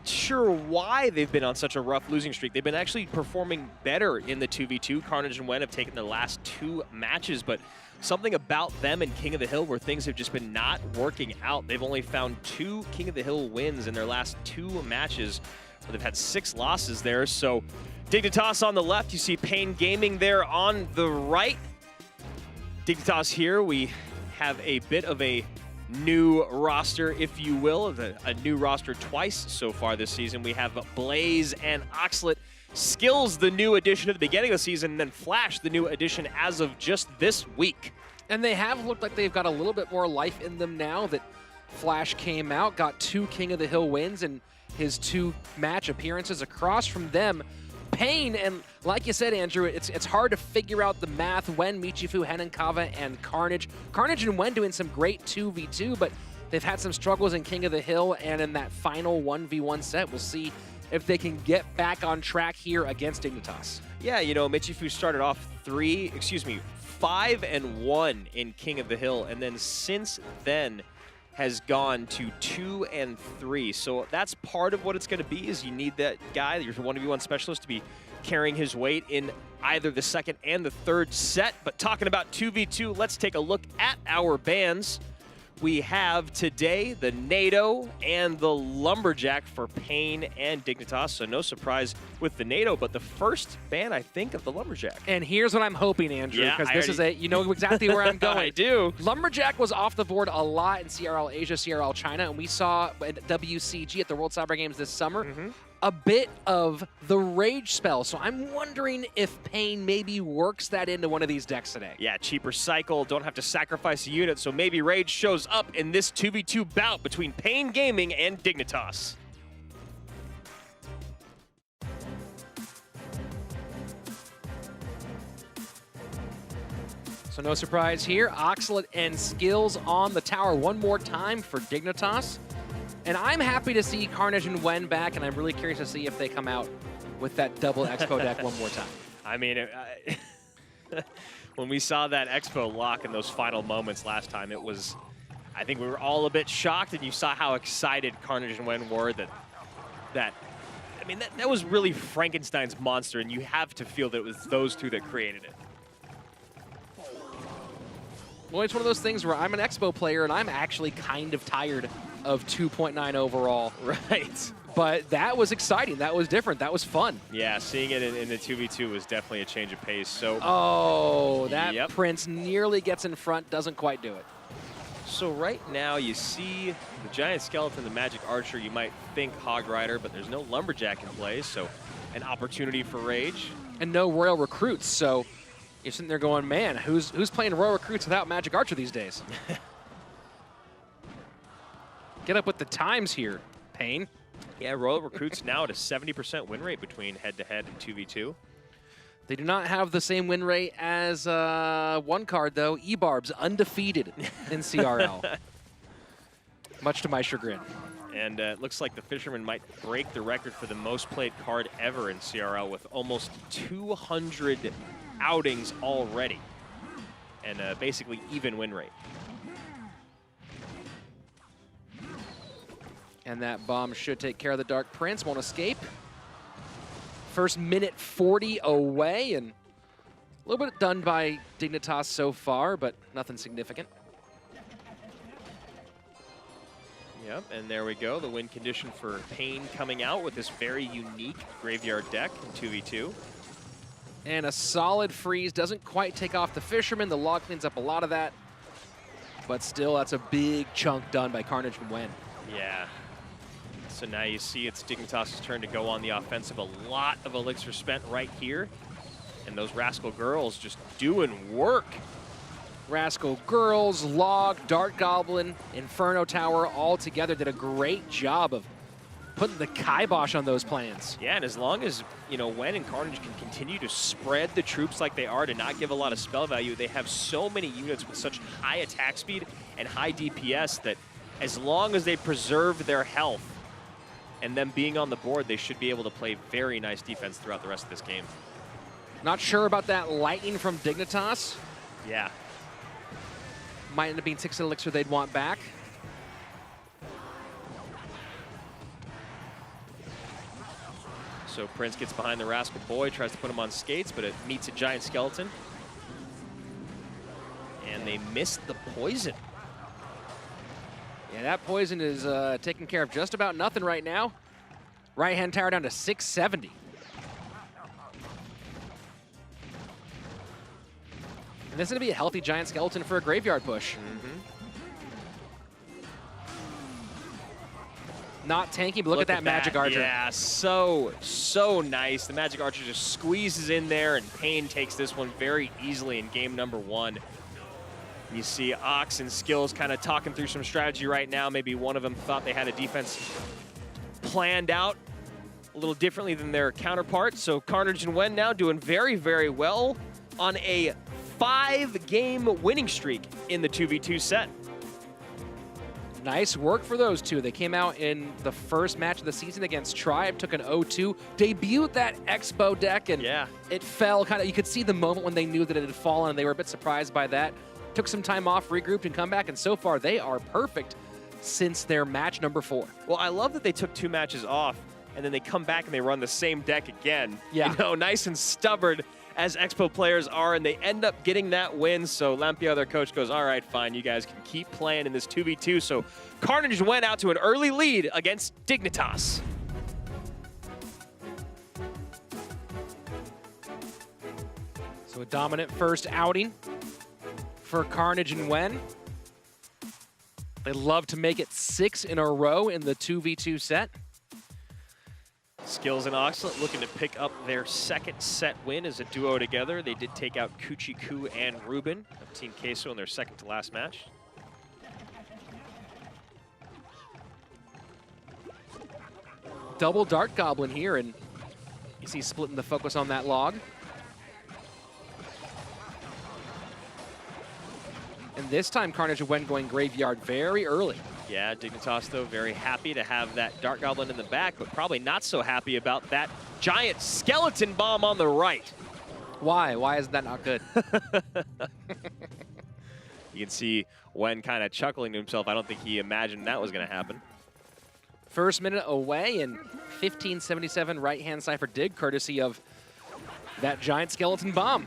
sure why they've been on such a rough losing streak. They've been actually performing better in the 2v2. Carnage and Wen have taken their last 2 matches, but something about them and King of the Hill where things have just been not working out. They've only found 2 King of the Hill wins in their last 2 matches, but they've had 6 losses there. So Dignitas on the left, you see Pain Gaming there on the right. Dignitas here, we have a bit of a new roster, if you will, a new roster twice so far this season. We have Blaze and Oxlet. Skills, the new addition at the beginning of the season, and then Flash, the new addition as of just this week. And they have looked like they've got a little bit more life in them now that Flash came out, got 2 King of the Hill wins in his 2 match appearances. Across from them, Pain, and like you said, Andrew, it's hard to figure out the math. Wen, Michifu, Henenkava, and Carnage. Carnage and Wen doing some great 2v2, but they've had some struggles in King of the Hill and in that final 1v1 set. We'll see if they can get back on track here against Dignitas. Yeah, you know, Michifu started off 5-1 in King of the Hill, and then since then has gone to 2-3. So that's part of what it's going to be, is you need that guy, your 1v1 specialist, to be carrying his weight in either the 2nd and the 3rd set. But talking about 2v2, let's take a look at our bans. We have today the NATO and the Lumberjack for Pain and Dignitas, so no surprise with the NATO, but the first ban, I think, of the Lumberjack. And here's what I'm hoping, Andrew, because you know exactly where I'm going. I do. Lumberjack was off the board a lot in CRL Asia, CRL China, and we saw at WCG at the World Cyber Games this summer a bit of the Rage spell. So I'm wondering if Pain maybe works that into one of these decks today. Yeah, cheaper cycle, don't have to sacrifice a unit, so maybe Rage shows up in this 2v2 bout between Pain Gaming and Dignitas. So no surprise here. Oxalate and Skills on the tower one more time for Dignitas. And I'm happy to see Carnage and Wen back, and I'm really curious to see if they come out with that double Expo deck one more time. I mean, when we saw that Expo lock in those final moments last time, it was, I think we were all a bit shocked, and you saw how excited Carnage and Wen were that was really Frankenstein's monster, and you have to feel that it was those two that created it. Well, it's one of those things where I'm an Expo player, and I'm actually kind of tired of 2.9 overall. Right. But that was exciting. That was different. That was fun. Yeah, seeing it in the 2v2 was definitely a change of pace. So. Oh, that Prince nearly gets in front, doesn't quite do it. So right now you see the Giant Skeleton, the Magic Archer. You might think Hog Rider, but there's no Lumberjack in play, so an opportunity for Rage. And no Royal Recruits, so you're sitting there going, man, who's playing Royal Recruits without Magic Archer these days? Get up with the times here, Payne. Yeah, Royal Recruits now at a 70% win rate between head-to-head and 2v2. They do not have the same win rate as one card, though. E-Barb's undefeated in CRL. Much to my chagrin. And it looks like the Fisherman might break the record for the most played card ever in CRL with almost 200 outings already. And basically even win rate. And that bomb should take care of the Dark Prince. Won't escape. First minute 40 away, and a little bit done by Dignitas so far, but nothing significant. Yep, and there we go. The win condition for Payne coming out with this very unique Graveyard deck in 2v2. And a solid freeze. Doesn't quite take off the Fisherman. The log cleans up a lot of that. But still, that's a big chunk done by Carnage and Wen. Yeah. So now you see it's Dignitas' turn to go on the offensive. A lot of elixir spent right here. And those Rascal Girls just doing work. Rascal Girls, Log, Dart Goblin, Inferno Tower all together did a great job of putting the kibosh on those plans. Yeah, and as long as, Wen and Carnage can continue to spread the troops like they are to not give a lot of spell value, they have so many units with such high attack speed and high DPS that as long as they preserve their health and them being on the board, they should be able to play very nice defense throughout the rest of this game. Not sure about that lightning from Dignitas. Yeah. Might end up being 6 elixir they'd want back. So Prince gets behind the Rascal Boy, tries to put him on skates, but it meets a Giant Skeleton. And they missed the poison. Yeah, that poison is taking care of just about nothing right now. Right-hand tower down to 670. And this is going to be a healthy Giant Skeleton for a Graveyard push. Not tanky, but look at that Magic Archer. Yeah, so nice. The Magic Archer just squeezes in there, and Payne takes this one very easily in game number 1. You see Ox and Skills kind of talking through some strategy right now. Maybe one of them thought they had a defense planned out a little differently than their counterparts. So Carnage and Wen now doing very, very well on a 5-game winning streak in the 2v2 set. Nice work for those two. They came out in the first match of the season against Tribe, took an 0-2, debuted that Expo deck, and it fell kind of, you could see the moment when they knew that it had fallen, and they were a bit surprised by that. Took some time off, regrouped, and come back, and so far they are perfect since their match number 4. Well, I love that they took 2 matches off, and then they come back and they run the same deck again. Yeah. Nice and stubborn as Expo players are, and they end up getting that win. So Lampia, their coach, goes, all right, fine, you guys can keep playing in this 2v2. So Carnage went out to an early lead against Dignitas. So a dominant first outing for Carnage and Wen. They love to make it 6 in a row in the 2v2 set. Skills and Oxalate looking to pick up their second set win as a duo together. They did take out Kuchiku and Ruben of Team Queso in their second to last match. Double Dart Goblin here, and you see splitting the focus on that log. And this time, Carnage went going graveyard very early. Yeah, Dignitas, though, very happy to have that Dark Goblin in the back, but probably not so happy about that giant skeleton bomb on the right. Why? Why is that not good? You can see Wen kind of chuckling to himself. I don't think he imagined that was going to happen. First minute away, and 1577 right-hand side for Dig, courtesy of that giant skeleton bomb.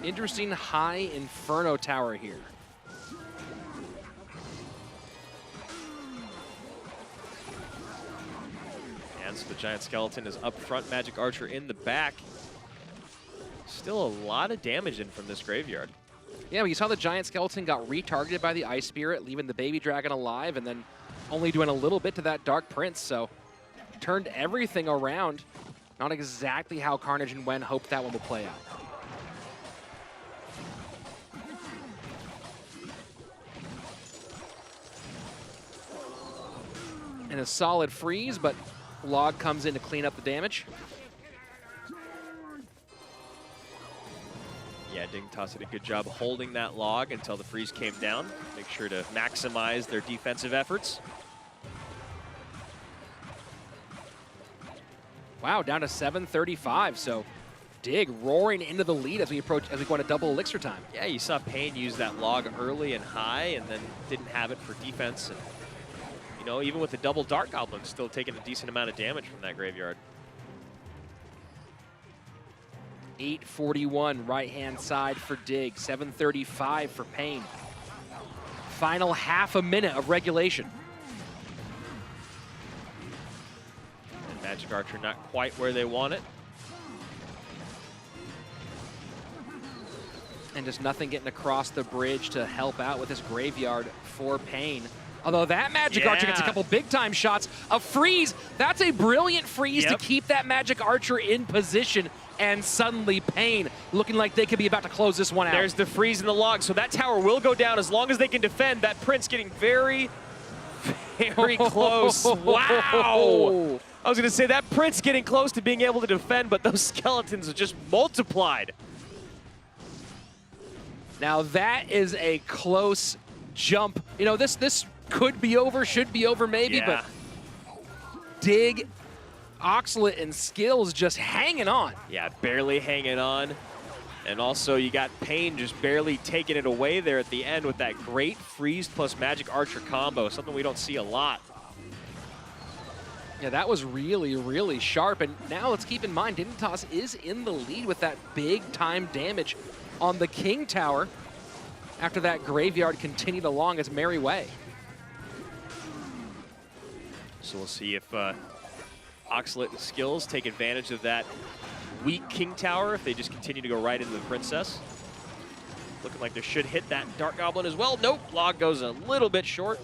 Interesting high Inferno Tower here. And so the giant skeleton is up front, Magic Archer in the back. Still a lot of damage in from this graveyard. Yeah, we saw the giant skeleton got retargeted by the Ice Spirit, leaving the baby dragon alive, and then only doing a little bit to that Dark Prince, so turned everything around. Not exactly how Carnage and Wen hoped that one would play out. And a solid freeze, but Log comes in to clean up the damage. Yeah, Dignitas did a good job holding that log until the freeze came down. Make sure to maximize their defensive efforts. Wow, down to 735, so Dig roaring into the lead as we go into double elixir time. Yeah, you saw Pain use that log early and high and then didn't have it for defense. And, you know, even with the double Dark Goblin, still taking a decent amount of damage from that graveyard. 841 right-hand side for Dig, 735 for Pain. Final half a minute of regulation. And Magic Archer not quite where they want it. And just nothing getting across the bridge to help out with this graveyard for Pain. Although that Magic Archer gets a couple big-time shots. A freeze, that's a brilliant freeze to keep that Magic Archer in position. And suddenly Pain looking like they could be about to close this one out. There's the freeze in the log, so that tower will go down as long as they can defend. That Prince getting very, very close. Wow! I was going to say that Prince getting close to being able to defend, but those skeletons are just multiplied. Now that is a close jump. You know, this could be over, should be over maybe, but Dig, Oxlet, and Skills just hanging on. Yeah, barely hanging on. And also you got Pain just barely taking it away there at the end with that great freeze plus Magic Archer combo, something we don't see a lot. Yeah, that was really, really sharp. And now let's keep in mind, Dignitas is in the lead with that big-time damage on the King Tower after that graveyard continued along its merry way. So we'll see if Oxlet and Skills take advantage of that weak King Tower if they just continue to go right into the Princess. Looking like they should hit that Dark Goblin as well. Nope, log goes a little bit short.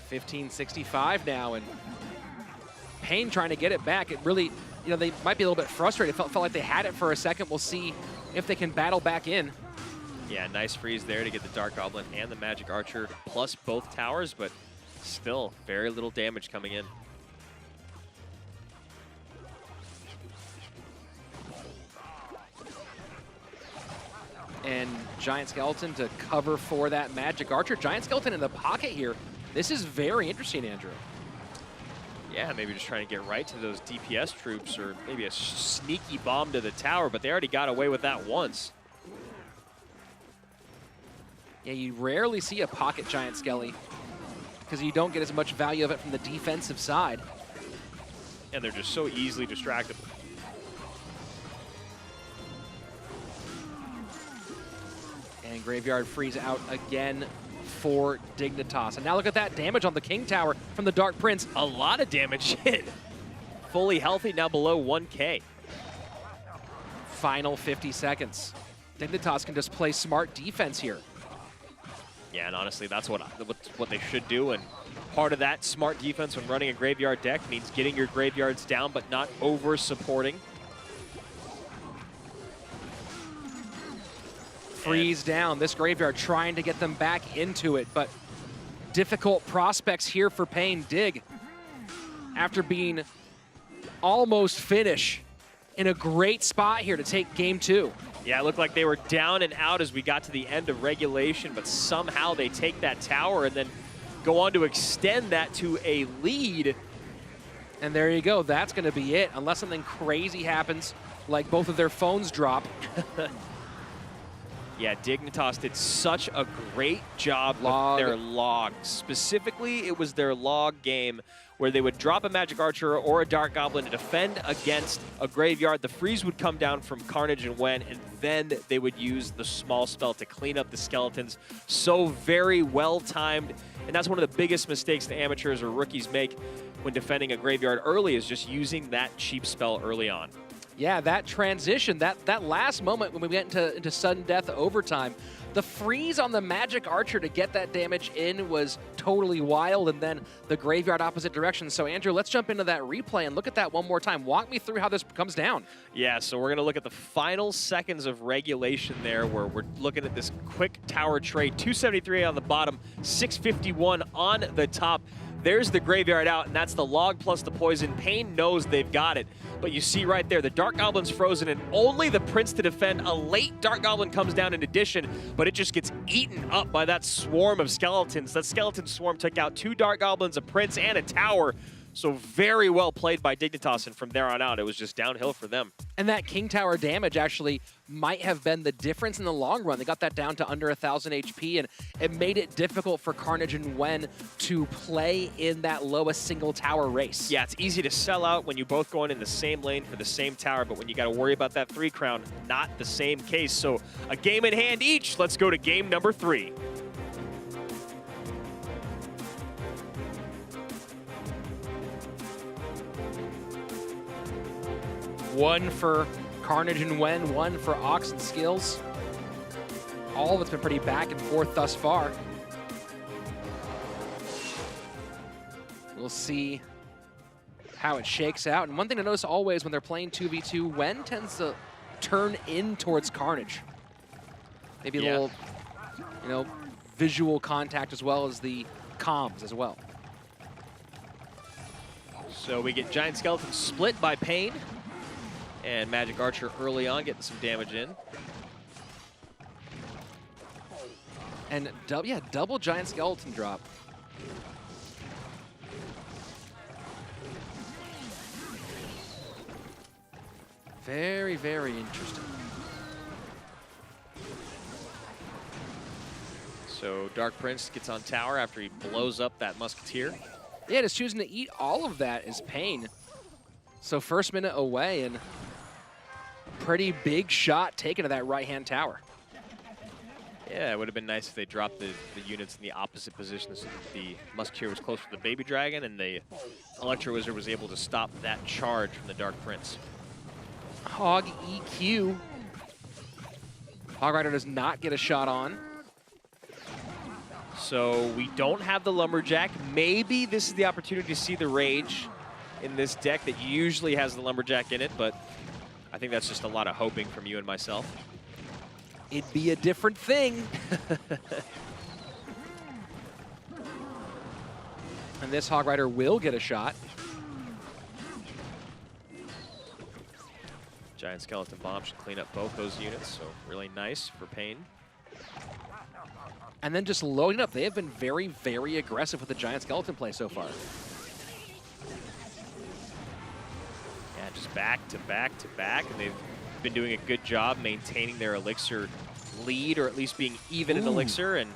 1565 now, and Pain trying to get it back. It really, you know, they might be a little bit frustrated. Felt like they had it for a second. We'll see if they can battle back in. Yeah, nice freeze there to get the Dark Goblin and the Magic Archer plus both towers, but still very little damage coming in. And Giant Skeleton to cover for that Magic Archer. Giant Skeleton in the pocket here. This is very interesting, Andrew. Yeah, maybe just trying to get right to those DPS troops or maybe a sneaky bomb to the tower, but they already got away with that once. Yeah, you rarely see a pocket Giant Skelly because you don't get as much value of it from the defensive side. And they're just so easily distractible. And Graveyard freeze out again for Dignitas. And now look at that damage on the King Tower from the Dark Prince. A lot of damage hit. Fully healthy, now below 1K. Final 50 seconds. Dignitas can just play smart defense here. Yeah, and honestly, that's what they should do. And part of that smart defense when running a graveyard deck means getting your graveyards down, but not over-supporting. Freeze down. This graveyard trying to get them back into it, but difficult prospects here for Pain. Dig after being almost finish in a great spot here to take game 2. Yeah, it looked like they were down and out as we got to the end of regulation, but somehow they take that tower and then go on to extend that to a lead. And there you go. That's going to be it, unless something crazy happens, like both of their phones drop. Yeah, Dignitas did such a great job with their log. Specifically, it was their log game where they would drop a Magic Archer or a Dark Goblin to defend against a graveyard. The freeze would come down from Carnage and Wen, and then they would use the small spell to clean up the skeletons. So very well timed, and that's one of the biggest mistakes the amateurs or rookies make when defending a graveyard early, is just using that cheap spell early on. Yeah, that transition, that last moment when we went into sudden death overtime, the freeze on the Magic Archer to get that damage in was totally wild, and then the graveyard opposite direction. So Andrew, let's jump into that replay and look at that one more time. Walk me through how this comes down. Yeah, so we're gonna look at the final seconds of regulation there, where we're looking at this quick tower trade. 273 on the bottom, 651 on the top. There's the graveyard out, and that's the log plus the poison. Pain knows they've got it. But you see right there, the Dark Goblin's frozen, and only the Prince to defend. A late Dark Goblin comes down in addition, but it just gets eaten up by that swarm of skeletons. That skeleton swarm took out 2 Dark Goblins, a Prince, and a tower. So very well played by Dignitas, and from there on out, it was just downhill for them. And that King Tower damage actually might have been the difference in the long run. They got that down to under 1,000 HP, and it made it difficult for Carnage and Wen to play in that lowest single tower race. Yeah, it's easy to sell out when you both going in the same lane for the same tower, but when you got to worry about that 3 crown, not the same case. So a game in hand each. Let's go to game number 3. One for Carnage and Wen, one for Ox and Skills. All of it's been pretty back and forth thus far. We'll see how it shakes out. And one thing to notice always when they're playing 2v2, Wen tends to turn in towards Carnage. Maybe a little, visual contact as well as the comms as well. So we get Giant Skeleton split by Pain. And Magic Archer early on getting some damage in. And double Giant Skeleton drop. Very, very interesting. So Dark Prince gets on tower after he blows up that Musketeer. Yeah, just choosing to eat all of that is Pain. So first minute away, and pretty big shot taken to that right-hand tower. Yeah, it would have been nice if they dropped the units in the opposite position so that the Musketeer was close to the Baby Dragon and the Electro Wizard was able to stop that charge from the Dark Prince. Hog EQ. Hog Rider does not get a shot on. So we don't have the Lumberjack. Maybe this is the opportunity to see the Rage in this deck that usually has the Lumberjack in it, but I think that's just a lot of hoping from you and myself. It'd be a different thing. And this Hog Rider will get a shot. Giant Skeleton Bomb should clean up both those units, so really nice for Pain. And then just loading up. They have been very, very aggressive with the Giant Skeleton play so far. Yeah, just back to back to back, and they've been doing a good job maintaining their Elixir lead, or at least being even in Elixir, and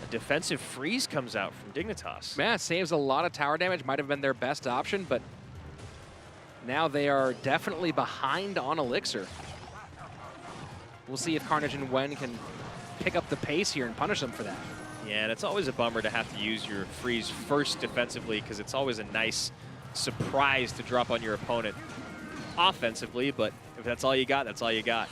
a defensive freeze comes out from Dignitas. Man, saves a lot of tower damage. Might have been their best option, but now they are definitely behind on Elixir. We'll see if Carnage and Wen can pick up the pace here and punish them for that. Yeah, and it's always a bummer to have to use your freeze first defensively, because it's always a nice surprise to drop on your opponent offensively, but if that's all you got, that's all you got.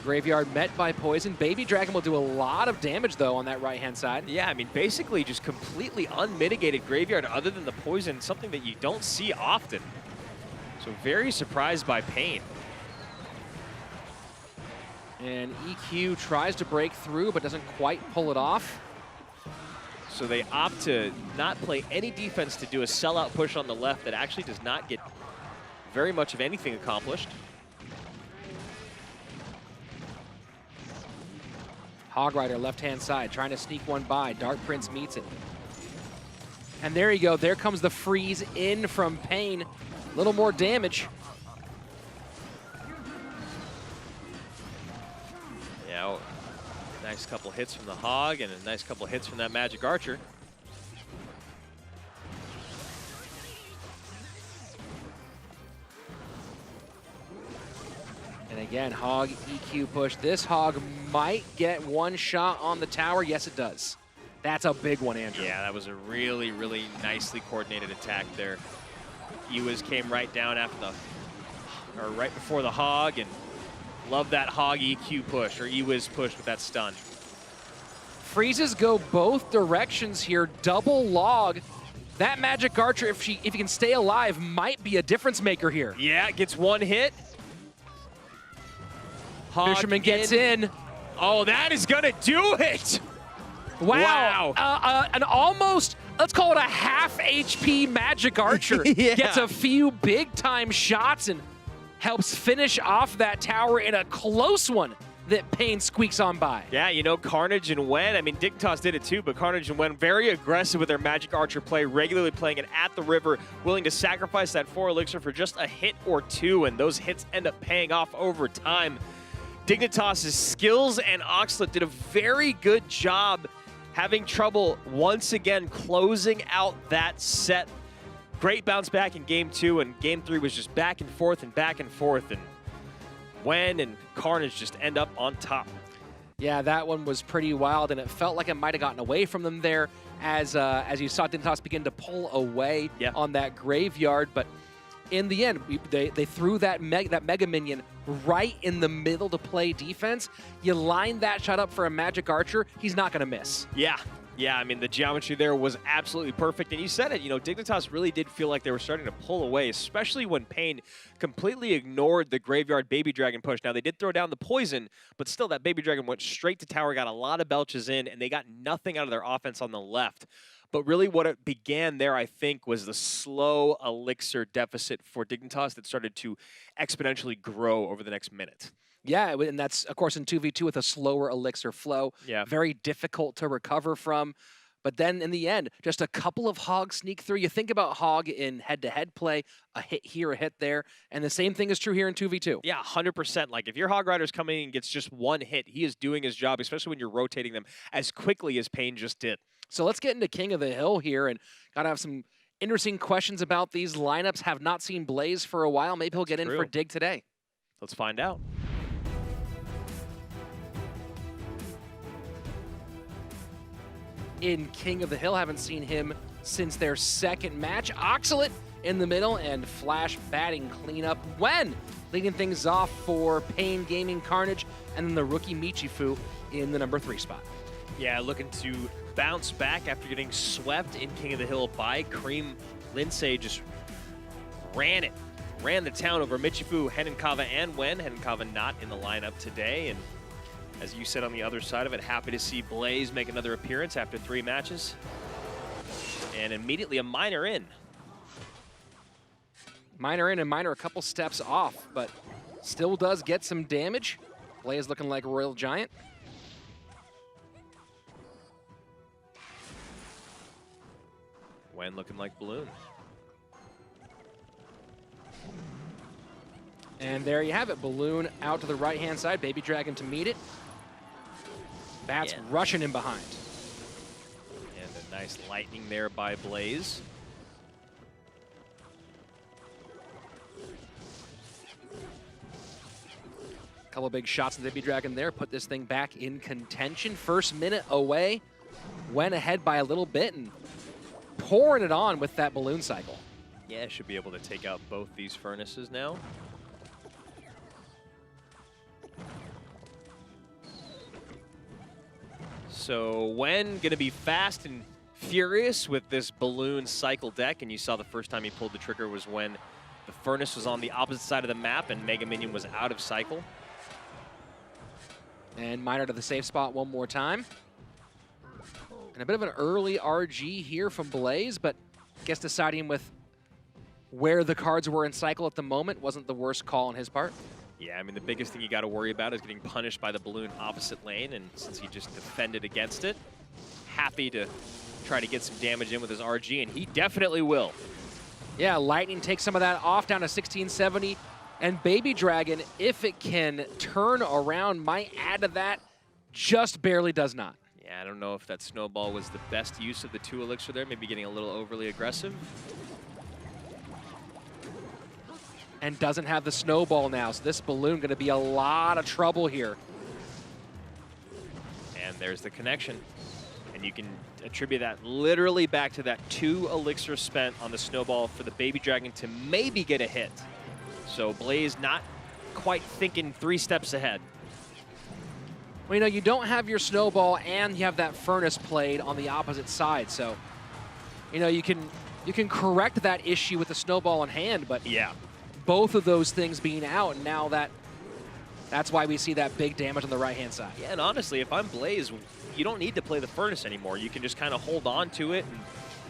Graveyard met by poison. Baby Dragon will do a lot of damage, though, on that right-hand side. Yeah, I mean, basically just completely unmitigated Graveyard other than the poison, something that you don't see often. So very surprised by Pain. And EQ tries to break through, but doesn't quite pull it off. So they opt to not play any defense to do a sellout push on the left that actually does not get very much of anything accomplished. Hog Rider left-hand side, trying to sneak one by. Dark Prince meets it. And there you go. There comes the freeze in from Pain. A little more damage. Yeah, nice couple hits from the Hog and a nice couple hits from that Magic Archer. And again, Hog EQ push. This Hog might get one shot on the tower. Yes, it does. That's a big one, Andrew. Yeah, that was a really, really nicely coordinated attack there. Ewiz came right down after the, or right before the Hog, and love that Hog EQ push, or Ewiz push with that stun. Freezes go both directions here. Double log. That Magic Archer, if he can stay alive, might be a difference maker here. Yeah, gets one hit. Hog Fisherman gets in. Oh, that is gonna do it! Wow. An almost, let's call it a half HP Magic Archer. Yeah. Gets a few big time shots and helps finish off that tower in a close one that Pain squeaks on by. Yeah, you know, Carnage and Wen, I mean, Dignitas did it too, but Carnage and Wen very aggressive with their Magic Archer play, regularly playing it at the river, willing to sacrifice that 4 elixir for just a hit or two, and those hits end up paying off over time. Dignitas' skills and Oxlet did a very good job having trouble once again closing out that set. Great bounce back in game 2, and game 3 was just back and forth and back and forth, and Wen and Carnage just end up on top. Yeah, that one was pretty wild, and it felt like it might have gotten away from them there as you saw Dignitas begin to pull away on that graveyard, but in the end, they threw that Mega Minion right in the middle to play defense. You line that shot up for a Magic Archer, he's not going to miss. Yeah, I mean, the geometry there was absolutely perfect. And you said it, you know, Dignitas really did feel like they were starting to pull away, especially when Pain completely ignored the Graveyard Baby Dragon push. Now, they did throw down the poison, but still that Baby Dragon went straight to tower, got a lot of belches in, and they got nothing out of their offense on the left. But really what it began there, I think, was the slow elixir deficit for Dignitas that started to exponentially grow over the next minute. Yeah, and that's, of course, in 2v2 with a slower elixir flow. Yeah. Very difficult to recover from. But then in the end, just a couple of Hogs sneak through. You think about Hog in head-to-head play, a hit here, a hit there, and the same thing is true here in 2v2. Yeah, 100%. Like, if your Hog Rider's coming in and gets just one hit, he is doing his job, especially when you're rotating them as quickly as Pain just did. So let's get into King of the Hill here, and gotta have some interesting questions about these lineups. Have not seen Blaze for a while. Maybe he'll get in for Dig today. Let's find out. In King of the Hill, haven't seen him since their second match. Oxalit in the middle and Flash batting cleanup. Wen leading things off for Pain Gaming Carnage, and then the rookie Michifu in the number 3 spot. Yeah, looking to bounce back after getting swept in King of the Hill by Cream. Lindsay just ran the town over Michifu, Henenkava, and Wen. Henenkava not in the lineup today, and as you said on the other side of it, happy to see Blaze make another appearance after 3 matches. And immediately a Miner in. Miner in and Miner a couple steps off, but still does get some damage. Blaze looking like a Royal Giant. Wen looking like Balloon. And there you have it. Balloon out to the right-hand side. Baby Dragon to meet it. Bats rushing in behind. And a nice lightning there by Blaze. Couple big shots of the Baby Dragon there. Put this thing back in contention. First minute away. Went ahead by a little bit and pouring it on with that balloon cycle. Yeah, should be able to take out both these furnaces now. So Wen gonna be fast and furious with this balloon cycle deck, and you saw the first time he pulled the trigger was when the furnace was on the opposite side of the map and Mega Minion was out of cycle. And Miner to the safe spot one more time. And a bit of an early RG here from Blaze, but I guess deciding with where the cards were in cycle at the moment wasn't the worst call on his part. Yeah, I mean, the biggest thing you got to worry about is getting punished by the balloon opposite lane, and since he just defended against it, happy to try to get some damage in with his RG, and he definitely will. Yeah, Lightning takes some of that off down to 1670, and Baby Dragon, if it can turn around, might add to that, just barely does not. Yeah, I don't know if that snowball was the best use of the 2 elixir there, maybe getting a little overly aggressive. And doesn't have the snowball now, so this balloon going to be a lot of trouble here. And there's the connection. And you can attribute that literally back to that 2 elixir spent on the snowball for the Baby Dragon to maybe get a hit. So Blaze not quite thinking 3 steps ahead. Well, you know, you don't have your snowball and you have that furnace played on the opposite side, so you know, you can correct that issue with the snowball in hand, but yeah, both of those things being out, and now that's why we see that big damage on the right-hand side. Yeah, and honestly, if I'm Blaze, you don't need to play the furnace anymore. You can just kind of hold on to it and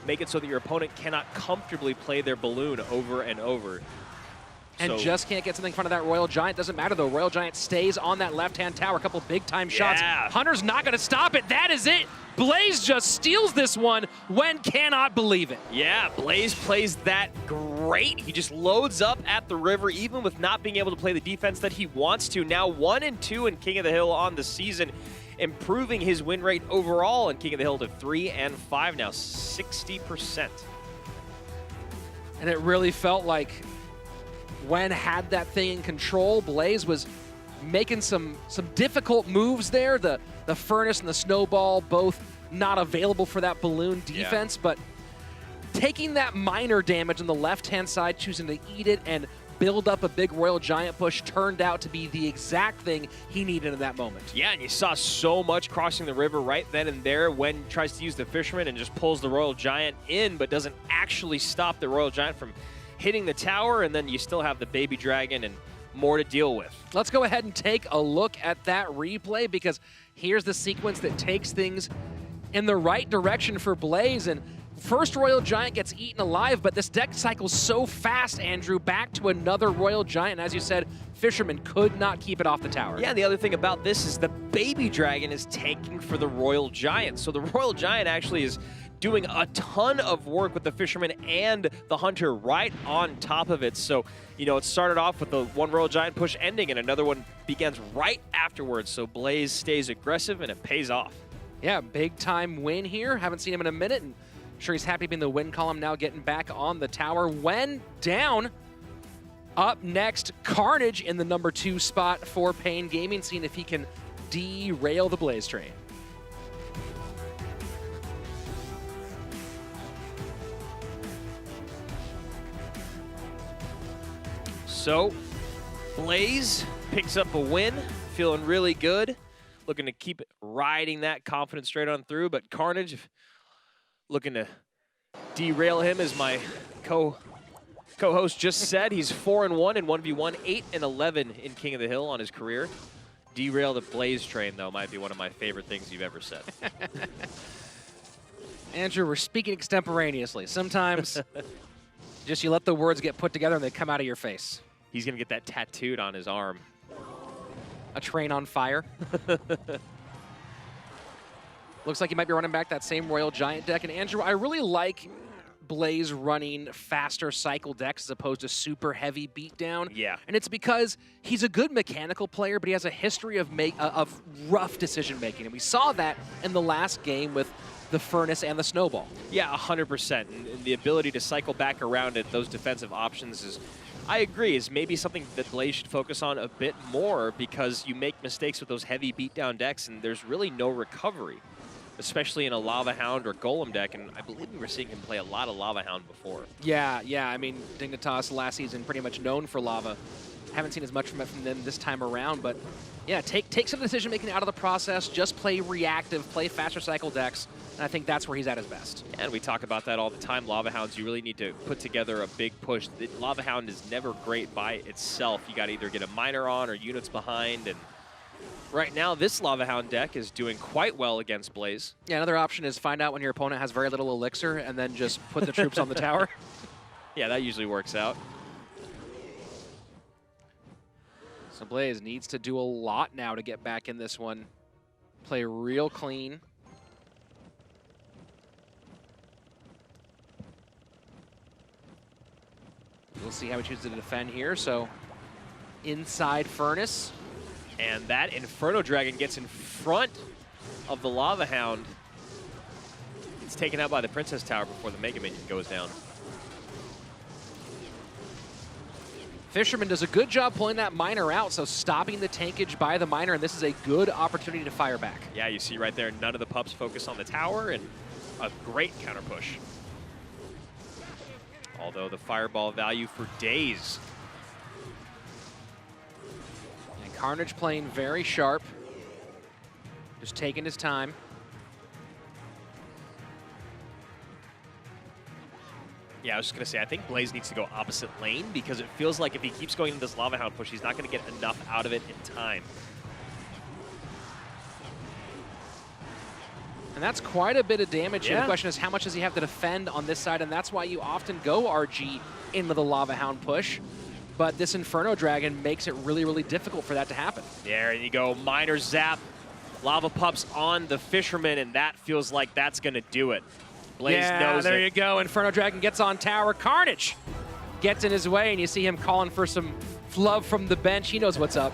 make it so that your opponent cannot comfortably play their balloon over and over. And So, just can't get something in front of that Royal Giant. Doesn't matter, though. Royal Giant stays on that left-hand tower. A couple big-time shots. Yeah. Hunter's not going to stop it. That is it. Blaze just steals this one when cannot believe it. yeah, Blaze plays that great. He just loads up at the river, even with not being able to play the defense that he wants to. Now 1-2 in King of the Hill on the season, improving his win rate overall in King of the Hill to 3-5 now, 60%. And it really felt like when had that thing in control, Blaze was making some difficult moves there. The furnace and the snowball both not available for that balloon defense, but taking that minor damage on the left-hand side, choosing to eat it and build up a big Royal Giant push turned out to be the exact thing he needed in that moment. Yeah, and you saw so much crossing the river right then and there when he tries to use the Fisherman and just pulls the Royal Giant in, but doesn't actually stop the Royal Giant from hitting the tower, and then you still have the Baby Dragon and more to deal with. Let's go ahead and take a look at that replay, because here's the sequence that takes things in the right direction for Blaze. And first Royal Giant gets eaten alive, but this deck cycles so fast, Andrew, back to another Royal Giant. As you said, Fisherman could not keep it off the tower. Yeah, and the other thing about this is the Baby Dragon is tanking for the Royal Giant. So the Royal Giant actually is doing a ton of work with the Fisherman and the Hunter right on top of it. So, you know, it started off with the one Royal Giant push ending and another one begins right afterwards. So Blaze stays aggressive and it pays off. Yeah, big time win here. Haven't seen him in a minute, and I'm sure he's happy being the win column now, getting back on the tower. When down, up next, Carnage in the number 2 spot for Pain Gaming, seeing if he can derail the Blaze train. So, Blaze picks up a win, feeling really good, looking to keep riding that confidence straight on through, but Carnage looking to derail him, as my co-host just said. He's 4-1 in 1v1, 8-11 in King of the Hill on his career. Derail the Blaze train, though, might be one of my favorite things you've ever said. Andrew, we're speaking extemporaneously. Sometimes just you let the words get put together and they come out of your face. He's going to get that tattooed on his arm. A train on fire. Looks like he might be running back that same Royal Giant deck. And Andrew, I really like Blaze running faster cycle decks as opposed to super heavy beatdown. Yeah. And it's because he's a good mechanical player, but he has a history of rough decision making. And we saw that in the last game with the Furnace and the Snowball. Yeah, 100%. And the ability to cycle back around at those defensive options is, I agree, is maybe something that Blaze should focus on a bit more, because you make mistakes with those heavy beatdown decks and there's really no recovery, especially in a Lava Hound or Golem deck, and I believe we were seeing him play a lot of Lava Hound before. Yeah, I mean, Dignitas last season pretty much known for Lava. Haven't seen as much from them this time around, but yeah, take some decision-making out of the process, just play reactive, play faster cycle decks, and I think that's where he's at his best. And we talk about that all the time. Lava Hounds, you really need to put together a big push. The Lava Hound is never great by itself. You got to either get a miner on or units behind, and Right now, this Lava Hound deck is doing quite well against Blaze. Yeah, another option is find out when your opponent has very little elixir and then just put the troops on the tower. Yeah, that usually works out. So Blaze needs to do a lot now to get back in this one. Play real clean. We'll see how he chooses to defend here. So inside Furnace. And that Inferno Dragon gets in front of the Lava Hound. It's taken out by the Princess Tower before the Mega Minion goes down. Fisherman does a good job pulling that miner out, so stopping the tankage by the miner, and this is a good opportunity to fire back. Yeah, you see right there, none of the pups focus on the tower, and a great counter push. Although the fireball value for days. And Carnage playing very sharp, just taking his time. Yeah, I was just going to say, I think Blaze needs to go opposite lane because it feels like if he keeps going into this Lava Hound push, he's not going to get enough out of it in time. And that's quite a bit of damage here. Yeah. The question is, how much does he have to defend on this side? And that's why you often go RG into the Lava Hound push. But this Inferno Dragon makes it really, really difficult for that to happen. There you go, Miner Zap, Lava Pups on the Fisherman, and that feels like that's going to do it. Blaze knows there it. you go. Inferno Dragon gets on tower. Carnage gets in his way, and you see him calling for some love from the bench. He knows what's up.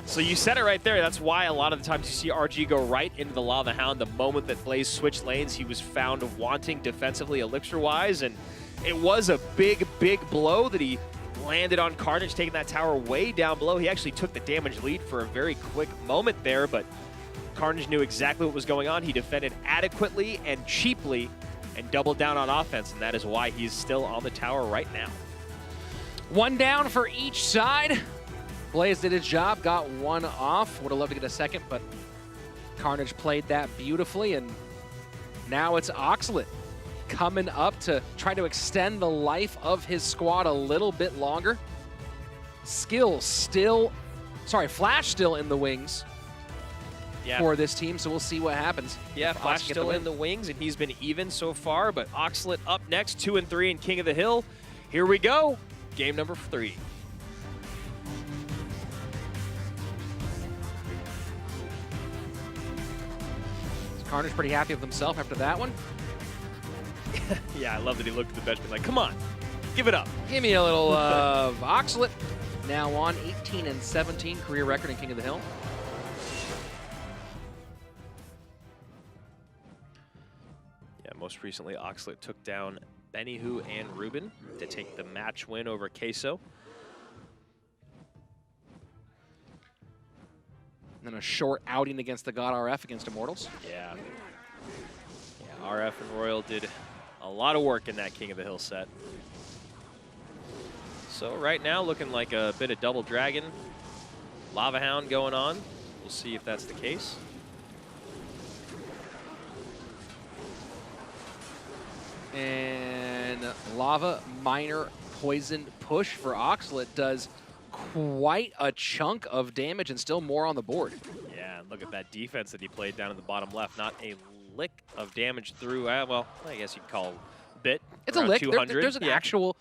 So you said it right there. That's why a lot of the times you see RG go right into the Lava Hound. The moment that Blaze switched lanes, he was found wanting defensively elixir-wise, and it was a big, big blow that he landed on Carnage, taking that tower way down below. He actually took the damage lead for a very quick moment there, but Carnage knew exactly what was going on. He defended adequately and cheaply and doubled down on offense, and that is why he's still on the tower right now. One down for each side. Blaze did his job, got one off. Would have loved to get a second, but Carnage played that beautifully, and now it's Oxlet coming up to try to extend the life of his squad a little bit longer. Flash still in the wings for this team, so we'll see what happens. Yeah, Flash still in the wings, and he's been even so far, but Oxlet up next, 2-3 in King of the Hill. Here we go, game number 3. Carnage pretty happy with himself after that one. Yeah, I love that he looked at the bench and like, come on, give it up. Give me a little Oxlet. Now on 18-17 career record in King of the Hill. Yeah, most recently Oxlet took down Benihoo and Ruben to take the match win over Queso. And then a short outing against the God RF against Immortals. Yeah, RF and Royal did a lot of work in that King of the Hill set. So right now looking like a bit of double dragon, Lava Hound going on. We'll see if that's the case. And Lava Miner Poison push for Oxlet does quite a chunk of damage and still more on the board. Yeah, and look at that defense that he played down in the bottom left. Not a lick of damage through, well, I guess you'd call a bit. It's a lick. There's an actual...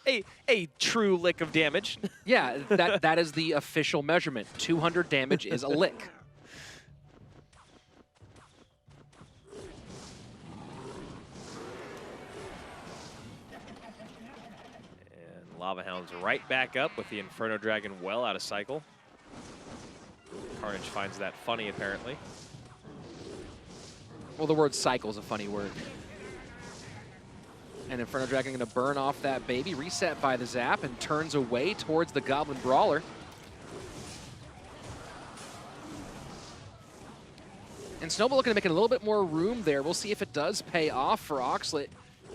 A true lick of damage. Yeah, that is the official measurement. 200 damage is a lick. And Lava Hound's right back up with the Inferno Dragon well out of cycle. Carnage finds that funny, apparently. Well, the word cycle is a funny word. And Inferno Dragon going to burn off that baby, reset by the zap, and turns away towards the Goblin Brawler. And Snowball looking to make it a little bit more room there. We'll see if it does pay off for Oxlet.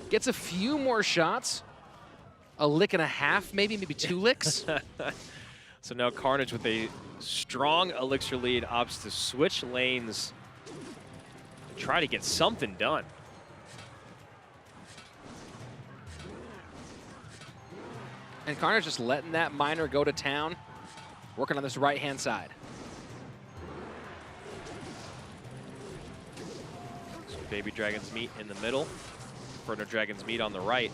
Gets a few more shots. A lick and a half, maybe 2 licks. So now Carnage with a strong elixir lead opts to switch lanes and try to get something done. And Carnage just letting that miner go to town, working on this right-hand side. Baby Dragon's Meat in the middle. Inferno Dragon's Meat on the right.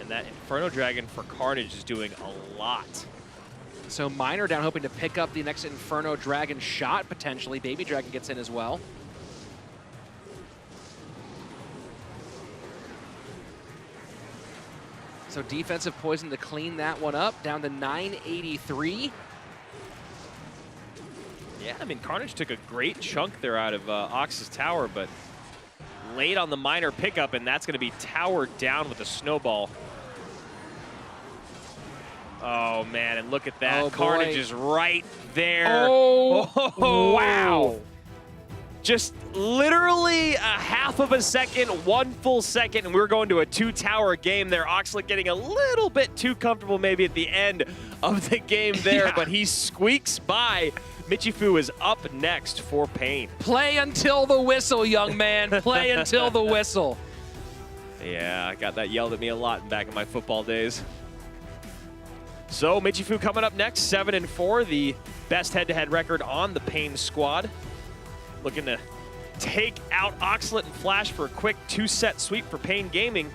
And that Inferno Dragon for Carnage is doing a lot. So Miner down hoping to pick up the next Inferno Dragon shot, potentially. Baby Dragon gets in as well. So defensive poison to clean that one up, down to 983. Yeah, I mean, Carnage took a great chunk there out of Ox's tower, but late on the Miner pickup, and that's going to be towered down with a snowball. Oh, man, and look at that. Oh, Carnage boy. is right there. Oh, wow. Just literally a half of a second, 1 full second, and we're going to a 2-tower game there. Oxlade getting a little bit too comfortable maybe at the end of the game there, Yeah. but he squeaks by. Michifu is up next for Pain. Play until the whistle, young man. Play until the whistle. Yeah, I got that yelled at me a lot back in my football days. So Michifu coming up next, 7-4, the best head-to-head record on the Pain squad. Looking to take out Oxlade and Flash for a quick 2-set sweep for Pain Gaming.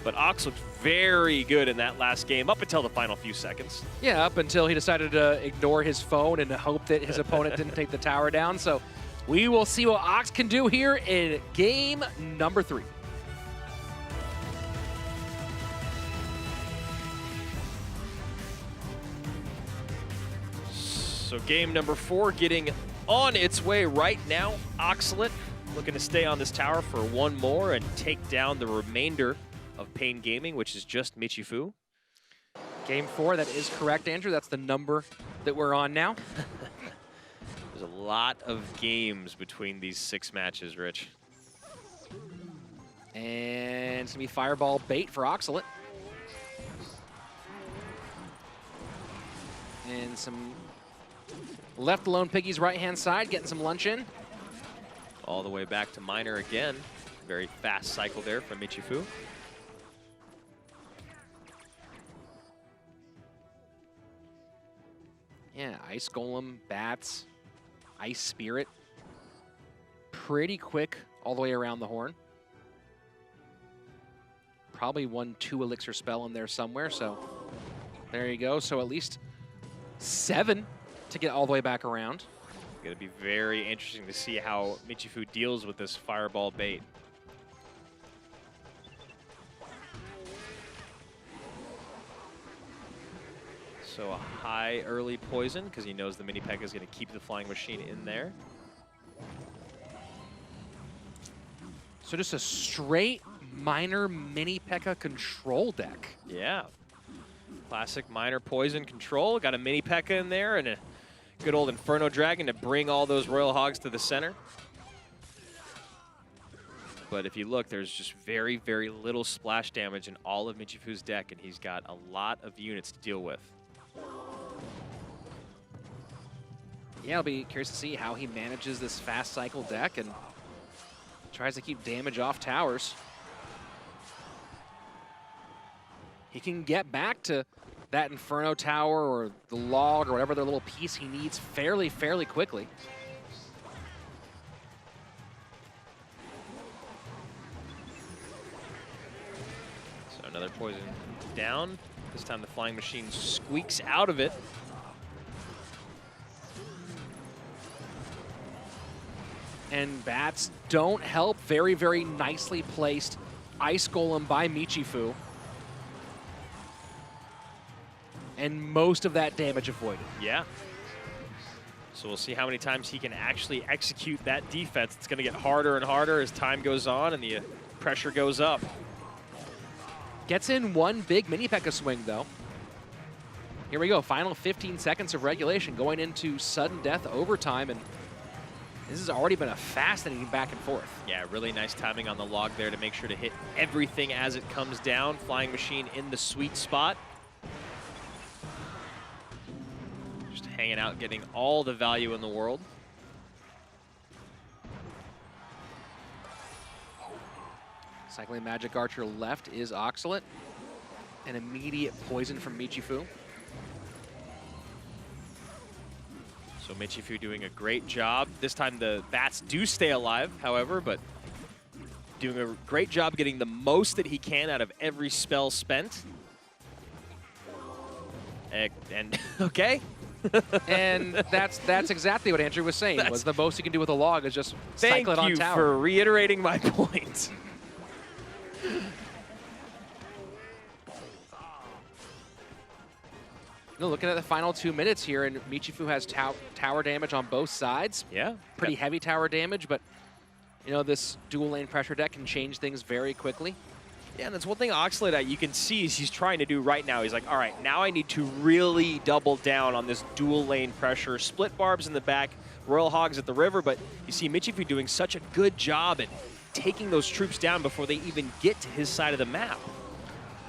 But Ox looked very good in that last game up until the final few seconds. Yeah, up until he decided to ignore his phone and hope that his opponent didn't take the tower down. So we will see what Ox can do here in game number 3. So game number 4 getting on its way right now. Oxlade looking to stay on this tower for one more and take down the remainder of Pain Gaming, which is just Michifu. Game 4, that is correct, Andrew. That's the number that we're on now. There's a lot of games between these 6 matches, Rich. And it's going to be Fireball bait for Oxalate. And some left alone Piggy's right-hand side, getting some lunch in. All the way back to Miner again. Very fast cycle there from Michifu. Yeah, Ice Golem, Bats, Ice Spirit. Pretty quick all the way around the horn. Probably 1-2 elixir spell in there somewhere, so there you go. So at least 7 to get all the way back around. Going to be very interesting to see how Michifu deals with this Fireball bait. So a high early poison because he knows the Mini P.E.K.K.A is going to keep the Flying Machine in there. So just a straight Miner Mini P.E.K.K.A control deck. Yeah. Classic Miner poison control. Got a Mini P.E.K.K.A in there and a good old Inferno Dragon to bring all those Royal Hogs to the center. But if you look, there's just very, very little splash damage in all of Michifu's deck, and he's got a lot of units to deal with. Yeah, I'll be curious to see how he manages this fast cycle deck and tries to keep damage off towers. He can get back to that Inferno Tower or the log or whatever other little piece he needs fairly quickly. So another poison down. This time the Flying Machine squeaks out of it. And Bats don't help. Very, very nicely placed Ice Golem by Michifu. And most of that damage avoided. Yeah. So we'll see how many times he can actually execute that defense. It's going to get harder and harder as time goes on and the pressure goes up. Gets in one big Mini P.E.K.K.A swing, though. Here we go, final 15 seconds of regulation going into sudden death overtime, and this has already been a fascinating back and forth. Yeah, really nice timing on the log there to make sure to hit everything as it comes down. Flying Machine in the sweet spot. Just hanging out, getting all the value in the world. Cycling Magic Archer left is Oxalate. An immediate poison from Michifu. So Michifu doing a great job. This time the bats do stay alive, however, but doing a great job getting the most that he can out of every spell spent. And okay. And that's exactly what Andrew was saying. Was the most you can do with a log is just cycle it on Thank you tower. for reiterating my point. No, looking at the final 2 minutes here, and Michifu has tower damage on both sides. Yeah. Pretty heavy tower damage, but you know, this dual lane pressure deck can change things very quickly. Yeah, and that's one thing Oxlade you can see is he's trying to do right now. He's like, all right, now I need to really double down on this dual lane pressure. Split barbs in the back, Royal Hogs at the river, but you see Michifu doing such a good job at taking those troops down before they even get to his side of the map.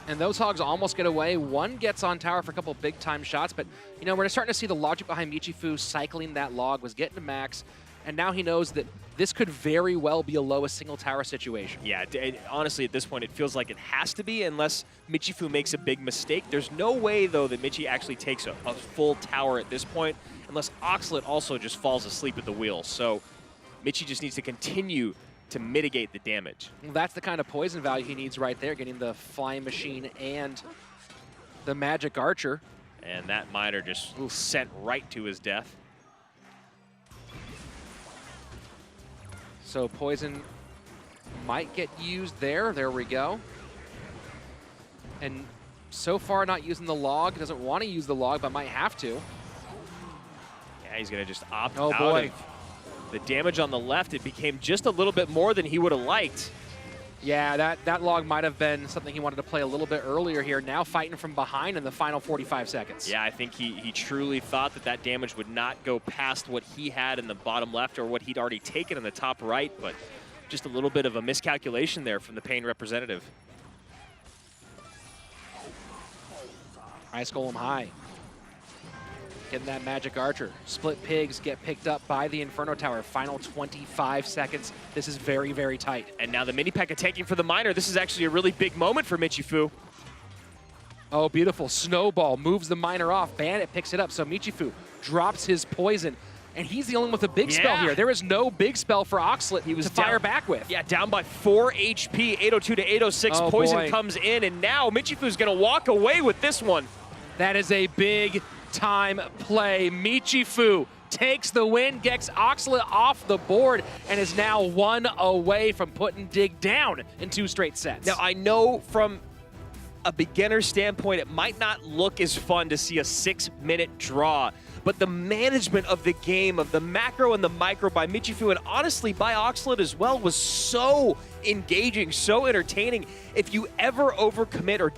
And those Hogs almost get away. One gets on tower for a couple big-time shots, but you know, we're starting to see the logic behind Michifu cycling that log, was getting to max, and now he knows that this could very well be a lowest single tower situation. Yeah, honestly, at this point, it feels like it has to be unless Michifu makes a big mistake. There's no way, though, that Michi actually takes a full tower at this point, unless Oxlade also just falls asleep at the wheel. So Michi just needs to continue to mitigate the damage. Well, that's the kind of poison value he needs right there, getting the flying machine and the magic archer. And that miner just sent right to his death. So poison might get used there. There we go. And so far not using the log. Doesn't want to use the log, but might have to. Yeah, he's going to just opt Oh, out boy. of the damage on the left. It became just a little bit more than he would have liked. Yeah, that log might have been something he wanted to play a little bit earlier here. Now fighting from behind in the final 45 seconds. Yeah, I think he truly thought that damage would not go past what he had in the bottom left or what he'd already taken in the top right, but just a little bit of a miscalculation there from the Pain representative. Ice Golem high. Getting that magic archer. Split pigs get picked up by the Inferno Tower. Final 25 seconds. This is very, very tight. And now the mini P.E.K.K.A taking for the miner. This is actually a really big moment for Michifu. Oh, beautiful. Snowball moves the miner off. Bandit picks it up. So Michifu drops his poison. And he's the only one with a big spell here. There is no big spell for Oxlade to fire back with. Yeah, down by 4 HP, 802 to 806. Oh, poison boy. comes in, and now Michifu's going to walk away with this one. That is a big time play. Michifu takes the win, gets Oxlade off the board, and is now 1 away from putting Dig down in 2 straight sets. Now, I know from a beginner standpoint, it might not look as fun to see a 6-minute draw, but the management of the game, of the macro and the micro by Michifu, and honestly by Oxlade as well, was so engaging, so entertaining. If you ever overcommit or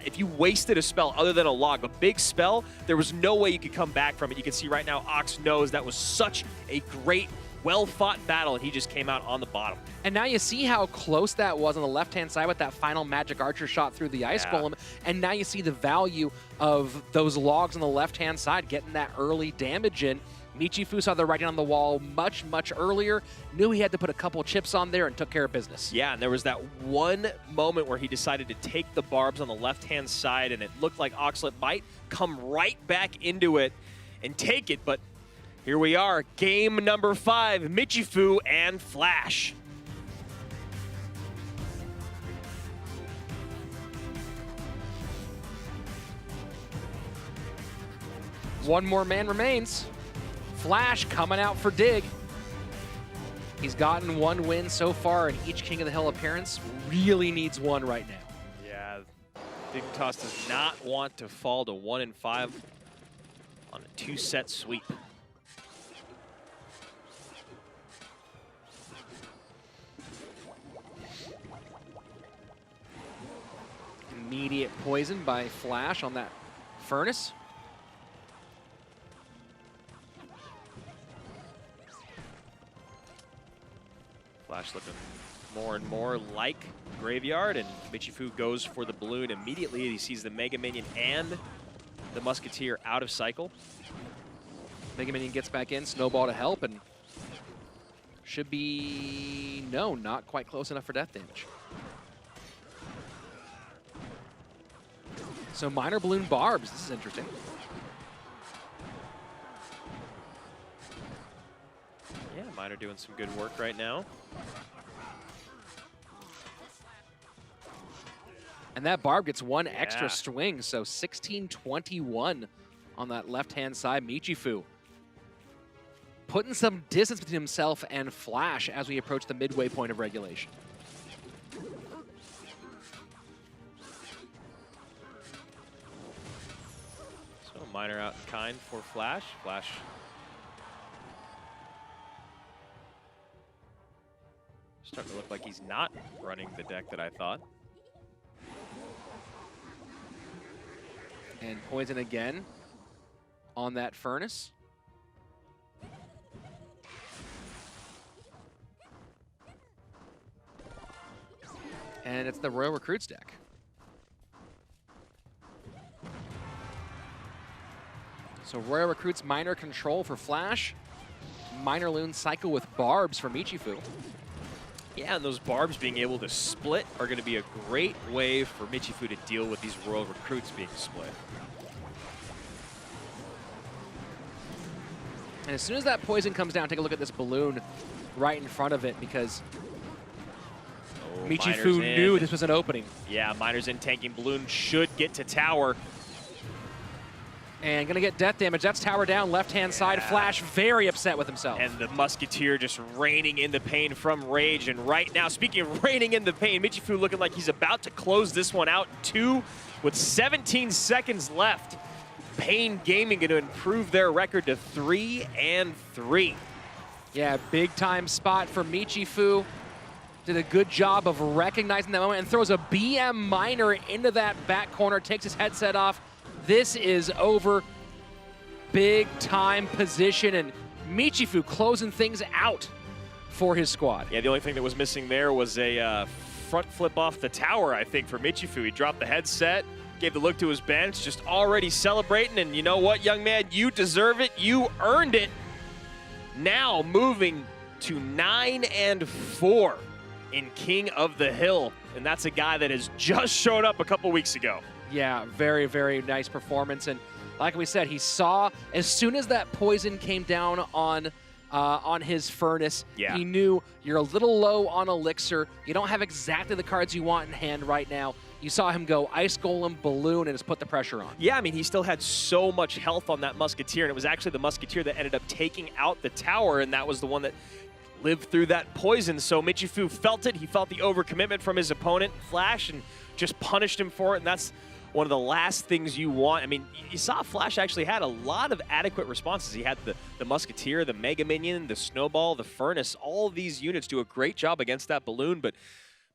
if you wasted a spell other than a log, a big spell, there was no way you could come back from it. You can see right now Ox knows that was such a great, well-fought battle, and he just came out on the bottom. And now you see how close that was on the left-hand side with that final magic archer shot through the Ice Golem. And now you see the value of those logs on the left-hand side, getting that early damage in. Michifu saw the writing on the wall much, much earlier, knew he had to put a couple chips on there and took care of business. Yeah, and there was that one moment where he decided to take the barbs on the left-hand side, and it looked like Oxlade might come right back into it and take it, but here we are, game number 5, Michifu and Flash. One more man remains. Flash coming out for Dig. He's gotten 1 win so far in each King of the Hill appearance. Really needs 1 right now. Yeah, Dignitas does not want to fall to 1-5 on a 2-set sweep. Immediate poison by Flash on that Furnace. Flash looking more and more like Graveyard, and Michifu goes for the balloon immediately. He sees the Mega Minion and the Musketeer out of cycle. Mega Minion gets back in, Snowball to help, and should be, no, not quite close enough for death damage. So Miner Balloon Barbs, this is interesting. Miner doing some good work right now. And that Barb gets one extra swing, so 16-21 on that left-hand side. Michifu putting some distance between himself and Flash as we approach the midway point of regulation. So Miner out in kind for Flash. Flash starting to look like he's not running the deck that I thought. And Poison again on that Furnace. And it's the Royal Recruits deck. So Royal Recruits Miner control for Flash. Miner Loon cycle with Barbs for Michifu. Yeah, and those Barbs being able to split are going to be a great way for Michifu to deal with these Royal Recruits being split. And as soon as that Poison comes down, take a look at this balloon right in front of it, because Michifu knew this was an opening. Yeah, Miner's in, tanking balloon, should get to tower. And gonna get death damage. That's tower down, left-hand side. Flash very upset with himself. And the Musketeer just raining in the pain from Rage. And right now, speaking of raining in the pain, Michifu looking like he's about to close this one out in 2 with 17 seconds left. Pain Gaming going to improve their record to 3-3. Yeah, big time spot for Michifu. Did a good job of recognizing that moment and throws a BM Miner into that back corner, takes his headset off. This is over. Big time position, and Michifu closing things out for his squad. Yeah, the only thing that was missing there was a front flip off the tower, I think, for Michifu. He dropped the headset, gave the look to his bench, just already celebrating, and you know what, young man, you deserve it, you earned it. Now moving to 9-4 in King of the Hill, and that's a guy that has just showed up a couple weeks ago. Yeah, very, very nice performance. And like we said, he saw as soon as that Poison came down on his Furnace, he knew you're a little low on Elixir. You don't have exactly the cards you want in hand right now. You saw him go Ice Golem, Balloon, and has put the pressure on. Yeah, I mean, he still had so much health on that Musketeer, and it was actually the Musketeer that ended up taking out the tower, and that was the one that lived through that Poison. So Michifu felt it. He felt the overcommitment from his opponent, Flash, and just punished him for it, and that's one of the last things you want. I mean, you saw Flash actually had a lot of adequate responses. He had the Musketeer, the Mega Minion, the Snowball, the Furnace. All of these units do a great job against that Balloon, but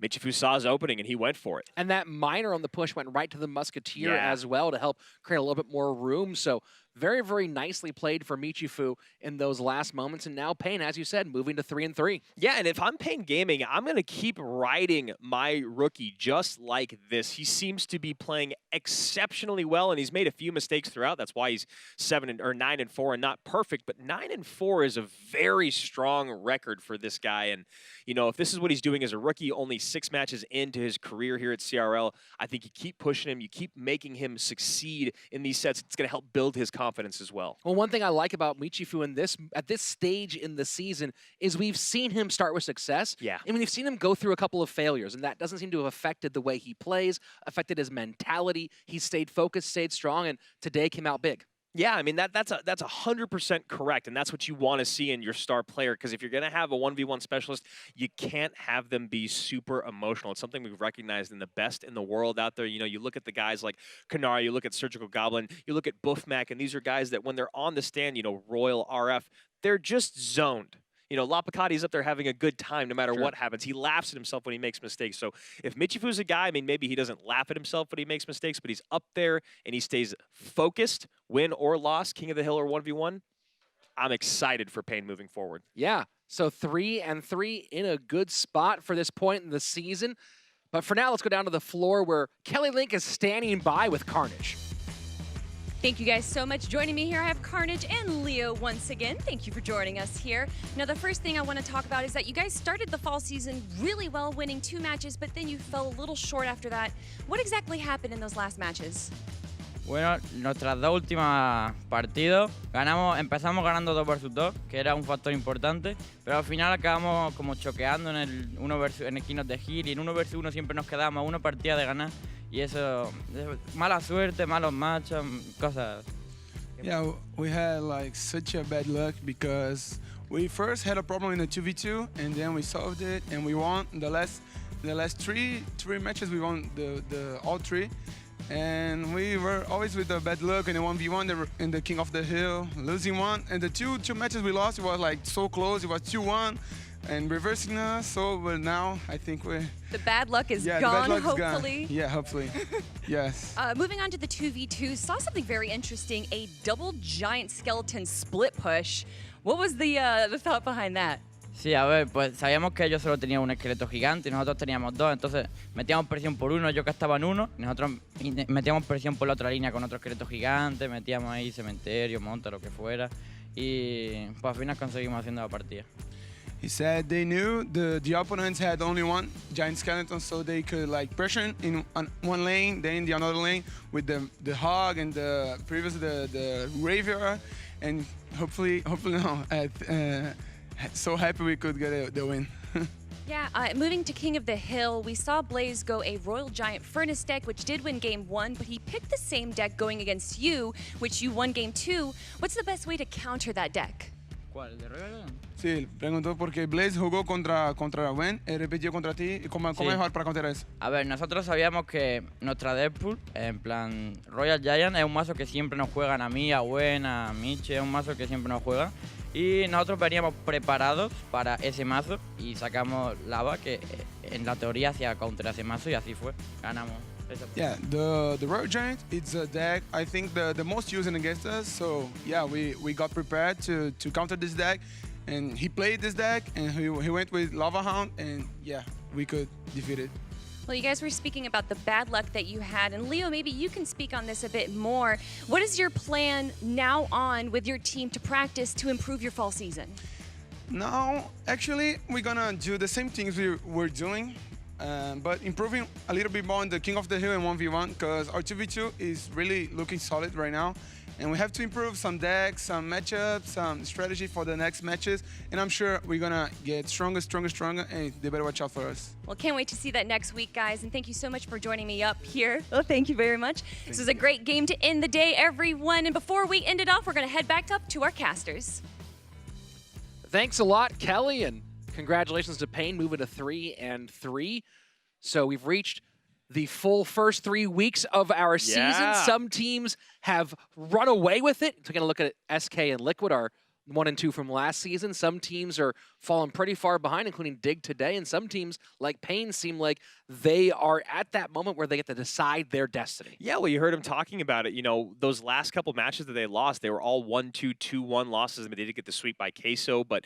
Michifu saw his opening and he went for it. And that Miner on the push went right to the Musketeer as well to help create a little bit more room. So very, very nicely played for Michifu in those last moments. And now Pain, as you said, moving to 3-3. Yeah, and if I'm Pain Gaming, I'm going to keep riding my rookie just like this. He seems to be playing exceptionally well, and he's made a few mistakes throughout. That's why he's 9-4 and not perfect, but 9-4 is a very strong record for this guy. And you know, if this is what he's doing as a rookie, only 6 matches into his career here at CRL, I think you keep pushing him, you keep making him succeed in these sets. It's going to help build his confidence as well. Well, one thing I like about Michifu at this stage in the season is we've seen him start with success. Yeah. I mean, we've seen him go through a couple of failures, and that doesn't seem to have affected the way he plays, affected his mentality. He stayed focused, stayed strong, and today came out big. Yeah, I mean, that's 100% correct, and that's what you want to see in your star player, because if you're going to have a 1v1 specialist, you can't have them be super emotional. It's something we've recognized in the best in the world out there. You know, you look at the guys like Kanara, you look at Surgical Goblin, you look at Buffmac, and these are guys that when they're on the stand, you know, Royal, RF, they're just zoned. You know, Lapicati's up there having a good time no matter what happens. He laughs at himself when he makes mistakes. So if Michifu's a guy, I mean, maybe he doesn't laugh at himself when he makes mistakes, but he's up there and he stays focused, win or loss, King of the Hill or 1v1. I'm excited for Pain moving forward. Yeah, so 3-3 in a good spot for this point in the season. But for now, let's go down to the floor where Kelly Link is standing by with Carnage. Thank you guys so much. Joining me here, I have Carnage and Leo once again. Thank you for joining us here. Now, the first thing I want to talk about is that you guys started the fall season really well, winning 2 matches, but then you fell a little short after that. What exactly happened in those last matches? Bueno, nuestras dos últimas partidos empezamos ganando 2 versus 2, que era un factor importante, pero al final acabamos como choqueando en en el King of the Hill, y en 1 versus 1 siempre nos quedábamos a una partida de ganar, y eso, mala suerte, malos matchups, cosas. Yeah, we had like such a bad luck because we first had a problem in the 2v2 and then we solved it and we won the last three matches. We won all 3, and we were always with the bad luck in the 1v1 in the King of the Hill, losing one, and the two matches we lost, it was like so close. It was 2-1 and reversing us. So but now I think the bad luck is gone. Gone, the bad luck hopefully. Is gone. Yeah, hopefully. Yes. Moving on to the 2v2, saw something very interesting, a double giant skeleton split push. What was the thought behind that? Sí, a ver, pues sabíamos que ellos solo tenían un esqueleto gigante y nosotros teníamos 2, entonces metíamos presión por uno, yo que estaba en 1, y nosotros metíamos presión por la otra línea con otro esqueleto gigante, metíamos ahí cementerio, monta, lo que fuera, y pues al final conseguimos haciendo la partida. He said they knew the opponents had only one giant skeleton, so they could like pressure in one lane, then in the another lane with the hog and the graveyard, and hopefully no. So happy we could get the win. Yeah, moving to King of the Hill, we saw Blaze go a Royal Giant Furnace deck, which did win Game 1, but he picked the same deck going against you, which you won Game 2. What's the best way to counter that deck? ¿Cuál? ¿De Royal? Sí, preguntó porque Blaze jugó contra Gwen, repitió contra ti. ¿Cómo es mejor para counter eso? A ver, nosotros sabíamos que nuestra Deadpool, en plan Royal Giant, es un mazo que siempre nos juegan a mí, a Gwen, a Miche, es un mazo que siempre nos juega. Y nosotros veníamos preparados para ese mazo y sacamos lava, que en la teoría hacía counter a ese mazo, y así fue, ganamos. Yeah, the Royal Giant, it's a deck I think the most used against us. So yeah, we got prepared to counter this deck, and he played this deck and he went with Lava Hound, and yeah, we could defeat it. Well, you guys were speaking about the bad luck that you had, and Leo, maybe you can speak on this a bit more. What is your plan now on with your team to practice to improve your fall season? Now, actually, we're gonna do the same things we were doing, but improving a little bit more in the King of the Hill and 1v1, because our 2v2 is really looking solid right now. And we have to improve some decks, some matchups, some strategy for the next matches. And I'm sure we're going to get stronger, and they better watch out for us. Well, can't wait to see that next week, guys. And thank you so much for joining me up here. Oh, thank you very much. This was a great game to end the day, everyone. And before we end it off, we're going to head back up to our casters. Thanks a lot, Kelly, and congratulations to Payne moving to 3-3. So we've reached the full first 3 weeks of our season. Some teams have run away with it. Taking a look at SK and Liquid, our 1 and 2 from last season. Some teams are falling pretty far behind, including Dig today. And some teams, like Payne, seem like they are at that moment where they get to decide their destiny. Yeah, well, you heard him talking about it. You know, those last couple matches that they lost, they were all 1-2, 2-1 losses. I mean, they did get the sweep by Queso, but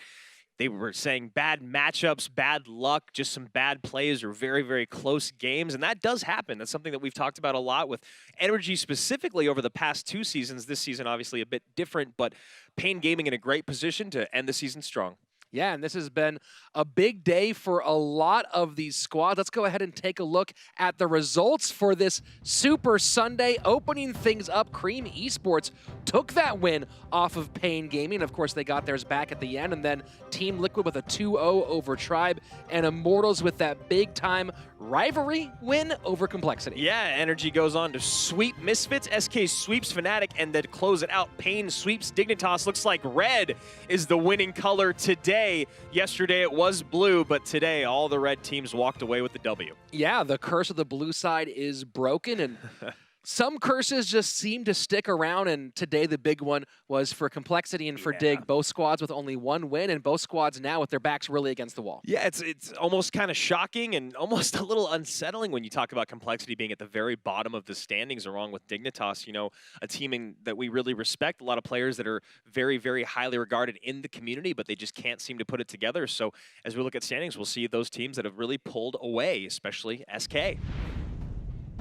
they were saying bad matchups, bad luck, just some bad plays or very, very close games. And that does happen. That's something that we've talked about a lot with Energy specifically over the past 2 seasons. This season, obviously, a bit different, but Payne Gaming in a great position to end the season strong. Yeah, and this has been a big day for a lot of these squads. Let's go ahead and take a look at the results for this Super Sunday. Opening things up, Cream Esports took that win off of Payne Gaming. Of course, they got theirs back at the end, and then Team Liquid with a 2-0 over Tribe, and Immortals with that big-time rivalry win over Complexity. Yeah, Energy goes on to sweep Misfits, SK sweeps Fnatic, and then close it out. Payne sweeps Dignitas. Looks like red is the winning color today. Yesterday it was blue, but today all the red teams walked away with the W. Yeah, the curse of the blue side is broken, and some curses just seem to stick around, and today the big one was for Complexity and for Dig, both squads with only 1 win, and both squads now with their backs really against the wall. Yeah, it's almost kind of shocking and almost a little unsettling when you talk about Complexity being at the very bottom of the standings along with Dignitas, you know, a team that we really respect, a lot of players that are very, very highly regarded in the community, but they just can't seem to put it together. So as we look at standings, we'll see those teams that have really pulled away, especially SK.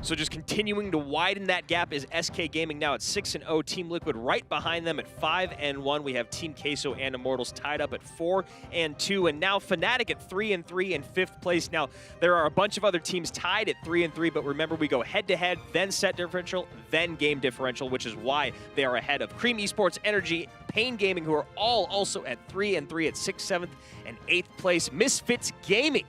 So just continuing to widen that gap is SK Gaming now at 6-0. Team Liquid right behind them at 5-1. We have Team Queso and Immortals tied up at 4-2. And now Fnatic at 3-3 in 5th place. Now, there are a bunch of other teams tied at 3-3, but remember, we go head-to-head, then set differential, then game differential, which is why they are ahead of Cream Esports, Energy, Pain Gaming, who are all also at 3-3 at 6th, 7th, and 8th place. Misfits Gaming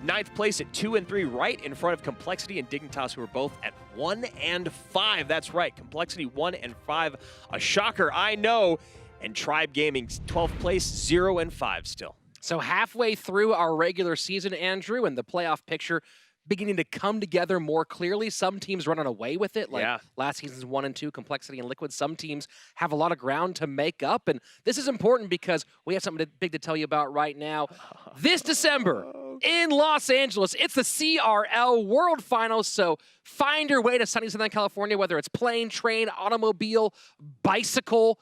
9th place at 2-3, right in front of Complexity and Dignitas, who are both at 1-5. That's right, Complexity 1-5. A shocker, I know. And Tribe Gaming 12th place, 0-5 still. So halfway through our regular season, Andrew, and the playoff picture beginning to come together more clearly. Some teams running away with it, like last season's 1 and 2, Complexity and Liquid. Some teams have a lot of ground to make up, and this is important because we have something big to tell you about right now. This December in Los Angeles, it's the CRL World Finals, so find your way to sunny Southern California, whether it's plane, train, automobile, bicycle,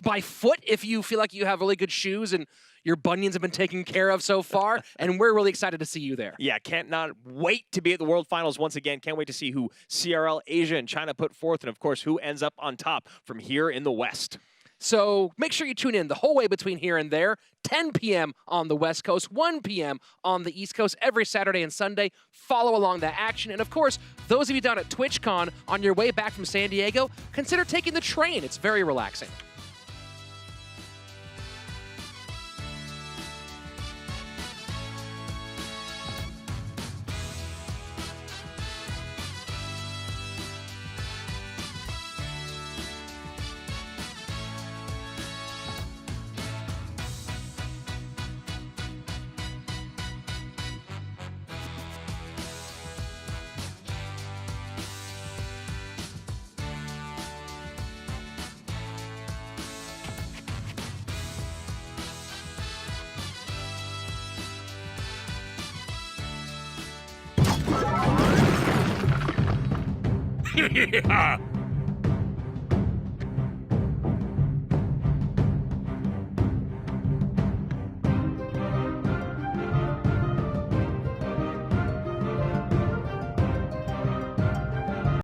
by foot if you feel like you have really good shoes and your bunions have been taken care of so far, and we're really excited to see you there. Yeah, can't not wait to be at the World Finals once again. Can't wait to see who CRL, Asia, and China put forth, and of course, who ends up on top from here in the West. So make sure you tune in the whole way between here and there, 10 p.m. on the West Coast, 1 p.m. on the East Coast, every Saturday and Sunday. Follow along the action. And of course, those of you down at TwitchCon on your way back from San Diego, consider taking the train. It's very relaxing. Yeah.